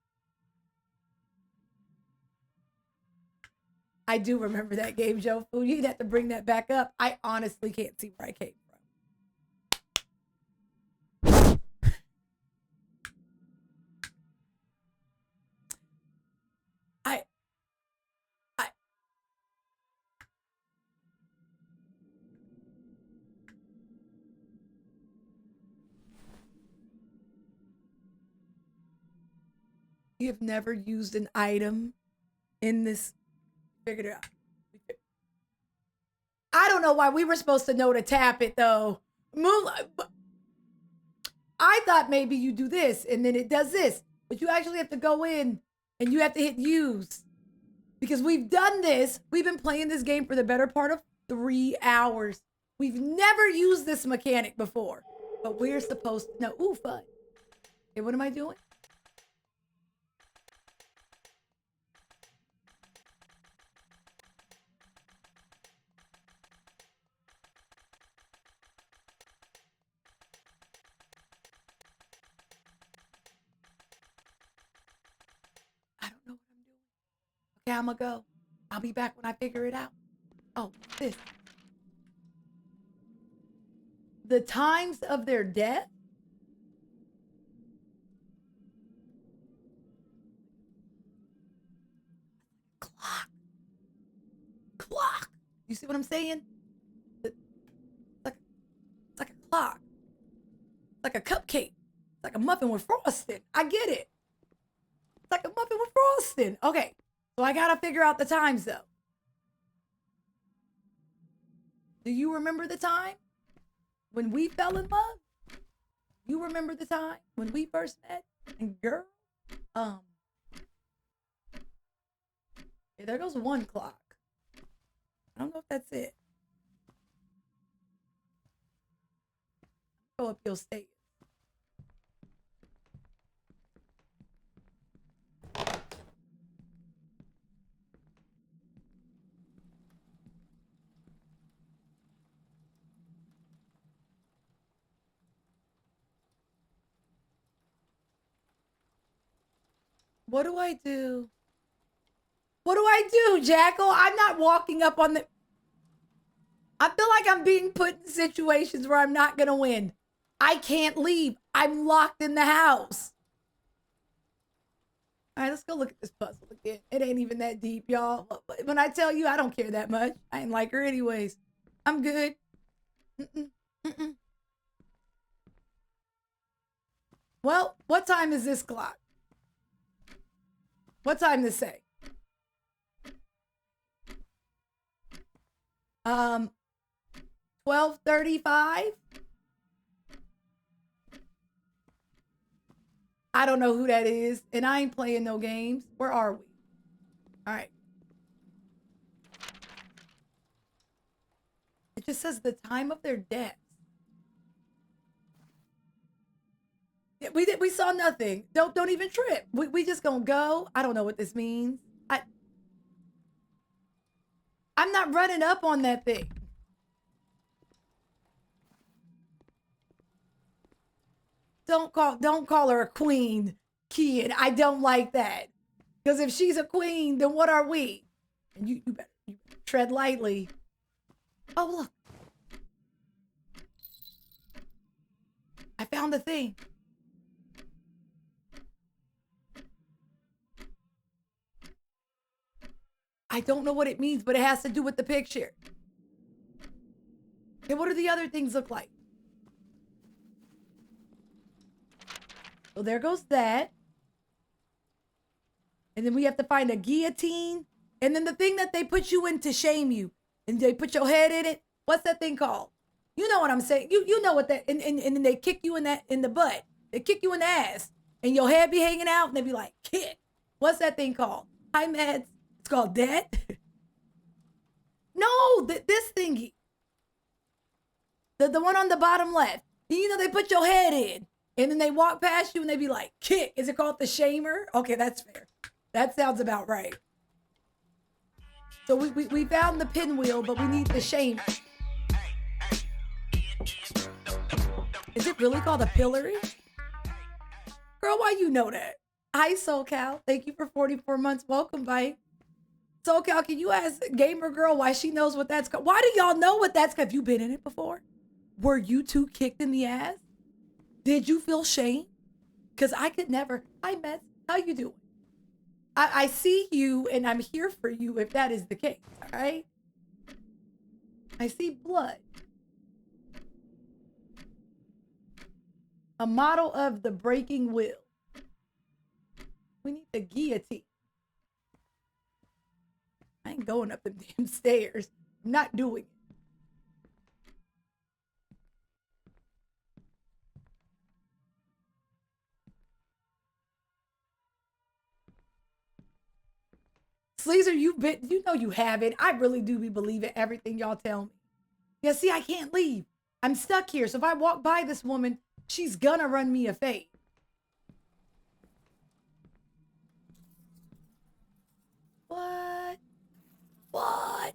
I do remember that game, Joe Food. You'd have to bring that back up. I honestly can't see where I came from. You have never used an item in this. Figured it out. I don't know why we were supposed to know to tap it though. Moonlight. I thought maybe you do this and then it does this, but you actually have to go in and you have to hit use. Because we've done this. We've been playing this game for the better part of 3 hours. We've never used this mechanic before, but we're supposed to know. Ooh, fun. Okay, what am I doing? Okay, I'm gonna go. I'll be back when I figure it out. Oh, this. The times of their death? Clock. You see what I'm saying? It's like a clock. It's like a cupcake. It's like a muffin with frosting. I get it. It's like a muffin with frosting. Okay. So I gotta figure out the times though. Do you remember the time when we fell in love? You remember the time when we first met? And girl, yeah, there goes 1 clock. I don't know if that's it. Go up your state. What do I do? What do I do, Jackal? I'm not walking up on the... I feel like I'm being put in situations where I'm not going to win. I can't leave. I'm locked in the house. All right, let's go look at this puzzle again. It ain't even that deep, y'all. When I tell you, I don't care that much. I ain't like her anyways. I'm good. Well, what time is this clock? What time does it say? 12:35. I don't know who that is, and I ain't playing no games. Where are we? All right. It just says the time of their death. Yeah, we saw nothing. Don't even trip. We just gonna go. I don't know what this means. I'm not running up on that thing. Don't call her a queen, kid. I don't like that. Because if she's a queen, then what are we? And you better tread lightly. Oh, look. I found the thing. I don't know what it means, but it has to do with the picture. Okay, what do the other things look like? So there goes that. And then we have to find a guillotine. And then the thing that they put you in to shame you. And they put your head in it. What's that thing called? You know what I'm saying. You know what that, and then they kick you in the butt. They kick you in the ass. And your head be hanging out and they be like, kick. What's that thing called? Hi, Mads. It's called that. No, this thingy. The one on the bottom left. You know, they put your head in. And then they walk past you and they be like, kick. Is it called the shamer? Okay, that's fair. That sounds about right. So we found the pinwheel, but we need the shamer. Is it really called a pillory? Girl, why you know that? Hi, SoCal. Thank you for 44 months. Welcome, Bite. So, okay, can you ask Gamer Girl why she knows what that's called? Why do y'all know what that's called? Have you been in it before? Were you two kicked in the ass? Did you feel shame? Because I could never. Hi, Mets. How you doing? I see you, and I'm here for you if that is the case, all right? I see blood. A model of the breaking wheel. We need the guillotine. I ain't going up the damn stairs. I'm not doing it. Sleazer, you know you haven't. I really do be believing everything y'all tell me. Yeah, see, I can't leave. I'm stuck here. So if I walk by this woman, she's gonna run me a fade. What? What?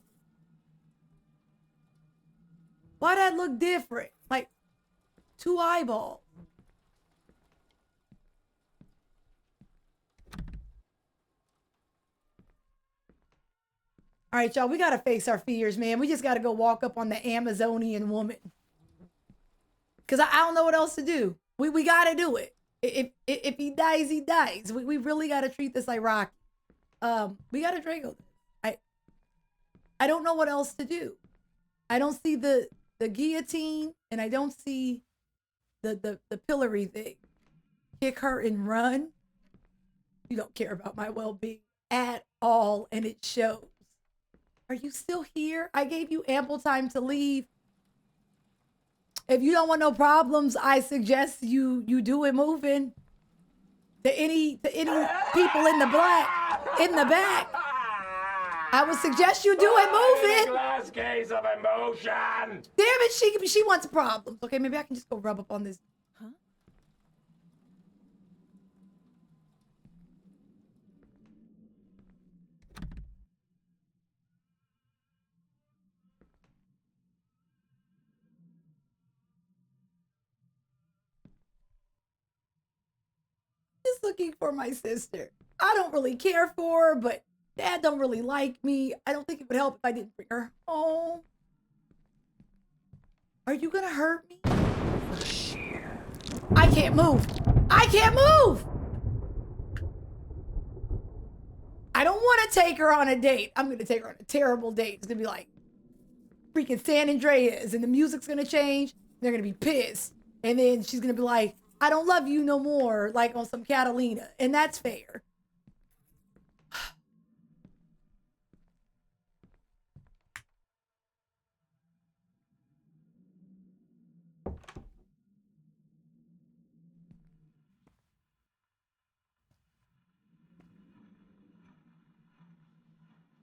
Why that look different? Like 2 eyeballs. All right, y'all, we got to face our fears, man. We just got to go walk up on the Amazonian woman. Because I don't know what else to do. We got to do it. If he dies, he dies. We really got to treat this like Rocky. We got to Drago this. I don't know what else to do. I don't see the guillotine, and I don't see the pillory thing. Kick her and run. You don't care about my well-being at all, and it shows. Are you still here? I gave you ample time to leave. If you don't want no problems, I suggest you do it moving. To any people in the back, I would suggest you do it moving.
Last case of emotion.
Damn it, she wants problems. Okay, maybe I can just go rub up on this. Huh? Just looking for my sister. I don't really care for her, but Dad don't really like me. I don't think it would help if I didn't bring her home. Are you gonna hurt me? I can't move. I can't move. I don't want to take her on a date. I'm gonna take her on a terrible date. It's gonna be like freaking San Andreas, and the music's gonna change. They're gonna be pissed, and then she's gonna be like, I don't love you no more, like on some Catalina. And that's fair.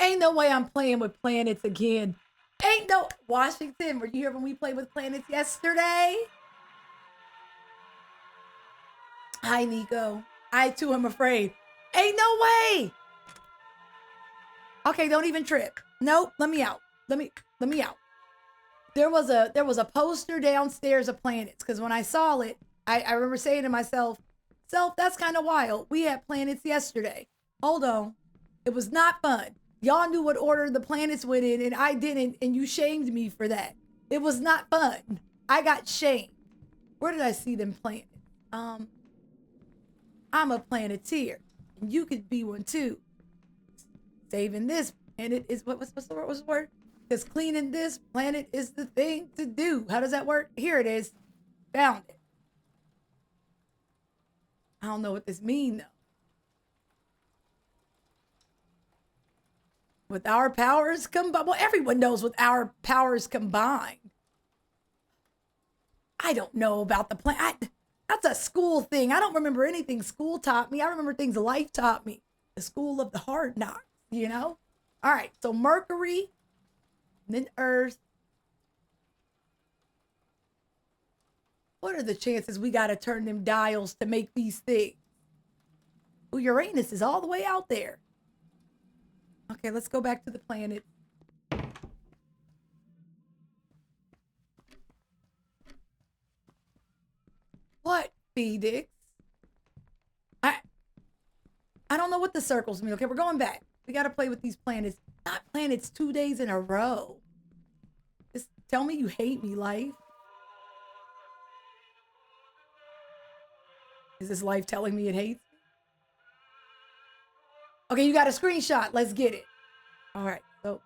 Ain't no way I'm playing with planets again. Ain't no... Washington, were you here when we played with planets yesterday? Hi, Nico. I, too, am afraid. Ain't no way! Okay, don't even trip. Nope, let me out. Let me out. There was a poster downstairs of planets, because when I saw it, I remember saying to myself, Self, that's kind of wild. We had planets yesterday. Hold on. It was not fun. Y'all knew what order the planets went in, and I didn't, and you shamed me for that. It was not fun. I got shamed. Where did I see them planets? I'm a planeteer, and you could be one too. Saving this planet is what's the word? Because cleaning this planet is the thing to do. How does that work? Here it is. Found it. I don't know what this means though. With our powers combined, well, everyone knows with our powers combined. I don't know about the plan. That's a school thing. I don't remember anything school taught me. I remember things life taught me. The school of the hard knocks, you know? All right, so Mercury, then Earth. What are the chances we got to turn them dials to make these things? Well, Uranus is all the way out there. Okay, let's go back to the planet. What, Phoenix? I don't know what the circles mean. Okay, we're going back. We gotta play with these planets. Not planets 2 days in a row. Just tell me you hate me, life. Is this life telling me it hates me? Okay, you got a screenshot. Let's get it. All right, so.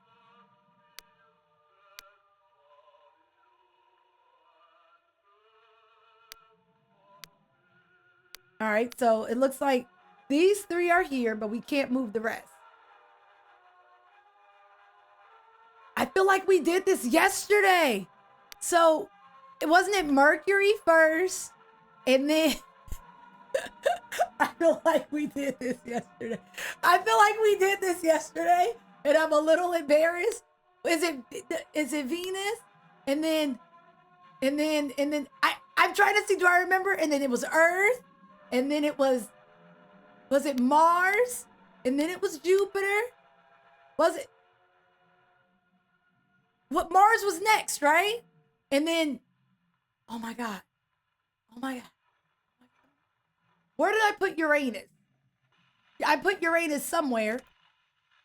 All right, so it looks like these 3 are here, but we can't move the rest. I feel like we did this yesterday. So, wasn't it Mercury first? And then, I feel like we did this yesterday. And I'm a little embarrassed. Is it Venus? And then, I'm trying to see, do I remember? And then it was Earth. And then it was it Mars? And then it was Jupiter? Was it? What, Mars was next, right? And then, oh my God. Where did I put Uranus? I put Uranus somewhere.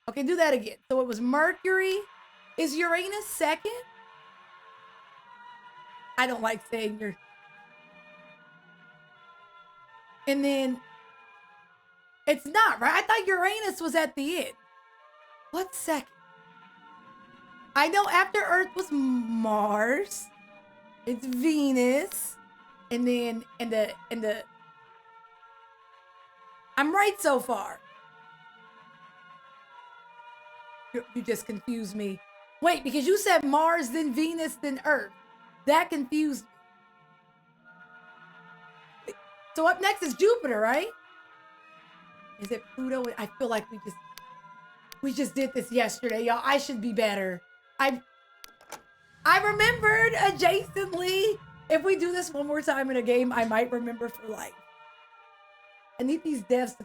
Okay, do that again. So it was Mercury. Is Uranus second? I don't like saying your. And then, it's not, right? I thought Uranus was at the end. What's second? I know after Earth was Mars. It's Venus. And then, and the. I'm right so far. You just confused me. Wait, because you said Mars, then Venus, then Earth. That confused me. So up next is Jupiter, right? Is it Pluto? I feel like we just did this yesterday, y'all. I should be better. I remembered adjacently. If we do this one more time in a game, I might remember for life. I need these devs to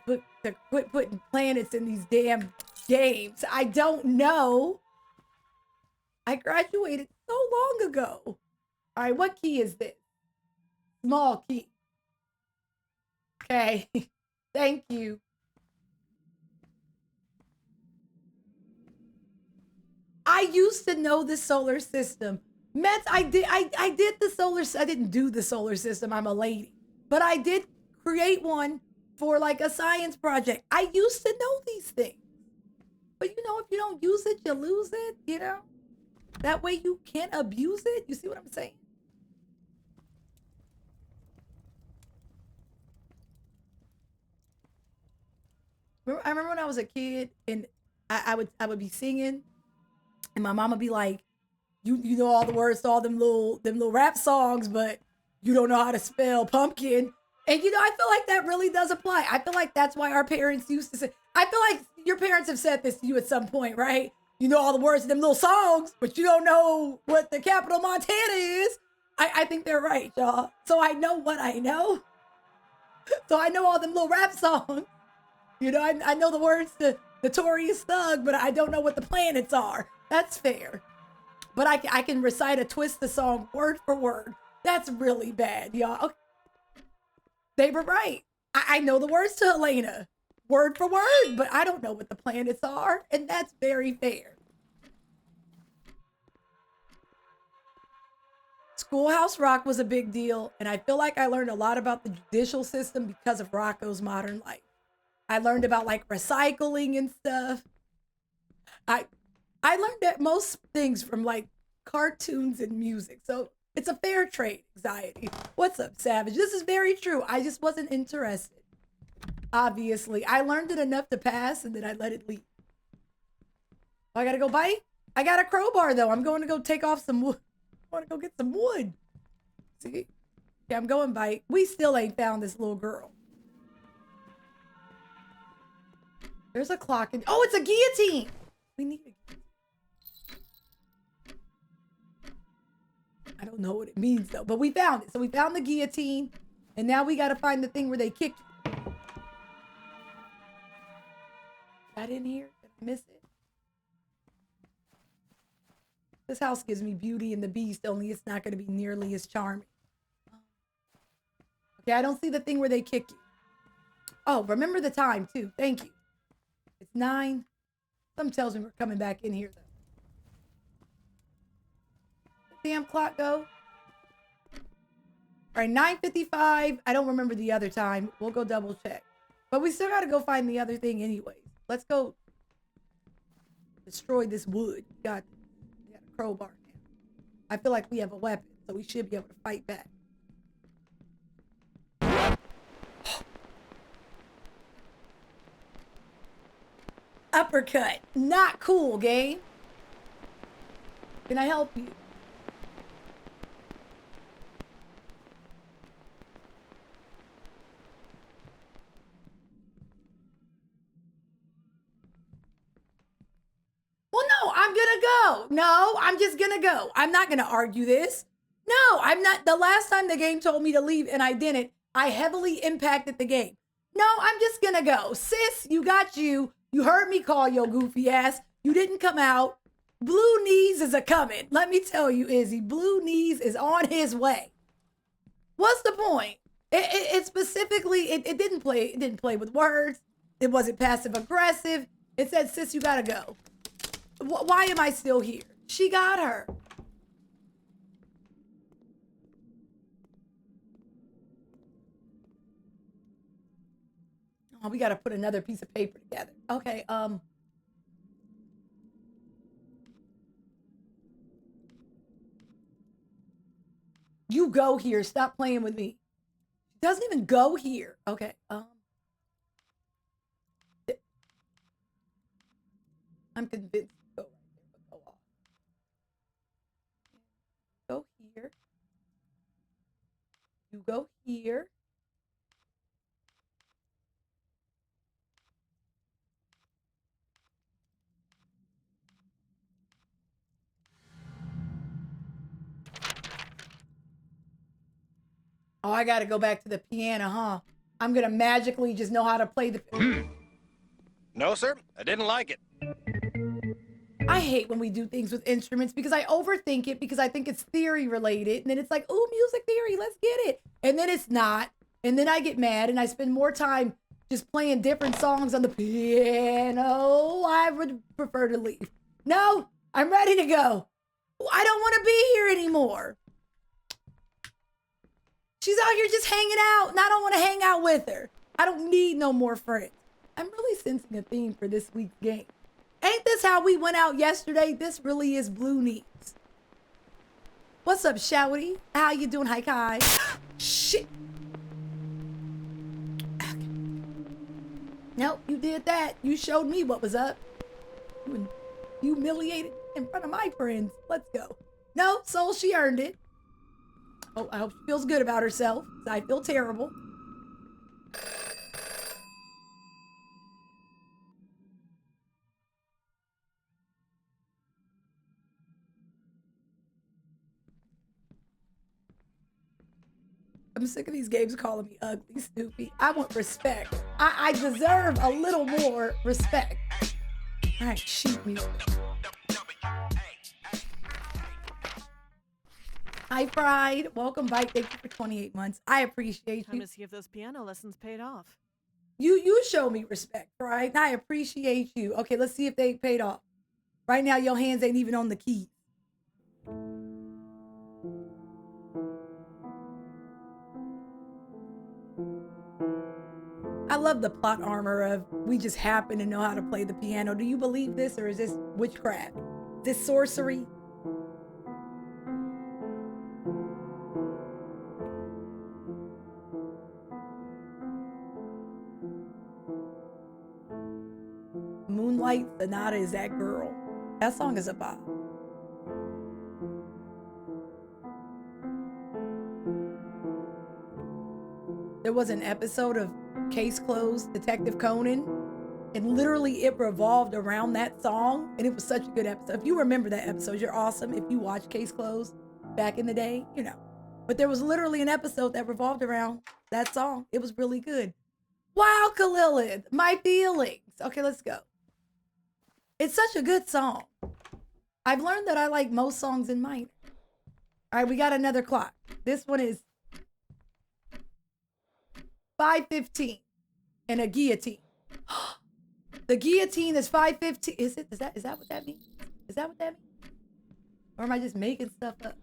quit putting planets in these damn games. I don't know. I graduated so long ago. All right, what key is this? Small key. Okay, thank you. I used to know the solar system. Mets, I did the solar, I didn't do the solar system, I'm a lady. But I did create one for like a science project. I used to know these things. But you know, if you don't use it, you lose it, you know? That way you can't abuse it. You see what I'm saying? I remember when I was a kid and I would be singing and my mama would be like, you know all the words to all them little rap songs, but you don't know how to spell pumpkin. And you know, I feel like that really does apply. I feel like that's why our parents used to say, I feel like your parents have said this to you at some point, right? You know all the words to them little songs, but you don't know what the capital Montana is. I think they're right, y'all. So I know what I know. So I know all them little rap songs. You know, I know the words to Notorious Thug, but I don't know what the planets are. That's fair. But I can recite a Twista song word for word. That's really bad, y'all. Okay. They were right. I know the words to Helena, word for word, but I don't know what the planets are, and that's very fair. Schoolhouse Rock was a big deal, and I feel like I learned a lot about the judicial system because of Rocco's Modern Life. I learned about like recycling and stuff. I learned that most things from like cartoons and music. So it's a fair trade, anxiety. What's up, Savage? This is very true. I just wasn't interested. Obviously. I learned it enough to pass and then I let it leave. Oh, I gotta go bite? I got a crowbar though. I'm going to go take off some wood. I want to go get some wood. See? Yeah, I'm going bite. We still ain't found this little girl. There's a clock. Oh, it's a guillotine. We need a guillotine. I don't know what it means though, but we found it. So we found the guillotine, and now we got to find the thing where they kick you. That in here? Did I miss it? This house gives me Beauty and the Beast, only it's not going to be nearly as charming. Okay, I don't see the thing where they kick you. Oh, remember the time too. Thank you. It's 9. Something tells me we're coming back in here, though. Damn clock go. All right, 9:55. I don't remember the other time. We'll go double check. But we still got to go find the other thing anyways. Let's go destroy this wood. We got a crowbar now. I feel like we have a weapon, so we should be able to fight back. Uppercut. Not cool, game. Can I help you? Well, no, I'm gonna go. No, I'm just gonna go. I'm not gonna argue this. No, I'm not. The last time the game told me to leave and I didn't, I heavily impacted the game. No, I'm just gonna go. Sis, you got you. You heard me call your goofy ass. You didn't come out. Blue Knees is a coming. Let me tell you, Izzy, Blue Knees is on his way. What's the point? It specifically, it didn't play with words. It wasn't passive aggressive. It said, sis, you gotta go. Why am I still here? She got her. Oh, we gotta put another piece of paper together. Okay, you go here. Stop playing with me. She doesn't even go here. Okay, I'm convinced. Go right there, but go off. Go here. You go here. Oh, I gotta go back to the piano, huh? I'm gonna magically just know how to play the...
No, sir. I didn't like it.
I hate when we do things with instruments because I overthink it because I think it's theory related. And then it's like, oh, music theory, let's get it. And then it's not. And then I get mad and I spend more time just playing different songs on the piano. I would prefer to leave. No, I'm ready to go. I don't want to be here anymore. She's out here just hanging out and I don't want to hang out with her. I don't need no more friends. I'm really sensing a theme for this week's game. Ain't this how we went out yesterday? This really is Blue Knees. What's up, Shouty? How you doing, Hi Kai? Shit. Okay. Nope, you did that. You showed me what was up. You humiliated in front of my friends. Let's go. No, Soul, she earned it. Oh, I hope she feels good about herself. I feel terrible. I'm sick of these games calling me ugly, Snoopy. I want respect. I deserve a little more respect. All right, shoot me. Hi, Pride. Welcome back. Thank you for 28 months. I appreciate you.
Time to see if those piano lessons paid off.
You show me respect, Pride. I appreciate you. Okay, let's see if they paid off. Right now, your hands ain't even on the keys. I love the plot armor of we just happen to know how to play the piano. Do you believe this or is this witchcraft? Is this sorcery? Moonlight Sonata is that girl. That song is a bop. There was an episode of Case Closed, Detective Conan, and literally it revolved around that song, and it was such a good episode. If you remember that episode, you're awesome. If you watched Case Closed back in the day, you know. But there was literally an episode that revolved around that song. It was really good. Wow, Kalilith, my feelings. Okay, let's go. It's such a good song. I've learned that I like most songs in minor. All right, we got another clock. This one is 5:15 and a guillotine. The guillotine is 515. Is that what that means? Is that what that means? Or am I just making stuff up?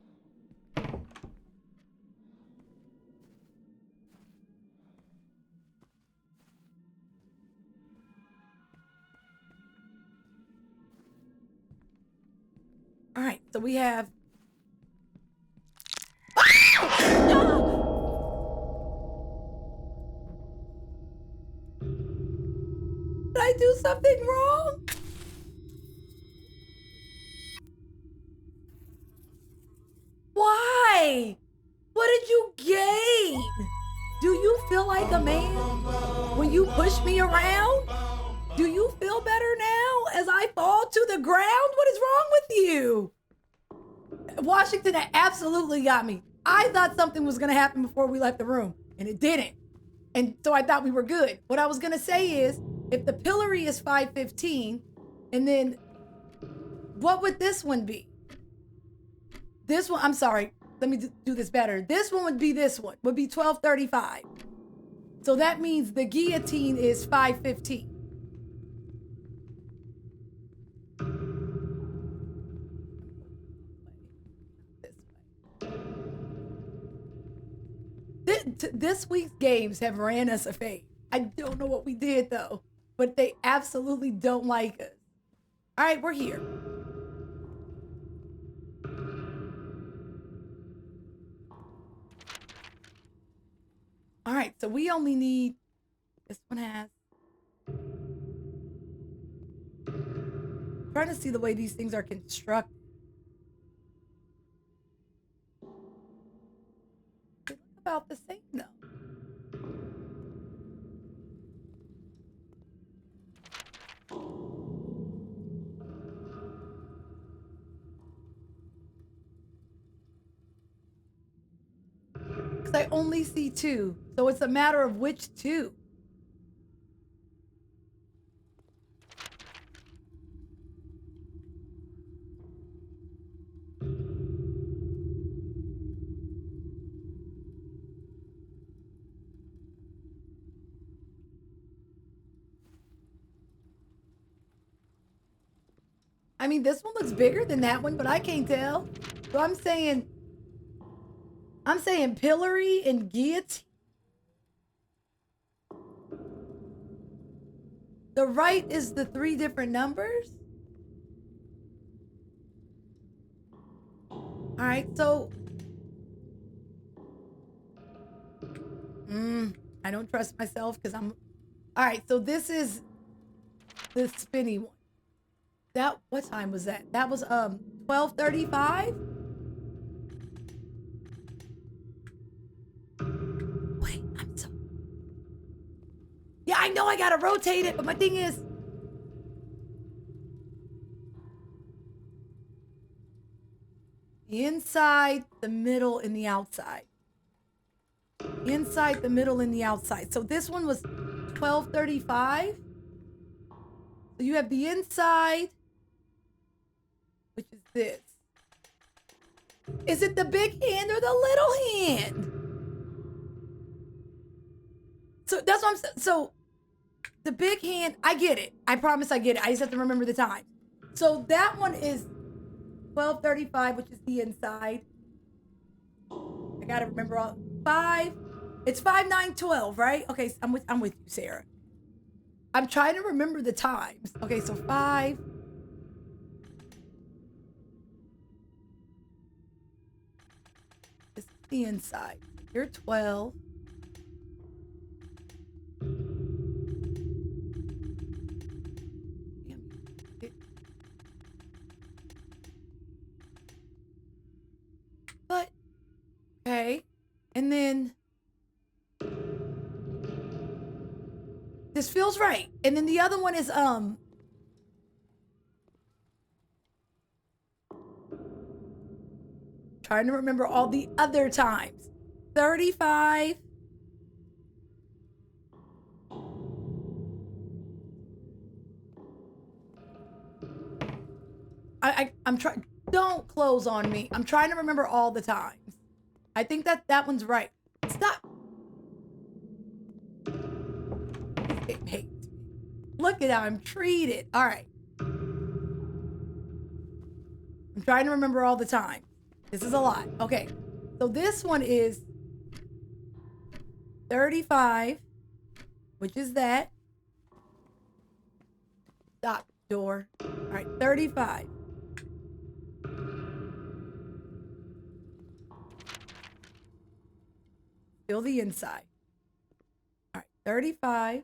All right, so we have. Did I do something wrong? Why? What did you gain? Do you feel like a man when you push me around? Do you feel better now as I fall to the ground? What is wrong with you? Washington absolutely got me. I thought something was going to happen before we left the room, and it didn't. And so I thought we were good. What I was going to say is, if the pillory is 515, and then what would this one be? This one, I'm sorry, let me do this better. This one would be 1235. So that means the guillotine is 515. This week's games have ran us a fade. I don't know what we did though, but they absolutely don't like us. All right, we're here. All right, so we only need, this one has, I'm trying to see the way these things are constructed. They look about the same though. Because I only see two, so it's a matter of which two. I mean, this one looks bigger than that one, but I can't tell. So I'm saying pillory and guillotine. The right is the 3 different numbers. All right, so I don't trust myself because I'm. All right, so this is the spinny one. What time was that? That was 12:35. Wait, yeah, I know I gotta rotate it, but my thing is, the inside, the middle, and the outside. Inside, the middle, and the outside. So this one was 12:35. So you have the inside, which is this. Is it the big hand or the little hand? So that's what I'm saying. So the big hand, I get it. I promise I get it. I just have to remember the time. So that one is 12:35, which is the inside. I gotta remember all 5. It's 5, 9, 12, right? Okay, I'm with you, Sarah. I'm trying to remember the times. Okay, so 5. This is the inside. You're 12. But, okay. And then this feels right. And then the other one is trying to remember all the other times. 35. I'm trying. Don't close on me. I'm trying to remember all the times. I think that one's right. Stop. Hey, Look at how I'm treated. All right. I'm trying to remember all the time. This is a lot. Okay. So this one is 35, which is that. Stop, door. All right, 35. Fill the inside. All right, 35.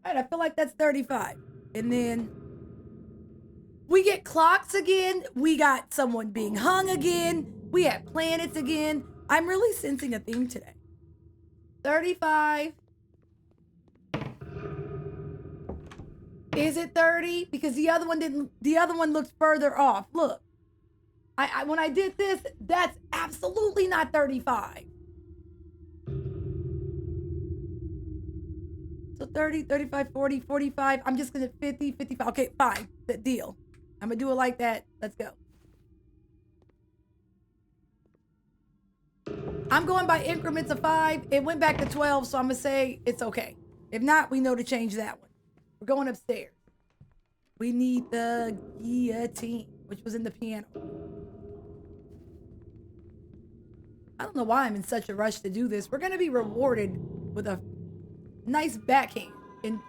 All right, I feel like that's 35. And then we get clocks again. We got someone being hung again. We have planets again. I'm really sensing a theme today. 35. Is it 30? Because the other one didn't, the other one looked further off. Look. When I did this, that's absolutely not 35. So 30, 35, 40, 45. I'm just gonna 50, 55. Okay, fine. That deal. I'm gonna do it like that. Let's go. I'm going by increments of 5. It went back to 12, so I'm gonna say it's okay. If not, we know to change that one. We're going upstairs. We need the guillotine, which was in the piano. I don't know why I'm in such a rush to do this. We're gonna be rewarded with a nice backhand. All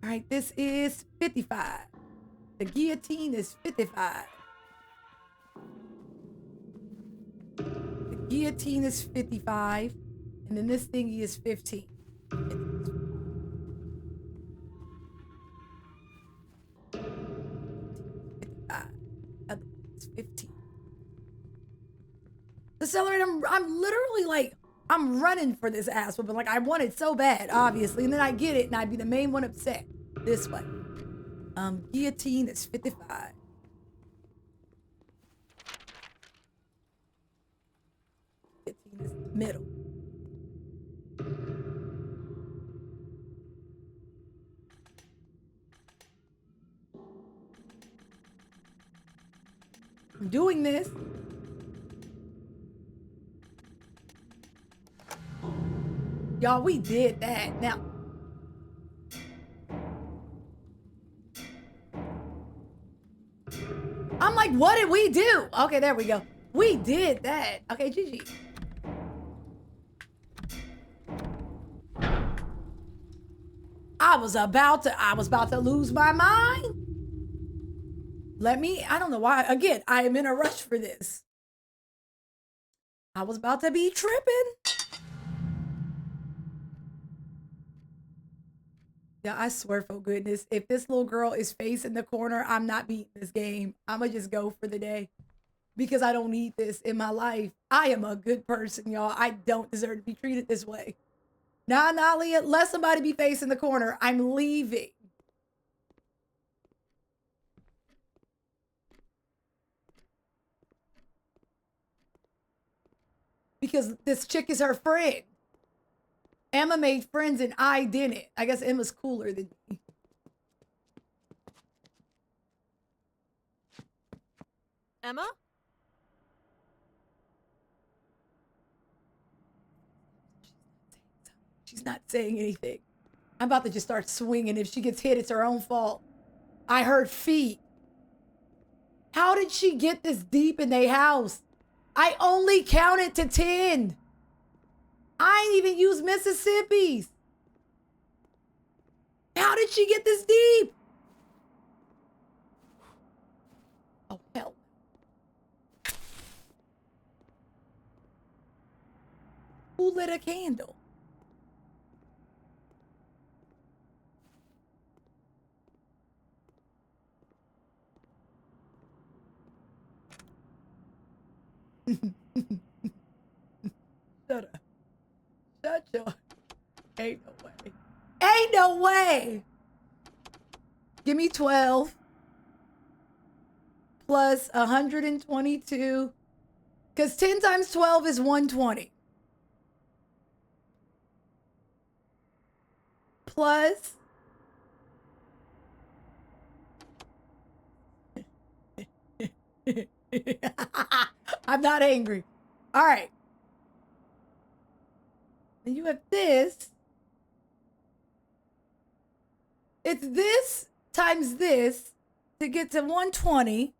right, this is 55. The guillotine is 55. The guillotine is 55. And then this thingy is 15. 55. It's 15. The accelerator, I'm literally like, I'm running for this ass whooping. Like, I want it so bad, obviously. And then I get it, and I'd be the main one upset. This way. Guillotine is 55. Guillotine is middle. I'm doing this. Y'all, we did that. Now, I'm like, what did we do? Okay, there we go. We did that. Okay, GG. I was about to lose my mind. I don't know why. Again, I am in a rush for this. I was about to be tripping. Yeah, I swear for goodness, if this little girl is facing the corner, I'm not beating this game. I'm going to just go for the day because I don't need this in my life. I am a good person, y'all. I don't deserve to be treated this way. Nah, Leah, let somebody be facing the corner. I'm leaving. Because this chick is her friend. Emma made friends and I didn't. I guess Emma's cooler than me.
Emma?
She's not saying anything. I'm about to just start swinging. If she gets hit, it's her own fault. I heard feet. How did she get this deep in their house? I only counted to 10. I ain't even used Mississippi's. How did she get this deep? Oh, hell. Who lit a candle? Shut up. Shut your... Ain't no way. Ain't no way! Give me 12. Plus 122. Because 10 times 12 is 120. Plus... I'm not angry. All right. Then you have this. It's this times this to get to 120.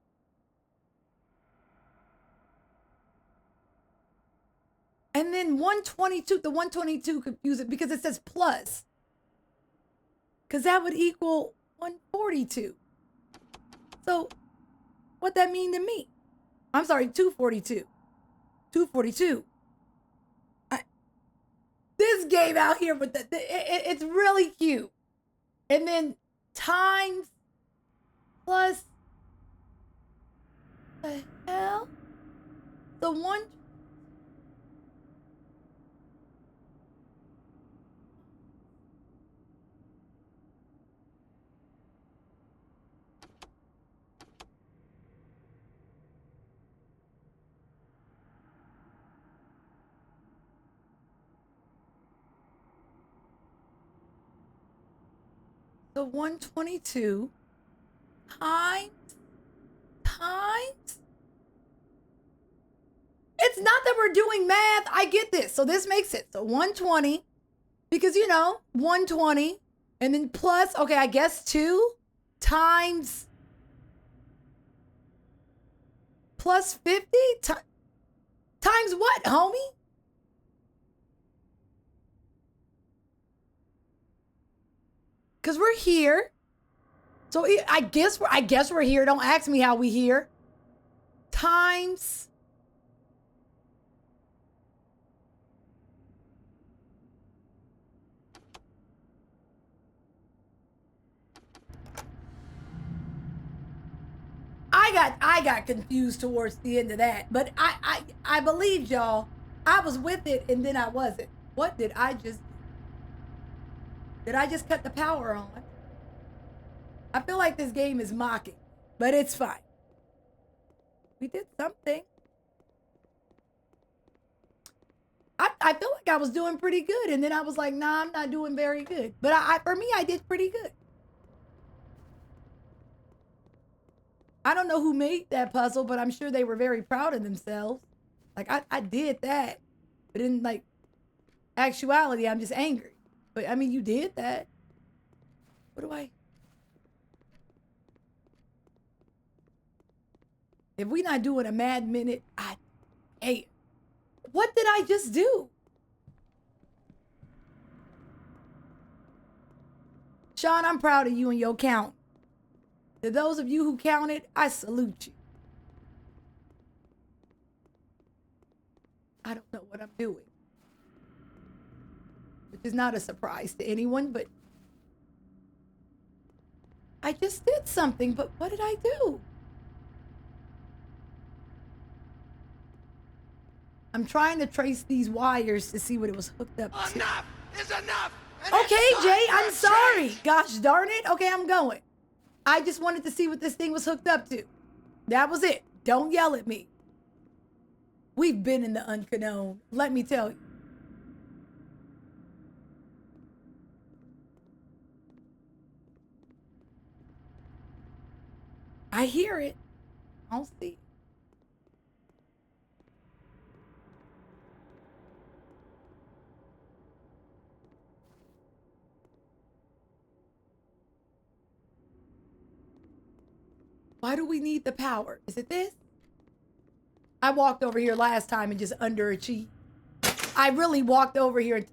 And then 122, the 122 confuse it because it says plus. Because that would equal 142. So what that mean to me? I'm sorry, 242. 242. This game out here with it's really cute. And then times plus the hell? The one. The 122 times. It's not that we're doing math. I get this. So this makes it. So 120, because 120, and then plus, okay, I guess 2 times plus 50 times what, homie? Because we're here. So I guess we're here. Don't ask me how we here. Times. I got confused towards the end of that. But I believed y'all. I was with it and then I wasn't. What did I just do? Did I just cut the power on? I feel like this game is mocking, but it's fine. We did something. I feel like I was doing pretty good, and then I was like, nah, I'm not doing very good. But for me, I did pretty good. I don't know who made that puzzle, but I'm sure they were very proud of themselves. Like, I did that. But in, like, actuality, I'm just angry. But, I mean, you did that. What do I... If we're not doing a mad minute, hey, what did I just do? Sean, I'm proud of you and your count. To those of you who counted, I salute you. I don't know what I'm doing. Which is not a surprise to anyone, but I just did something, but what did I do? I'm trying to trace these wires to see what it was hooked up to.
Enough is enough!
Okay, Jay, I'm sorry. Gosh darn it. Okay, I'm going. I just wanted to see what this thing was hooked up to. That was it. Don't yell at me. We've been in the unknown, let me tell you. I hear it. I don't see it. Why do we need the power? Is it this? I walked over here last time and just underachieved. I really walked over here and...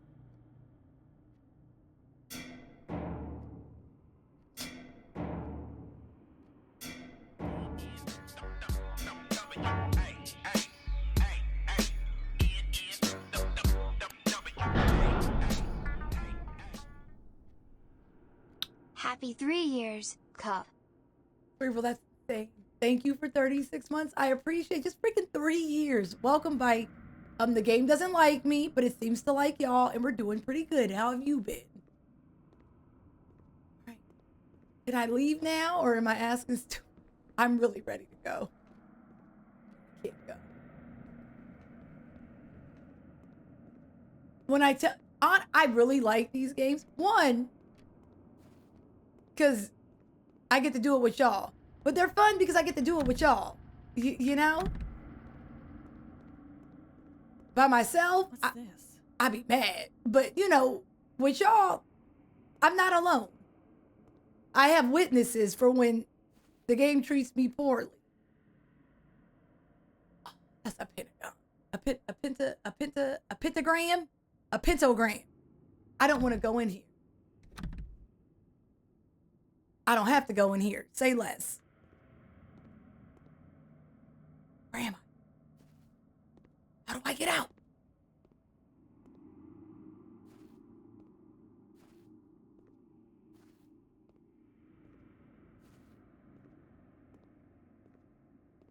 Happy 3 years, Cup.
Well, that's the thing. Thank you for 36 months. I appreciate just freaking 3 years. Welcome, Bite. The game doesn't like me, but it seems to like y'all, and we're doing pretty good. How have you been? All right. Can I leave now, or am I asking? I'm really ready to go. I can't go. When I really like these games. One, because I get to do it with y'all. But they're fun because I get to do it with y'all. You know? By myself,
What's this?
I'd be mad. But, you know, with y'all, I'm not alone. I have witnesses for when the game treats me poorly. Oh, that's a pentagon. A pentagram? A pentagram. I don't want to go in here. I don't have to go in here. Say less. Where am I? How do I get out?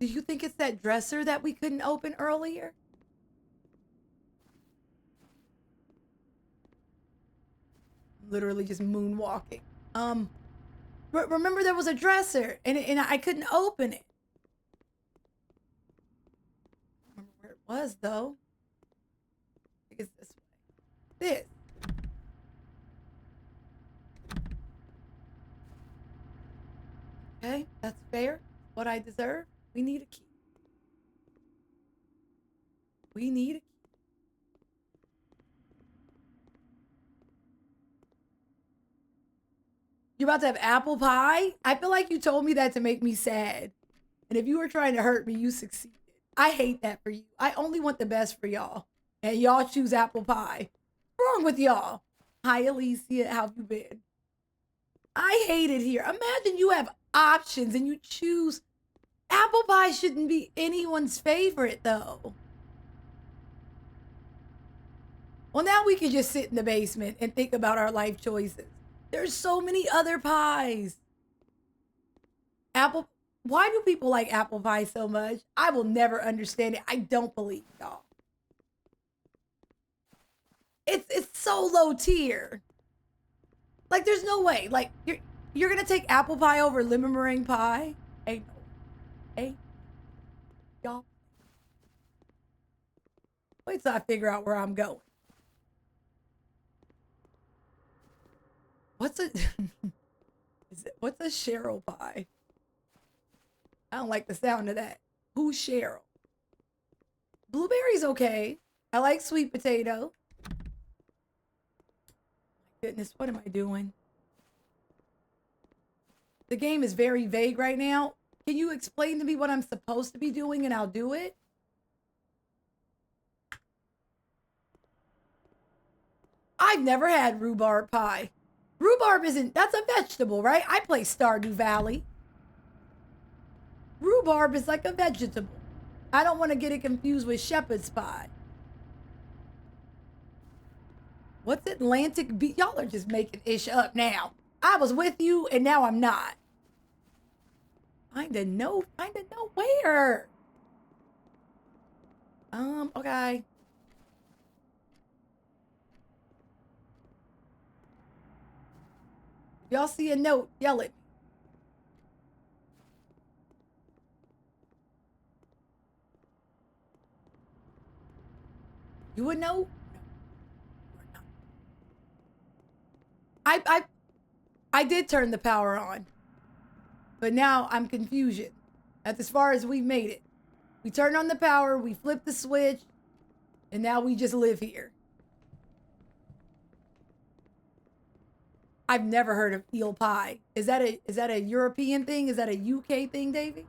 Do you think it's that dresser that we couldn't open earlier? Literally just moonwalking. Remember there was a dresser and I couldn't open it. I don't remember where it was though. I think it's this way. This. Okay, that's fair. What I deserve. We need a key. We need a key. You're about to have apple pie? I feel like you told me that to make me sad. And if you were trying to hurt me, you succeeded. I hate that for you. I only want the best for y'all. And y'all choose apple pie. What's wrong with y'all? Hi, Alicia. How have you been? I hate it here. Imagine you have options and you choose. Apple pie shouldn't be anyone's favorite, though. Well, now we can just sit in the basement and think about our life choices. There's so many other pies. Why do people like apple pie so much? I will never understand it. I don't believe y'all. It's so low tier. Like, there's no way. Like, you're gonna take apple pie over lemon meringue pie? Hey, no. Hey, y'all. Wait till I figure out where I'm going. What's a Cheryl pie? I don't like the sound of that. Who's Cheryl? Blueberry's okay. I like sweet potato. My goodness, what am I doing? The game is very vague right now. Can you explain to me what I'm supposed to be doing and I'll do it? I've never had rhubarb pie. Rhubarb that's a vegetable, right? I play Stardew Valley. Rhubarb is like a vegetable. I don't want to get it confused with shepherd's pie. What's Atlantic beef? Y'all are just making ish up now. I was with you and now I'm not. Find a note where? Okay. If y'all see a note, yell it. You would know? I did turn the power on. But now I'm confusion. That's as far as we made it. We turned on the power, we flipped the switch, and now we just live here. I've never heard of eel pie. Is that a European thing? Is that a UK thing, Davey?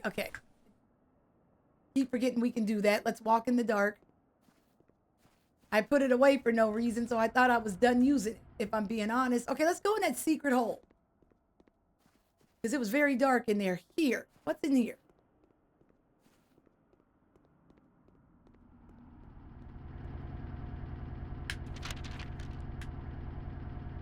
Okay. Keep forgetting we can do that. Let's walk in the dark. I put it away for no reason, so I thought I was done using it, if I'm being honest. Okay, let's go in that secret hole. Because it was very dark in there. Here. What's in here?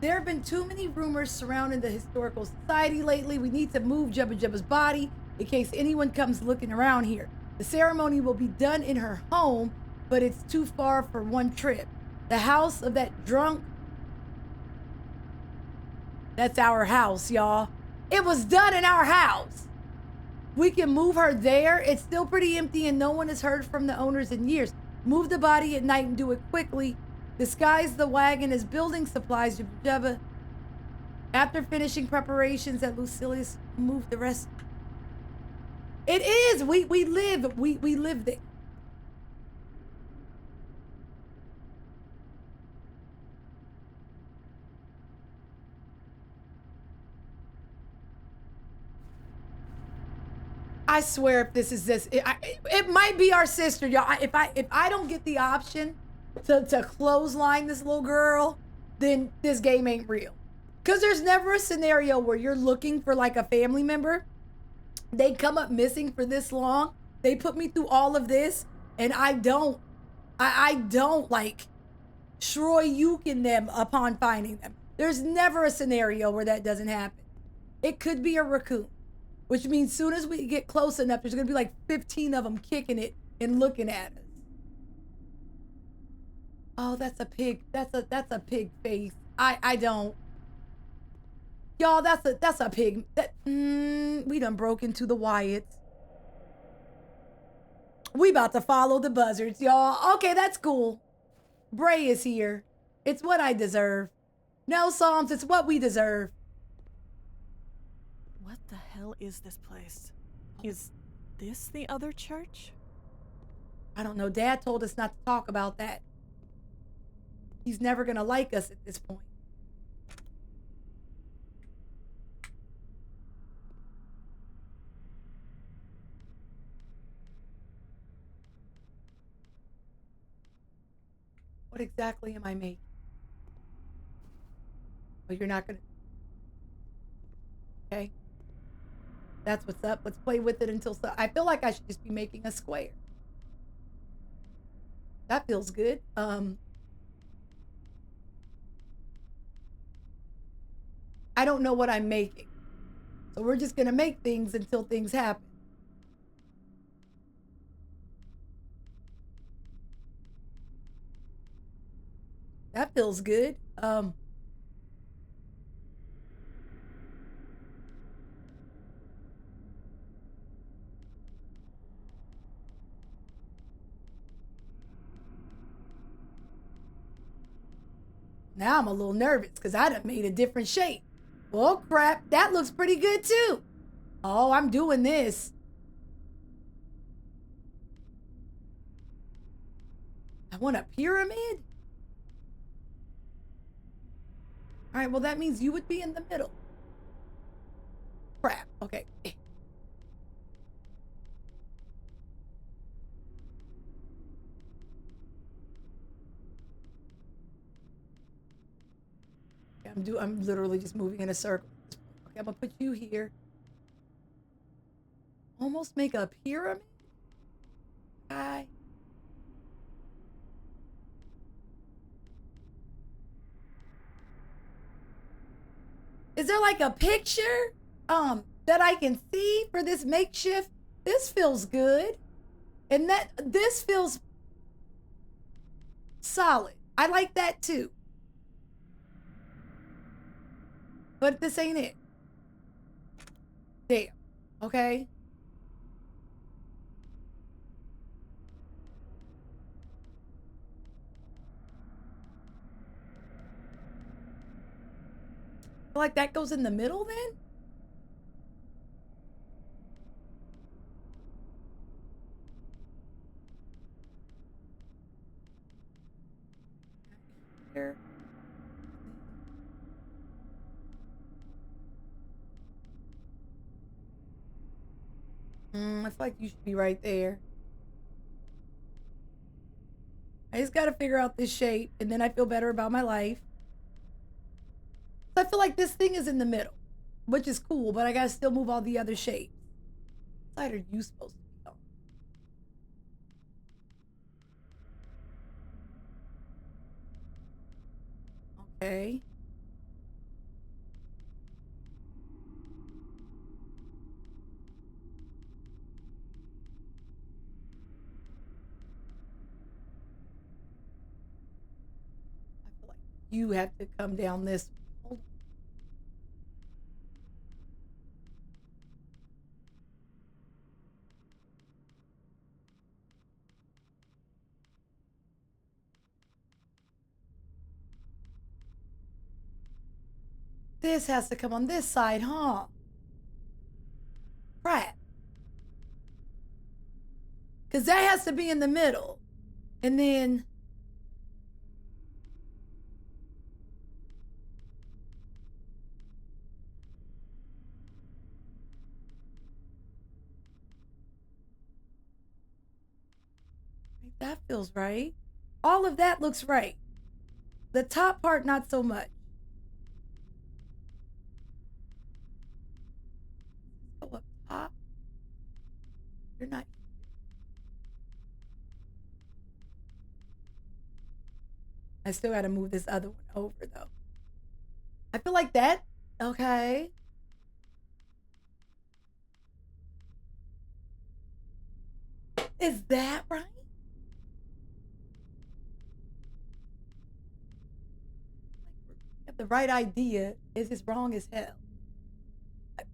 There have been too many rumors surrounding the Historical Society lately. We need to move Jubba Jubba's body in case anyone comes looking around here. The ceremony will be done in her home, but it's too far for one trip. The house of that drunk. That's our house, y'all. It was done in our house. We can move her there. It's still pretty empty and no one has heard from the owners in years. Move the body at night and do it quickly. Disguise the wagon as building supplies. After finishing preparations at Lucilius, move the rest. It is. We live there. I swear, if this is this, it might be our sister, y'all. If I don't get the option to clothesline this little girl, then this game ain't real. Cause there's never a scenario where you're looking for like a family member. They come up missing for this long. They put me through all of this, and I don't like Shroyukin them upon finding them. There's never a scenario where that doesn't happen. It could be a raccoon. Which means soon as we get close enough, there's gonna be like 15 of them kicking it and looking at us. Oh, that's a pig. That's a pig face. I don't. Y'all, that's a pig. We done broke into the Wyatts. We about to follow the buzzards, y'all. Okay, that's cool. Bray is here. It's what I deserve. No, Psalms, it's what we deserve.
What the hell is this place? Is this the other church?
I don't know. Dad told us not to talk about that. He's never gonna like us at this point. What exactly am I making? Oh, you're not gonna... Okay. That's what's up. Let's play with it until... I feel like I should just be making a square. That feels good. I don't know what I'm making. So we're just gonna make things until things happen. That feels good. Now I'm a little nervous because I done made a different shape. Well, crap, that looks pretty good too. Oh, I'm doing this. I want a pyramid? All right, well, that means you would be in the middle. Crap, okay. I'm literally just moving in a circle. Okay, I'm gonna put you here. Almost make a pyramid? Hi. Is there like a picture that I can see for this makeshift? This feels good. And this feels solid. I like that too. But this ain't it. Damn. Okay. Like that goes in the middle then? Here. I feel like you should be right there. I just gotta figure out this shape and then I feel better about my life. I feel like this thing is in the middle, which is cool, but I gotta still move all the other shapes. What side are you supposed to be on? Okay. I feel like you have to come down this. Hold on. This has to come on this side, huh? Crap. Because that has to be in the middle. And then... that feels right. All of that looks right. The top part, not so much. Go up top. You're not. I still got to move this other one over, though. I feel like that. Okay. Is that right? You have the right idea. Is this wrong as hell? All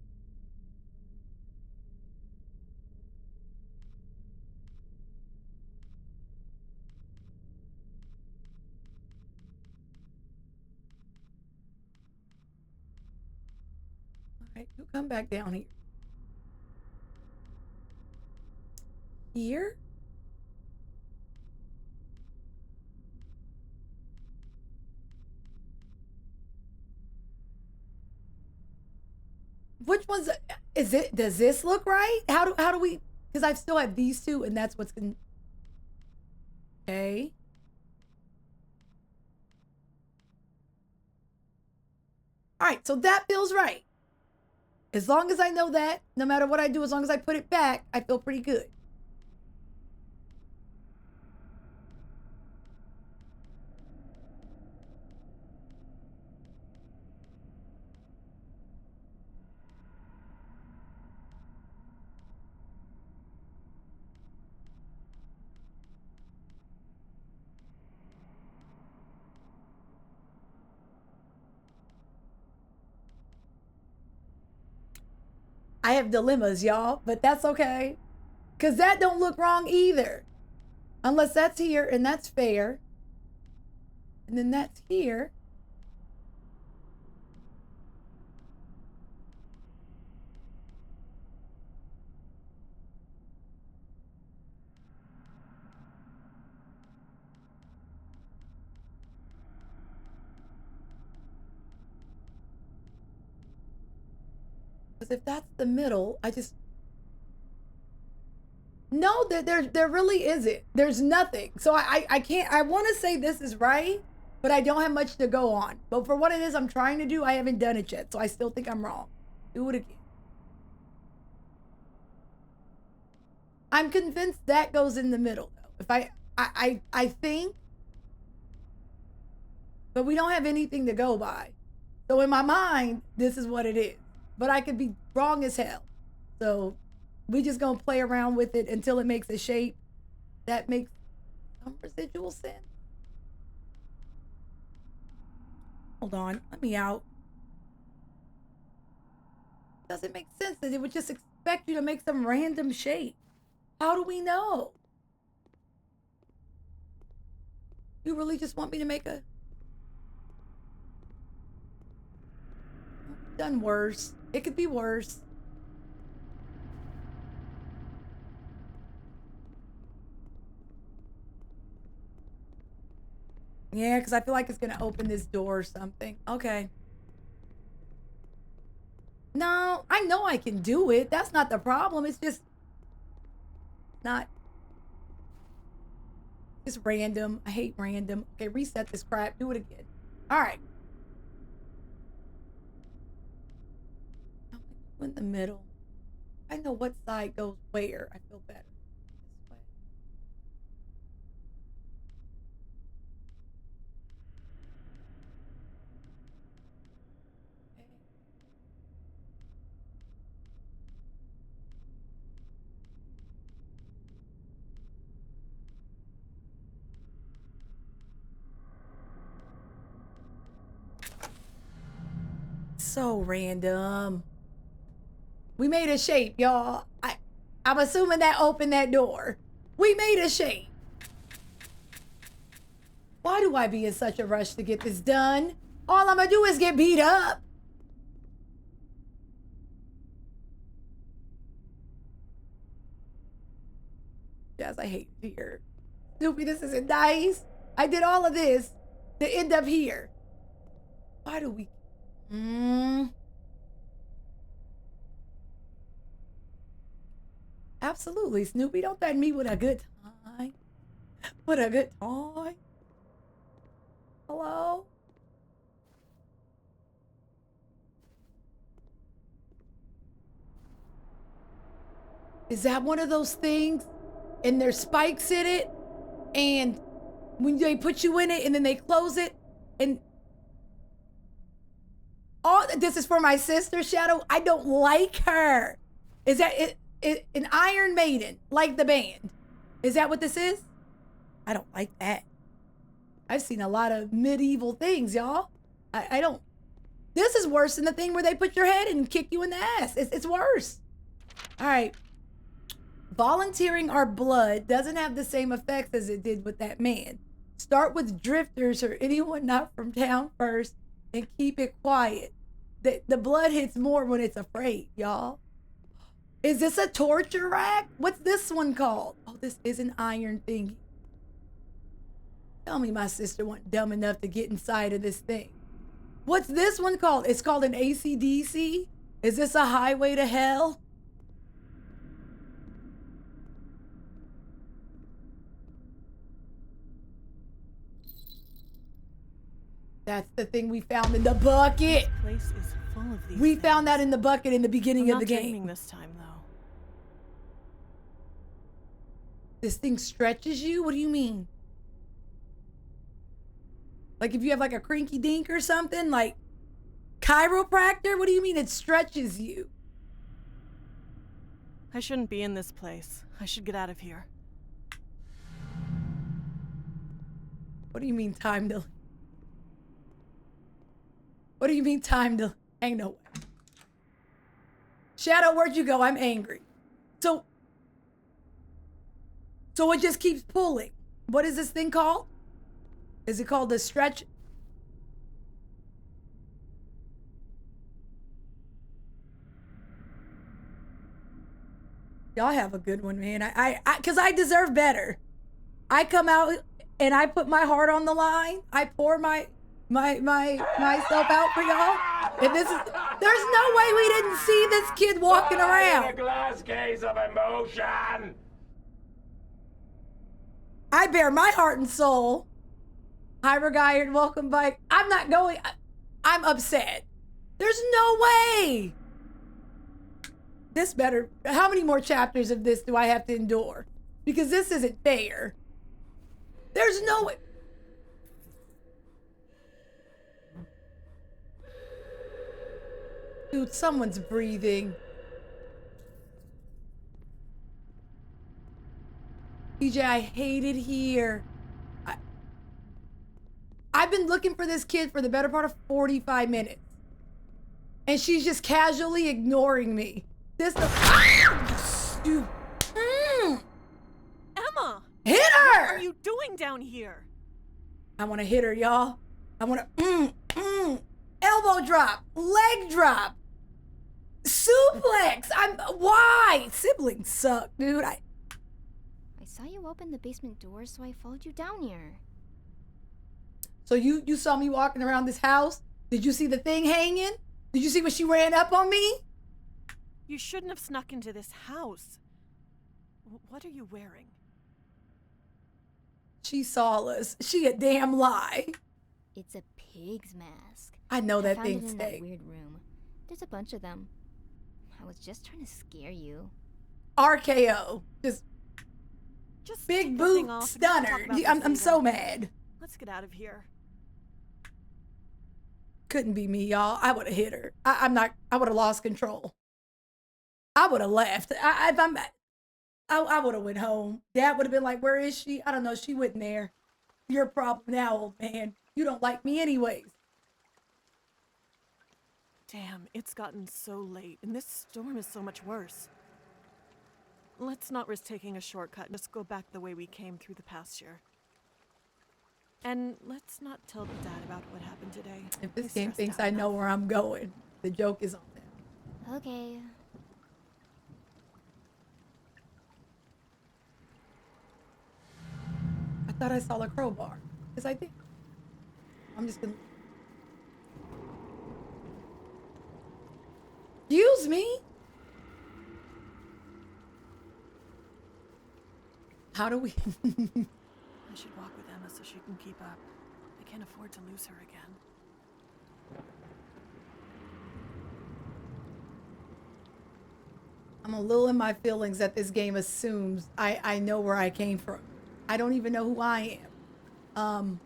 right, you come back down here. Here? Which one's is it? Does this look right? How do we? Because I still have these two, and that's what's going. Okay. All right, so that feels right. As long as I know that, no matter what I do, as long as I put it back, I feel pretty good. I have dilemmas, y'all, but that's okay. Because that don't look wrong either. Unless that's here, and that's fair. And then that's here. Because if that's the middle, I just... No, there really isn't. There's nothing. So I can't... I want to say this is right, but I don't have much to go on. But for what it is I'm trying to do, I haven't done it yet. So I still think I'm wrong. Do it again. I'm convinced that goes in the middle, though. If I think... But we don't have anything to go by. So in my mind, this is what it is. But I could be wrong as hell. So we just gonna play around with it until it makes a shape that makes some residual sense. Hold on, let me out. Doesn't make sense that it would just expect you to make some random shape. How do we know? You really just want me to make a... Done worse. It could be worse. Yeah, because I feel like it's going to open this door or something. Okay. No, I know I can do it. That's not the problem. It's just not... It's random. I hate random. Okay, reset this crap. Do it again. All right. In the middle. I know what side goes where. I feel better. This way. Okay. So random. We made a shape, y'all. I'm assuming that opened that door. We made a shape. Why do I be in such a rush to get this done? All I'm gonna do is get beat up. Jazz, I hate here. Snoopy, this isn't nice. I did all of this to end up here. Why do we... Absolutely, Snoopy. Don't threaten me with a good time. With a good time. Hello? Is that one of those things? And there's spikes in it? And when they put you in it and then they close it and... Oh, this is for my sister, Shadow. I don't like her. Is that an Iron Maiden, like the band? Is that what this is? I don't like that. I've seen a lot of medieval things, y'all. I don't. This is worse than the thing where they put your head and kick you in the ass. It's worse. All right. Volunteering our blood doesn't have the same effects as it did with that man. Start with drifters or anyone not from town first and keep it quiet. The blood hits more when it's afraid, y'all. Is this a torture rack? What's this one called? Oh, this is an iron thingy. Tell me my sister wasn't dumb enough to get inside of this thing. What's this one called? It's called an AC/DC? Is this a highway to hell? That's the thing we found in the bucket.
This place is full of these
We
things.
found that in the bucket in the beginning of the
I'm not
game.
dreaming this time, though.
This thing stretches you? What do you mean? Like if you have like a crinky dink or something, like chiropractor? What do you mean it stretches you?
I shouldn't be in this place. I should get out of here.
What do you mean time to... What do you mean time to... Ain't no way. Shadow, where'd you go? I'm angry. So it just keeps pulling. What is this thing called? Is it called the stretch? Y'all have a good one, man. Cause I deserve better. I come out and I put my heart on the line. I pour myself out for y'all. And this is, there's no way we didn't see this kid walking around.
A glass case of emotion.
I bear my heart and soul. Hi, Regard, welcome back. I'm not going. I'm upset. There's no way. This better. How many more chapters of this do I have to endure? Because this isn't fair. There's no way. Dude, someone's breathing. DJ, I hate it here. I've been looking for this kid for the better part of 45 minutes. And she's just casually ignoring me. This the... Dude.
Emma!
Hit her!
What are you doing down here?
I want to hit her, y'all. I want to... Elbow drop. Leg drop. Suplex. Why? Siblings suck, dude.
I saw you open the basement door, so I followed you down here.
So you saw me walking around this house? Did you see the thing hanging? Did you see when she ran up on me?
You shouldn't have snuck into this house. What are you wearing?
She saw us. She a damn lie.
It's a pig's mask.
I know that
found
thing
it in
stay.
that weird room. There's a bunch of them. I was just trying to scare you.
RKO. Just big boot
off
stunner. I'm so mad.
Let's get out of here.
Couldn't be me, y'all. I would have hit her. I would have lost control. I would have left. I would have went home. Dad would have been like, where is she? I don't know. She went in there. Your problem now, old man. You don't like me anyways.
Damn, it's gotten so late, and this storm is so much worse. Let's not risk taking a shortcut and just go back the way we came through the pasture. And let's not tell Dad about what happened today.
If this game thinks I know where I'm going, the joke is on them.
Okay.
thought I saw a crowbar. Because I did. I'm just gonna... Excuse me? How do we...
I should walk with Emma so she can keep up. I can't afford to lose her again.
I'm a little in my feelings that this game assumes I know where I came from. I don't even know who I am.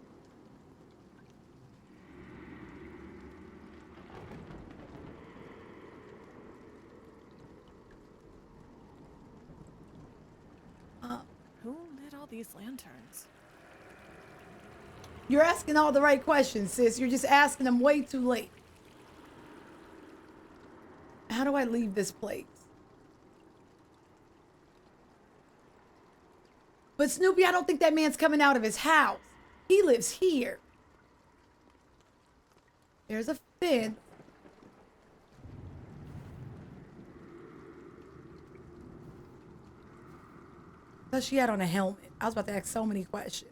Who lit all these lanterns?
You're asking all the right questions, sis. You're just asking them way too late. How do I leave this place? But Snoopy, I don't think that man's coming out of his house. He lives here. There's a fence. Plus she had on a helmet. I was about to ask so many questions.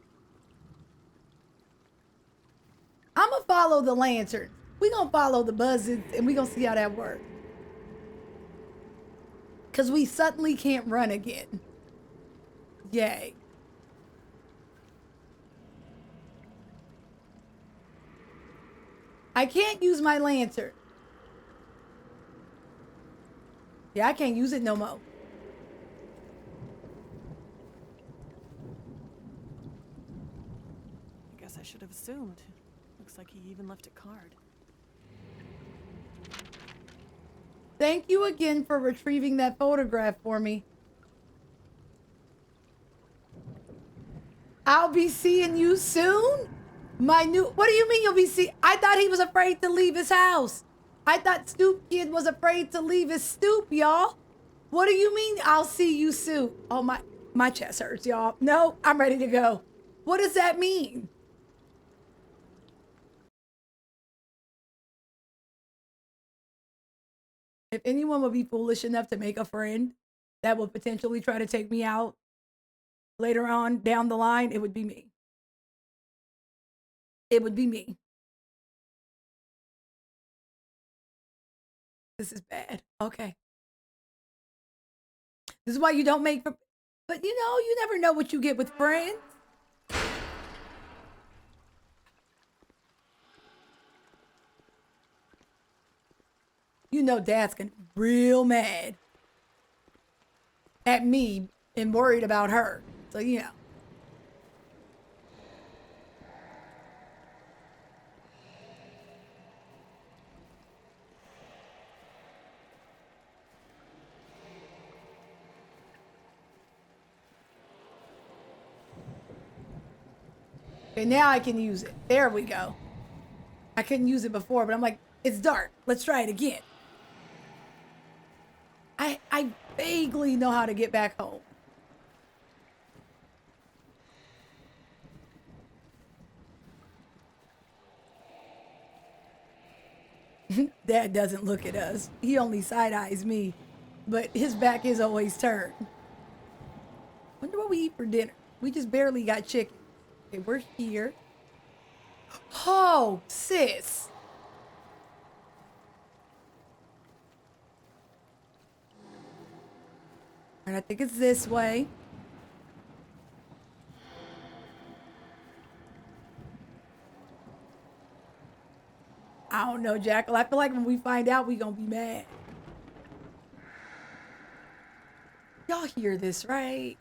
I'm gonna follow the lantern. We gonna follow the buzzes and we gonna see how that works. Cause we suddenly can't run again. Yay. I can't use my lantern. Yeah, I can't use it no more.
I guess I should have assumed. Looks like he even left a card.
Thank you again for retrieving that photograph for me. I'll be seeing you soon? What do you mean you'll be I thought he was afraid to leave his house. I thought Stoop Kid was afraid to leave his stoop, y'all. What do you mean I'll see you soon? Oh, my chest hurts, y'all. No, I'm ready to go. What does that mean? If anyone would be foolish enough to make a friend that would potentially try to take me out later on down the line, it would be me. It would be me. This is bad. Okay. This is why you don't make... But you know, you never know what you get with friends. You know Dad's gonna be real mad at me and worried about her. So, you know. Okay, now I can use it. There we go. I couldn't use it before, but I'm like, it's dark. Let's try it again. I vaguely know how to get back home. Dad doesn't look at us. He only side-eyes me, but his back is always turned. Wonder what we eat for dinner. We just barely got chicken. Okay, we're here. Oh, sis. And I think it's this way. I don't know, Jackal. I feel like when we find out, we gonna be mad. Y'all hear this, right?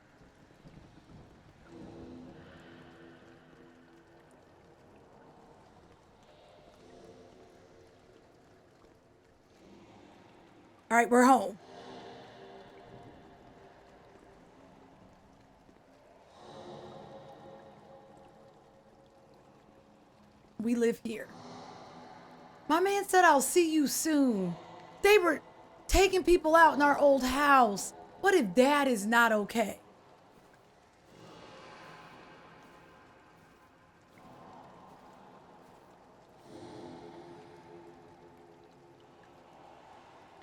All right, we're home. We live here. My man said I'll see you soon. They were taking people out in our old house. What if Dad is not okay?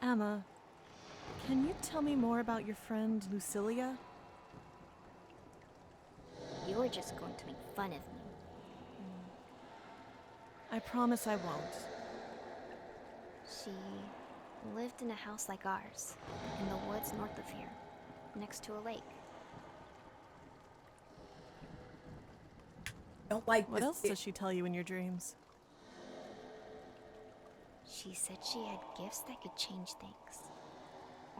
Emma, can you tell me more about your friend Lucilia?
you're just going to make fun of me.
I promise I won't.
She lived in a house like ours, in the woods north of here, next to a lake.
Don't like
What
this
else
kid.
does she tell you in your dreams?
She said she had gifts that could change things.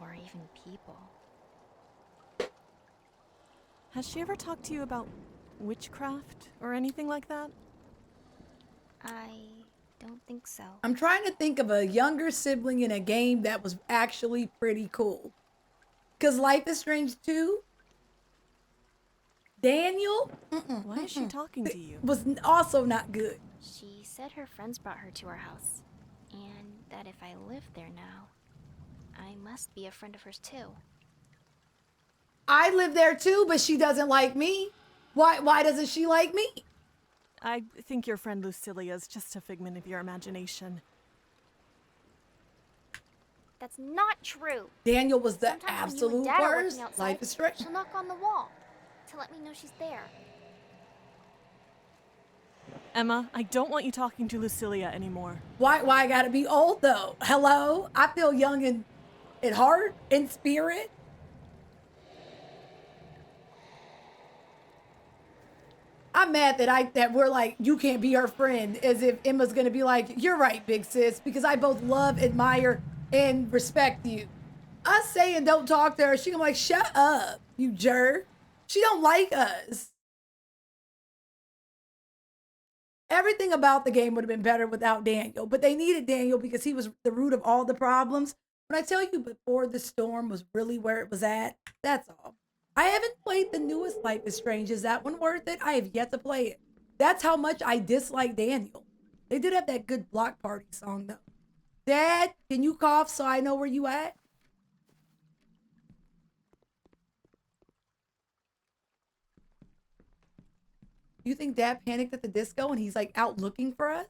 Or even people.
Has she ever talked to you about witchcraft or anything like that?
I don't think so.
I'm trying to think of a younger sibling in a game that was actually pretty cool. Because Life is Strange 2, Daniel,
Why is she talking to you?
was also not good.
She said her friends brought her to our house. And that if I live there now, I must be a friend of hers too.
I live there too, but she doesn't like me. Why doesn't she like me?
I think your friend Lucilia is just a figment of your imagination.
That's not true.
Daniel was the
Sometimes when you and
absolute
Dad are
worst.
working outside,
Life is Strange.
she'll knock on the wall to let me know she's there.
Emma, I don't want you talking to Lucilia anymore.
Why I gotta be old though? Hello? I feel young in heart, in spirit. I'm mad that we're like, you can't be her friend, as if Emma's gonna be like, you're right, big sis, because I both love, admire, and respect you. Us saying don't talk to her, she gonna be like, shut up, you jerk. She don't like us. Everything about the game would have been better without Daniel, but they needed Daniel because he was the root of all the problems. When I tell you before the storm was really where it was at, that's all. I haven't played the newest Life is Strange. Is that one worth it? I have yet to play it. That's how much I dislike Daniel. They did have that good block party song though. Dad, can you cough so I know where you at? You think Dad panicked at the disco and he's like out looking for us?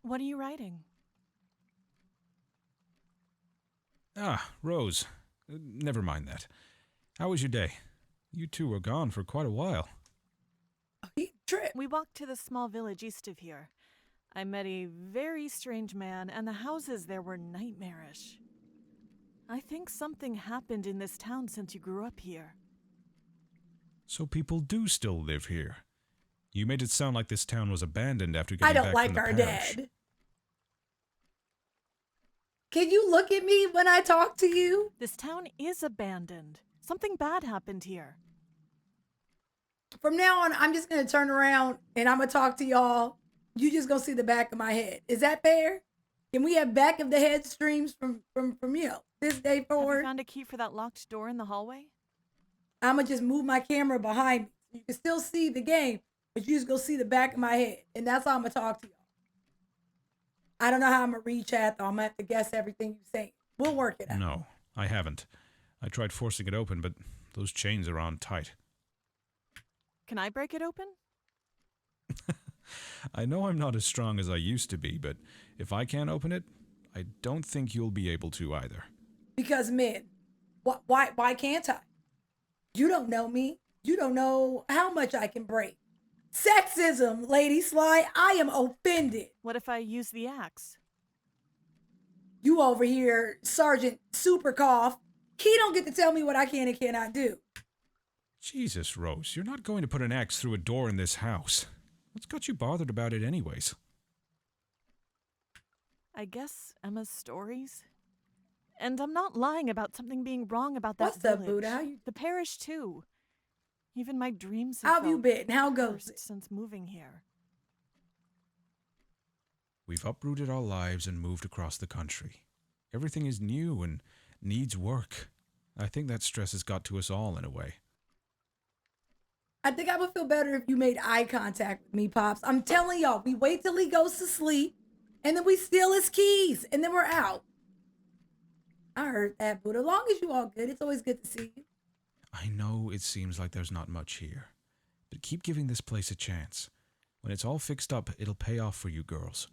What are you writing?
Ah, Rose. Never mind that. How was your day? You two were gone for quite a while.
We walked to the small village east of here. I met a very strange man, and the houses there were nightmarish. I think something happened in this town since you grew up here.
So people do still live here. You made it sound like this town was abandoned after getting
I don't
back
like
from the
our
parish.
dad. Can you look at me when I talk to you?
This town is abandoned. Something bad happened here.
From now on, I'm just going to turn around and I'm going to talk to y'all. You just going to see the back of my head. Is that fair? Can we have back of the head streams from you know, this day forward?
Have you found a key for that locked door in the hallway?
I'm going to just move my camera behind me. You can still see the game, but you just go see the back of my head. And that's how I'm going to talk to y'all. I don't know how I'm going to read chat, though. I'm going to have to guess everything you say. We'll work it out.
No, I haven't. I tried forcing it open, but those chains are on tight.
Can I break it open?
I know I'm not as strong as I used to be, but if I can't open it, I don't think you'll be able to either.
Because men, why can't I? You don't know me. You don't know how much I can break. Sexism, Lady Sly. I am offended.
What if I use the axe?
You over here, Sergeant Super Cough. He don't get to tell me what I can and cannot do.
Jesus, Rose, you're not going to put an axe through a door in this house. What's got you bothered about it anyways?
I guess Emma's stories. And I'm not lying about something being wrong about that
What's
village.
up, Buddha? How you?
The parish, too. Even my dreams
How have you
felt
been? How goes
cursed
it?
since moving here.
We've uprooted our lives and moved across the country. Everything is new and needs work. I think that stress has got to us all in a way.
I think I would feel better if you made eye contact with me, Pops. I'm telling y'all, we wait till he goes to sleep, and then we steal his keys, and then we're out. I heard that, but as long as you all good, it's always good to see you.
I know it seems like there's not much here, but keep giving this place a chance. When it's all fixed up, it'll pay off for you girls.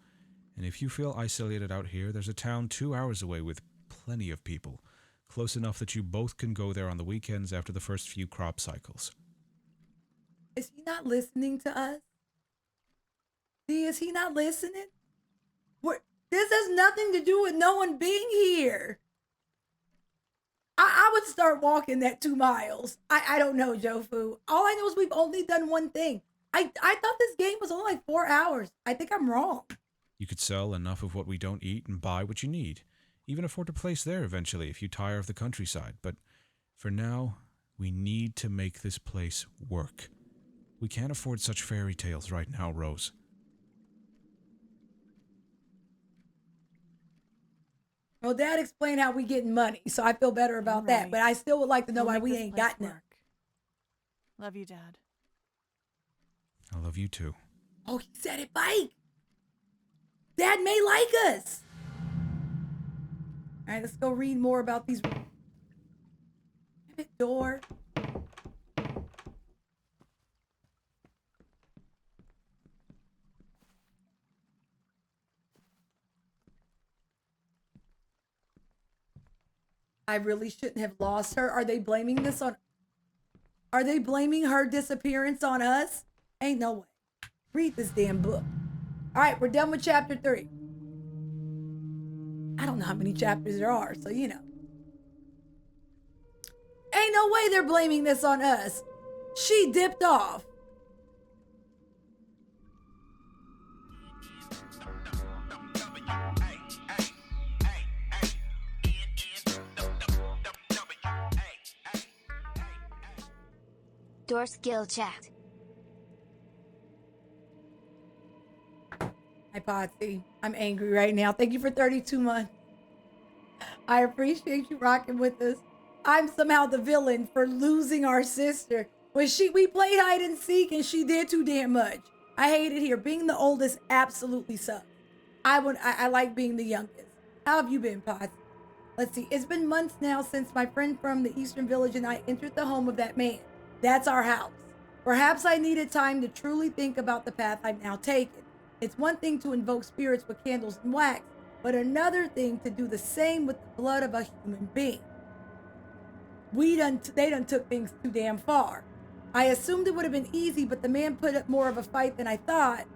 And if you feel isolated out here, there's a town 2 hours away with plenty of people, close enough that you both can go there on the weekends after the first few crop cycles.
Is he not listening to us? Is he not listening? This has nothing to do with no one being here. I would start walking that 2 miles. I don't know, Jofu. All I know is we've only done one thing. I thought this game was only like 4 hours. I think I'm wrong.
You could sell enough of what we don't eat and buy what you need. Even afford a place there eventually if you tire of the countryside. But for now, we need to make this place work. We can't afford such fairy tales right now, Rose.
Well, Dad explained how we getting money, so I feel better about that. But I still would like to know why we ain't got none.
Love you, Dad.
I love you too.
Oh, he said it, Mike. Dad may like us. All right, let's go read more about these. Damn it, door. I really shouldn't have lost her. Are they blaming this on... Are they blaming her disappearance on us? Ain't no way. Read this damn book. All right, we're done with chapter 3. I don't know how many chapters there are, so you know. Ain't no way they're blaming this on us. She dipped off.
Door skill checked.
Hi, Potsy. I'm angry right now. Thank you for 32 months. I appreciate you rocking with us. I'm somehow the villain for losing our sister. When we played hide and seek and she did too damn much. I hate it here. Being the oldest absolutely sucks. I like being the youngest. How have you been, Potsy? Let's see. It's been months now since my friend from the Eastern Village and I entered the home of that man. That's our house. Perhaps I needed time to truly think about the path I've now taken. It's one thing to invoke spirits with candles and wax, but another thing to do the same with the blood of a human being. They done took things too damn far. I assumed it would have been easy, but the man put up more of a fight than I thought.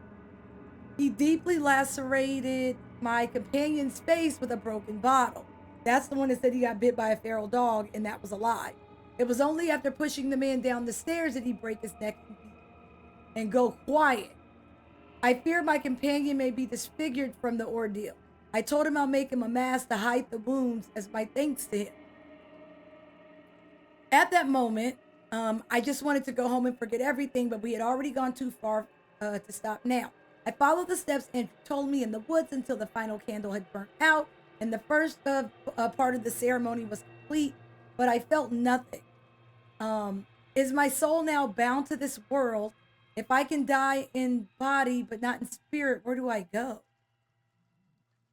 He deeply lacerated my companion's face with a broken bottle. That's the one that said he got bit by a feral dog, and that was a lie. It was only after pushing the man down the stairs that he break his neck and go quiet. I fear my companion may be disfigured from the ordeal. I told him I'll make him a mask to hide the wounds as my thanks to him. At that moment, I just wanted to go home and forget everything, but we had already gone too far to stop now. I followed the steps Andrew told me in the woods until the final candle had burnt out and the first part of the ceremony was complete, but I felt nothing. Is my soul now bound to this world? If I can die in body but not in spirit, where do I go?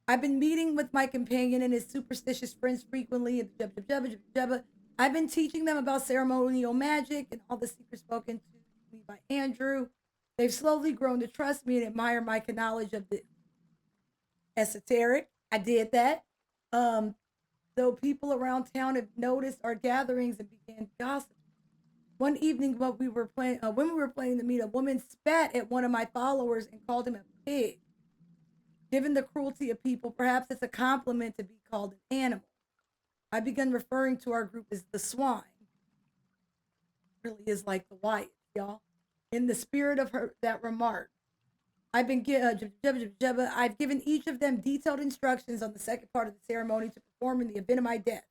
I've been meeting with my companion and his superstitious friends frequently. I've been teaching them about ceremonial magic and all the secrets spoken to me by Andrew. They've slowly grown to trust me and admire my knowledge of the esoteric. I did that. Though people around town have noticed our gatherings and began gossiping. One evening when we were playing the meet, a woman spat at one of my followers and called him a pig. Given the cruelty of people, perhaps it's a compliment to be called an animal. I began referring to our group as the swine. It really is like the white, y'all. In the spirit of that remark, I've given each of them detailed instructions on the second part of the ceremony to perform in the event of my death.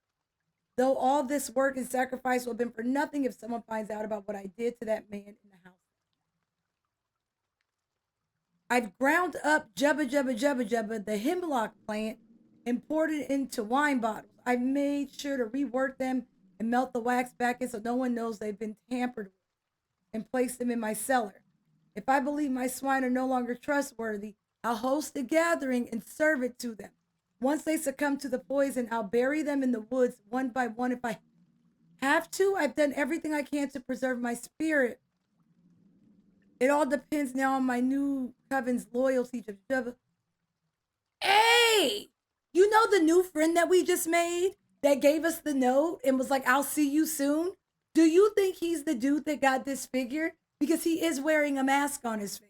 Though all this work and sacrifice will have been for nothing if someone finds out about what I did to that man in the house. I've ground up the hemlock plant and poured it into wine bottles. I've made sure to rework them and melt the wax back in so no one knows they've been tampered with, and place them in my cellar. If I believe my swine are no longer trustworthy, I'll host a gathering and serve it to them. Once they succumb to the poison, I'll bury them in the woods one by one if I have to. I've done everything I can to preserve my spirit. It all depends now on my new coven's loyalty to... Hey! You know the new friend that we just made that gave us the note and was like, I'll see you soon? Do you think he's the dude that got disfigured? Because he is wearing a mask on his face.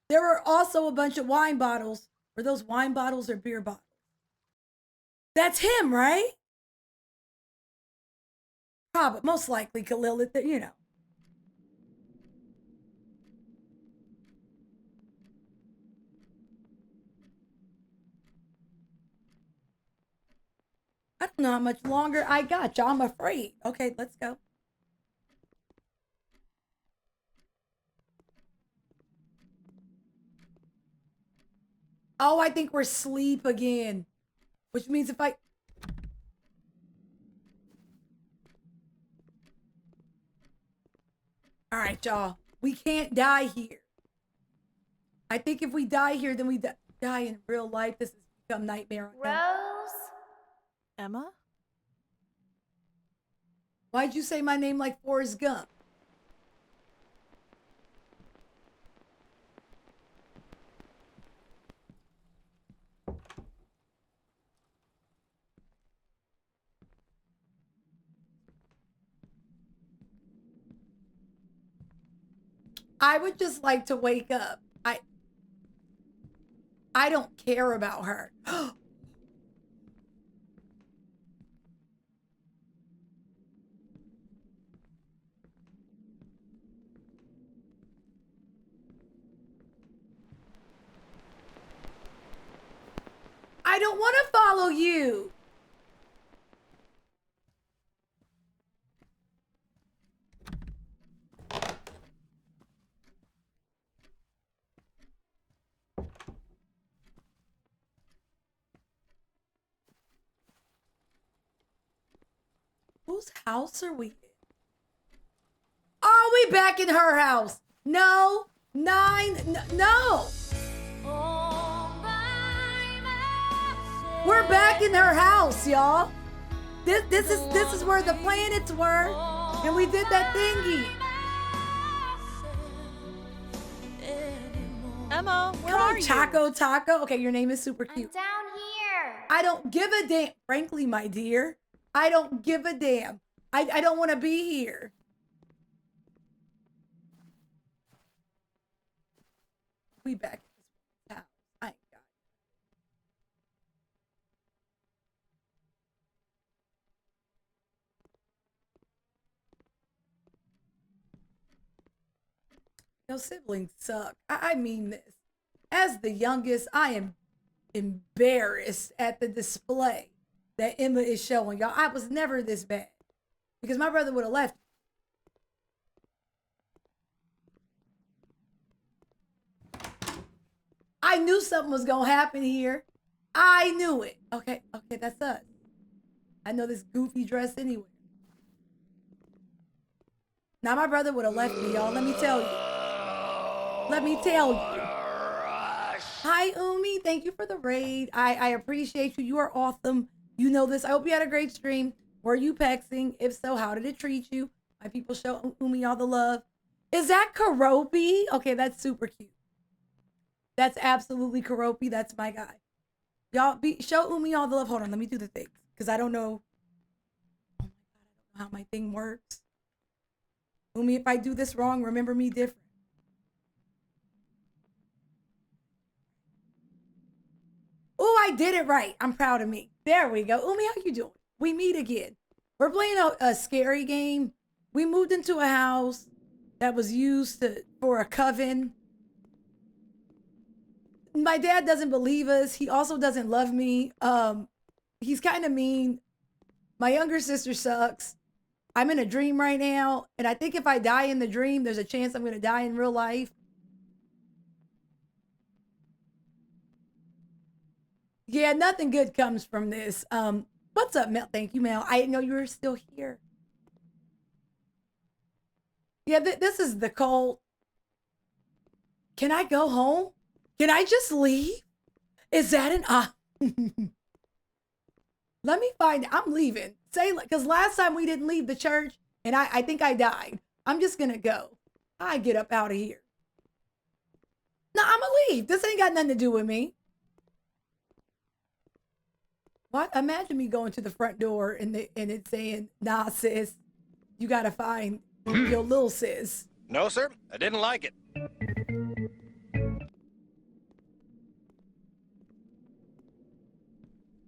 There were also a bunch of wine bottles. Were those wine bottles or beer bottles? That's him, right? Probably, most likely Khalil, you know. I don't know how much longer I got, y'all. I'm afraid. Okay, let's go. Oh, I think we're asleep again. Which means if I... All right, y'all. We can't die here. I think if we die here, then we die in real life. This has become nightmare.
Rose?
Emma?
Why'd you say my name like Forrest Gump? I would just like to wake up. I don't care about her. I don't want to follow you. Whose house are we in? Oh, we back in her house. No, no. We're back in her house, y'all. This is where the planets were, and we did that thingy.
Emma, where are you?
Taco. Okay, your name is super cute.
I'm down here.
I don't give a damn. Frankly, my dear, I don't give a damn. I don't want to be here. We back at this house. I ain't got it. Your siblings suck. I mean this. As the youngest, I am embarrassed at the display that Emma is showing. Y'all, I was never this bad. Because my brother would have left. I knew something was going to happen here. I knew it. Okay, that's us. I know this goofy dress anyway. Now, my brother would have left me, y'all. Let me tell you. Let me tell you. Hi, Umi. Thank you for the raid. I appreciate you. You are awesome. You know this. I hope you had a great stream. Were you pexing? If so, how did it treat you? My people show Umi all the love. Is that Karopi? Okay, that's super cute. That's absolutely Karopi. That's my guy. Y'all show Umi all the love. Hold on, let me do the thing. Because I don't know. Oh my God, I don't know how my thing works. Umi, if I do this wrong, remember me different. Oh, I did it right. I'm proud of me. There we go. Umi, how you doing? We meet again. We're playing a scary game. We moved into a house that was used for a coven. My dad doesn't believe us. He also doesn't love me. He's kind of mean. My younger sister sucks. I'm in a dream right now. And I think if I die in the dream, there's a chance I'm going to die in real life. Yeah, nothing good comes from this. What's up, Mel? Thank you, Mel. I didn't know you were still here. Yeah, this is the cult. Can I go home? Can I just leave? Is that an Let me find, I'm leaving. Say, because last time we didn't leave the church and I think I died. I'm just going to go. I get up out of here. No, I'm going to leave. This ain't got nothing to do with me. What? Imagine me going to the front door and it saying, nah, sis, you got to find your little sis.
No, sir, I didn't like it.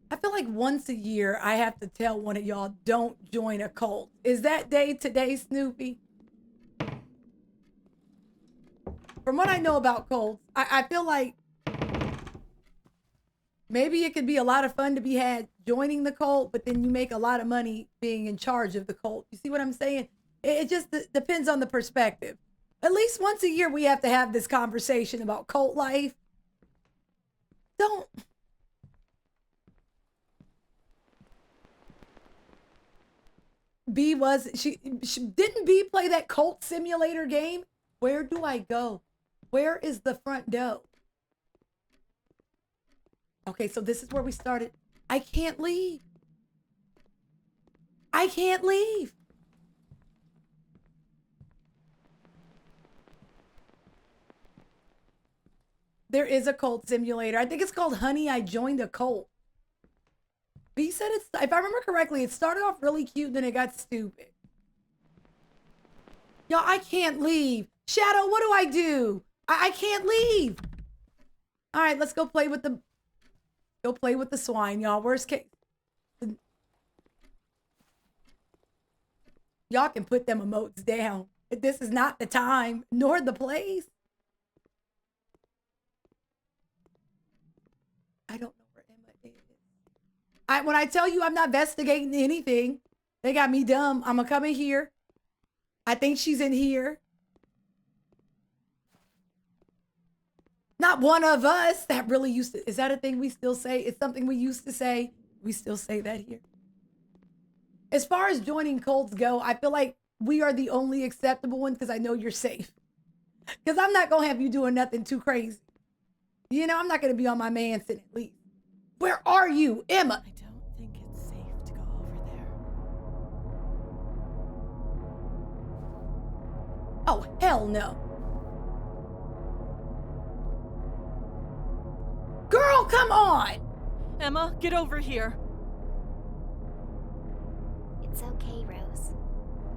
I feel like once a year I have to tell one of y'all, don't join a cult. Is that day today, Snoopy? From what I know about cults, I feel like maybe it could be a lot of fun to be had joining the cult, but then you make a lot of money being in charge of the cult. You see what I'm saying? It just depends on the perspective. At least once a year we have to have this conversation about cult life. Don't. B was, she didn't B play that cult simulator game? Where do I go? Where is the front door? Okay, so this is where we started. I can't leave. I can't leave. There is a cult simulator. I think it's called Honey, I Joined a Cult. B said it's, if I remember correctly, it started off really cute, then it got stupid. Y'all, I can't leave. Shadow, what do I do? I can't leave. All right, let's go play with the swine, y'all. Worst case. Y'all can put them emotes down. This is not the time, nor the place. I don't know where Emma is. When I tell you I'm not investigating anything, they got me dumb. I'm gonna come in here. I think she's in here. Not one of us. That really used to, is that a thing we still say? It's something we used to say. We still say that here. As far as joining cults go, I feel like we are the only acceptable one because I know you're safe. Because I'm not going to have you doing nothing too crazy. You know, I'm not going to be on my Manson at least. Where are you, Emma?
I don't think it's safe to go over there.
Oh, hell no. Girl, come on!
Emma, get over here.
It's okay, Rose.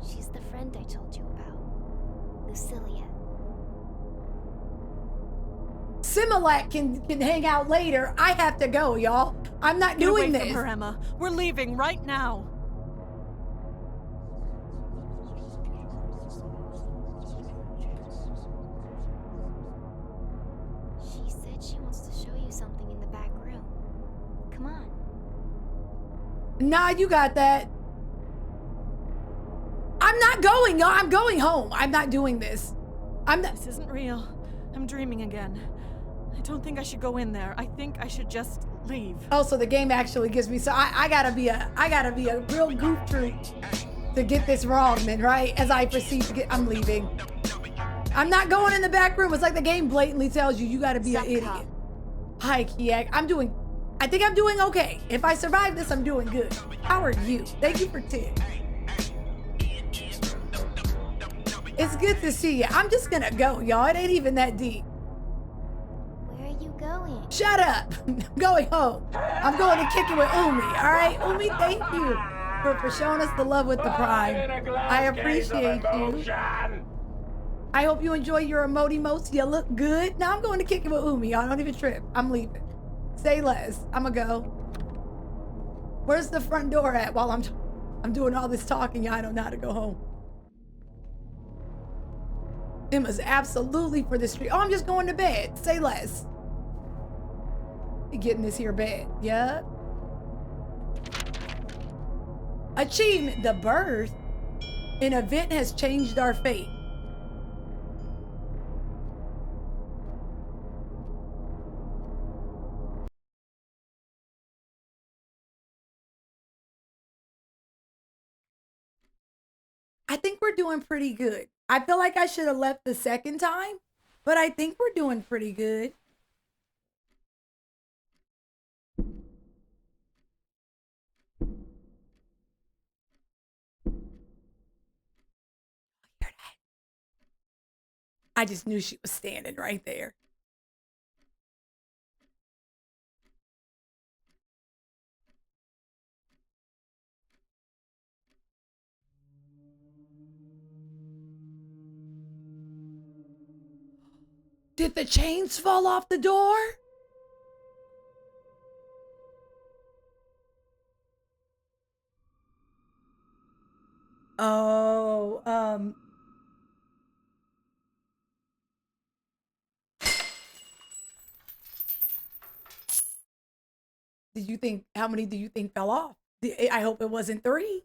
She's the friend I told you about. Lucilia.
Similac can hang out later. I have to go, y'all. I'm not doing this.
Get away from her, Emma. We're leaving right now.
She said she wants to show you something in the back room. Come on.
Nah, you got that. I'm not going, y'all. I'm going home. I'm not doing this.
This isn't real. I'm dreaming again. I don't think I should go in there. I think I should just leave.
Oh, so the game actually gives me, so I gotta be a real goof troop to get this wrong then, right? As I proceed to get, I'm leaving. I'm not going in the back room. It's like the game blatantly tells you gotta be an idiot. Hi, Kiak. I think I'm doing okay. If I survive this, I'm doing good. How are you? Thank you for 10. It's good to see you. I'm just gonna go, y'all. It ain't even that deep.
Where are you going?
Shut up. I'm going home. I'm going to kick it with Umi. All right, Umi, thank you for showing us the love with the prime. I appreciate you. I hope you enjoy your emotes. You look good. Now I'm going to kick it with Umi. Y'all don't even trip. I'm leaving. Say less. I'm gonna go. Where's the front door at while I'm doing all this talking? I don't know how to go home. Emma's absolutely for the street. Oh, I'm just going to bed. Say less. Getting this here bed. Yep. Achievement. The birth. An event has changed our fate. I think we're doing pretty good. I feel like I should have left the second time, but I think we're doing pretty good. I just knew she was standing right there. Did the chains fall off the door? Oh, how many do you think fell off? I hope it wasn't 3.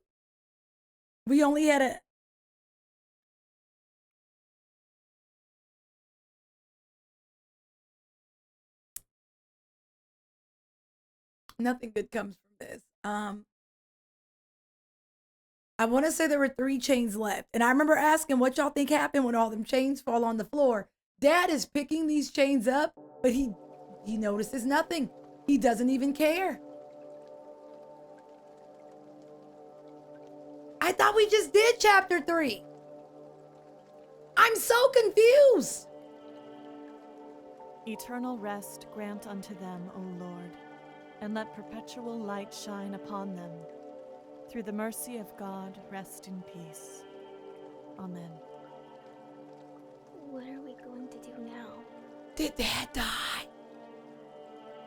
We only had nothing good comes from this. I want to say there were 3 chains left. And I remember asking what y'all think happened when all them chains fall on the floor. Dad is picking these chains up, but he notices nothing. He doesn't even care. I thought we just did chapter 3. I'm so confused.
Eternal rest grant unto them, O Lord, and let perpetual light shine upon them. Through the mercy of God, rest in peace. Amen.
What are we going to do now?
Did Dad die?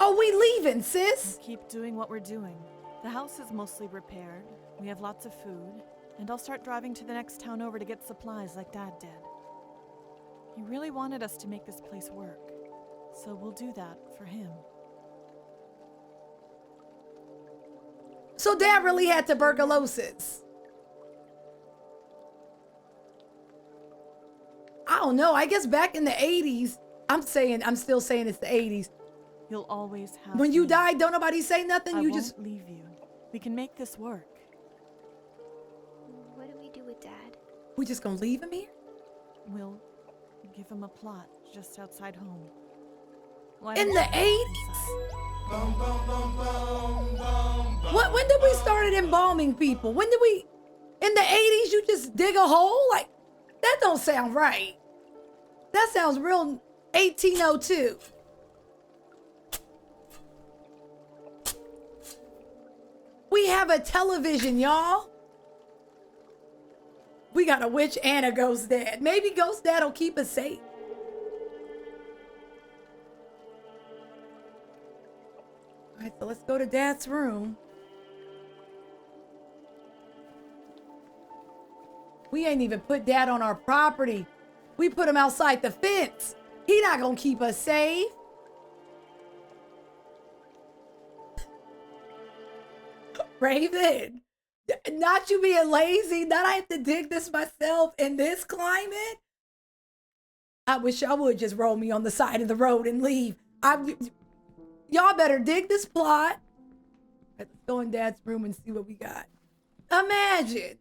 Oh, we leaving, sis?
We'll keep doing what we're doing. The house is mostly repaired. We have lots of food. And I'll start driving to the next town over to get supplies like Dad did. He really wanted us to make this place work. So we'll do that for him.
So Dad really had tuberculosis. I don't know. I guess back in the 80s, I'm still saying it's the 80s.
You'll always have
When you
me.
died, don't nobody say nothing.
I
You
won't
just
leave you. We can make this work.
What do we do with Dad?
We just gonna leave him here?
We'll give him a plot just outside home.
In the 80s? When did we started embalming people? When did we? In the 80s, you just dig a hole? Like, that don't sound right. That sounds real 1802. We have a television, y'all. We got a witch and a ghost dad. Maybe ghost dad will keep us safe. All right, so let's go to Dad's room. We ain't even put Dad on our property. We put him outside the fence. He not gonna keep us safe. Raven, not you being lazy, not I have to dig this myself in this climate. I wish y'all would just roll me on the side of the road and leave. Y'all better dig this plot. Let's go in Dad's room and see what we got. Imagine.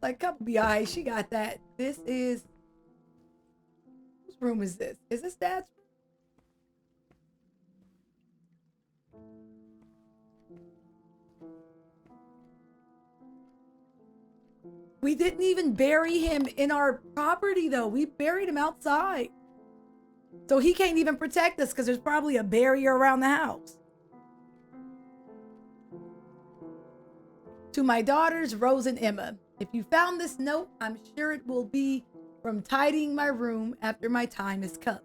Like, come be alright, she got that. This is, whose room is this? Is this Dad's room? We didn't even bury him in our property, though. We buried him outside. So he can't even protect us because there's probably a barrier around the house. To my daughters, Rose and Emma, if you found this note, I'm sure it will be from tidying my room after my time has come.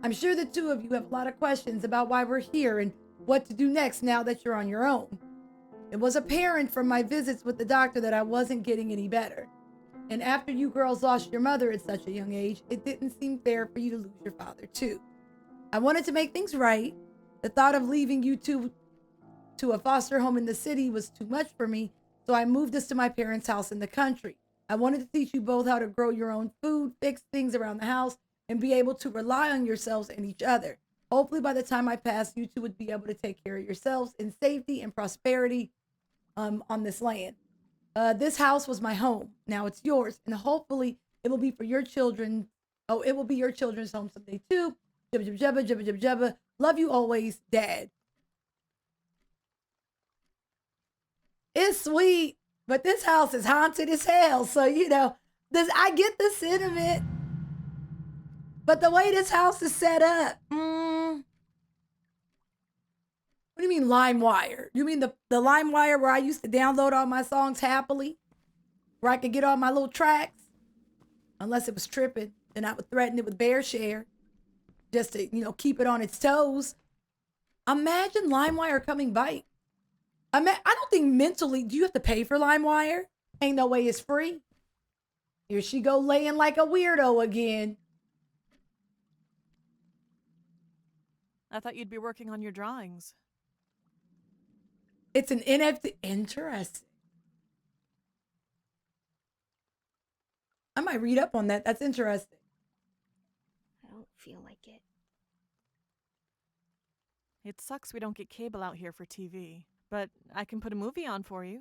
I'm sure the 2 of you have a lot of questions about why we're here and what to do next now that you're on your own. It was apparent from my visits with the doctor that I wasn't getting any better. And after you girls lost your mother at such a young age, it didn't seem fair for you to lose your father too. I wanted to make things right. The thought of leaving you two to a foster home in the city was too much for me, so I moved us to my parents' house in the country. I wanted to teach you both how to grow your own food, fix things around the house, and be able to rely on yourselves and each other. Hopefully by the time I pass, you two would be able to take care of yourselves in safety and prosperity on this land. This house was my home. Now it's yours, and hopefully it will be for your children. Oh, it will be your children's home someday too. Jabba, jabba, jabba, jabba, jabba, jabba. Love you always, Dad. It's sweet, but this house is haunted as hell. So, I get the sentiment. But the way this house is set up, what do you mean LimeWire? You mean the LimeWire where I used to download all my songs happily? Where I could get all my little tracks? Unless it was tripping, then I would threaten it with bear share just to, keep it on its toes. Imagine LimeWire coming bite. I don't think mentally, do you have to pay for LimeWire? Ain't no way it's free. Here she go laying like a weirdo again.
I thought you'd be working on your drawings.
It's an NFT. Interesting. I might read up on that. That's interesting.
I don't feel like it.
It sucks we don't get cable out here for TV, but I can put a movie on for you.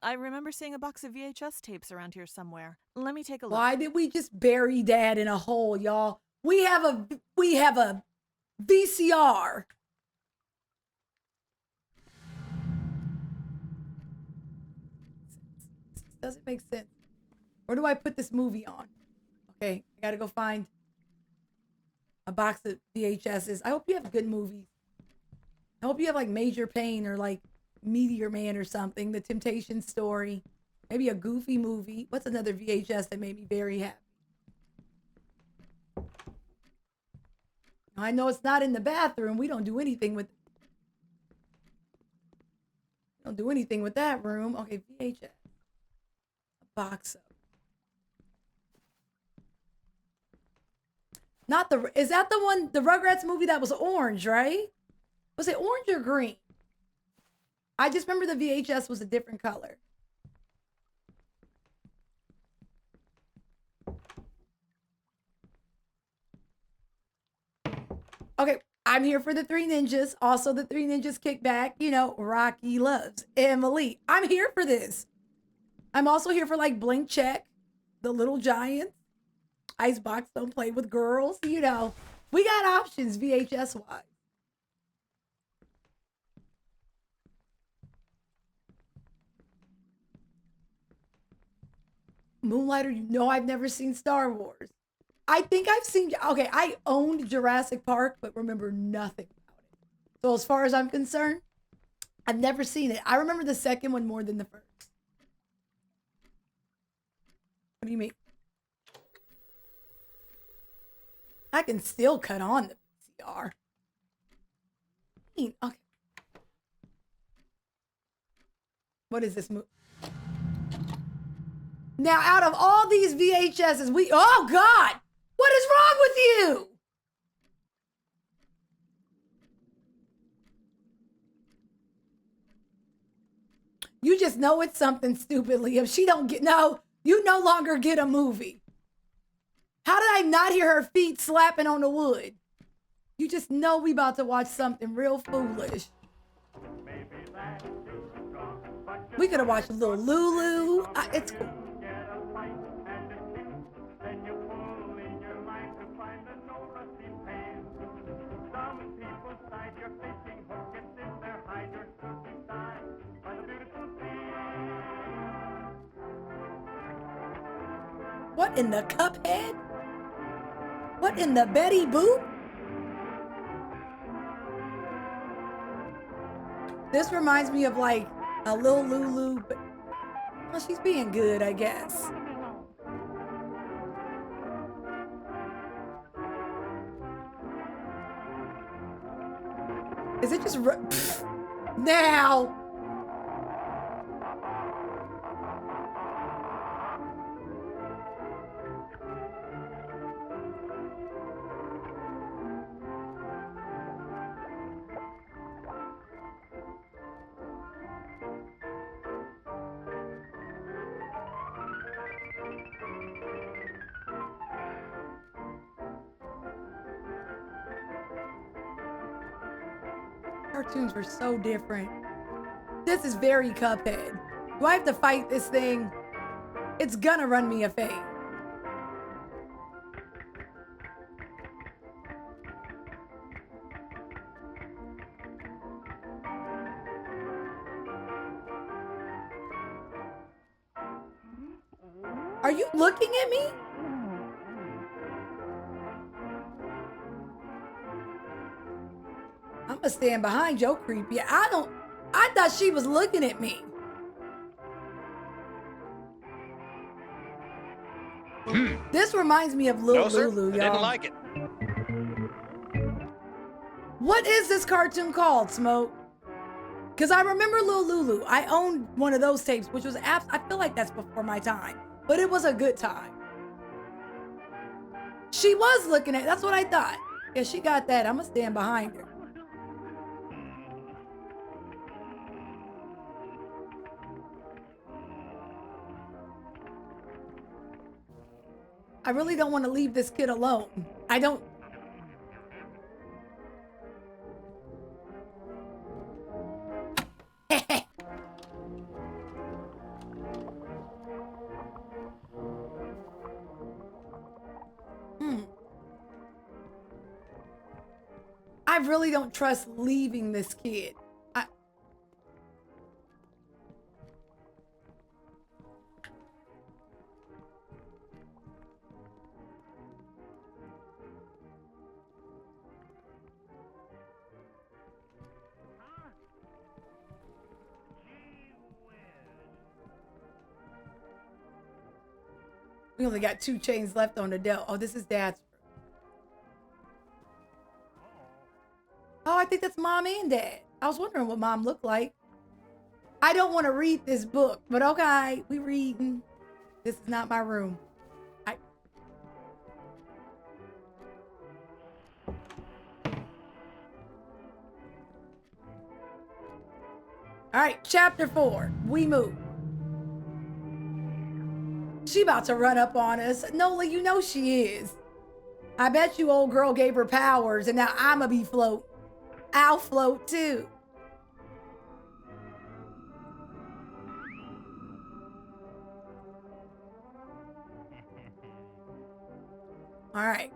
I remember seeing a box of VHS tapes around here somewhere. Let me take a look.
Why did we just bury Dad in a hole, y'all? We have a VCR. Doesn't make sense. Where do I put this movie on? Okay, I gotta go find a box of VHSs. I hope you have good movies. I hope you have like Major Payne or like Meteor Man or something. The Temptation Story. Maybe a goofy movie. What's another VHS that made me very happy? I know it's not in the bathroom. We don't do anything with that room. Okay, VHS. A box of. Is that the one, the Rugrats movie that was orange, right? Was it orange or green? I just remember the VHS was a different color. Okay, I'm here for the Three Ninjas. Also, the Three Ninjas Kickback. Rocky loves Emily. I'm here for this. I'm also here for like Blank Check, The Little Giants, Icebox Don't Play with Girls. We got options VHS-wise. Moonlighter, I've never seen Star Wars. I think I've seen, I owned Jurassic Park, but remember nothing about it. So as far as I'm concerned, I've never seen it. I remember the second one more than the first. What do you mean? I can still cut on the VCR. Okay. What is this movie? Now, out of all these VHSs, oh God, what is wrong with you? You just know it's something stupidly. If she don't get, no, you no longer get a movie. How did I not hear her feet slapping on the wood? You just know we about to watch something real foolish. We could have watched Little Lulu. It's cool. What in the Cuphead? What in the Betty Boop? This reminds me of like a Lil Lulu, but well, she's being good, I guess. Is it just now? Cartoons were so different. This is very Cuphead. Do I have to fight this thing? It's gonna run me a fade. Are you looking at me? I'ma stand behind your creepy. I thought she was looking at me. This reminds me of Lil
No, sir.
Lulu,
I
y'all.
didn't like it.
What is this cartoon called, Smoke? Because I remember Lil Lulu. I owned one of those tapes, which was I feel like that's before my time, but it was a good time. She was looking at, that's what I thought. Yeah, she got that. I'm gonna stand behind her. I really don't want to leave this kid alone. I don't. I really don't trust leaving this kid. We only got 2 chains left on the deal. Oh, this is Dad's. Oh, I think that's Mom and Dad. I was wondering what Mom looked like. I don't want to read this book, but okay, we reading. This is not my room. All right, chapter 4. We move. She about to run up on us. Nola, you know she is. I bet you old girl gave her powers and now I'ma be float. I'll float too. All right.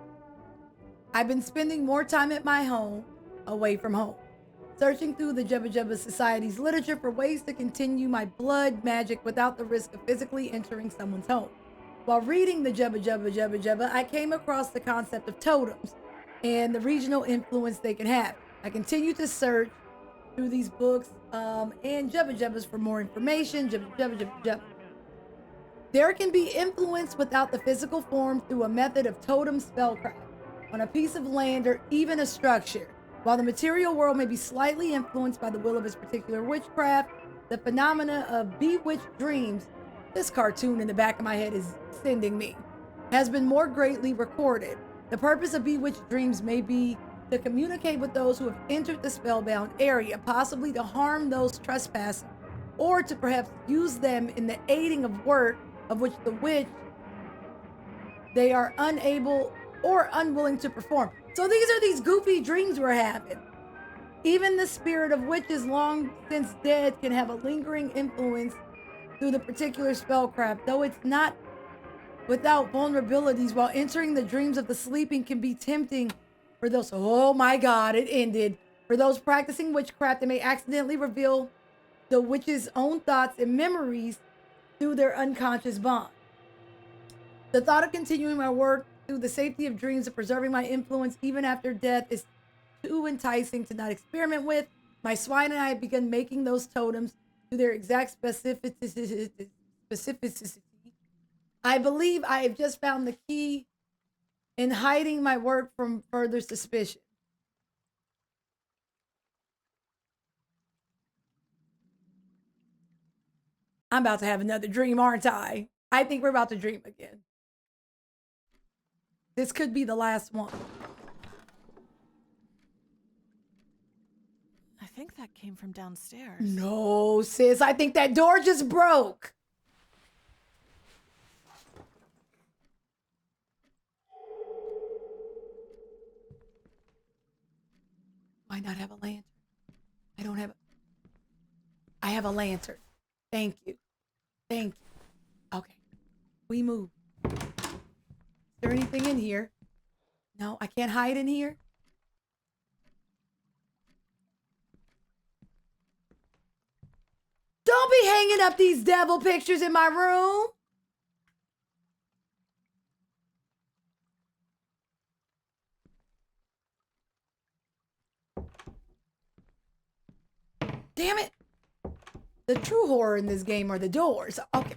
I've been spending more time at my home, away from home, searching through the Jubba Jubba Society's literature for ways to continue my blood magic without the risk of physically entering someone's home. While reading the Jubba Jubba Jubba Jubba, I came across the concept of totems and the regional influence they can have. I continue to search through these books and Jubba Jubbas for more information. Jubba Jubba Jubba Jubba. There can be influence without the physical form through a method of totem spellcraft on a piece of land or even a structure. While the material world may be slightly influenced by the will of its particular witchcraft, the phenomena of bewitched dreams, this cartoon in the back of my head is sending me, has been more greatly recorded. The purpose of bewitched dreams may be to communicate with those who have entered the spellbound area, possibly to harm those trespassing, or to perhaps use them in the aiding of work of which the witch they are unable or unwilling to perform. So these are these goofy dreams we're having. Even the spirit of witches long since dead can have a lingering influence through the particular spellcraft, though it's not without vulnerabilities. While entering the dreams of the sleeping can be tempting for those, oh my God, it ended. For those practicing witchcraft, they may accidentally reveal the witch's own thoughts and memories through their unconscious bond. The thought of continuing my work through the safety of dreams and preserving my influence even after death is too enticing to not experiment with. My swine and I have begun making those totems to their exact specificity. I believe I have just found the key in hiding my work from further suspicion. I'm about to have another dream, aren't I? I think we're about to dream again. This could be the last one.
I think that came from downstairs.
No, sis. I think that door just broke. Why not have a lantern? I don't have I have a lantern. Thank you. Thank you. Okay. We move. Is there anything in here? No, I can't hide in here. Don't be hanging up these devil pictures in my room. Damn it. The true horror in this game are the doors. Okay.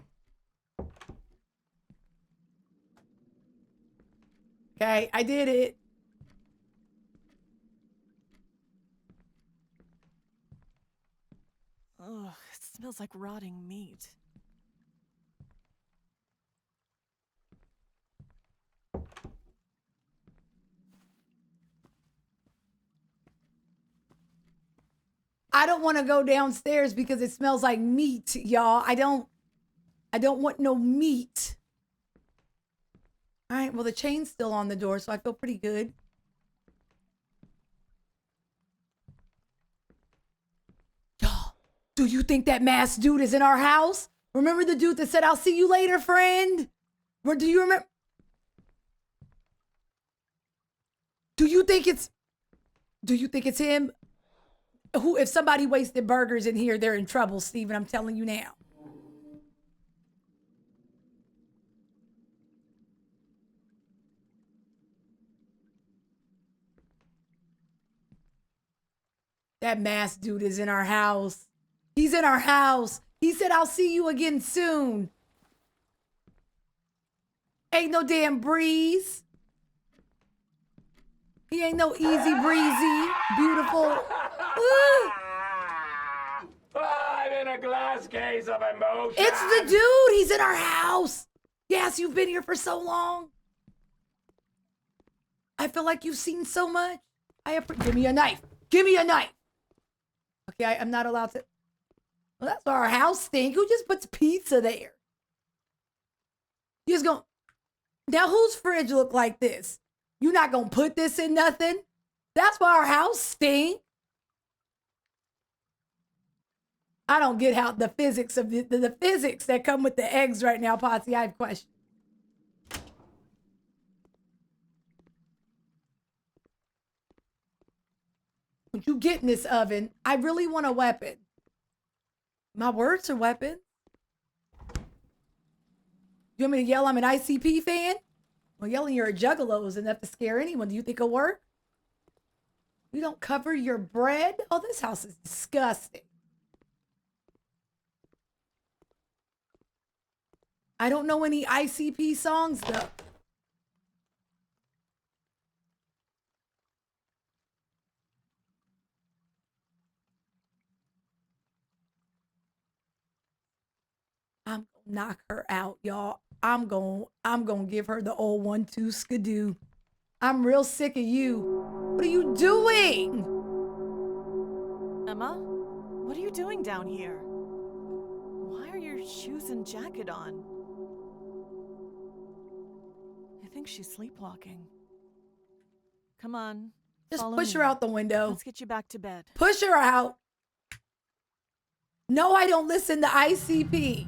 Okay, I did it.
Ugh, it smells like rotting meat.
I don't want to go downstairs because it smells like meat, y'all. I don't want no meat. All right, well, the chain's still on the door, so I feel pretty good. Y'all, do you think that masked dude is in our house? Remember the dude that said, I'll see you later, friend? Or do you remember? Do you think it's him? Who, if somebody wasted burgers in here, they're in trouble, Steven. I'm telling you now. That masked dude is in our house. He's in our house. He said, I'll see you again soon. Ain't no damn breeze. He ain't no easy breezy, beautiful.
I'm in a glass case of emotion.
It's the dude. He's in our house. Yes, you've been here for so long. I feel like you've seen so much. Give me a knife. Give me a knife. Okay, I'm not allowed to. Well, that's why our house stink. Who just puts pizza there? You just go. Now, whose fridge look like this? You not gonna put this in nothing? That's why our house stink. I don't get how the physics of the physics that come with the eggs right now, Potsy. I have questions. What you get in this oven? I really want a weapon. My words are weapons. You want me to yell I'm an ICP fan? Well, yelling you're a juggalo is enough to scare anyone. Do you think it'll work? You don't cover your bread? Oh, this house is disgusting. I don't know any ICP songs, though. I'm gonna knock her out, y'all. I'm gonna give her the old 1-2 skidoo. I'm real sick of you. What are you doing?
Emma, what are you doing down here? Why are your shoes and jacket on? I think she's sleepwalking. Come on.
Just push her out the window.
Let's get you back to bed.
Push her out. No, I don't listen to ICP.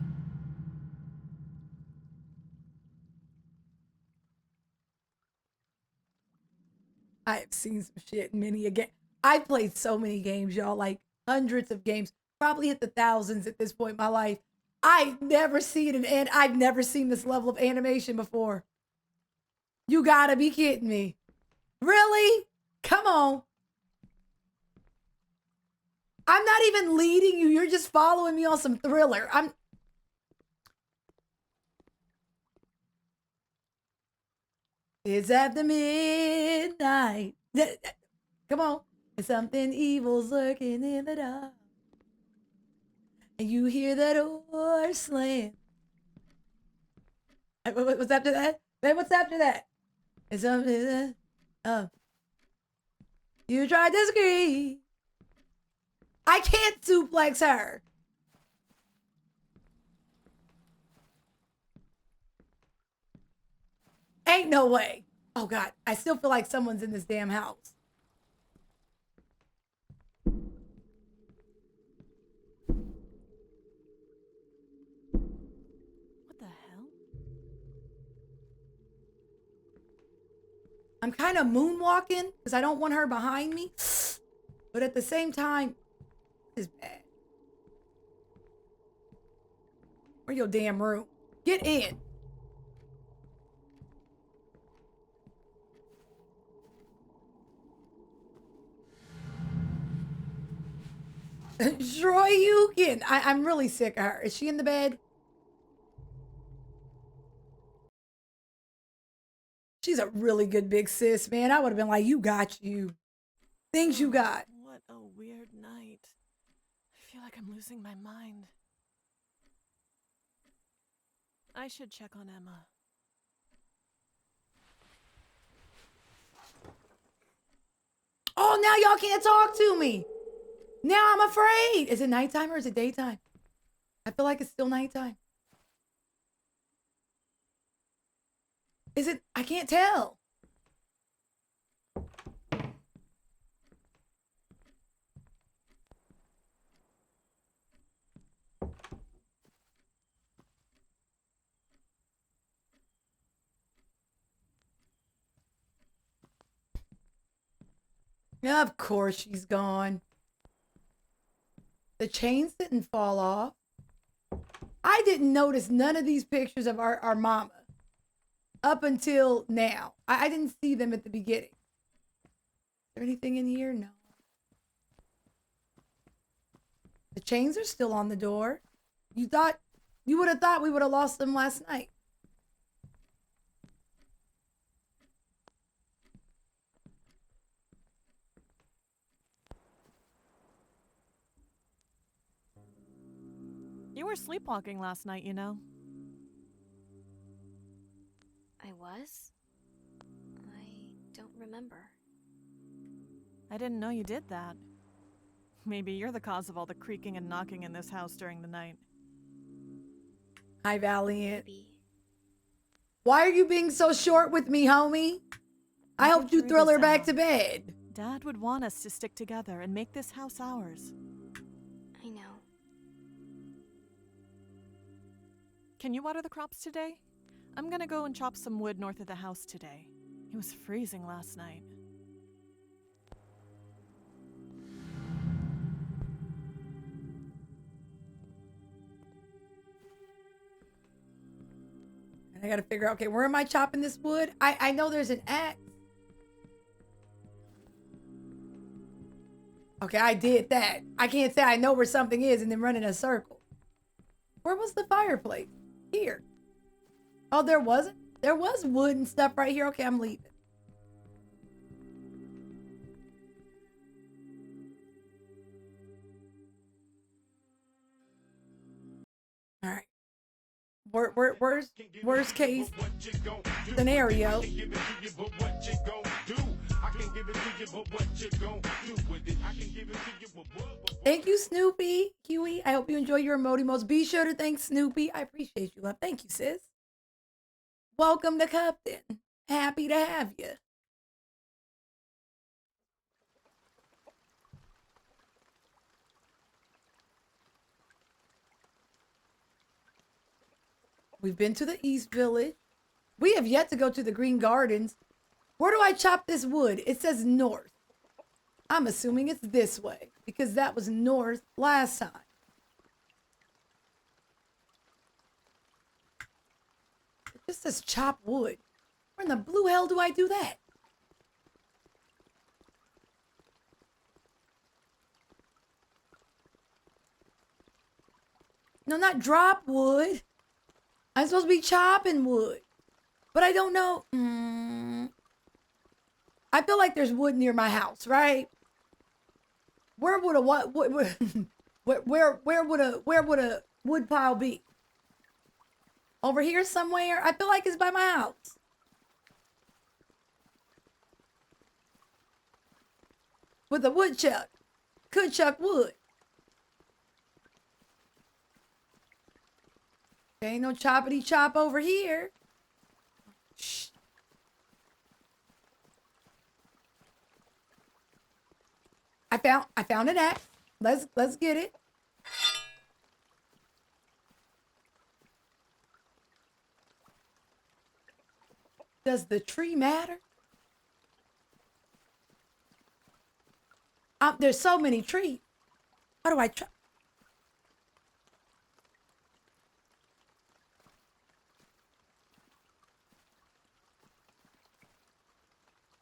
I have seen some shit many again. I played so many games, y'all, like hundreds of games, probably hit the thousands at this point in my life. I've never seen I've never seen this level of animation before. You gotta be kidding me. Really? Come on. I'm not even leading you. You're just following me on some thriller. It's after midnight. Come on. And something evil's lurking in the dark. And you hear that door slam. What's after that? Then what's after that? It's something that, you tried to scream. I can't suplex her. Ain't no way. Oh God, I still feel like someone's in this damn house.
What the hell?
I'm kind of moonwalking because I don't want her behind me. But at the same time, this is bad. Where's your damn room? Get in. Troy, you can. I'm really sick of her. Is she in the bed? She's a really good big sis, man. I would have been like, you got you. Things you got.
What a weird night. I feel like I'm losing my mind. I should check on Emma.
Oh, now y'all can't talk to me. Now I'm afraid. Is it nighttime or is it daytime? I feel like it's still nighttime. Is it? I can't tell. Yeah, of course she's gone. The chains didn't fall off. I didn't notice none of these pictures of our mama up until now. I didn't see them at the beginning. Is there anything in here? No. The chains are still on the door. You would have thought we would have lost them last night.
You were sleepwalking last night, you know.
I was? I don't remember.
I didn't know you did that. Maybe you're the cause of all the creaking and knocking in this house during the night.
Hi, Valiant. Why are you being so short with me, homie? I helped you throw her back to bed.
Dad would want us to stick together and make this house ours.
I know.
Can you water the crops today? I'm gonna go and chop some wood north of the house today. It was freezing last night.
And I gotta figure out, okay, where am I chopping this wood? I know there's an axe. Okay, I did that. I can't say I know where something is and then run in a circle. Where was the fireplace? Here. Oh, there wasn't? There was wood and stuff right here. Okay, I'm leaving. All right. Worst case scenario. Thank you, Snoopy. Huey, I hope you enjoy your emoticons. Be sure to thank Snoopy. I appreciate you, love. Thank you, sis. Welcome to Cupton. Happy to have you. We've been to the East Village. We have yet to go to the Green Gardens. Where do I chop this wood? It says north. I'm assuming it's this way because that was north last time. It just says chop wood. Where in the blue hell do I do that? No, not drop wood. I'm supposed to be chopping wood. But I don't know. I feel like there's wood near my house, right? Where would a where would a wood pile be? Over here somewhere? I feel like it's by my house. With a woodchuck. Could chuck wood. There ain't no choppity chop over here. Shh. I found an axe. Let's get it. Does the tree matter? There's so many trees. How do I try?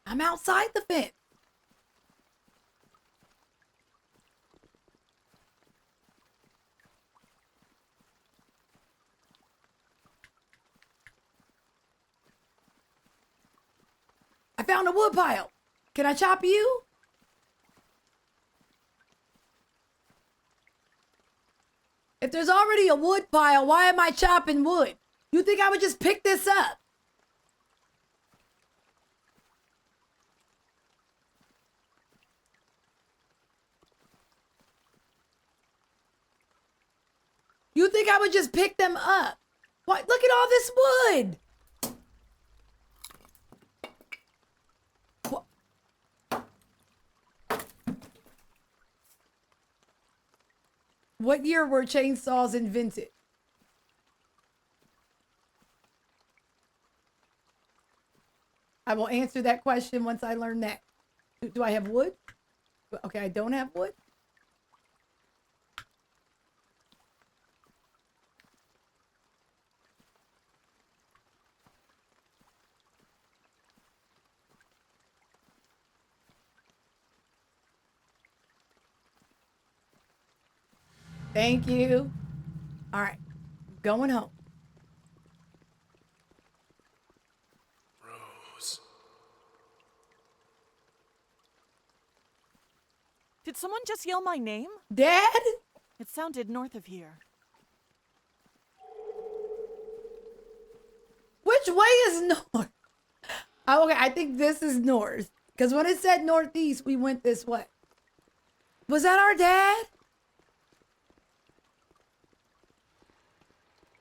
I'm outside the fence. found a wood pile. Can I chop you? If there's already a wood pile, why am I chopping wood? You think I would just pick this up? You think I would just pick them up? What? Look at all this wood. What year were chainsaws invented? I will answer that question once I learn that. Do I have wood? Okay, I don't have wood. Thank you. All right, going home.
Rose.
Did someone just yell my name?
Dad?
It sounded north of here.
Which way is north? Oh, okay, I think this is north. Because when it said northeast, we went this way. Was that our dad?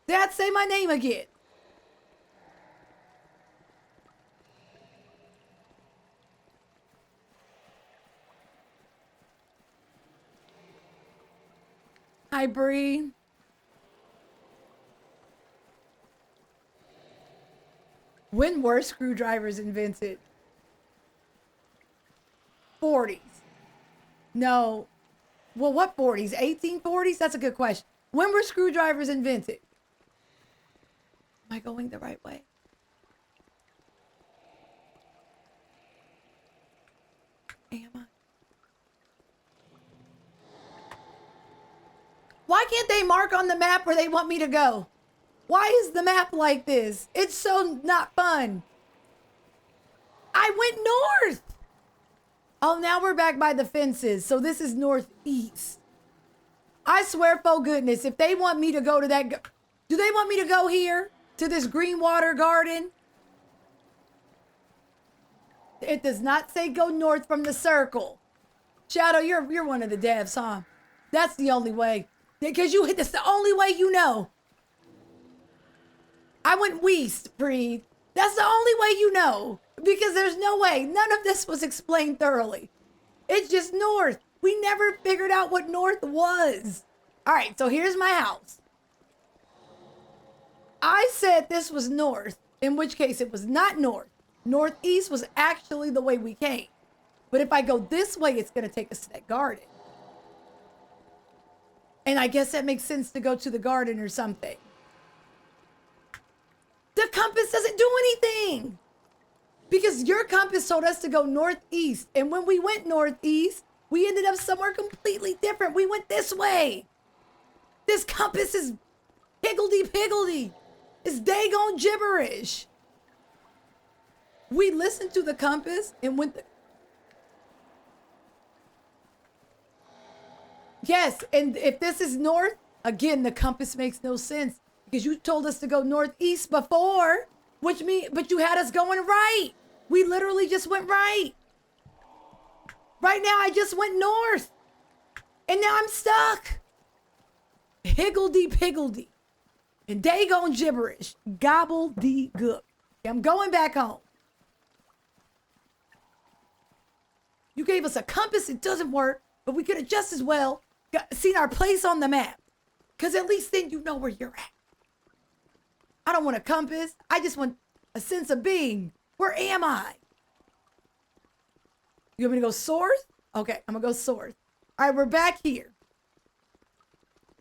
Dad, say my name again. Hi, Bree. When were screwdrivers invented? 40s. No. Well, what 40s? 1840s? That's a good question. When were screwdrivers invented? Am I going the right way? Am I? Why can't they mark on the map where they want me to go? Why is the map like this? It's so not fun. I went north. Oh, now we're back by the fences. So this is northeast. I swear for goodness, if they want me to go to that, do they want me to go here to this green water garden? It does not say go north from the circle. Shadow, you're one of the devs, huh? That's the only way. Because that's the only way you know. I went west, Breed. That's the only way you know. Because there's no way. None of this was explained thoroughly. It's just north. We never figured out what north was. All right, so here's my house. I said this was north, in which case it was not north. Northeast was actually the way we came. But if I go this way, it's going to take us to that garden. And I guess that makes sense to go to the garden or something. The compass doesn't do anything. Because your compass told us to go northeast. And when we went northeast, we ended up somewhere completely different. We went this way. This compass is higgledy-piggledy. It's daggone gibberish. We listened to the compass and went Yes, and if this is north, again, the compass makes no sense because you told us to go northeast before, but you had us going right. We literally just went right. Right now, I just went north, and now I'm stuck. Higgledy-piggledy, and daggone gibberish, gobbledygook. I'm going back home. You gave us a compass, it doesn't work, but we could have just as well seen our place on the map. Because at least then you know where you're at. I don't want a compass. I just want a sense of being. Where am I? You want me to go north? Okay, I'm going to go north. All right, we're back here.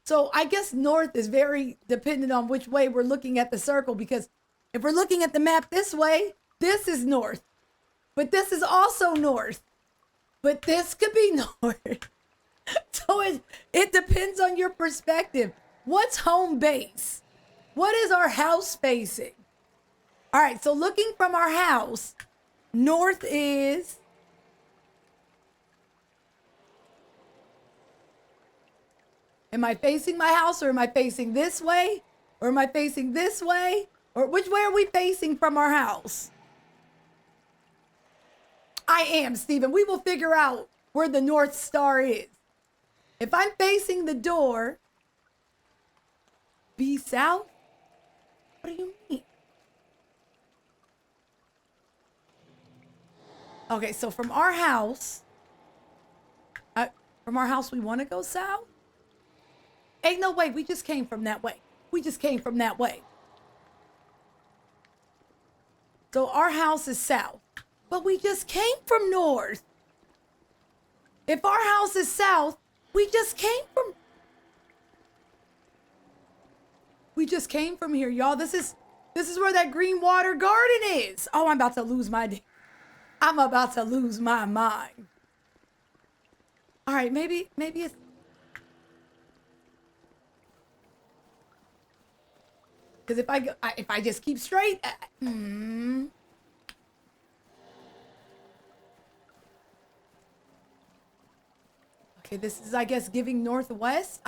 So I guess north is very dependent on which way we're looking at the circle. Because if we're looking at the map this way, this is north. But this is also north. But this could be north. So it depends on your perspective. What's home base? What is our house facing? All right, so looking from our house, North is... Am I facing my house, or am I facing this way? Or am I facing this way? Or which way are we facing from our house? I am, Stephen. We will figure out where the North Star is. If I'm facing the door, be south? What do you mean? Okay, so from our house, we want to go south? Ain't no way. We just came from that way. We just came from that way. So our house is south, but we just came from north. If our house is south, we just came from here, y'all. This is where that green water garden is. Oh, I'm about to lose my mind. All right, maybe it's... Because if I just keep straight... Okay, this is, I guess, giving northwest.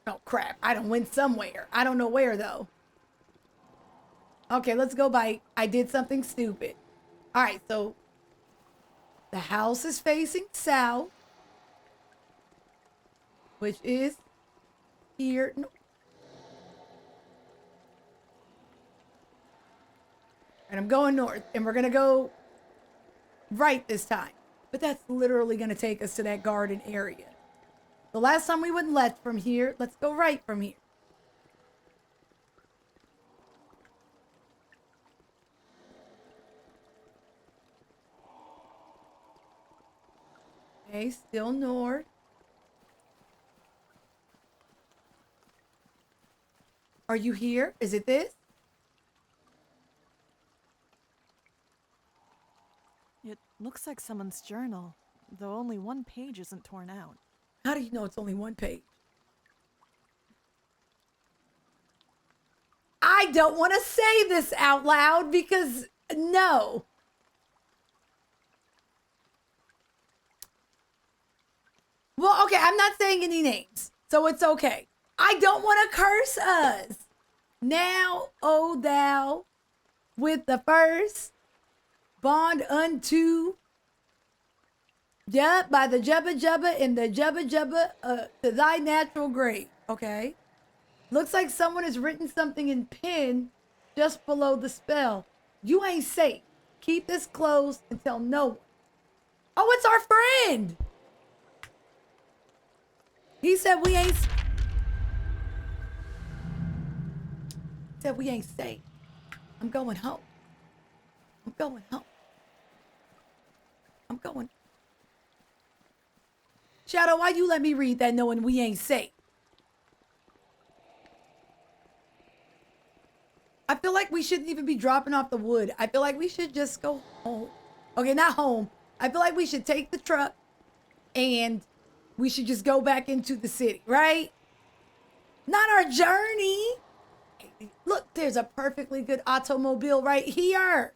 Oh, crap. I don't went somewhere. I don't know where, though. Okay, let's go by... I did something stupid. All right, so... The house is facing south. Which is... here. No. And I'm going north. And we're going to go... right this time. But that's literally going to take us to that garden area. The last time we went left from here. Let's go right from here. Okay, still north. Are you here? Is it this?
It looks like someone's journal, though only one page isn't torn out.
How do you know it's only one page? I don't want to say this out loud because no. Well, okay, I'm not saying any names, so it's okay. I don't want to curse us. Now, O thou, with the first bond unto, by the Jubba Jubba and the Jubba Jubba to thy natural grave. Okay. Looks like someone has written something in pen just below the spell. You ain't safe. Keep this closed and tell no one. Oh, it's our friend. He said we ain't safe. I'm going home. I'm going home. I'm going. Shadow, why you let me read that knowing we ain't safe? I feel like we shouldn't even be dropping off the wood. I feel like we should just go home. Okay, not home. I feel like we should take the truck and we should just go back into the city, right? Not our journey. Look, there's a perfectly good automobile right here.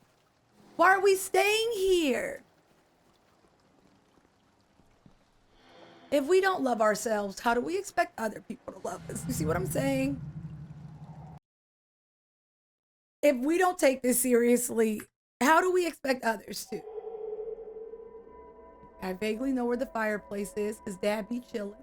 Why are we staying here? If we don't love ourselves, how do we expect other people to love us? You see what I'm saying? If we don't take this seriously, how do we expect others to? I vaguely know where the fireplace is because Dad be chilling.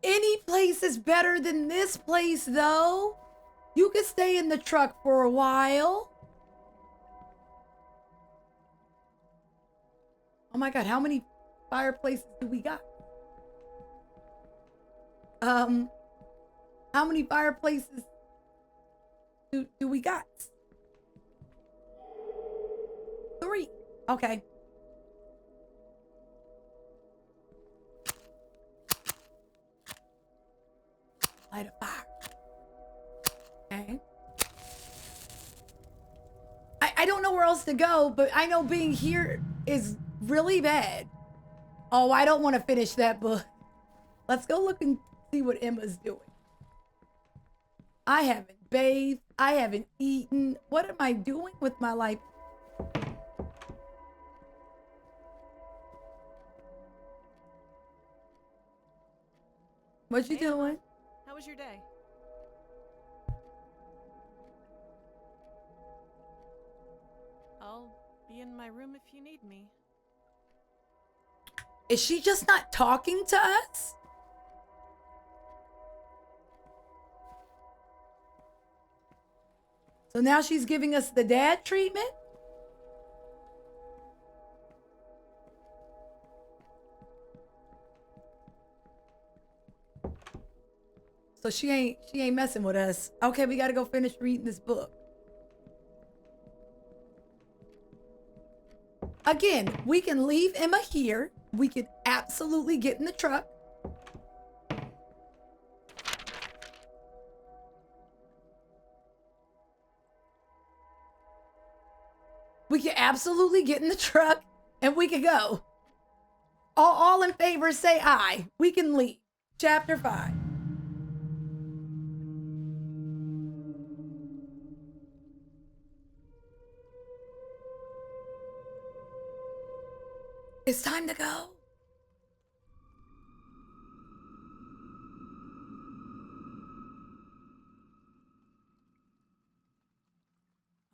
Any place is better than this place, though. You could stay in the truck for a while. Oh my God, how many fireplaces do we got? How many fireplaces do we got? 3. Okay. Light a fire. Okay. I don't know where else to go, but I know being here is really bad. Oh, I don't want to finish that book. Let's go look and see what Emma's doing. I haven't bathed. I haven't eaten. What am I doing with my life? What you doing?
How was your day? I'll be in my room if you need me.
Is she just not talking to us? So now she's giving us the dad treatment? So she ain't messing with us. Okay, we gotta go finish reading this book. Again, we can leave Emma here. We could absolutely get in the truck. We could absolutely get in the truck and we could go. All in favor say aye. We can leave. Chapter 5. It's time to go.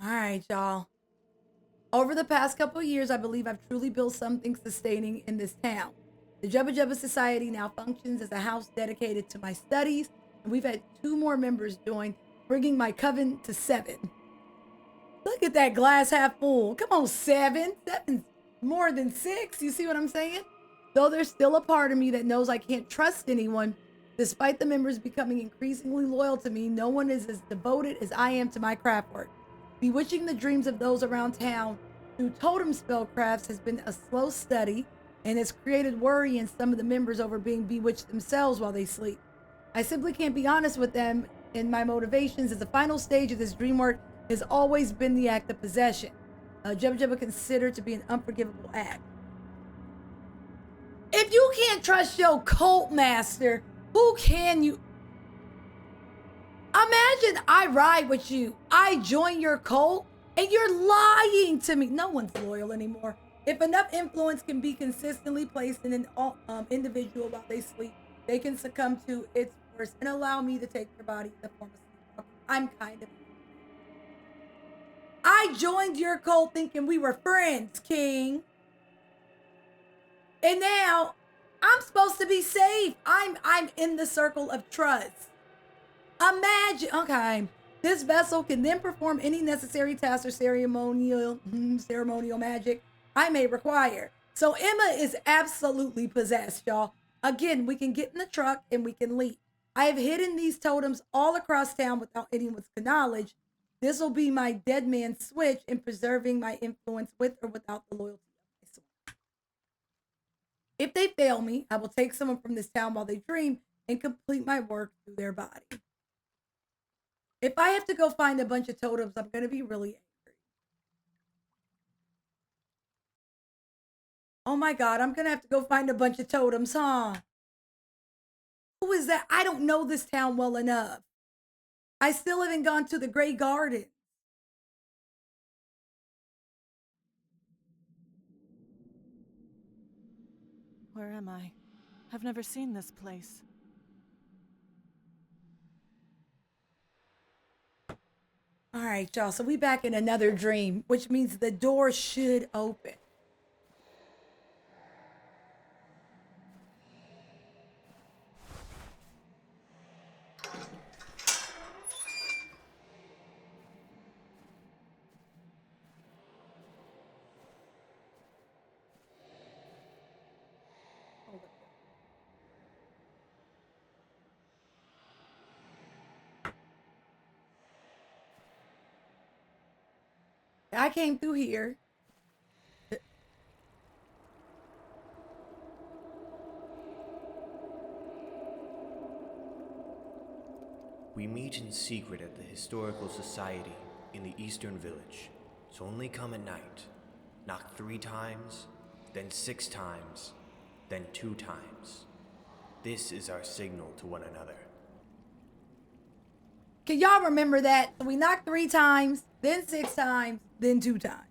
All right, y'all. Over the past couple of years, I believe I've truly built something sustaining in this town. The Jubba Jubba Society now functions as a house dedicated to my studies, and we've had 2 more members join, bringing my coven to 7. Look at that glass half full. Come on, 7. 7's more than 6. You see what I'm saying? Though there's still a part of me that knows I can't trust anyone, despite the members becoming increasingly loyal to me, no one is as devoted as I am to my craft work. Bewitching the dreams of those around town through totem spellcrafts has been a slow study and has created worry in some of the members over being bewitched themselves while they sleep. I simply can't be honest with them in my motivations, as the final stage of this dream work has always been the act of possession. Jubba Jubba considered to be an unforgivable act. If you can't trust your cult master, who can you? Imagine I ride with you, I join your cult, and you're lying to me. No one's loyal anymore. If enough influence can be consistently placed in an individual while they sleep, they can succumb to its force and allow me to take their body in the form of sleep. I'm kind of... I joined your cult thinking we were friends, King. And now I'm supposed to be safe. I'm in the circle of trust. Imagine, okay, this vessel can then perform any necessary tasks or ceremonial magic I may require. So Emma is absolutely possessed, y'all. Again, we can get in the truck and we can leave. I have hidden these totems all across town without anyone's knowledge. This will be my dead man switch in preserving my influence with or without the loyalty of my soul. If they fail me, I will take someone from this town while they dream and complete my work through their body. If I have to go find a bunch of totems, I'm going to be really angry. Oh my God, I'm going to have to go find a bunch of totems, huh? Who is that? I don't know this town well enough. I still haven't gone to the Grey Garden.
Where am I? I've never seen this place.
All right, y'all. So we back in another dream, which means the door should open. I came through here.
We meet in secret at the Historical Society in the Eastern Village. So only come at night. Knock 3 times, then 6 times, then 2 times. This is our signal to one another.
Can y'all remember that? We knocked 3 times, then 6 times, then 2 times.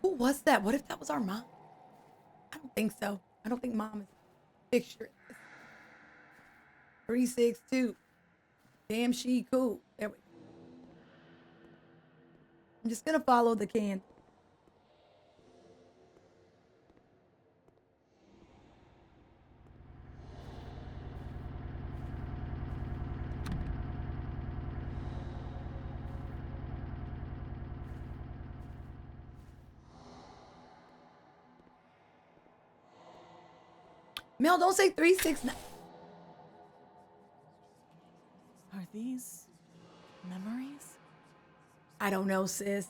Who was that? What if that was our mom? I don't think so. I don't think mom is fixture. 362. Damn, she cool. There we go. I'm just gonna follow the candle. Mel, don't say 369.
Are these memories?
I don't know, sis.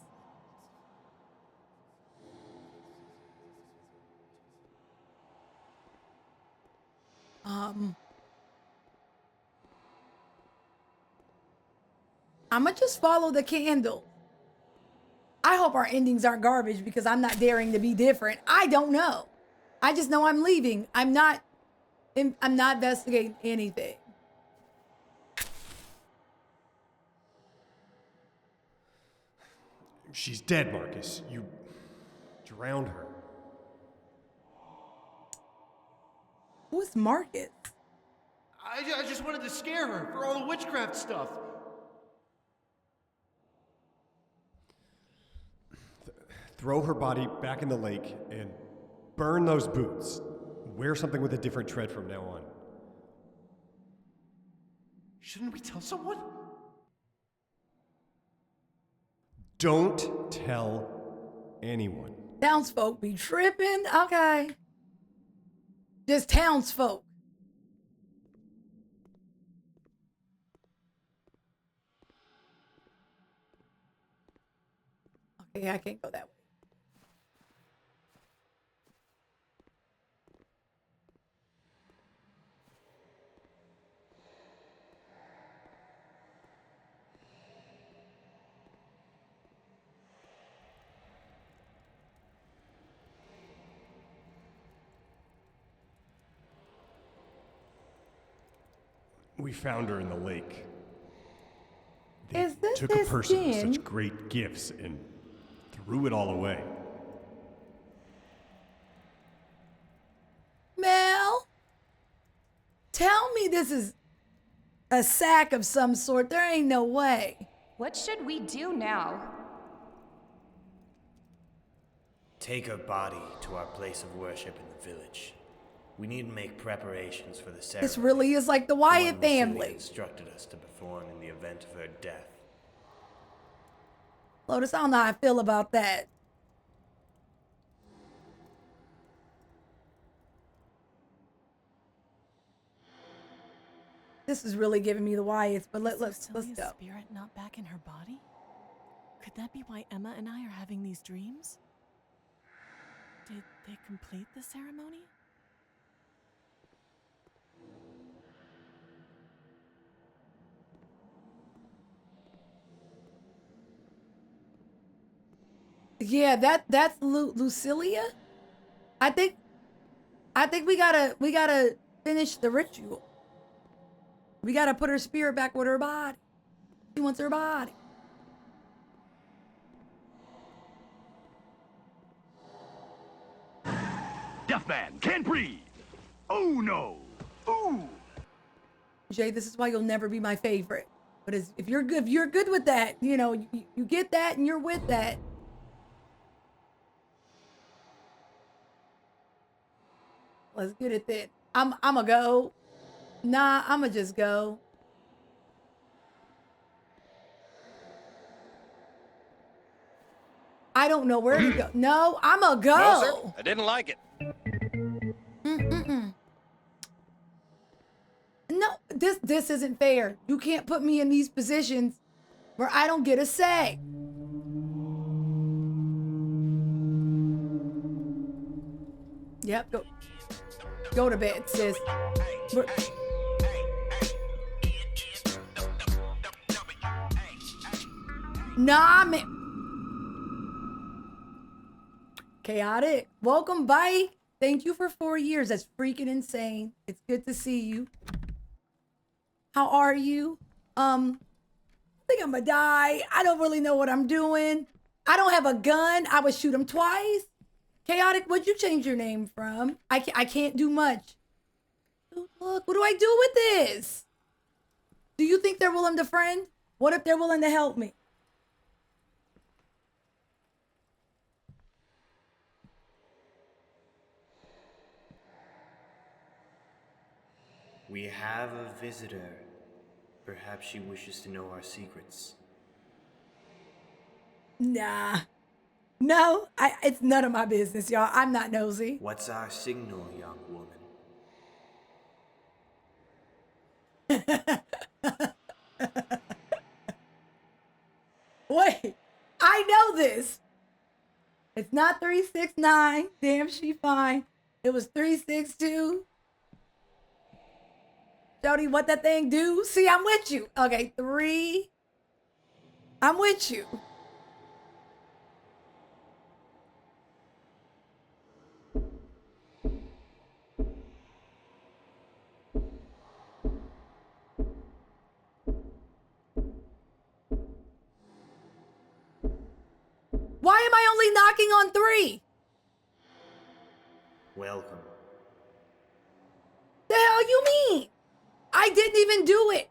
I'ma just follow the candle. I hope our endings aren't garbage because I'm not daring to be different. I don't know. I just know I'm leaving. I'm not investigating anything.
She's dead, Marcus. You drowned her.
Who is Marcus?
I just wanted to scare her for all the witchcraft stuff.
Throw her body back in the lake and burn those boots. Wear something with a different tread from now on.
Shouldn't we tell someone?
Don't tell anyone.
Townsfolk be tripping. Okay. Just townsfolk. Okay, I can't go that way.
We found her in the lake. They
Is this
took a person with
Jen?
such great gifts and threw it all away.
Mel, tell me this is a sack of some sort. There ain't no way.
What should we do now?
Take her body to our place of worship in the village. We need to make preparations for the ceremony.
This really is like the Wyatt
one Lucilia
family.
Instructed us to perform in the event of her death.
Lotus, I don't know how I feel about that. This is really giving me the Wyatts, but let's go.
Spirit not back in her body? Could that be why Emma and I are having these dreams? Did they complete the ceremony?
Yeah, that's Lucilia. I think we gotta finish the ritual. We gotta put her spirit back with her body. She wants her body.
Deaf man, can't breathe. Oh no. Ooh.
Jay, this is why you'll never be my favorite. But if you're good with that, you know, you get that and you're with that. Let's get it then. I'ma go. Nah, I'ma just go. I don't know where to go. No, I'ma go.
No, sir. I didn't like it.
No, this isn't fair. You can't put me in these positions where I don't get a say. Yep, go. Go to bed, sis. Nah, man. Chaotic. Welcome, Bike. Thank you for 4 years. That's freaking insane. It's good to see you. How are you? I think I'm gonna die. I don't really know what I'm doing. I don't have a gun. I would shoot him twice. Chaotic, what'd you change your name from? I can't do much. Look, what do I do with this? Do you think they're willing to friend? What if they're willing to help me?
We have a visitor. Perhaps she wishes to know our secrets.
Nah. No, it's none of my business, y'all. I'm not nosy.
What's our signal, young woman?
Wait, I know this. It's not 369. Damn, she fine. It was 362. Jody, what that thing do? See, I'm with you. Okay, 3. I'm with you. Why am I only knocking on 3?
Welcome.
The hell you mean? I didn't even do it.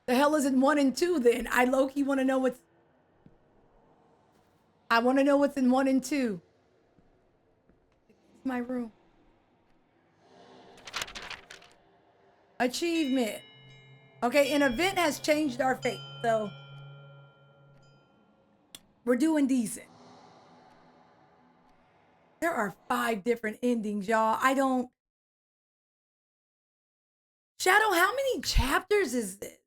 The hell is in 1 and 2 then? I low-key want to know what's... I want to know what's in 1 and 2. It's my room. Achievement. Okay, an event has changed our fate, so... we're doing decent. There are 5 different endings, y'all. I don't... Shadow, how many chapters is this?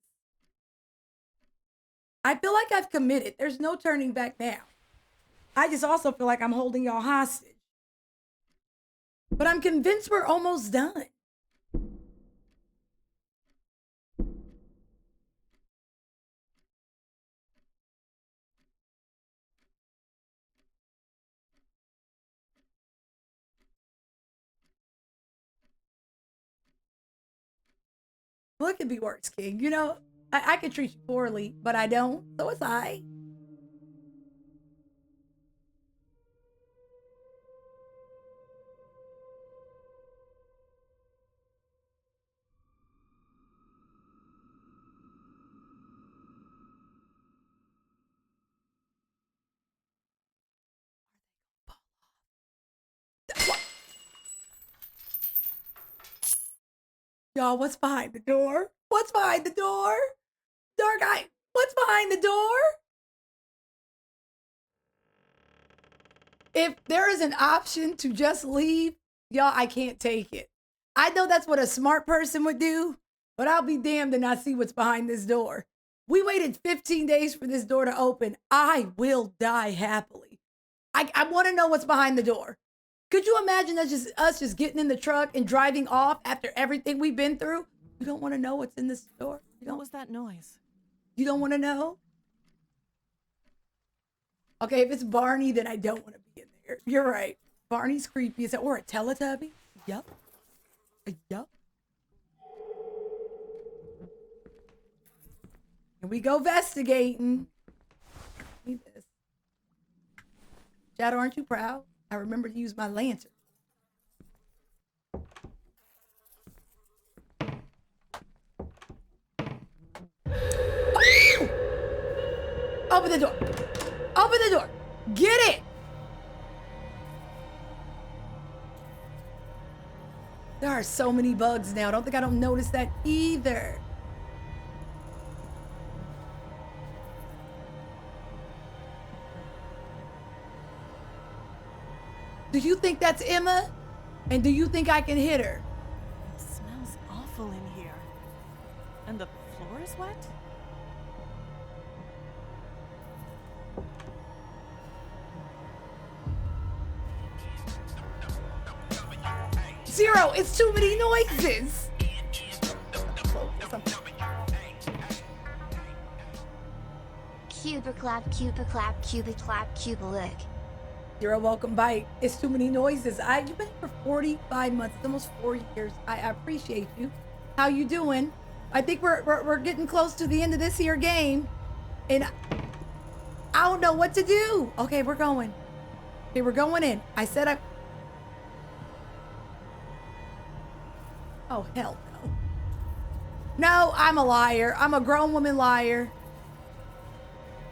I feel like I've committed. There's no turning back now. I just also feel like I'm holding y'all hostage. But I'm convinced we're almost done. Well, it could be worse, King. You know, I could treat you poorly, but I don't. So it's I. Y'all, what's behind the door? What's behind the door? Dark Eye, what's behind the door? If there is an option to just leave, y'all, I can't take it. I know that's what a smart person would do, but I'll be damned to not see what's behind this door. We waited 15 days for this door to open. I will die happily. I want to know what's behind the door. Could you imagine us just getting in the truck and driving off after everything we've been through? You don't want to know what's in this door?
What was that noise?
You don't want to know? Okay, if it's Barney, then I don't want to be in there. You're right. Barney's creepy. Is that or a Teletubby? Yup. Yup. And we go investigating. Need this. Shadow, aren't you proud? I remember to use my lantern. Open the door. Open the door. Get it. There are so many bugs now. I don't think I don't notice that either. Do you think that's Emma? And do you think I can hit her?
It smells awful in here. And the floor is wet?
Zero, it's too many noises.
Cuba clap, Cuba clap, Cuba clap, Cuba lick.
Zero, welcome back. It's too many noises. You've been here for 45 months, it's almost 4 years. I appreciate you. How you doing? I think we're getting close to the end of this here game, and I don't know what to do. Okay, we're going. Okay, we're going in. I said I. Oh hell no. No, I'm a liar. I'm a grown woman liar.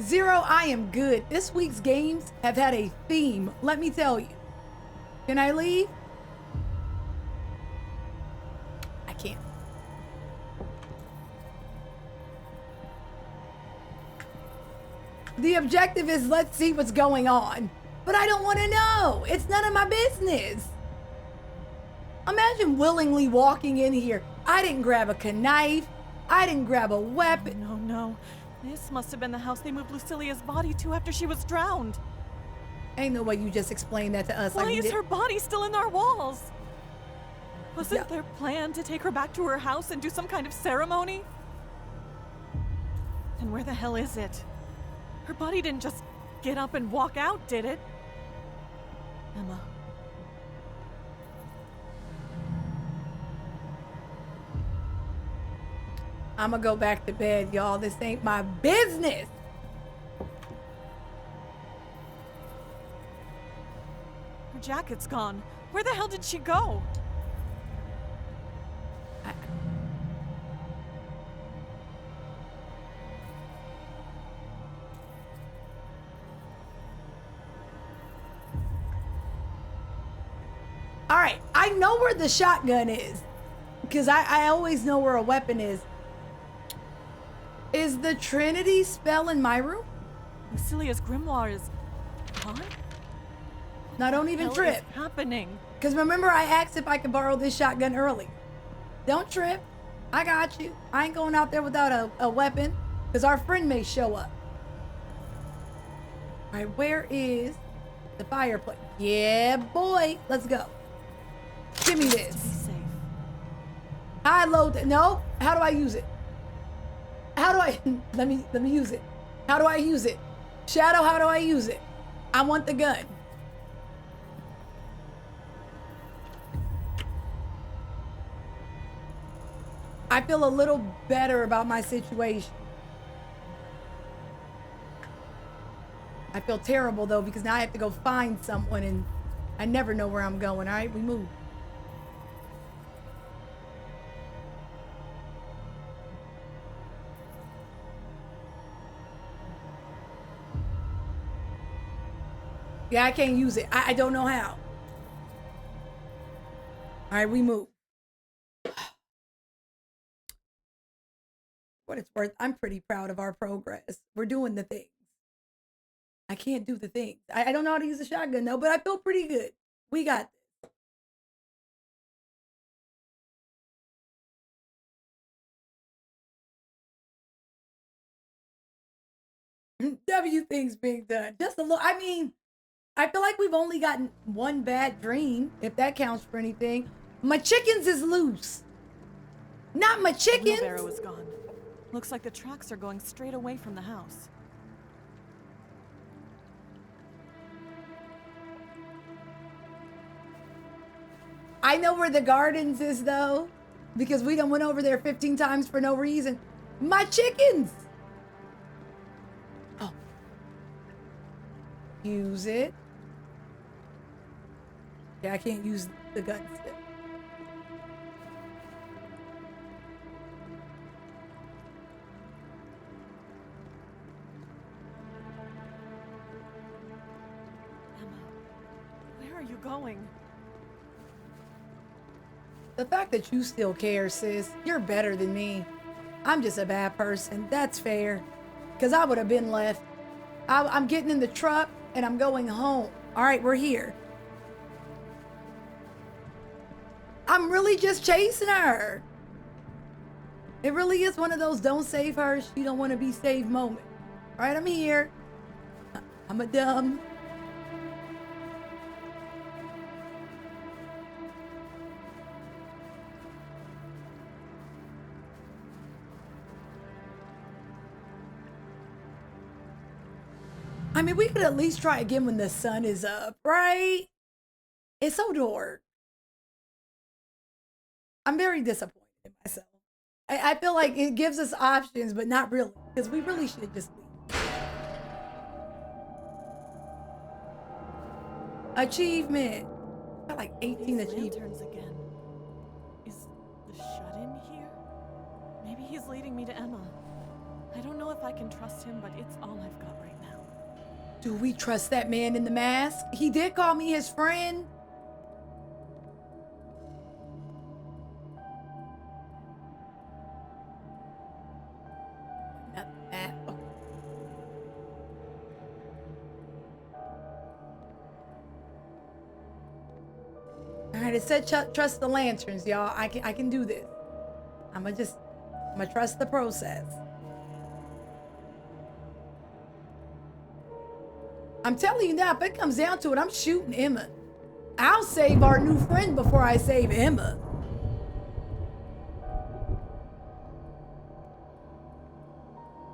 Zero, I am good. This week's games have had a theme, let me tell you. Can I leave? I can't. The objective is let's see what's going on. But I don't want to know. It's none of my business. Imagine willingly walking in here. I didn't grab a knife. I didn't grab a weapon.
No, no. This must have been the house they moved Lucilia's body to after she was drowned.
Ain't no way you just explained that to us.
Why
like
is her body still in our walls? Wasn't
Yeah.
their plan to take her back to her house and do some kind of ceremony? And where the hell is it? Her body didn't just get up and walk out, did it? Emma.
I'm gonna go back to bed, y'all. This ain't my business.
Her jacket's gone. Where the hell did she go?
All right, I know where the shotgun is because I always know where a weapon is. Is the Trinity spell in my room?
Lucilia's grimoire is gone?
Now don't even
What
trip.
is happening?
Because remember I asked if I could borrow this shotgun early. Don't trip. I got you. I ain't going out there without a weapon because our friend may show up. All right, where is the fireplace? Yeah, boy. Let's go. Give me this.
Safe.
I load it. No. How do I use it? How do I? Let me use it. How do I use it? Shadow, how do I use it? I want the gun. I feel a little better about my situation. I feel terrible though because now I have to go find someone and I never know where I'm going. All right, we move. Yeah, I can't use it. I don't know how. All right, we move. What it's worth, I'm pretty proud of our progress. We're doing the things. I can't do the things. I don't know how to use a shotgun, though, but I feel pretty good. We got this. W things being done. Just a little. I mean, I feel like we've only gotten one bad dream, if that counts for anything. My chickens is loose. Not my chickens.
The wheelbarrow is gone. Looks like the tracks are going straight away from the house.
I know where the gardens is though, because we done went over there 15 times for no reason. My chickens. Oh. Use it. Yeah, I can't use the gun still.
Where are you going?
The fact that you still care, sis, you're better than me. I'm just a bad person. That's fair. Because I would have been left. I'm getting in the truck and I'm going home. All right, we're here. I'm really just chasing her. It really is one of those don't save her, she don't want to be saved moment. All right, I'm here. I'm a dumb. I mean, we could at least try again when the sun is up, right? It's so dark. I'm very disappointed in myself. I feel like it gives us options, but not really, because we really should just leave. Achievement. Got like 18 achievements.
Again. Is the shut-in here? Maybe he's leading me to Emma. I don't know if I can trust him, but it's all I've got right now.
Do we trust that man in the mask? He did call me his friend. Not that. Okay. All right, it said trust the lanterns, y'all. I can do this. I'm gonna trust the process. I'm telling you now, if it comes down to it, I'm shooting Emma. I'll save our new friend before I save Emma.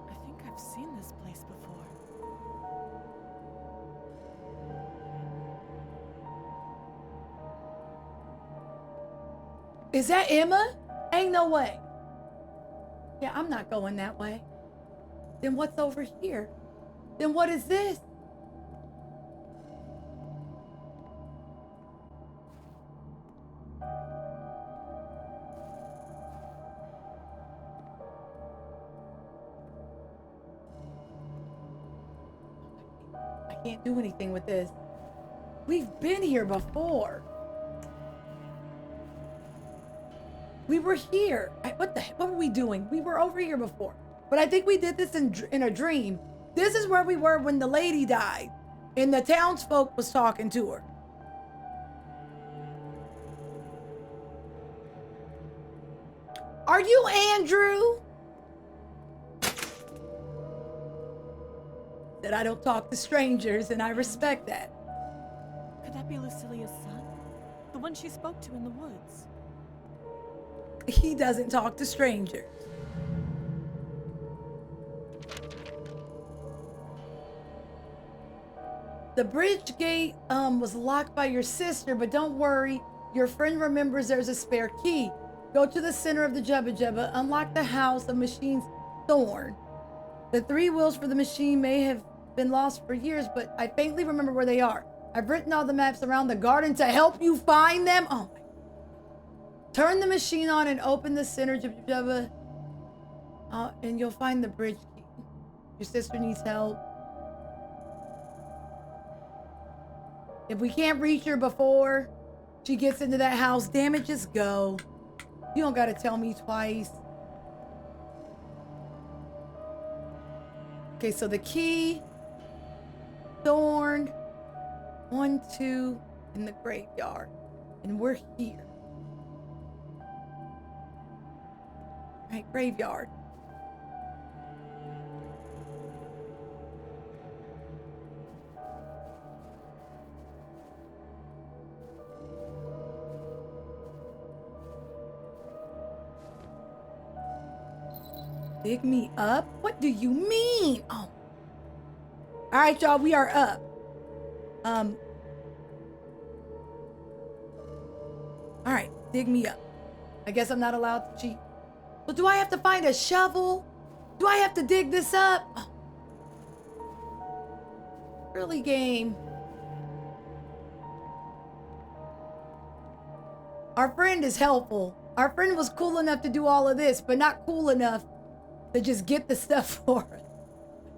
I think I've seen this place before.
Is that Emma? Ain't no way. Yeah, I'm not going that way. Then what's over here? Then what is this? I can't do anything with this. We've been here before. We were here. What were we doing? We were over here before. But I think we did this in a dream. This is where we were when the lady died. And the townsfolk was talking to her. Are you Andrew? That I don't talk to strangers, and I respect that.
Could that be Lucilia's son? The one she spoke to in the woods?
He doesn't talk to strangers. The bridge gate was locked by your sister, but don't worry. Your friend remembers there's a spare key. Go to the center of the Jubba Jubba, unlock the house of Machine's Thorn. The 3 wheels for the machine may have been lost for years, but I faintly remember where they are. I've written all the maps around the garden to help you find them. Oh my. Turn the machine on and open the center Jubba Jubba, and you'll find the bridge key. Your sister needs help. If we can't reach her before she gets into that house, damn it, just go. You don't gotta tell me twice. Okay, so the key, Thorn, 1, 2, in the graveyard. And we're here. All right, graveyard. Dig me up? What do you mean? Oh. All right, y'all, we are up. All right, dig me up. I guess I'm not allowed to cheat. So do I have to find a shovel? Do I have to dig this up? Oh. Really, game. Our friend is helpful. Our friend was cool enough to do all of this, but not cool enough to just get the stuff for us.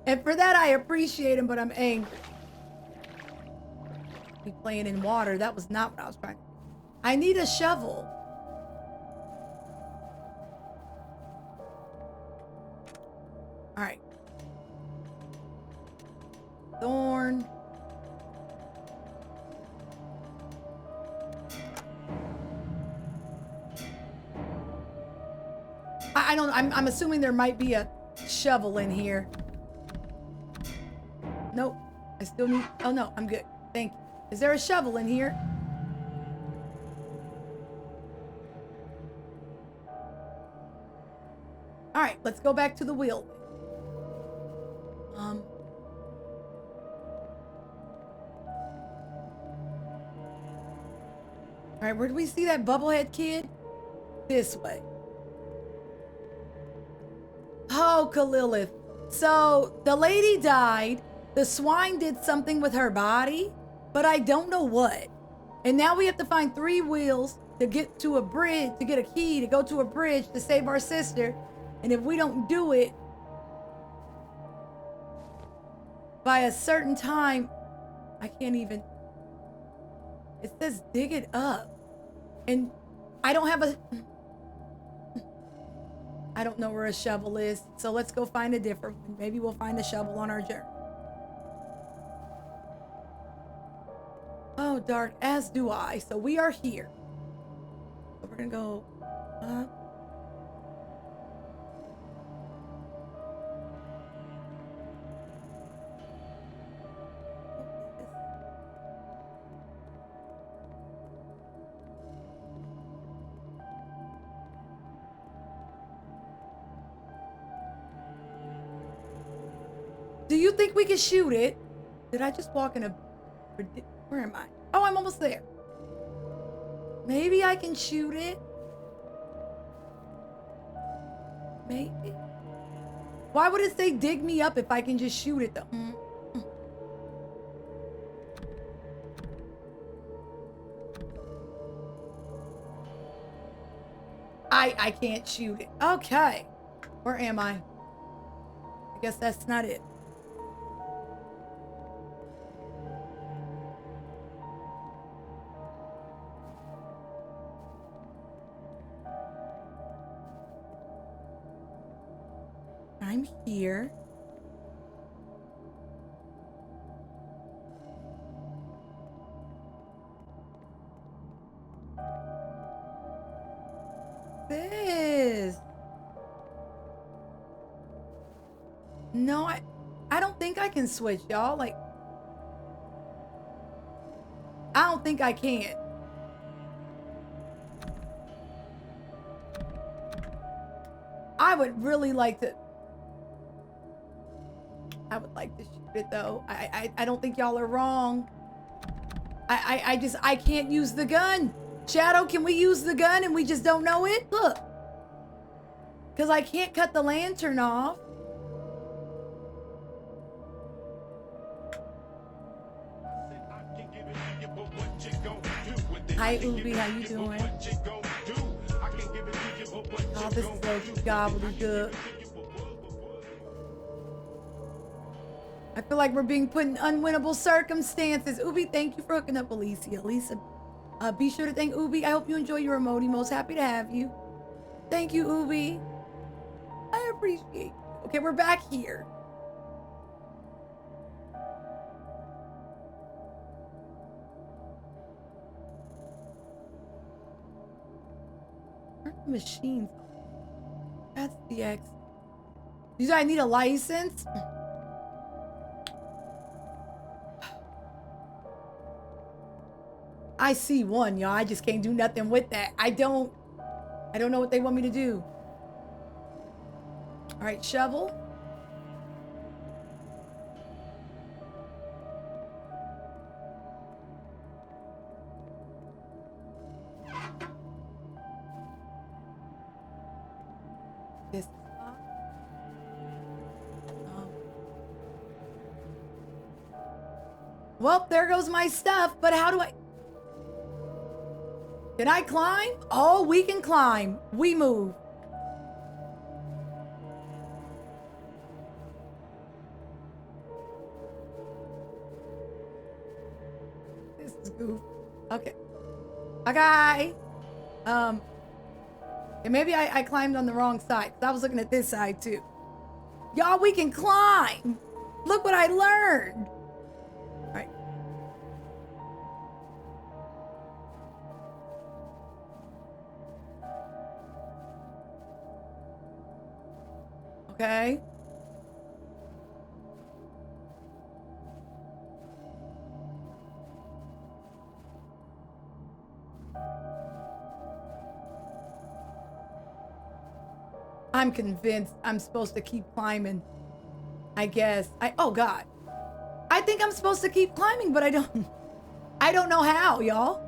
And for that, I appreciate him, but I'm angry. Be playing in water. That was not what I was trying to do. I need a shovel. All right. Thorn. I'm assuming there might be a shovel in here. Nope. I still need, oh no, I'm good. Thank you. Is there a shovel in here? All right, let's go back to the wheel. All right, where do we see that bubblehead kid? This way. Oh, Kalilith. So the lady died. The swine did something with her body, but I don't know what. And now we have to find 3 wheels to get to a bridge, to get a key, to go to a bridge to save our sister. And if we don't do it by a certain time, I can't even. It says dig it up. And I don't have a. I don't know where a shovel is. So let's go find a different one. Maybe we'll find a shovel on our journey. Oh, dark, as do I. So we are here. So we're gonna go up. Do you think we can shoot it? Did I just walk in a... Where am I? Oh, I'm almost there. Maybe I can shoot it. Maybe. Why would it say dig me up if I can just shoot it though? I can't shoot it. Okay. Where am I? I guess that's not it. I'm here. This. No, I don't think I can switch, y'all. Like, I don't think I can. I would really like to. I would like to shoot it though. I don't think y'all are wrong. I can't use the gun. Shadow, can we use the gun and we just don't know it? Look. Because I can't cut the lantern off. Hi, Ubi, how you doing? Oh, this is so gobbledygook. I feel like we're being put in unwinnable circumstances. Ubi, thank you for hooking up Alicia. Lisa, be sure to thank Ubi. I hope you enjoy your emoji. Most happy to have you. Thank you, Ubi. I appreciate you. Okay, we're back here. Where are the machines? That's the X. You guys need a license? I see one, y'all. I just can't do nothing with that. I don't know what they want me to do. All right, shovel. This. Well, there goes my stuff, but how do I... Can I climb? Oh, we can climb. We move. This is goof. Okay. Okay. And maybe I climbed on the wrong side. I was looking at this side too. Y'all, we can climb. Look what I learned. All right. Okay. I'm convinced I'm supposed to keep climbing. I guess. Oh God. I think I'm supposed to keep climbing, but I don't know how, y'all.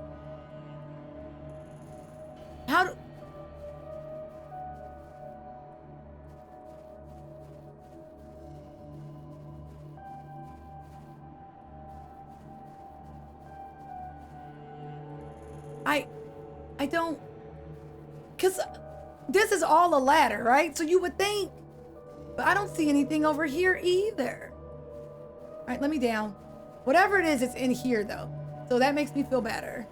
don't, because this is all a ladder, right? So you would think, but I don't see anything over here either. All right, let me down. Whatever it is, it's in here though. So that makes me feel better.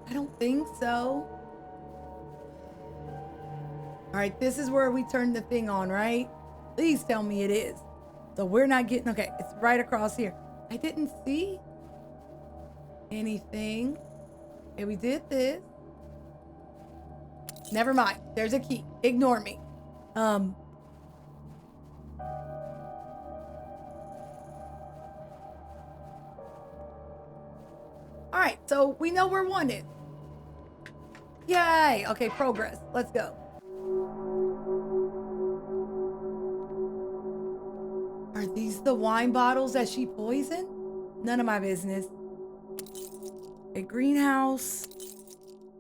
I don't think so. All right, this is where we turn the thing on, right? Please tell me it is. So we're not getting, okay, it's right across here. I didn't see anything. Okay, we did this. Never mind. There's a key. Ignore me. All right, so we know where one is. Yay. Okay, progress. Let's go. Are these the wine bottles that she poisoned? None of my business. A greenhouse,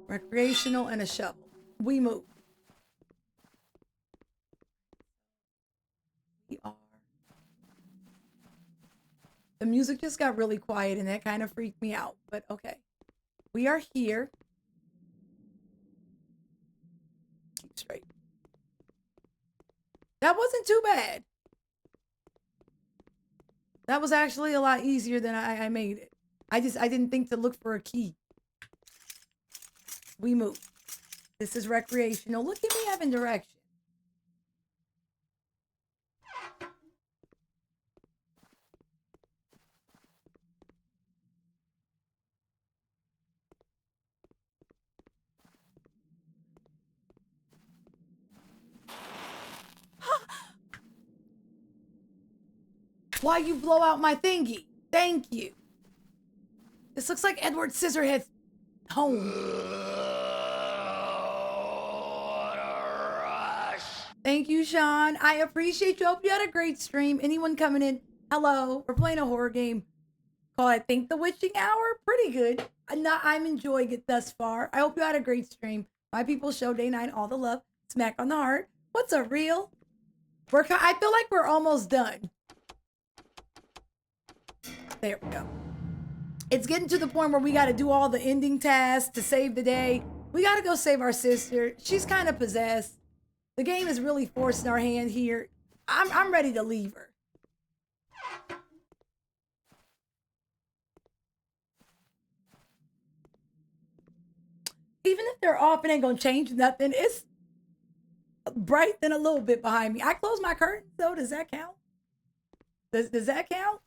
recreational, and a shovel. We move. We are. The music just got really quiet and that kind of freaked me out, but okay. We are here. Keep straight. That wasn't too bad. That was actually a lot easier than I made it. I didn't think to look for a key. We move. This is recreational. Look at me having direction. Why you blow out my thingy? Thank you. This looks like Edward Scissorhands' home. Thank you, Sean. I appreciate you. Hope you had a great stream. Anyone coming in? Hello. We're playing a horror game called, I think, The Witching Hour. Pretty good. I'm enjoying it thus far. I hope you had a great stream. My people show day 9 all the love. Smack on the heart. What's a reel? I feel like we're almost done. There we go. It's getting to the point where we got to do all the ending tasks to save the day. We got to go save our sister. She's kind of possessed. The game is really forcing our hand here. I'm ready to leave her. Even if they're off, it ain't gonna change nothing. It's bright than a little bit behind me. I closed my curtains though. Does that count? Does that count?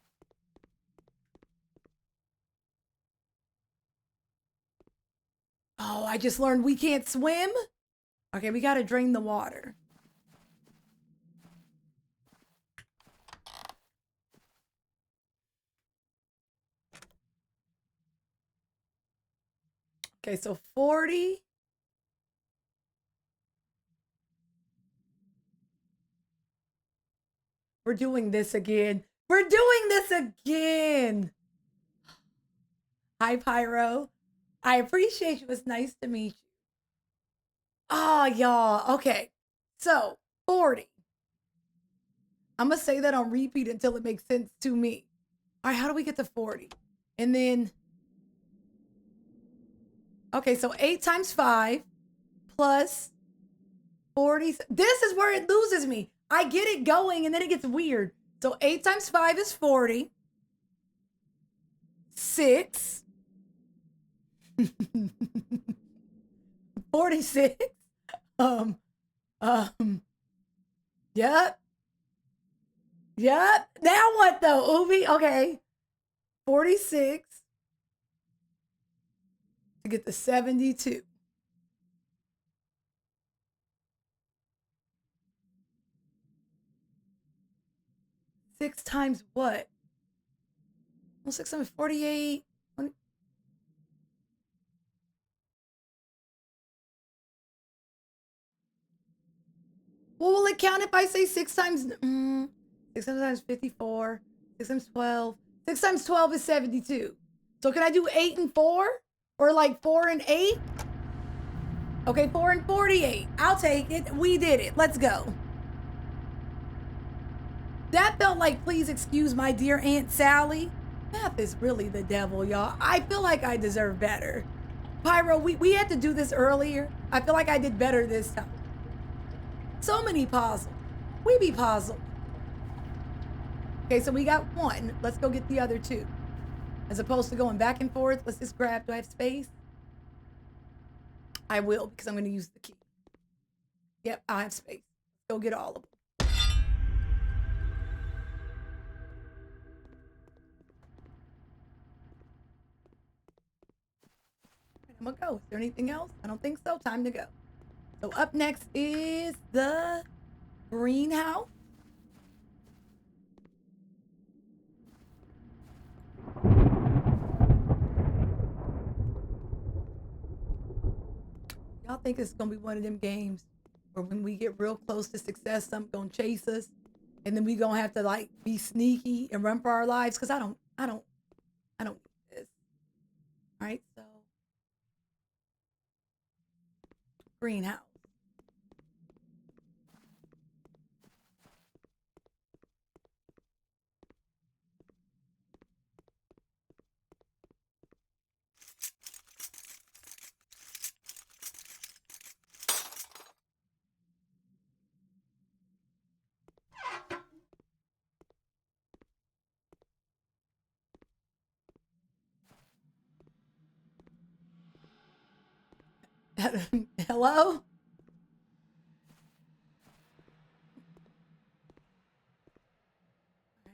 Oh, I just learned we can't swim. Okay, we gotta drain the water. Okay, so 40. We're doing this again. We're doing this again. Hi, Pyro. I appreciate you. It's nice to meet you. Oh, y'all. Okay. So, 40. I'm going to say that on repeat until it makes sense to me. All right, how do we get to 40? And then, okay, so 8 times 5 plus 40. This is where it loses me. I get it going and then it gets weird. So 8 times 5 is 40. 6. 46. Yep. Yep. Now what though, Ubi? Okay. 46 to get the 72. Six times what? Well, 6 times 48. What will it count if I say 6 times? 6 times 54. 6 times 12. 6 times 12 is 72. So can I do 8 and 4? Or like 4 and 8? Okay, 4 and 48. I'll take it. We did it. Let's go. That felt like, please excuse my dear Aunt Sally. Math is really the devil, y'all. I feel like I deserve better. Pyro, we had to do this earlier. I feel like I did better this time. So many puzzles. We be puzzled. Okay, so we got one. Let's go get the other two. As opposed to going back and forth, let's just grab, do I have space? I will, because I'm going to use the key. Yep, I have space. Go get all of them. I'm going to go. Is there anything else? I don't think so. Time to go. So up next is the greenhouse. Y'all think it's gonna be one of them games where when we get real close to success, something gonna chase us, and then we gonna have to like be sneaky and run for our lives? Cause I don't do this. All right, so greenhouse. Hello?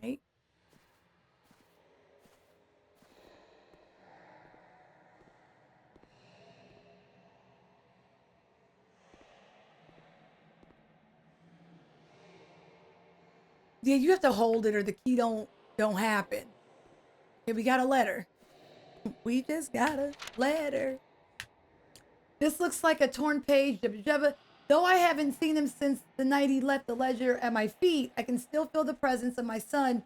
Right. Yeah, you have to hold it or the key don't happen. Okay, we got a letter. We just got a letter. This looks like a torn page. Though I haven't seen him since the night he left the ledger at my feet, I can still feel the presence of my son,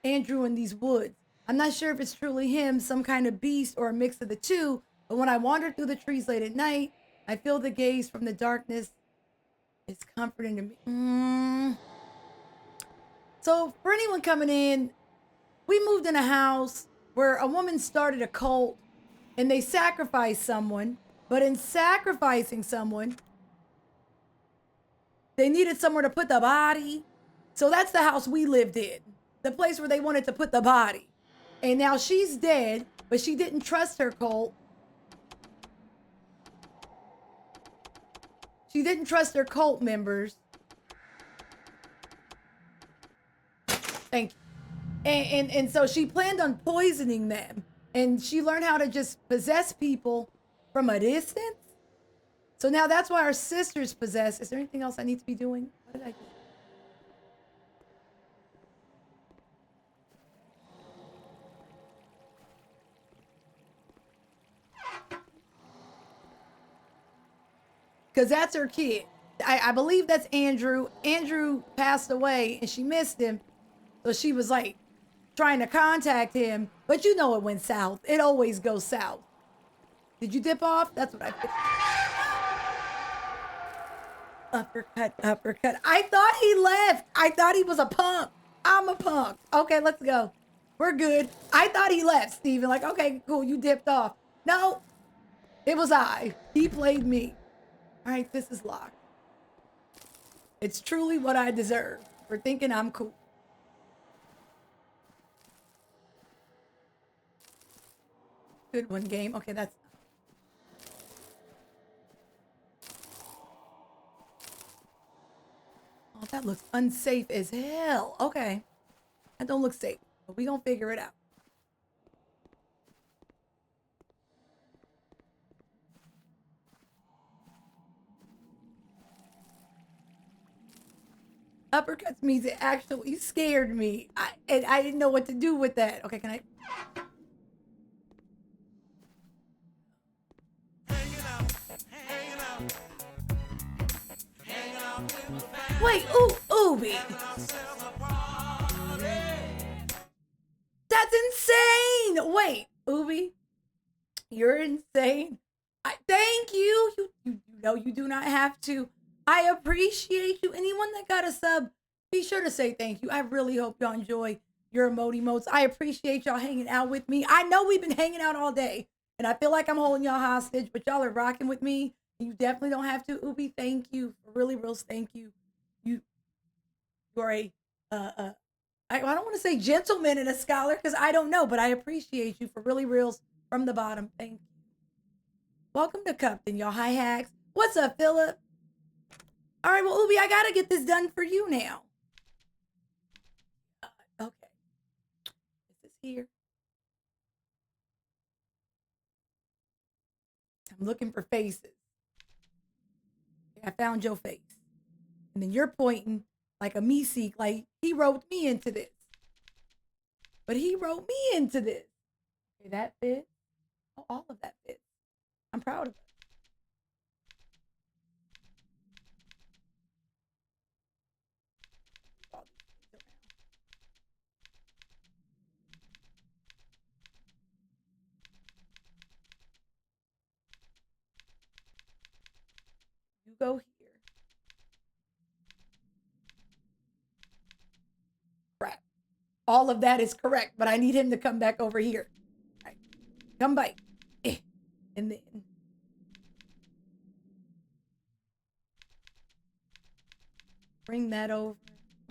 Andrew, in these woods. I'm not sure if it's truly him, some kind of beast, or a mix of the two, but when I wander through the trees late at night, I feel the gaze from the darkness. It's comforting to me. So for anyone coming in, we moved in a house where a woman started a cult and they sacrificed someone. But in sacrificing someone, they needed somewhere to put the body. So that's the house we lived in, the place where they wanted to put the body. And now she's dead, but she didn't trust her cult. She didn't trust her cult members. Thank you. And so she planned on poisoning them. And she learned how to just possess people from a distance. So now that's why our sister's possessed. Is there anything else I need to be doing? What did I do? Because that's her kid. I believe that's Andrew. Andrew passed away and she missed him. So she was like trying to contact him. But you know it went south. It always goes south. Did you dip off? That's what I did. Uppercut, uppercut. I thought he left. I thought he was a punk. I'm a punk. Okay, let's go. We're good. I thought he left, Steven. Like, okay, cool. You dipped off. No, it was I. He played me. All right, this is locked. It's truly what I deserve for thinking I'm cool. Good one, game. Okay, that's... Oh, that looks unsafe as hell. Okay. That don't look safe, but we gonna figure it out. Uppercuts means it actually scared me. And I didn't know what to do with that. Okay, can I... Wait, Ubi. That's insane. Wait, Ubi, you're insane. Thank you. You No, you do not have to. I appreciate you. Anyone that got a sub, be sure to say thank you. I really hope y'all enjoy your emotes. I appreciate y'all hanging out with me. I know we've been hanging out all day, and I feel like I'm holding y'all hostage, but y'all are rocking with me. You definitely don't have to. Ubi, thank you. Really, real thank you. You're a, I don't want to say gentleman and a scholar because I don't know, but I appreciate you for really reals from the bottom. Thank you. Welcome to Cupton, y'all. Hi, hacks. What's up, Philip? All right, well, Ubi, I got to get this done for you now. Okay. This is here. I'm looking for faces. I found your face. And then you're pointing like a me seek, like he wrote me into this. But he wrote me into this. Okay, that fits. Oh, all of that fits. I'm proud of it. You go here. Crap. All of that is correct, but I need him to come back over here. All right. Come back. And then bring that over.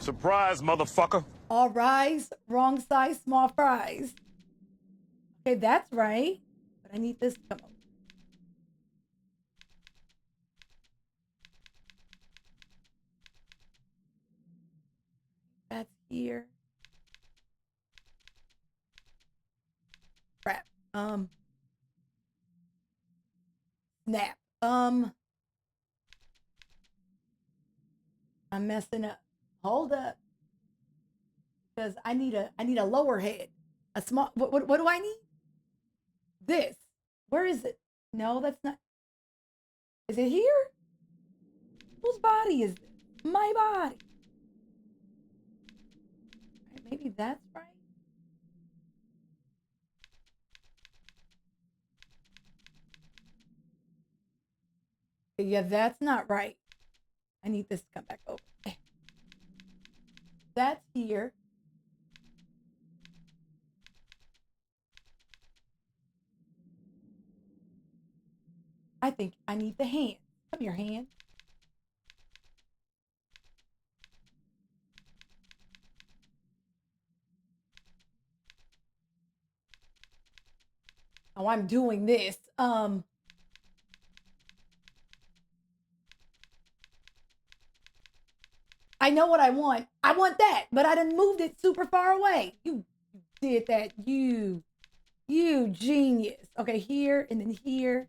Surprise, motherfucker.
All rise. Wrong size, small fries. Okay, that's right. But I need this to come over. That's here. Crap. Snap. I'm messing up. Hold up. Because I need a lower head. A small what do I need? This. Where is it? No, that's not. Is it here? Whose body is this? My body. Right, maybe that's right. Yeah, that's not right. I need this to come back over. That's here. I think I need the hand. Come here, hand. Oh, I'm doing this. I know what I want. I want that, but I done moved it super far away. You did that. You genius. Okay, here and then here.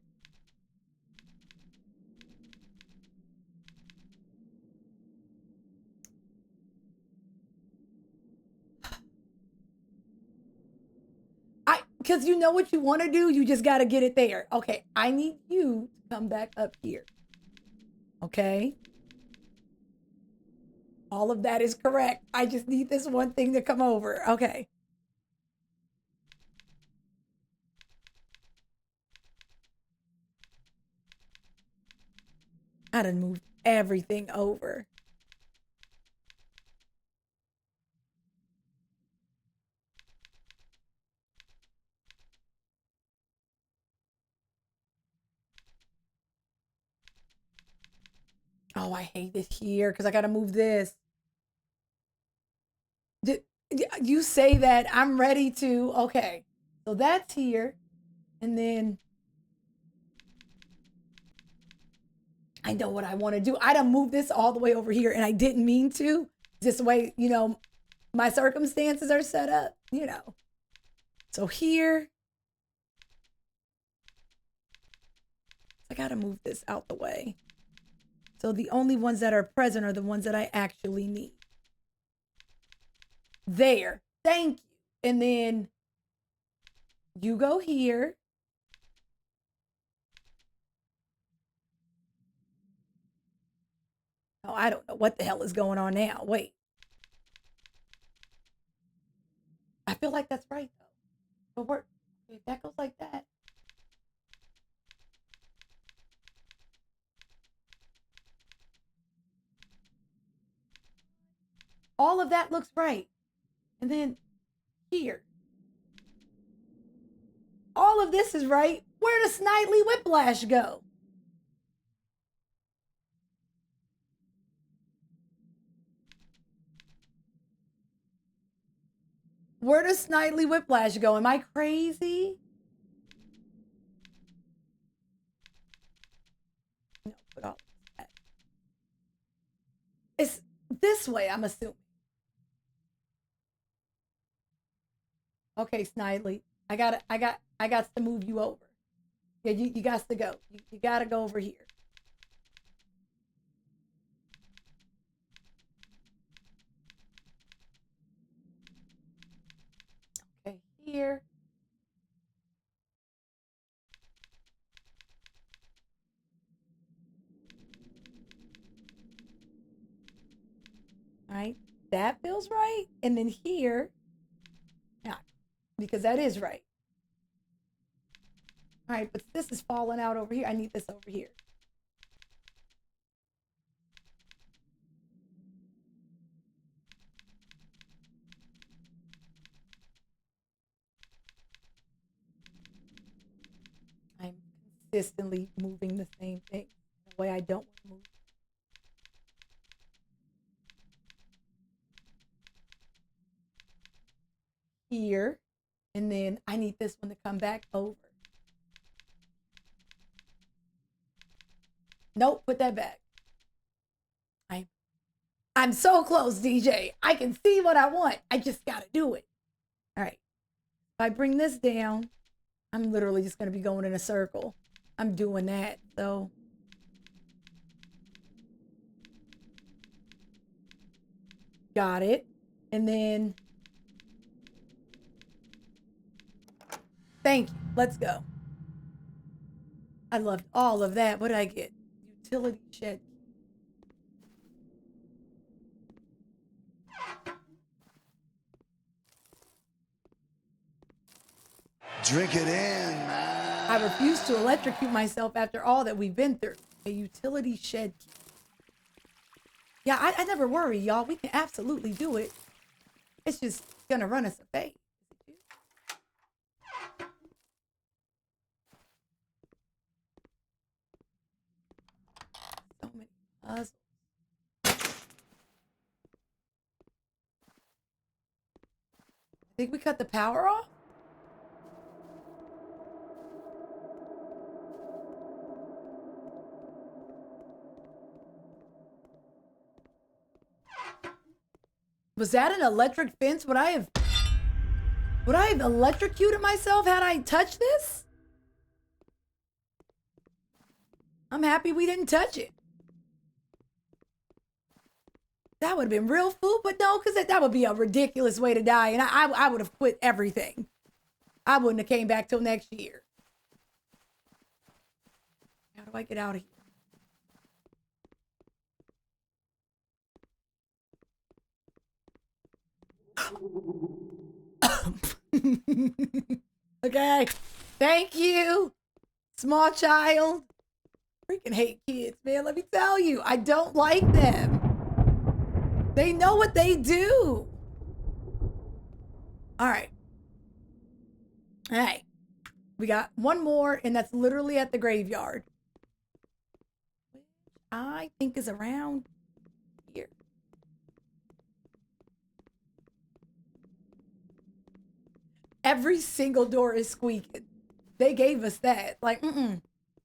Because you know what you want to do, you just got to get it there. Okay, I need you to come back up here. Okay? All of that is correct. I just need this one thing to come over. Okay. I done moved everything over. Oh, I hate it here because I got to move this. You say that I'm ready to. Okay. So that's here. And then I know what I want to do. I done moved this all the way over here and I didn't mean to. Just the way, my circumstances are set up, So here. I got to move this out the way. So the only ones that are present are the ones that I actually need. There. Thank you. And then you go here. Oh, I don't know what the hell is going on now. Wait. I feel like that's right, though. But if that goes like that. all of that looks right. And then here. All of this is right. Where does Snidely Whiplash go? Where does Snidely Whiplash go? Am I crazy? No, put all that. It's this way, I'm assuming. Okay, Snidely. I got to move you over. Yeah, you got to go. You got to go over here. Okay, here. All right, that feels right. And then here, yeah, because that is right. All right, but this is falling out over here. I need this over here. I'm consistently moving the same thing the way I don't want to move. Here, and then I need this one to come back over. Nope, put that back. I'm so close, DJ. I can see what I want. I just gotta do it. All right. If I bring this down, I'm literally just gonna be going in a circle. I'm doing that, so. Got it. And then, thank you. Let's go. I loved all of that. What did I get? Utility shed.
Drink it in, man.
I refuse to electrocute myself after all that we've been through. A utility shed key. Yeah, I never worry, y'all. We can absolutely do it. It's just gonna run us a fade. So many puzzles. I think we cut the power off. Was that an electric fence? Would I have electrocuted myself had I touched this? I'm happy we didn't touch it. That would have been real food, but no, because that would be a ridiculous way to die, and I would have quit everything. I wouldn't have came back till next year. How do I get out of here? Okay, thank you, small child. Freaking hate kids, man. Let me tell you, I don't like them. They know what they do. All right. We got one more, and that's literally at the graveyard, which I think is around here. Every single door is squeaking. They gave us that. Like,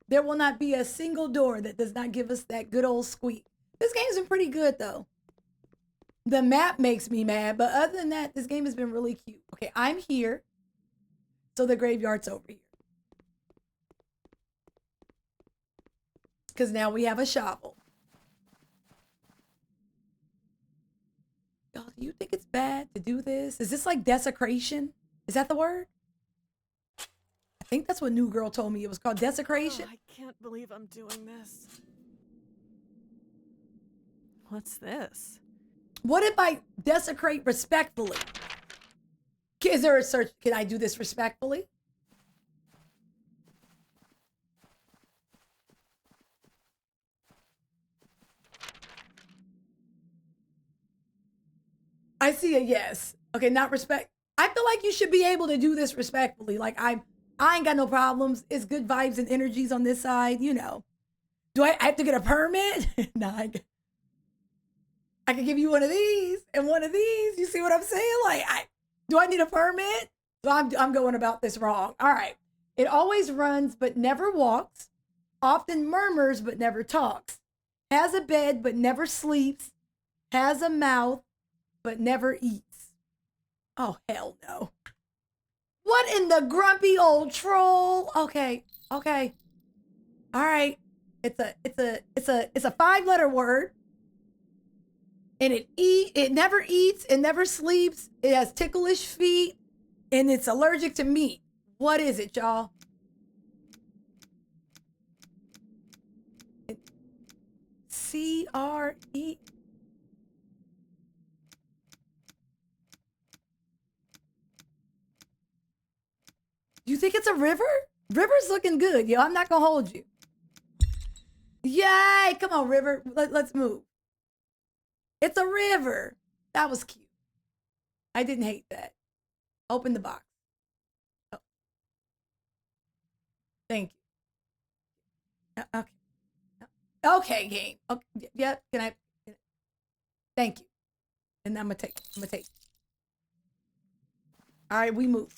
there will not be a single door that does not give us that good old squeak. This game's been pretty good, though. The map makes me mad, but other than that, this game has been really cute. Okay, I'm here. So the graveyard's over here. Because now we have a shovel. Y'all, do you think it's bad to do this? Is this like desecration? Is that the word? I think that's what New Girl told me. It was called desecration.
Oh, I can't believe I'm doing this. What's this?
What if I desecrate respectfully? Is there a search? Can I do this respectfully? I see a yes. Okay, not respect. I feel like you should be able to do this respectfully. Like I ain't got no problems. It's good vibes and energies on this side, you know. Do I have to get a permit? Nah, I can give you one of these and one of these. You see what I'm saying? Like, do I need a permit? So I'm going about this wrong. All right. It always runs but never walks, often murmurs but never talks, has a bed but never sleeps, has a mouth but never eats. Oh, hell no. What in the grumpy old troll? Okay. All right. It's a 5-letter word. And it never eats, it never sleeps, it has ticklish feet, and it's allergic to meat. What is it, y'all? C-R-E. You think it's a river? River's looking good, yo. I'm not gonna hold you. Yay! Come on, river. Let's move. It's a river. That was cute. I didn't hate that. Open the box. Oh. Thank you. Okay. Okay, game. Okay. Yeah. Can I? Thank you. And I'm gonna take. All right, we move.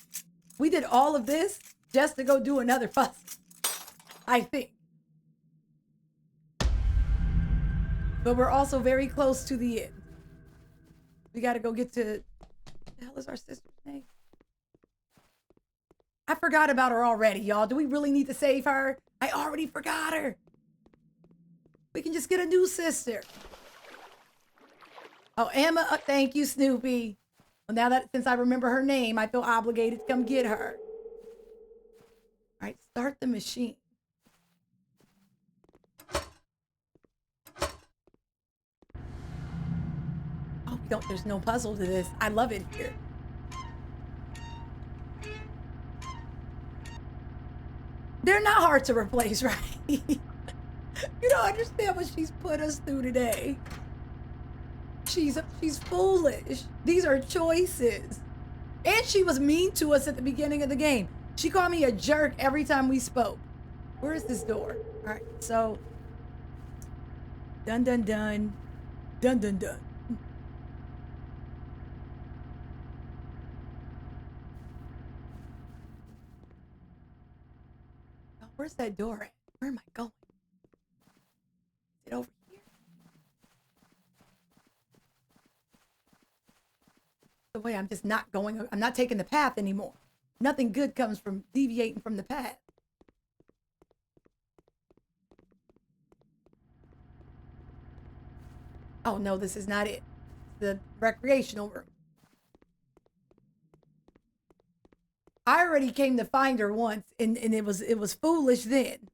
We did all of this just to go do another puzzle. I think. But we're also very close to the end. We got to go get to. What the hell is our sister's name? I forgot about her already, y'all. Do we really need to save her? I already forgot her. We can just get a new sister. Oh, Emma. Thank you, Snoopy. Well, now that since I remember her name, I feel obligated to come get her. All right, start the machine. Oh, there's no puzzle to this. I love it here. They're not hard to replace, right? You don't understand what she's put us through today. She's foolish. These are choices. And she was mean to us at the beginning of the game. She called me a jerk every time we spoke. Where is this door? All right, so. Dun, dun, dun. Dun, dun, dun. Oh, where's that door at? Where am I going? Is it over here? The way I'm just not going. I'm not taking the path anymore. Nothing good comes from deviating from the path. Oh no, this is not it. It's the recreational room. I already came to find her once, and it was foolish then.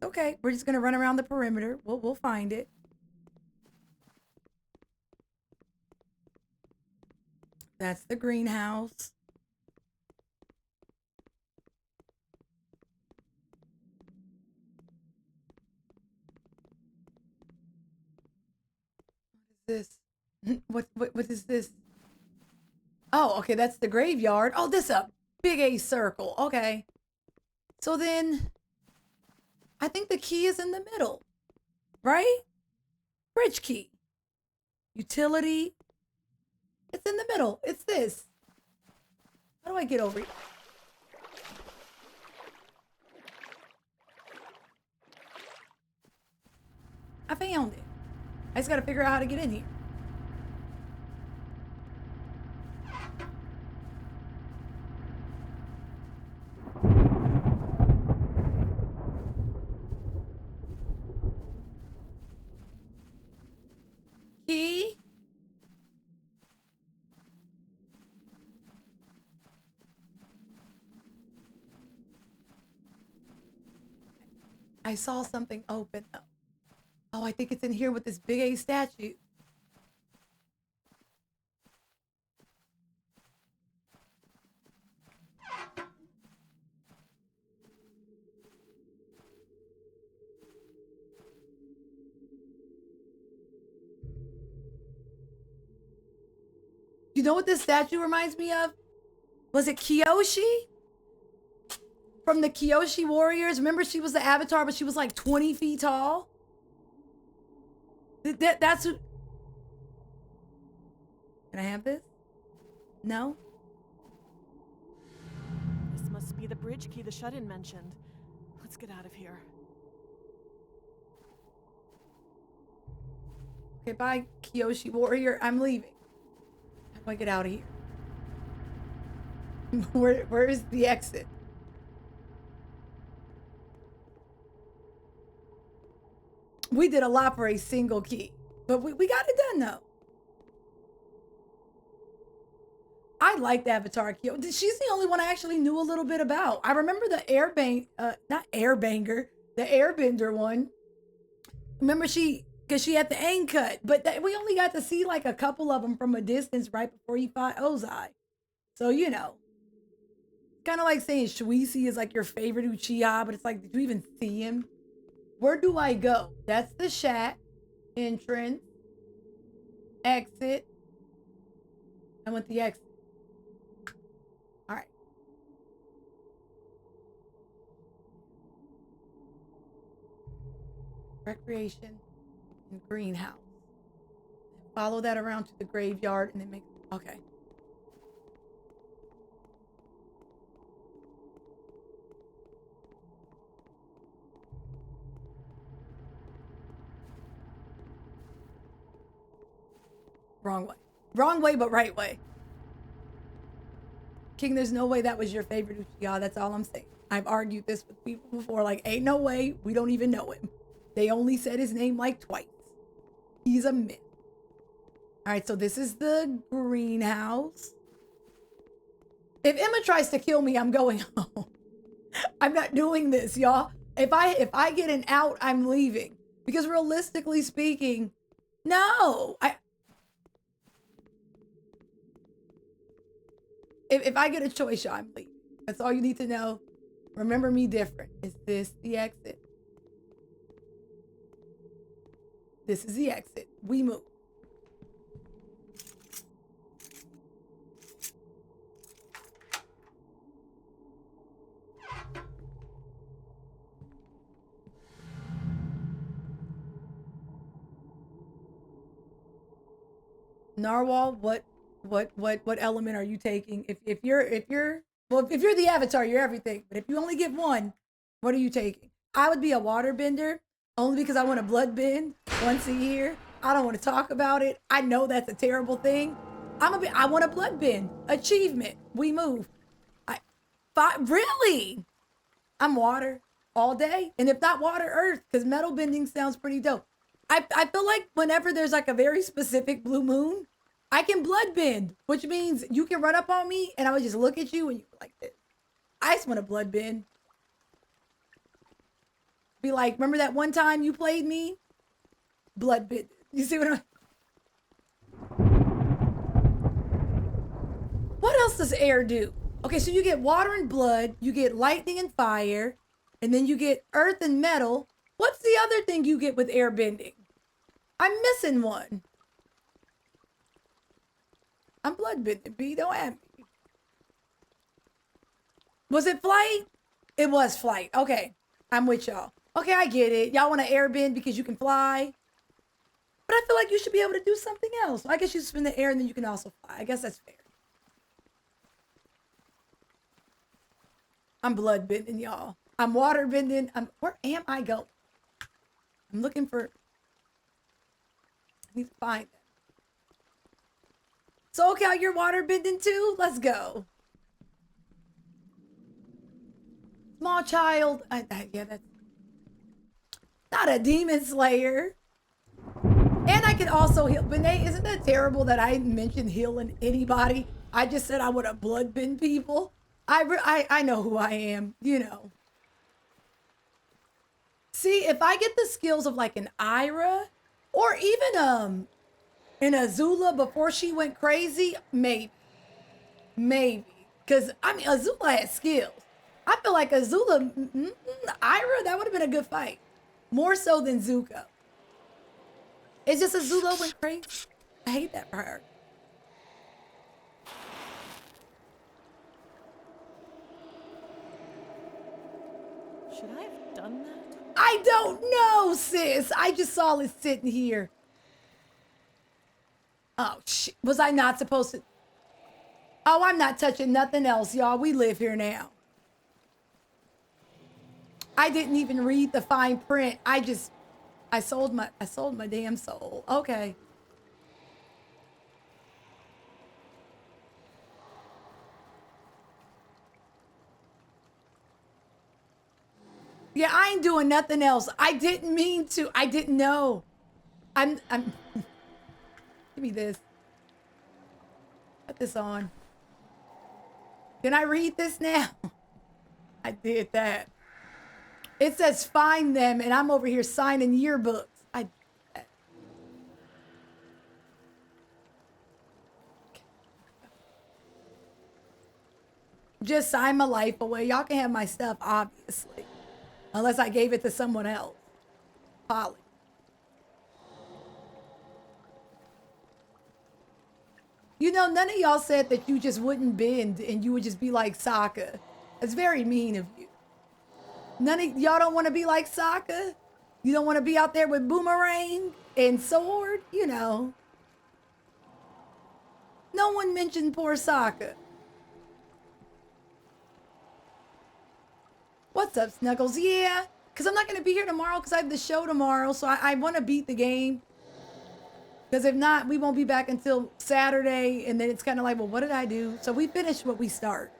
Okay, we're just gonna run around the perimeter. We'll find it. That's the greenhouse. What is this? What is this? Oh, okay, that's the graveyard. Oh, this a big A circle. Okay. So then I think the key is in the middle. Right? Bridge key. Utility. It's in the middle. It's this. How do I get over here? I found it. I just gotta figure out how to get in here. Key? I saw something open though. Oh, I think it's in here with this big A statue. You know what this statue reminds me of? Was it Kyoshi? From the Kyoshi Warriors. Remember she was the avatar, but she was like 20 feet tall? That's who... Can I have this? No?
This must be the bridge key the shut-in mentioned. Let's get out of here.
Okay, bye, Kyoshi Warrior. I'm leaving. How do I get out of here? Where is the exit? We did a lot for a single key, but we got it done though. I liked Avatar Kyo. She's the only one I actually knew a little bit about. I remember the not Airbanger, the Airbender one. Remember because she had the aim cut, but we only got to see like a couple of them from a distance right before he fought Ozai. So, you know, kind of like saying Shuichi is like your favorite Uchiha, but it's like, did you even see him? Where do I go? That's the shack. Entrance. Exit. I want the exit. All right. Recreation and greenhouse. Follow that around to the graveyard and then make... Okay. Wrong way. Wrong way, but right way. King, there's no way that was your favorite Uchiha. That's all I'm saying. I've argued this with people before. Like, ain't no way. We don't even know him. They only said his name like twice. He's a myth. All right, so this is the greenhouse. If Emma tries to kill me, I'm going home. I'm not doing this, y'all. If I get an out, I'm leaving. Because realistically speaking, no. If I get a choice, y'all, I'm leaving. That's all you need to know. Remember me different. Is this the exit? This is the exit. We move. Narwhal, what element are you taking? If you're the avatar, you're everything. But if you only get one, what are you taking? I would be a waterbender only because I want a blood bend once a year. I don't want to talk about it. I know that's a terrible thing. I want a blood bend. Achievement. We move. Really? I'm water all day. And if not water, earth, because metal bending sounds pretty dope. I feel like whenever there's like a very specific blue moon, I can blood bend, which means you can run up on me and I would just look at you and you're like this. I just want a blood bend. Be like, remember that one time you played me? Blood bend. You see what I'm... What else does air do? Okay, so you get water and blood, you get lightning and fire, and then you get earth and metal. What's the other thing you get with air bending? I'm missing one. I'm blood bending, B. Don't ask me. Was it flight? It was flight. Okay, I'm with y'all. Okay, I get it. Y'all want to air bend because you can fly. But I feel like you should be able to do something else. I guess you spin the air and then you can also fly. I guess that's fair. I'm blood bending, y'all. I'm water bending. Where am I going? I'm looking for... I need to find them. So, okay, you're water bending too? Let's go. Small child. Yeah, that's... Not a demon slayer. And I can also heal. Benet, isn't that terrible that I mentioned healing anybody? I just said I would have blood bend people. I know who I am, you know. See, if I get the skills of like an Ira or even an Azula before she went crazy, maybe. Because, I mean, Azula had skills. I feel like Azula, Ira, that would have been a good fight. More so than Zuko. It's just Azula went crazy. I hate that for her.
Should I have done that?
I don't know, sis. I just saw it sitting here. Oh, shit. Was I not supposed to? Oh, I'm not touching nothing else, y'all. We live here now. I didn't even read the fine print. I sold my damn soul. Okay. Yeah, I ain't doing nothing else. I didn't mean to. I didn't know. I'm give me this. Put this on. Can I read this now? I did that. It says find them, and I'm over here signing yearbooks. I did that. Just sign my life away. Y'all can have my stuff, obviously. Unless I gave it to someone else. Polly. You know, none of y'all said that you just wouldn't bend and you would just be like Sokka. That's very mean of you. None of y'all don't want to be like Sokka? You don't want to be out there with boomerang and sword? You know. No one mentioned poor Sokka. What's up, Snuggles? Yeah, because I'm not going to be here tomorrow because I have the show tomorrow. So I want to beat the game. Because if not, we won't be back until Saturday. And then it's kind of like, well, what did I do? So we finish what we start.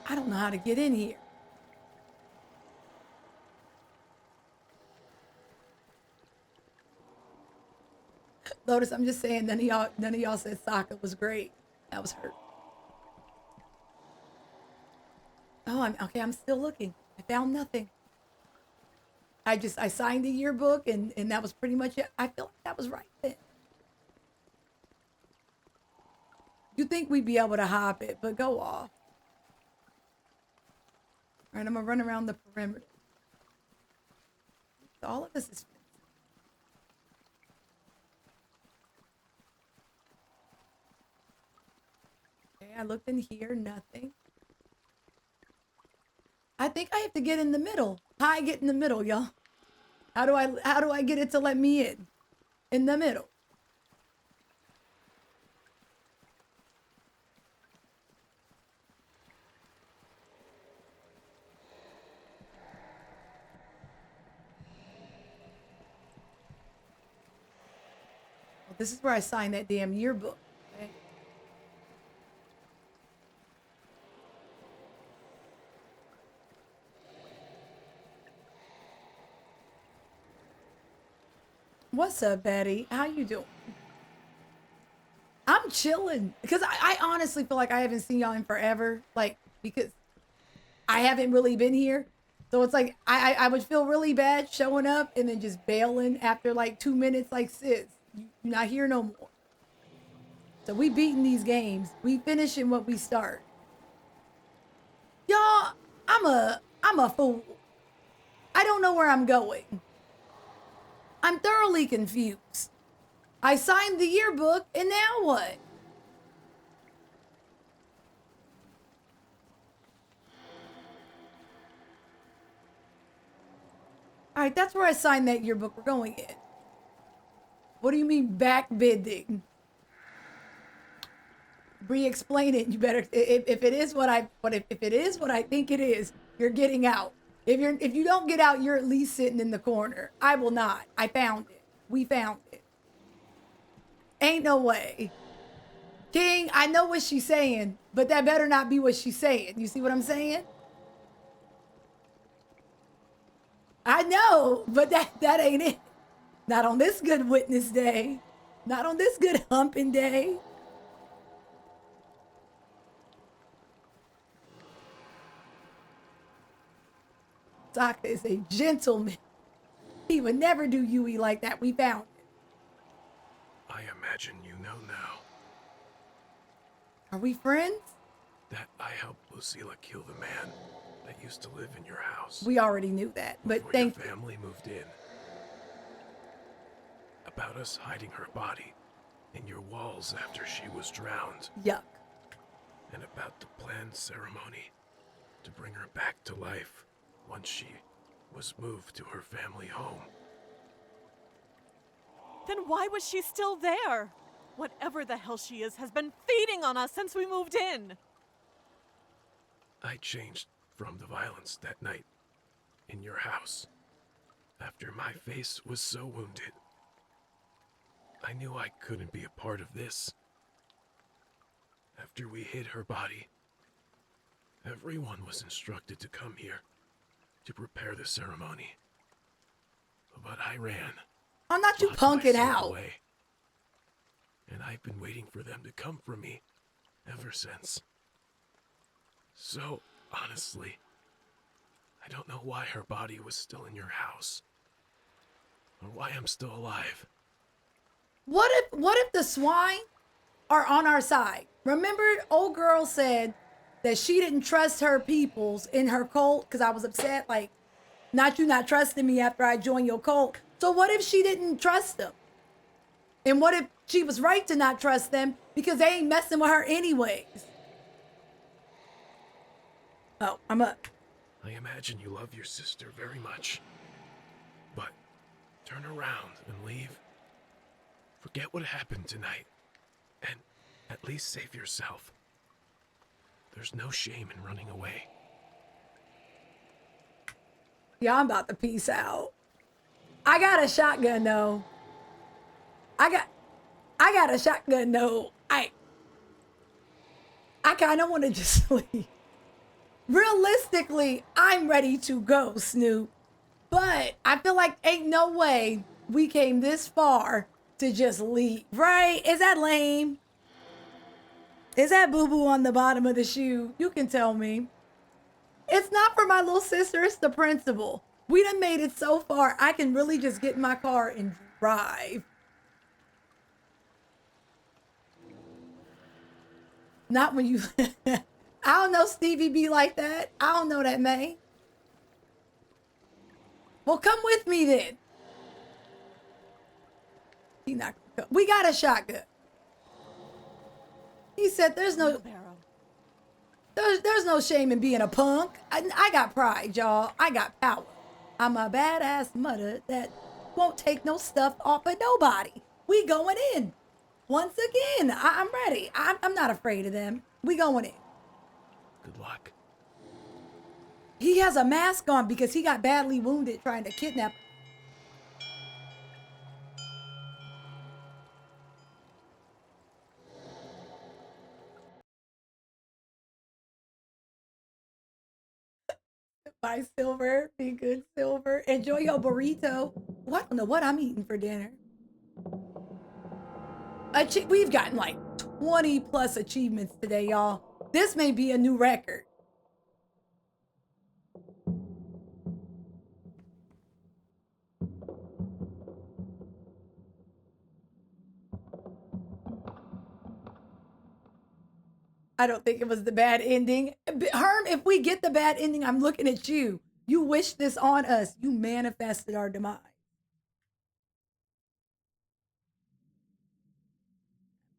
I don't know how to get in here. Lotus, I'm just saying, none of y'all said Sokka was great. That was hurt. Oh, I'm still looking. I found nothing. I signed the yearbook and that was pretty much it. I feel like that was right then. You think we'd be able to hop it, but go off. All right, I'm gonna run around the perimeter. All of this is okay. I looked in here, nothing. I think I have to get in the middle. How I get in the middle, y'all? How do I get it to let me in? In the middle. Well, this is where I signed that damn yearbook. Okay? What's up, Betty? How you doing? I'm chilling because I honestly feel like I haven't seen y'all in forever. Like, because I haven't really been here. So it's like I would feel really bad showing up and then just bailing after like 2 minutes like, sis, you're not here no more. So we beating these games. We finishing what we start. Y'all, I'm a fool. I don't know where I'm going. I'm thoroughly confused. I signed the yearbook, and now what? All right, that's where I signed that yearbook. We're going in. What do you mean backbending? Bree, explain it. You better. If it is what I think it is, you're getting out. If you don't get out, you're at least sitting in the corner. I will not. I found it. We found it. Ain't no way. King, I know what she's saying, but that better not be what she's saying. You see what I'm saying? I know, but that ain't it. Not on this good witness day. Not on this good humping day. Sokka is a gentleman. He would never do Yui like that. We found it.
I imagine you know now.
Are we friends?
That I helped Lucilla kill the man that used to live in your house.
We already knew that, but thank you.
Your family moved in. About us hiding her body in your walls after she was drowned.
Yuck.
And about the planned ceremony to bring her back to life once she was moved to her family home.
Then why was she still there? Whatever the hell she is has been feeding on us since we moved in.
I changed from the violence that night in your house after my face was so wounded. I knew I couldn't be a part of this. After we hid her body, everyone was instructed to come here to prepare the ceremony. But I ran.
I'm not you punking out.
Away. And I've been waiting for them to come for me ever since. So, honestly, I don't know why her body was still in your house. Or why I'm still alive.
What if the swine are on our side? Remember, old girl said that she didn't trust her peoples in her cult because I was upset, like, not you not trusting me after I joined your cult. So what if she didn't trust them? And what if she was right to not trust them because they ain't messing with her anyways? Oh, I'm up.
I imagine you love your sister very much. But turn around and leave. Forget what happened tonight. And at least save yourself. There's no shame in running away.
Yeah, I'm about to peace out. I got a shotgun though. I got a shotgun though. I kind of want to just leave. Realistically, I'm ready to go, Snoop. But I feel like ain't no way we came this far to just leave, right? Is that lame? Is that boo-boo on the bottom of the shoe? You can tell me. It's not for my little sister, it's the principal. We done made it so far, I can really just get in my car and drive. Not when you... I don't know Stevie be like that. I don't know that, May. Well, come with me then. He not gonna come. We got a shotgun. He said there's no shame in being a punk. I got pride, y'all. I got power. I'm a badass mother that won't take no stuff off of nobody. We going in. Once again, I'm ready. I'm not afraid of them. We going in.
Good luck.
He has a mask on because he got badly wounded trying to kidnap. Buy silver, be good silver. Enjoy your burrito. Well, I don't know what I'm eating for dinner. We've gotten like 20 plus achievements today, y'all. This may be a new record. I don't think it was the bad ending. Herm, if we get the bad ending, I'm looking at you. You wished this on us. You manifested our demise.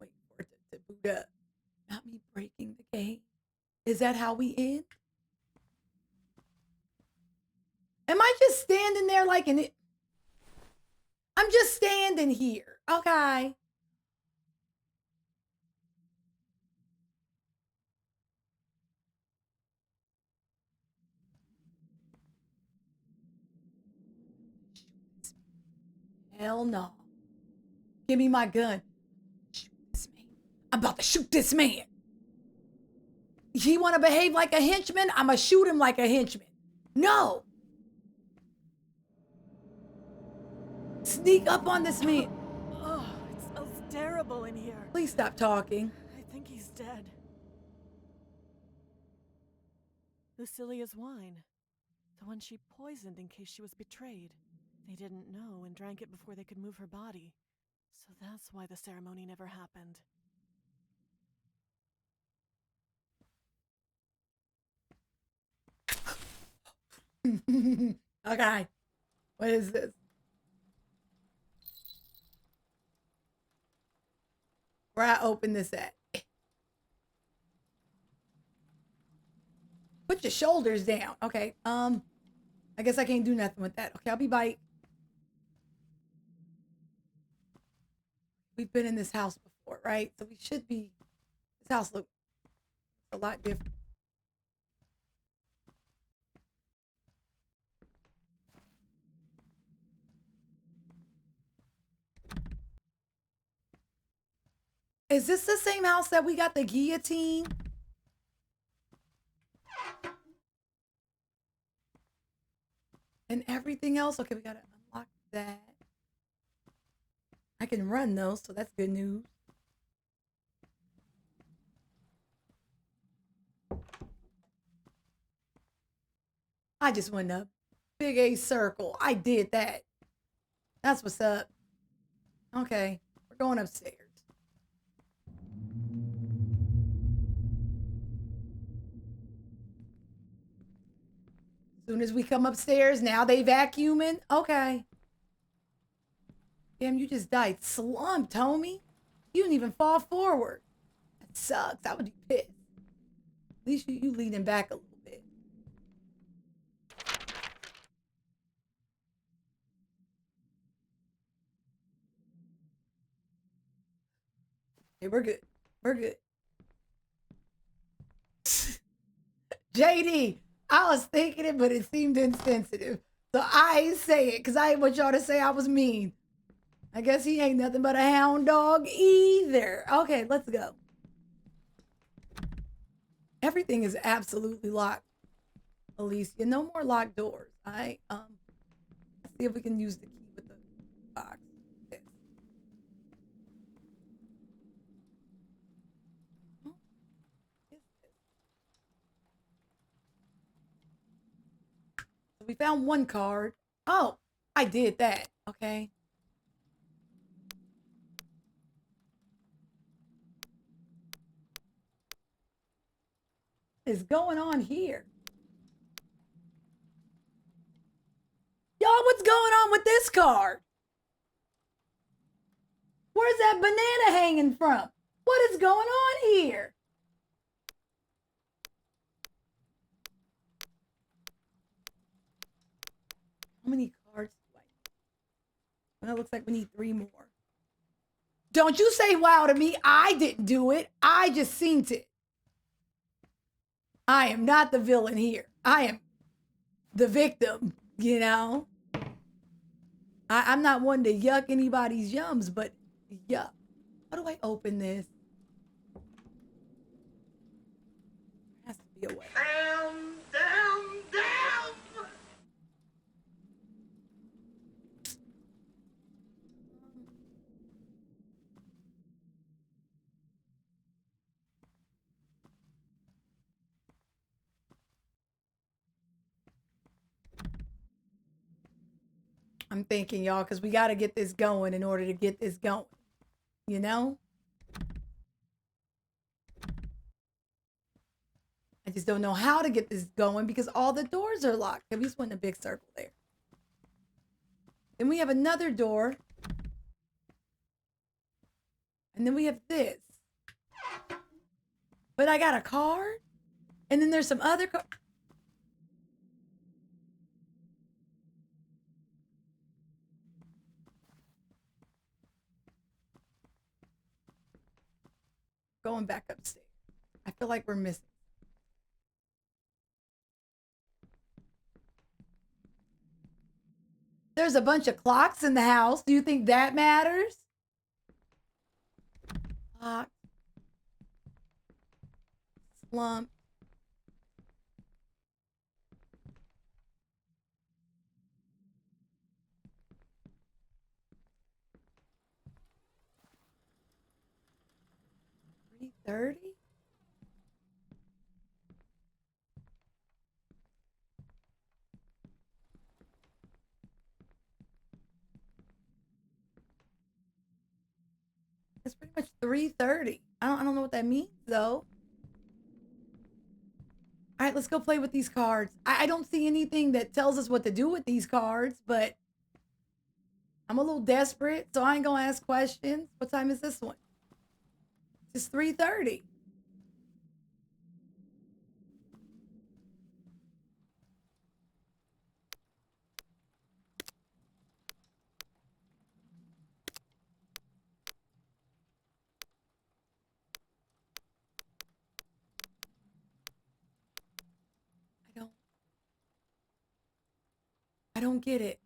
Wait for it to boot up. Not me breaking the game. Is that how we end? Am I just standing there like an... I'm just standing here. Okay. Hell no. Give me my gun. Shoot this man. I'm about to shoot this man. He want to behave like a henchman? I'm going to shoot him like a henchman. No. Sneak up on this man.
Oh, it smells terrible in here.
Please stop talking.
I think he's dead. Lucilia's wine. The one she poisoned in case she was betrayed. They didn't know and drank it before they could move her body. So that's why the ceremony never happened.
Okay. What is this? Where I open this at? Put your shoulders down. Okay. I guess I can't do nothing with that. Okay, I'll be back. We've been in this house before, right? So we should be. This house looks a lot different. Is this the same house that we got the guillotine? And everything else? Okay, we gotta unlock that. I can run those, so that's good news. I just went up. Big A circle. I did that. That's what's up. Okay, we're going upstairs. Soon as we come upstairs, now they vacuuming. Okay. Damn, you just died slumped, homie. You didn't even fall forward. That sucks. I would be pissed. At least you leaning back a little bit. Hey, we're good. We're good. JD, I was thinking it, but it seemed insensitive. So I ain't say it, because I ain't want y'all to say I was mean. I guess he ain't nothing but a hound dog either. Okay, let's go. Everything is absolutely locked. Alicia, no more locked doors. Let's see if we can use the key with the box. This. So we found one card. Oh, I did that. Okay. What is going on here? Y'all, what's going on with this card? Where's that banana hanging from? What is going on here? How many cards do I need? Well, it looks like we need 3 more. Don't you say wow to me. I didn't do it. I just seen it. I am not the villain here. I am the victim, you know? I'm not one to yuck anybody's yums, but yuck. How do I open this? There has to be a way. Down. I'm thinking, y'all, because we got to get this going in order to get this going. You know? I just don't know how to get this going because all the doors are locked. Okay, we just went in a big circle there. Then we have another door. And then we have this. But I got a card. And then there's some other cards. Going back upstairs. I feel like we're missing. There's a bunch of clocks in the house. Do you think that matters? Clock. Slump. $3.30? It's pretty much 3:30. I don't know what that means though. All right, let's go play with these cards. I don't see anything that tells us what to do with these cards, but I'm a little desperate, so I ain't gonna ask questions. What time is this one? It's 3:30. don't get it.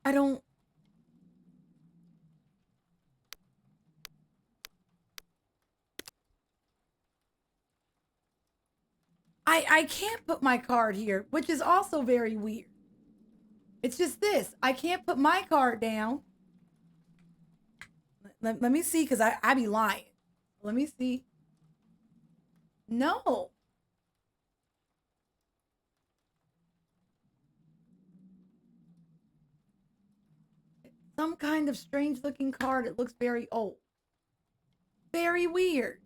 I don't. I can't put my card here, which is also very weird. It's just this. I can't put my card down. Let me see, because I be lying. Let me see. No. Some kind of strange looking card. It looks very old. Very weird.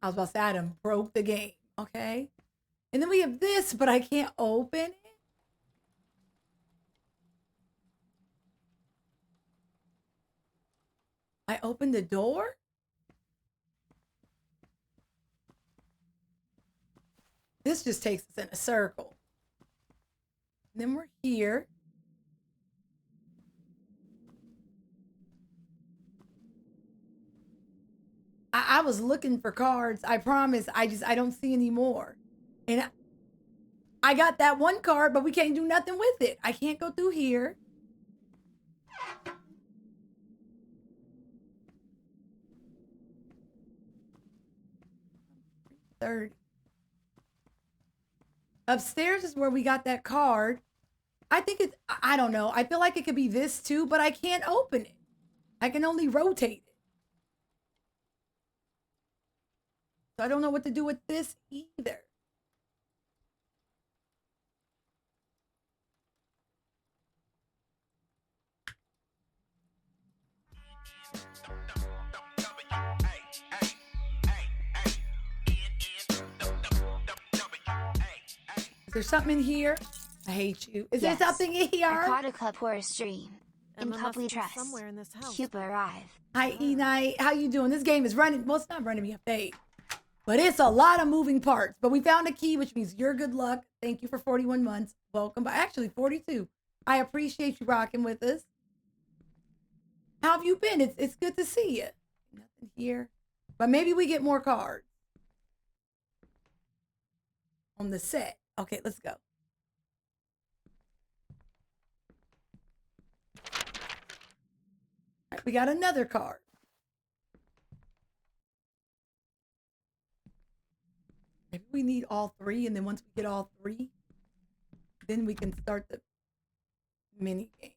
I was about to say I done broke the game. Okay. And then we have this, but I can't open it. I opened the door? This just takes us in a circle. And then we're here. I was looking for cards. I promise. I don't see any more. And I got that one card, but we can't do nothing with it. I can't go through here. Third. Upstairs is where we got that card. I think it's, I don't know. I feel like it could be this too, but I can't open it. I can only rotate it. So I don't know what to do with this either. Is there something in here? I hate you. Is there something in here?
I caught a cup or a stream. In
Emma must
Puppy
be
Trust.
somewhere in this house.
Cupa arrive.
Hi, E-Night. How you doing? This game is running. Well, it's not running me a fade. But it's a lot of moving parts. But we found a key, which means you're good luck. Thank you for 41 months. Welcome. Actually, 42. I appreciate you rocking with us. How have you been? It's good to see you. Nothing here. But maybe we get more cards on the set. Okay, let's go. All right, we got another card. Maybe we need all three, and then once we get all three, then we can start the mini game.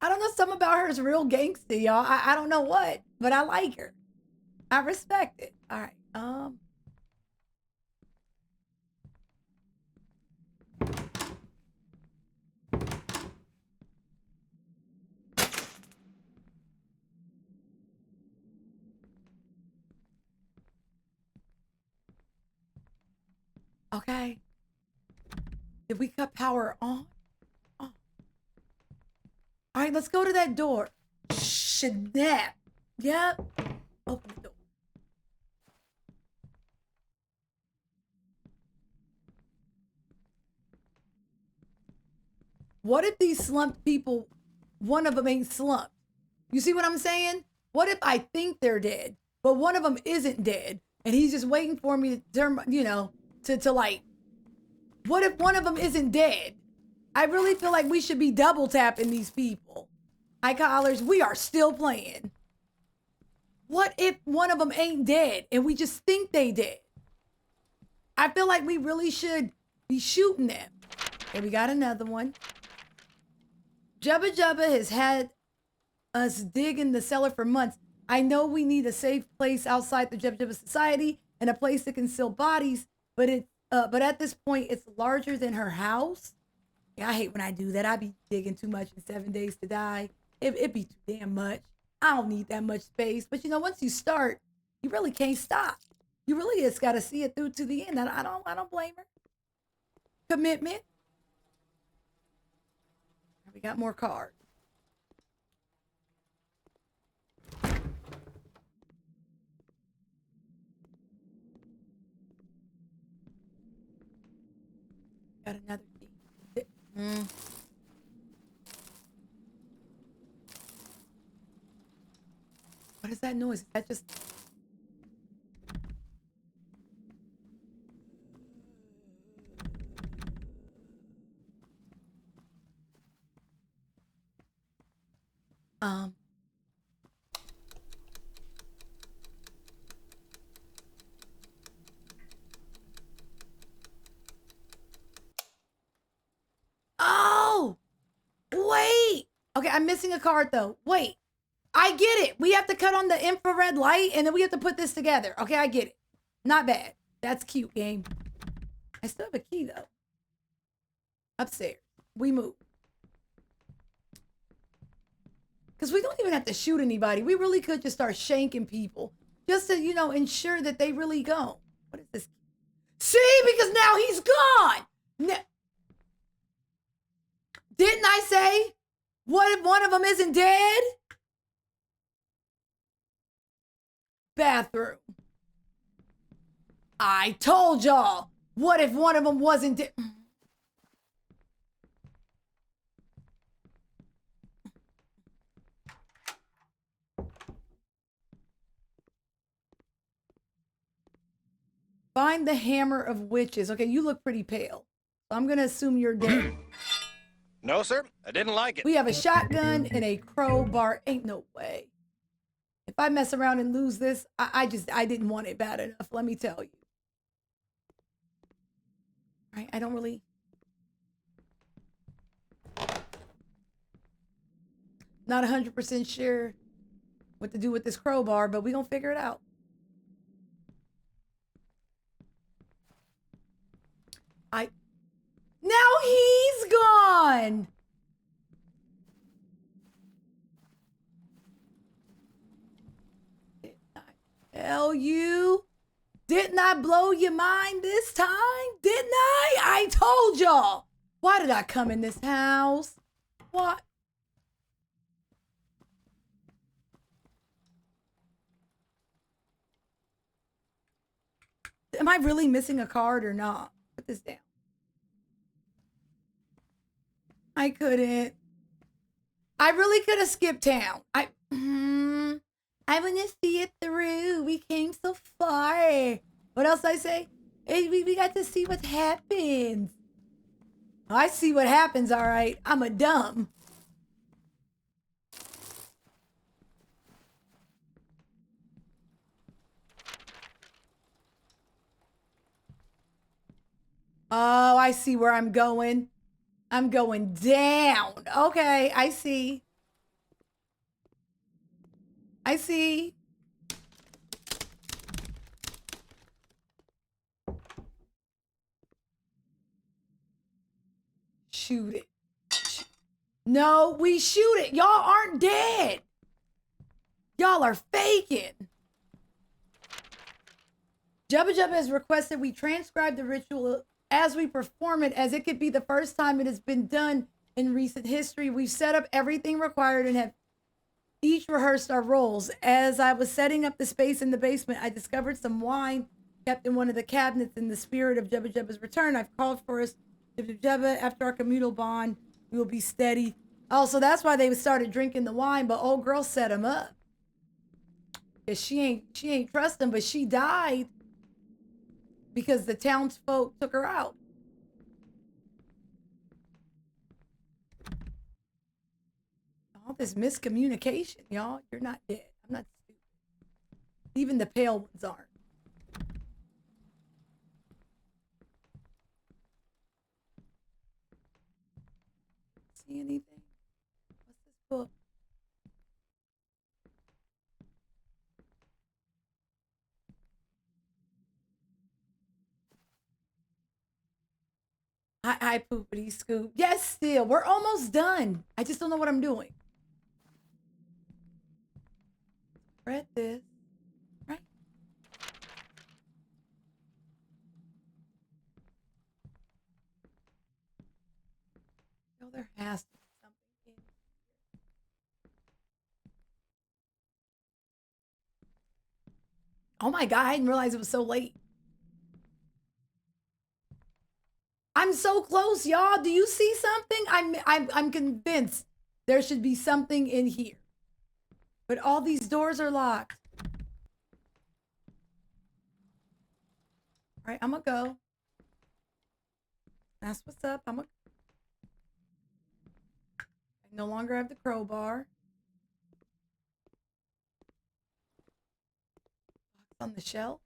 I don't know, something about her is real gangsta, y'all. I don't know what, but I like her. I respect it. All right. Okay. Did we cut power on? Oh. All right, let's go to that door. Snap. Yep. Open the door. What if these slumped people, one of them ain't slumped? You see what I'm saying? What if I think they're dead, but one of them isn't dead, and he's just waiting for me to turn, you know, to like, what if one of them isn't dead? I really feel like we should be double tapping these people. Hi, callers, we are still playing. What if one of them ain't dead and we just think they dead? I feel like we really should be shooting them. Okay, we got another one. Jubba Jubba has had us dig in the cellar for months. I know we need a safe place outside the Jubba Jubba Society and a place to conceal bodies, but at this point, it's larger than her house. Yeah, I hate when I do that. I be digging too much in 7 days to die. It be too damn much. I don't need that much space. But you know, once you start, you really can't stop. You really just got to see it through to the end. I don't blame her. Commitment. We got more cards. Got another key. What is that noise? Is that just... Oh! Wait! Okay, I'm missing a card though. Wait. I get it. We have to cut on the infrared light and then we have to put this together. Okay, I get it. Not bad. That's cute, game. I still have a key though. Upstairs. We move. Because we don't even have to shoot anybody. We really could just start shanking people. Just to, you know, ensure that they really go. What is this? See? Because now he's gone. Didn't I say? What if one of them isn't dead? Bathroom. I told y'all. What if one of them wasn't dead? Find the hammer of witches. Okay, you look pretty pale. So I'm going to assume you're dead.
No, sir. I didn't like it.
We have a shotgun and a crowbar. Ain't no way. If I mess around and lose this, I didn't want it bad enough. Let me tell you. Right? I don't really. Not 100% sure what to do with this crowbar, but we gonna figure it out. Now he's gone. Didn't I tell you? Didn't I blow your mind this time? Didn't I? I told y'all. Why did I come in this house? What? Am I really missing a card or not? Put this down. I couldn't. I really could have skipped town. I want to see it through. We came so far. What else I say? Hey, we got to see what happens. I see what happens, all right. I'm a dumb. Oh, I see where I'm going. I'm going down. Okay, I see. I see. Shoot it. No, we shoot it. Y'all aren't dead. Y'all are faking. Jubba Jubba has requested we transcribe the ritual as we perform it, as it could be the first time it has been done in recent history. We've set up everything required and have each rehearsed our roles. As I was setting up the space in the basement, I discovered some wine kept in one of the cabinets. In the spirit of Jubba Jubba's return, I've called for us, Jubba Jubba, after our communal bond, we will be steady. Oh, so that's why they started drinking the wine, but old girl set him up. Yeah, she ain't trust him, but she died because the townsfolk took her out. All this miscommunication, y'all. You're not dead. I'm not stupid. Even the pale ones aren't. See anything? What's this book? Hi, poopity scoop. Yes, still. We're almost done. I just don't know what I'm doing. Read this. Right? No, there has to be something in here. Oh my God, I didn't realize it was so late. I'm so close, y'all. Do you see something? I'm convinced there should be something in here. But all these doors are locked. All right, I'm gonna go. That's what's up. I no longer have the crowbar. On the shelf.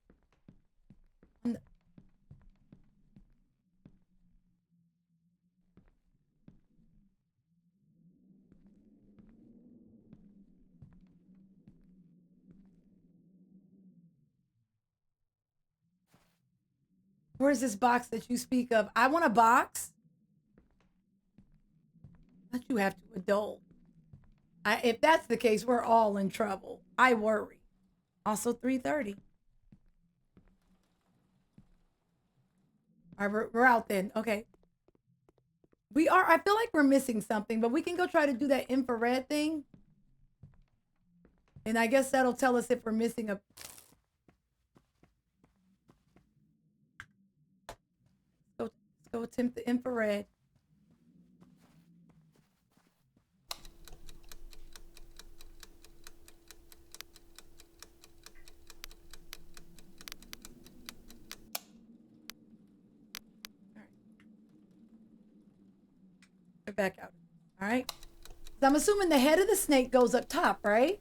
Where's this box that you speak of? I want a box. But you have to adult. If that's the case, we're all in trouble. I worry. Also 3:30. All right, we're out then. Okay. We are. I feel like we're missing something, but we can go try to do that infrared thing. And I guess that'll tell us if we're missing a... Let's go attempt the infrared. Back out. All right. So I'm assuming the head of the snake goes up top, right?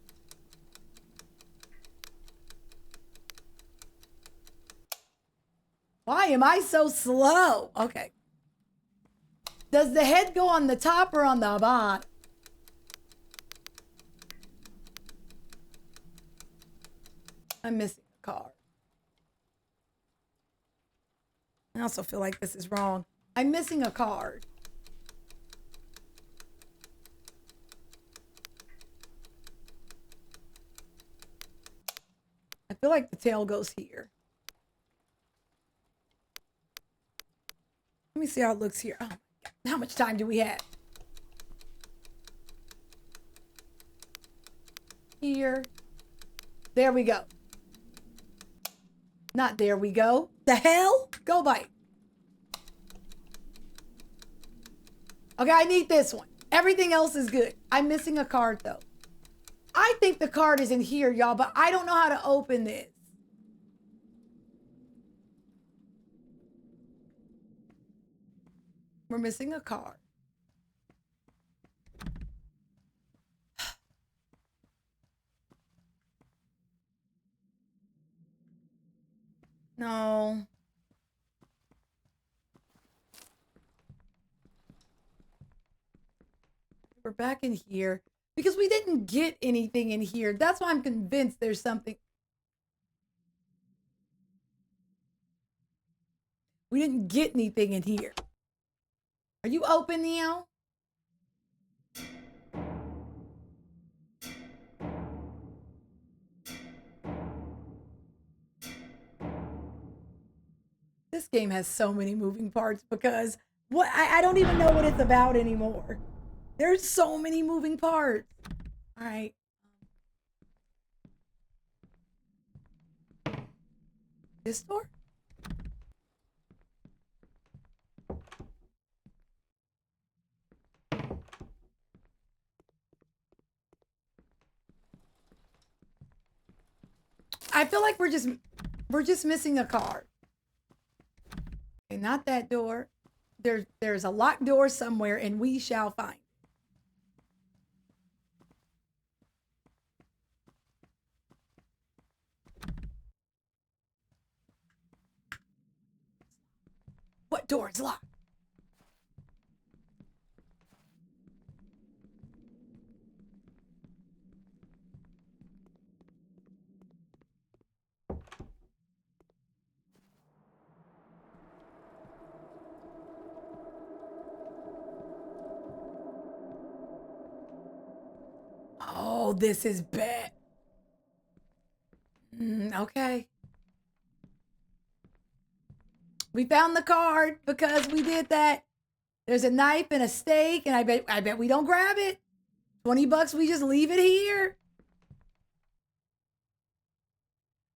Why am I so slow? Okay. Does the head go on the top or on the bottom? I'm missing a card. I also feel like this is wrong. I'm missing a card. I feel like the tail goes here. Let me see how it looks here. Oh my God. How much time do we have? Here. There we go. Not there we go. The hell? Go bite. Okay, I need this one. Everything else is good. I'm missing a card though. I think the card is in here, y'all, but I don't know how to open this. We're missing a card. No. We're back in here. Because we didn't get anything in here. That's why I'm convinced there's something. We didn't get anything in here. Are you open, Neo? This game has so many moving parts because I don't even know what it's about anymore. There's so many moving parts. All right. This door? I feel like we're just missing a card. Okay, not that door. There's a locked door somewhere, and we shall find. What door is locked? Oh, this is bad. Okay. We found the card because we did that. There's a knife and a steak, and I bet we don't grab it. $20, we just leave it here.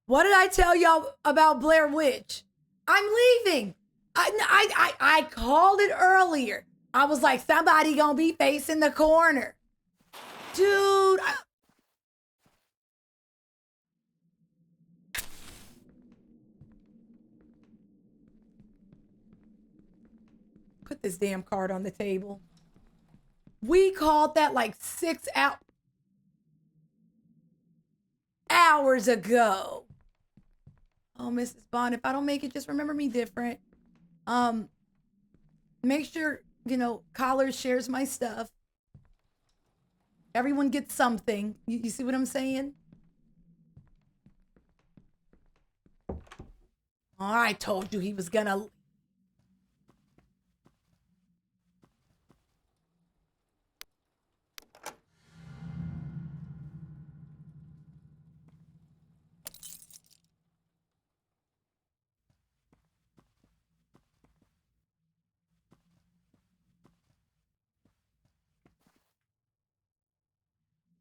What did I tell y'all about Blair Witch? I'm leaving. I I called it earlier. I was like, somebody gonna be facing the corner. Dude. Put this damn card on the table. We called that like 6 hours ago. Oh, Mrs. Bond, if I don't make it, just remember me different. Make sure, you know, Collar shares my stuff. Everyone gets something. You see what I'm saying? Oh, I told you he was gonna...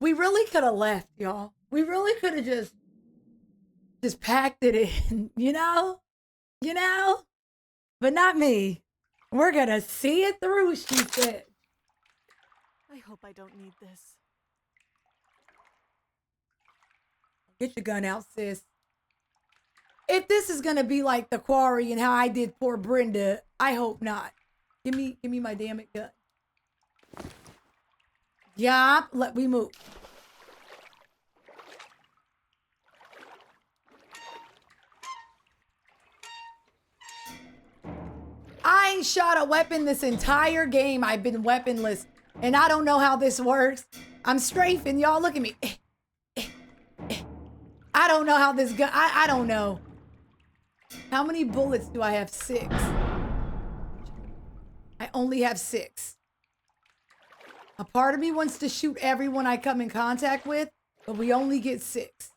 We really could have left, y'all. We really could have just packed it in, you know? You know? But not me. We're gonna see it through, she said.
I hope I don't need this.
Get your gun out, sis. If this is gonna be like the Quarry and how I did poor Brenda, I hope not. Give me my damn it gun. Yup, let me move. I ain't shot a weapon this entire game. I've been weaponless, and I don't know how this works. I'm strafing, y'all. Look at me. I don't know how this gun. I don't know. How many bullets do I have? 6. I only have 6. A part of me wants to shoot everyone I come in contact with, but we only get 6.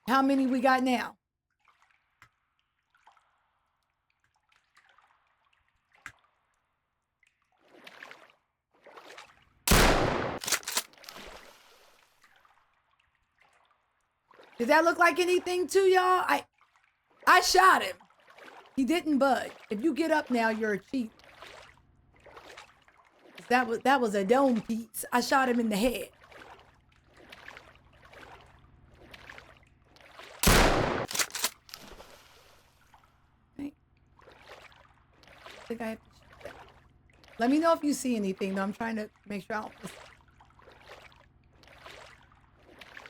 How many we got now? Did that look like anything to y'all? I shot him. He didn't budge. If you get up now, you're a cheat. That was a dome piece. I shot him in the head. Okay. I think I have to shoot that. Let me know if you see anything, though. I'm trying to make sure I don't miss.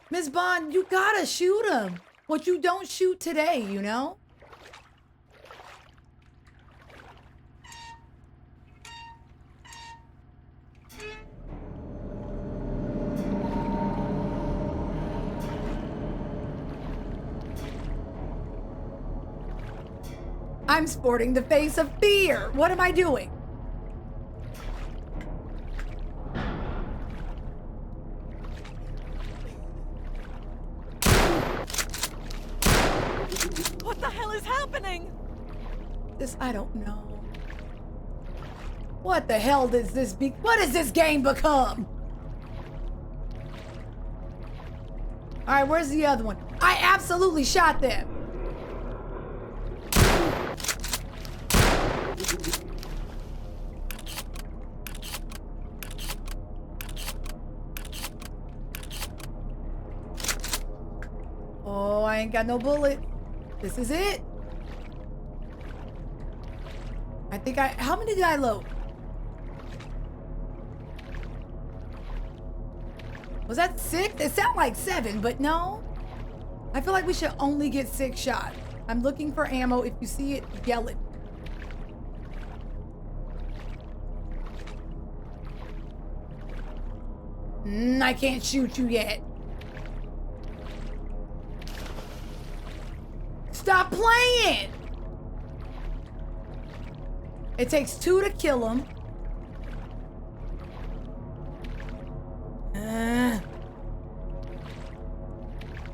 Miss Bond, you gotta shoot him. What you don't shoot today, you know? I'm sporting the face of fear. What am I doing?
What the hell is happening?
I don't know. What the hell does this be? What does this game become? All right, where's the other one? I absolutely shot them. Oh, I ain't got no bullet. This is it. I think how many did I load? Was that 6? It sounded like 7, but no. I feel like we should only get 6 shots. I'm looking for ammo. If you see it, yell it. I can't shoot you yet. Stop playing! It takes 2 to kill him.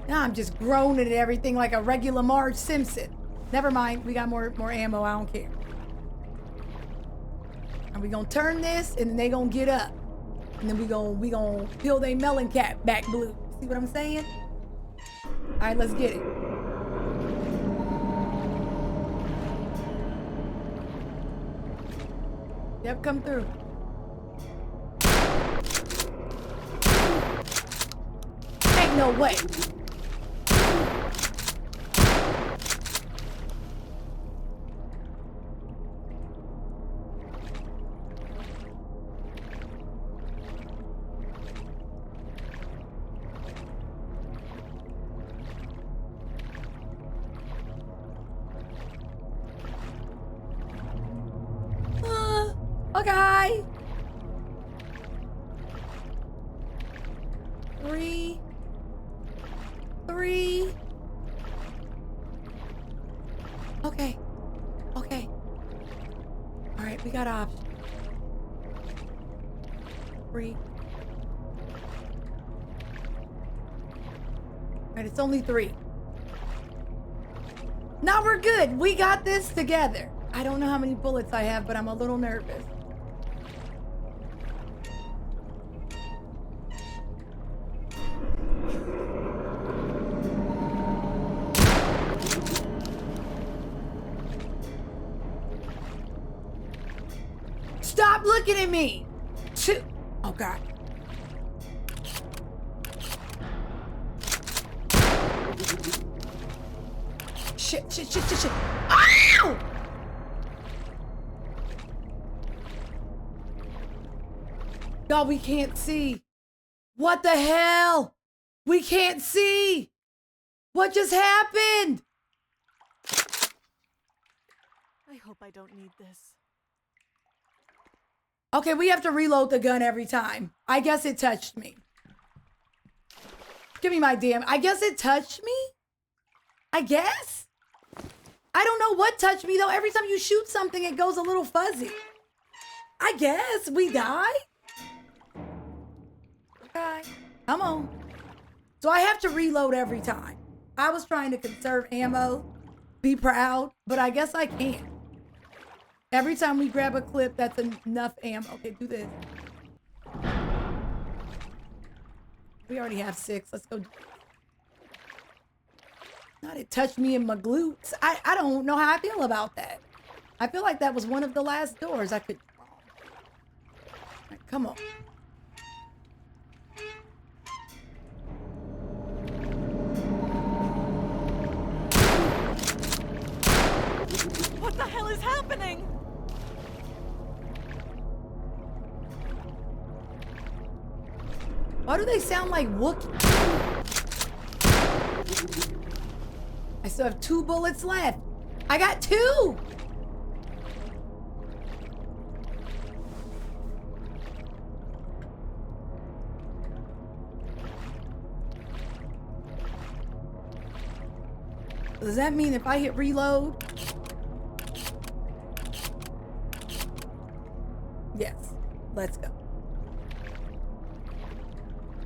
Now I'm just groaning at everything like a regular Marge Simpson. Never mind, we got more ammo, I don't care. And we gonna turn this, and then they gonna get up. And then we gonna peel they melon cap back blue. See what I'm saying? All right, let's get it. Yep, come through. Ain't no way. Okay. 3. Okay. Okay. All right, we got options. 3. All right, it's only 3. Now we're good. We got this together. I don't know how many bullets I have, but I'm a little nervous. Stop looking at me! Shoot! Oh God. Shit. Ow! God, we can't see. What the hell? We can't see. What just happened?
I hope I don't need this.
Okay, we have to reload the gun every time. I guess it touched me. Give me my damn... I guess it touched me? I guess? I don't know what touched me, though. Every time you shoot something, it goes a little fuzzy. I guess. We die? Okay. Come on. So I have to reload every time. I was trying to conserve ammo, be proud, but I guess I can't. Every time we grab a clip, that's enough ammo. Okay, do this. We already have 6. Let's go. Not it touched me in my glutes. I don't know how I feel about that. I feel like that was one of the last doors I could... Right, come on.
What the hell is happening?
Why do they sound like Wookiee? I still have 2 bullets left. I got 2! Does that mean if I hit reload? Yes. Let's go.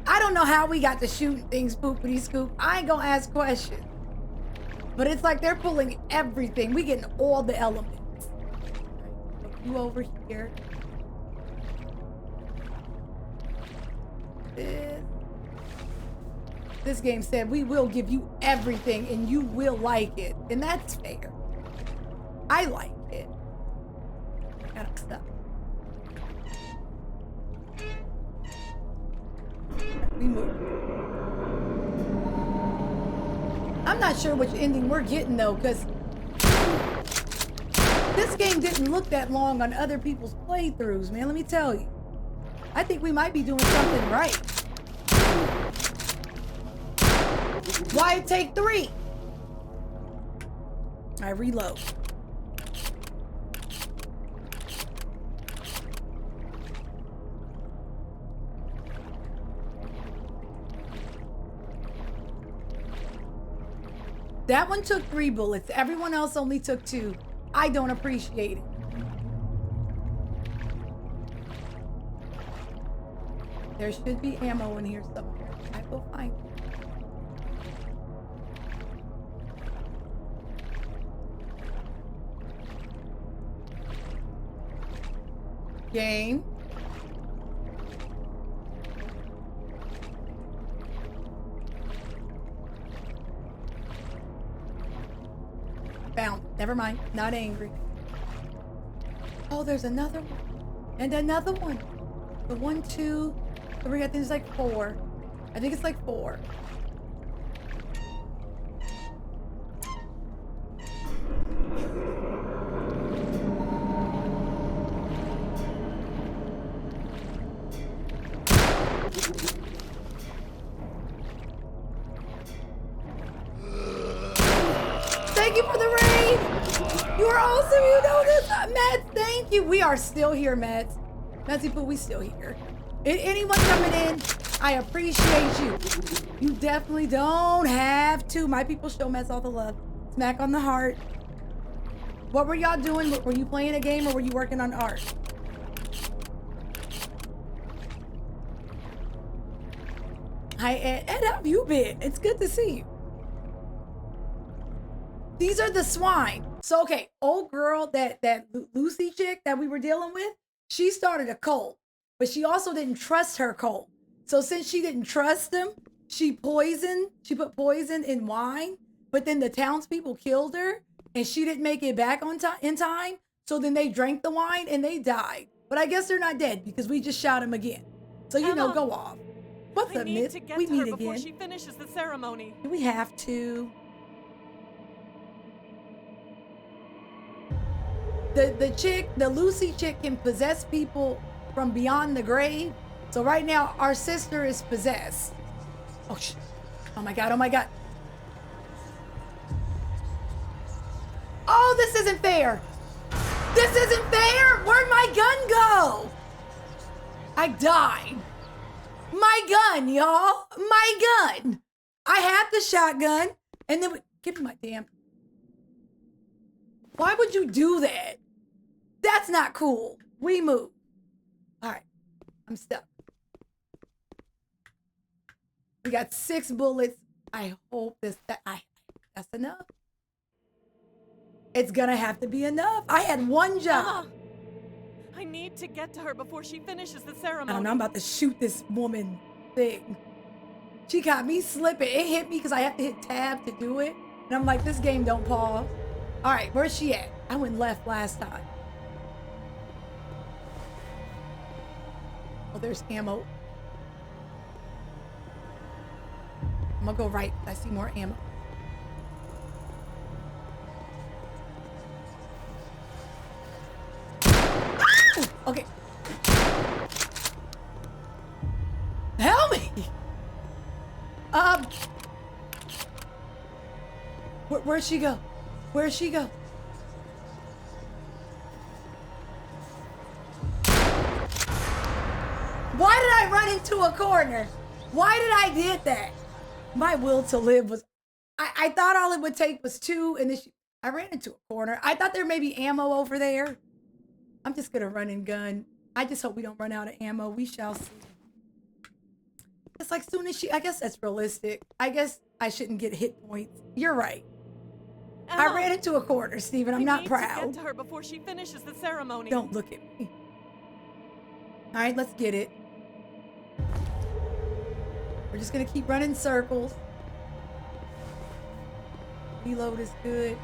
I don't know how we got to shooting things poopity scoop. I ain't gonna ask questions. But it's like they're pulling everything. We getting all the elements. You over here. This game said we will give you everything and you will like it. And that's fair. I like it. Gotta stop. We move. I'm not sure which ending we're getting though, because this game didn't look that long on other people's playthroughs, man. Let me tell you. I think we might be doing something right. Why take 3? I reload. That one took 3 bullets. Everyone else only took 2. I don't appreciate it. There should be ammo in here somewhere. I will find it. Game. Found. Never mind. Not angry. Oh, there's another one. And another one. The 1, 2, 3, I think it's like 4. I think it's like 4. Thank you for the raid. You are awesome. You know this, Matt. Thank you. We are still here, Matt. Matzy Poo, we still here. Anyone coming in, I appreciate you. You definitely don't have to. My people show Mets all the love. Smack on the heart. What were y'all doing? Were you playing a game or were you working on art? Hi, Ed. Ed, how have you been? It's good to see you. These are the swine. So, okay, old girl, that Lucy chick that we were dealing with, she started a cult, but she also didn't trust her cult. So since she didn't trust them, she put poison in wine, but then the townspeople killed her and she didn't make it back in time. So then they drank the wine and they died. But I guess they're not dead because we just shot him again. So, you know, go off. What's up, Miss? We meet again.
Before she finishes the ceremony.
Do we have to? The chick, the Lucy chick, can possess people from beyond the grave. So right now, our sister is possessed. Oh, oh my God, oh my God. Oh, this isn't fair. This isn't fair. Where'd my gun go? I died. My gun, y'all. My gun. I had the shotgun. And then, give me my damn. Why would you do that? That's not cool. We move. All right. I'm stuck. We got 6 bullets. I hope that's enough. It's gonna have to be enough. I had one job.
Emma, I need to get to her before she finishes the ceremony.
I don't know. I'm about to shoot this woman thing. She got me slipping. It hit me because I have to hit tab to do it. And I'm like, this game don't pause. All right, where's she at? I went left last time. Oh, there's ammo. I'm gonna go right. I see more ammo. Ah! Okay. Help me! Where'd she go? Where'd she go? Why did I run into a corner? Why did I did that? My will to live was, I thought all it would take was 2, and then I ran into a corner. I thought there may be ammo over there. I'm just gonna run and gun. I just hope we don't run out of ammo. We shall see. It's like soon as I guess that's realistic. I guess I shouldn't get hit points. You're right. Emma, I ran into a corner, Steven. I'm not proud.
To get to her before she finishes the ceremony.
Don't look at me. All right, let's get it. We're just gonna keep running circles. Reload is good.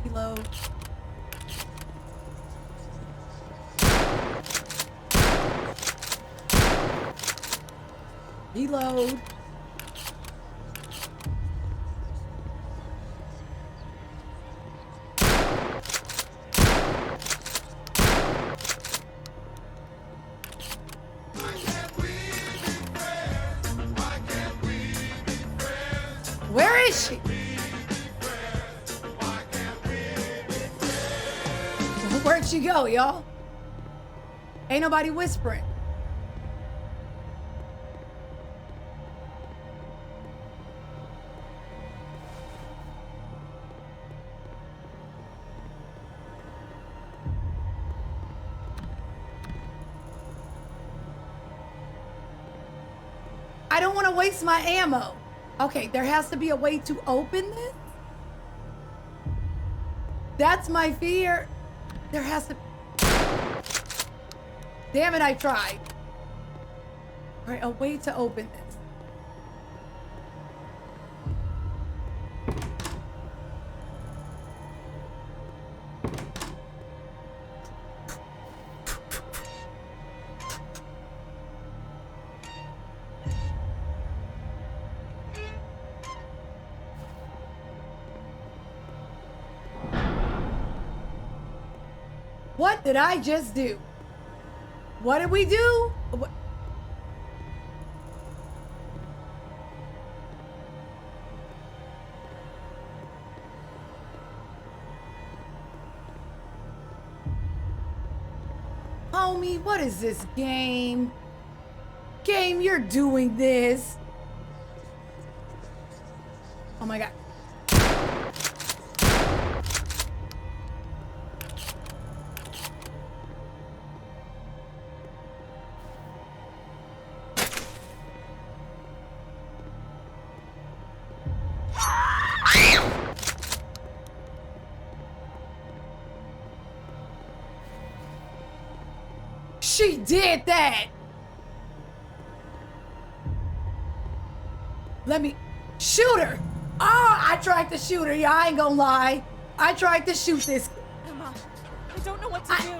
Reload. Reload. Where is she? Where'd she go, y'all? Ain't nobody whispering. I don't want to waste my ammo. Okay, there has to be a way to open this. That's my fear. There has to. Damn it, I tried. All right, a way to open this. What did I just do? What did we do? What? Homie, what is this game? Game, you're doing this. Oh my God. She did that. Let me shoot her. Oh, I tried to shoot her. Yeah, I ain't gonna lie. I tried to shoot this.
Emma, I don't know what to do.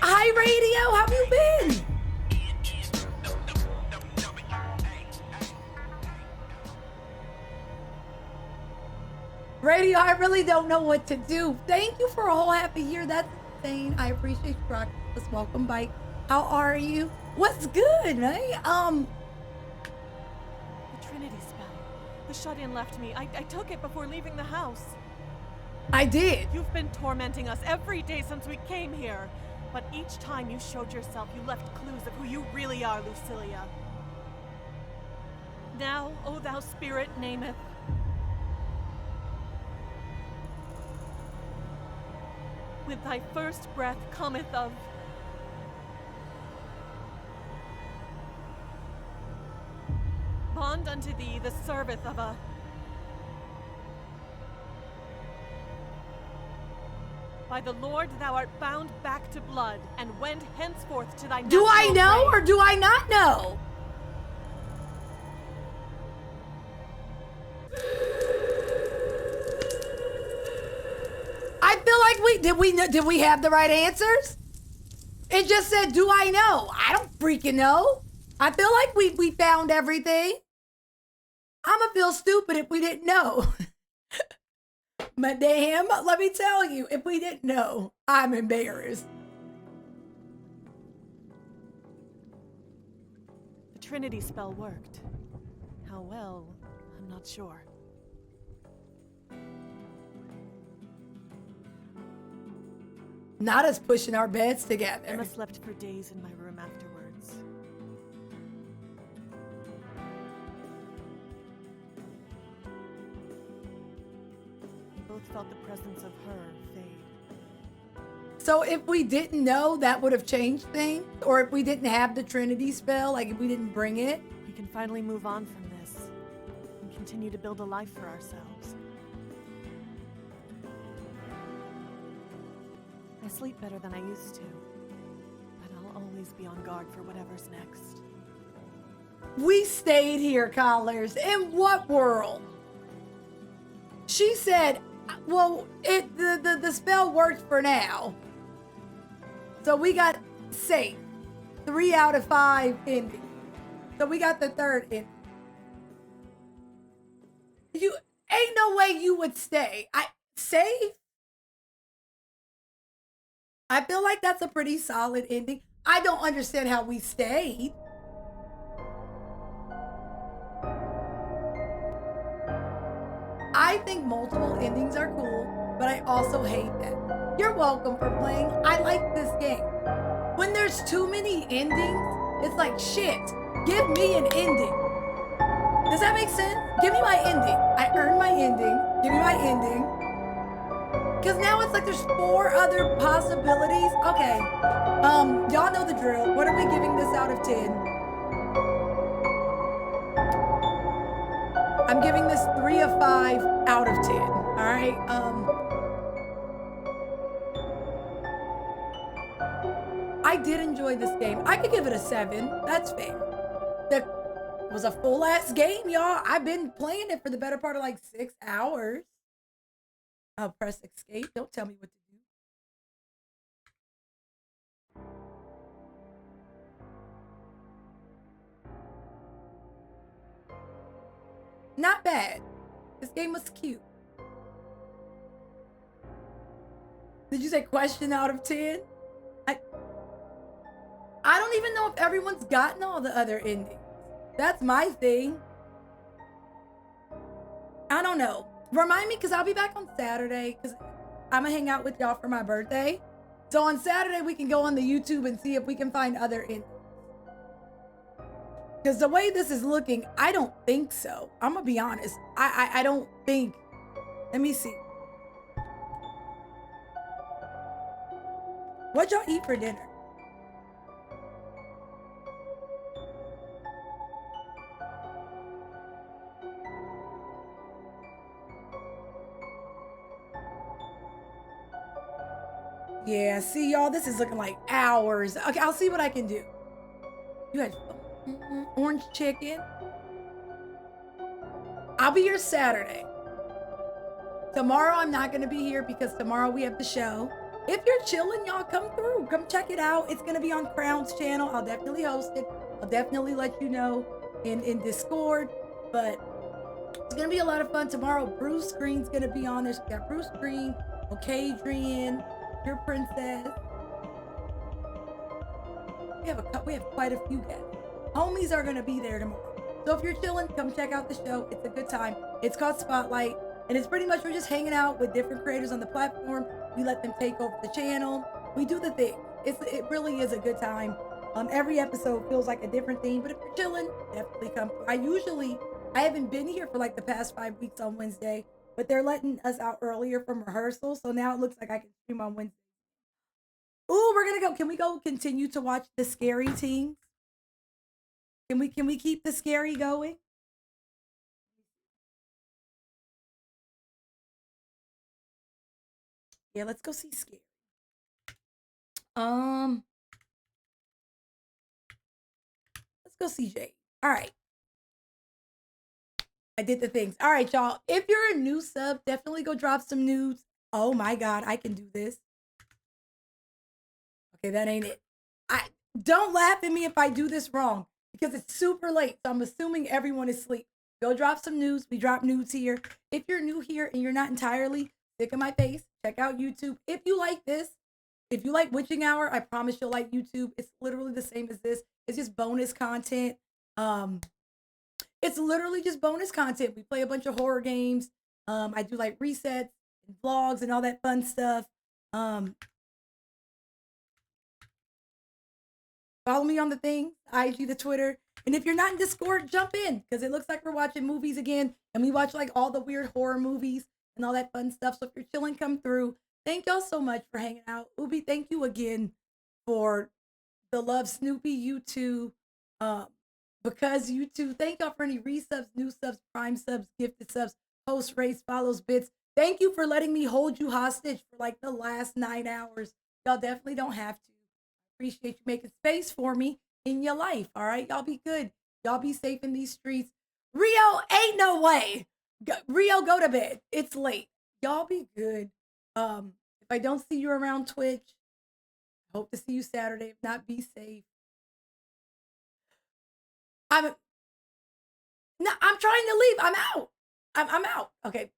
Hi, Radio. How have you been? Radio, I really don't know what to do. Thank you for a whole half a year. That's insane. I appreciate you rocking this. Welcome, Bike. How are you? What's good, man?
The Trinity spell. The shut-in left me. I took it before leaving the house.
I did.
You've been tormenting us every day since we came here. But each time you showed yourself, you left clues of who you really are, Lucilia. Now, O thou spirit nameth. With thy first breath cometh of... Bond unto thee the service of a... By the Lord thou art bound back to blood, and wend henceforth to thy
Do I know
grave.
or do I not know? I feel like did we have the right answers? It just said, do I know? I don't freaking know. I feel like we found everything. I'ma feel stupid if we didn't know. Madame, let me tell you, if we didn't know, I'm embarrassed.
The Trinity spell worked. How well, I'm not sure.
Not us pushing our beds together.
Emma slept for days in my room afterwards. We both felt the presence of her fade.
So if we didn't know, that would have changed things? Or if we didn't have the Trinity spell, like if we didn't bring it?
We can finally move on from this and continue to build a life for ourselves. I sleep better than I used to, but I'll always be on guard for whatever's next.
We stayed here, callers. In what world? She said, well, the spell worked for now. So we got safe. 3 out of 5 ending. So we got the third ending. You ain't no way you would stay. Safe? I feel like that's a pretty solid ending. I don't understand how we stayed. I think multiple endings are cool, but I also hate them. You're welcome for playing. I like this game. When there's too many endings, it's like, shit, give me an ending. Does that make sense? Give me my ending. I earned my ending. Give me my ending. Because now it's like there's 4 other possibilities. Okay. Y'all know the drill. What are we giving this out of 10? I'm giving this 3 of 5 out of 10. All right. I did enjoy this game. I could give it a 7. That's fair. That was a full ass game, y'all. I've been playing it for the better part of like 6 hours. I'll press escape. Don't tell me what to do. Not bad. This game was cute. Did you say question out of 10? I don't even know if everyone's gotten all the other endings. That's my thing. I don't know. Remind me, because I'll be back on Saturday, because I'm going to hang out with y'all for my birthday. So on Saturday, we can go on the YouTube and see if we can find other endings. Because the way this is looking, I don't think so. I'm going to be honest. I don't think. Let me see. What'd y'all eat for dinner? Yeah, see, y'all, this is looking like hours. Okay, I'll see what I can do. You had orange chicken. I'll be here Saturday. Tomorrow, I'm not going to be here because tomorrow we have the show. If you're chilling, y'all, come through. Come check it out. It's going to be on Crown's channel. I'll definitely host it. I'll definitely let you know in Discord. But it's going to be a lot of fun. Tomorrow, Bruce Green's going to be on there. So we got Bruce Green, Adrian, Your Princess. We have quite a few guests. Homies are going to be there tomorrow. So if you're chilling, come check out the show. It's a good time. It's called Spotlight. And it's pretty much we're just hanging out with different creators on the platform. We let them take over the channel. We do the thing. It really is a good time. Every episode feels like a different theme. But if you're chilling, definitely come. I haven't been here for like the past 5 weeks on Wednesday. But they're letting us out earlier from rehearsal. So now it looks like I can stream on Wednesday. Ooh, we're going to go. Can we go continue to watch the scary teams? Can we keep the scary going? Yeah, let's go see Scary. Let's go see Jay. All right. I did the things. All right, y'all. If you're a new sub, definitely go drop some nudes. Oh my God, I can do this. Okay, that ain't it. Don't laugh at me if I do this wrong because it's super late. So I'm assuming everyone is asleep. Go drop some nudes. We drop nudes here. If you're new here and you're not entirely sick of my face, check out YouTube. If you like this, if you like Witching Hour, I promise you'll like YouTube. It's literally the same as this. It's just bonus content. It's literally just bonus content. We play a bunch of horror games. I do like resets and vlogs and all that fun stuff. Follow me on the thing, IG, the Twitter. And if you're not in Discord, jump in because it looks like we're watching movies again. And we watch like all the weird horror movies and all that fun stuff. So if you're chilling, come through. Thank y'all so much for hanging out. Ubi, thank you again for the love. Snoopy, you too. Because you too. Thank y'all for any resubs, new subs, prime subs, gifted subs, post rates, follows, bits. Thank you for letting me hold you hostage for like the last 9 hours. Y'all definitely don't have to. Appreciate you making space for me in your life. All right, y'all be good. Y'all be safe in these streets. Rio, ain't no way. Rio, go to bed. It's late. Y'all be good. If I don't see you around Twitch, I hope to see you Saturday. If not, be safe. I'm trying to leave. I'm out. I'm out. Okay.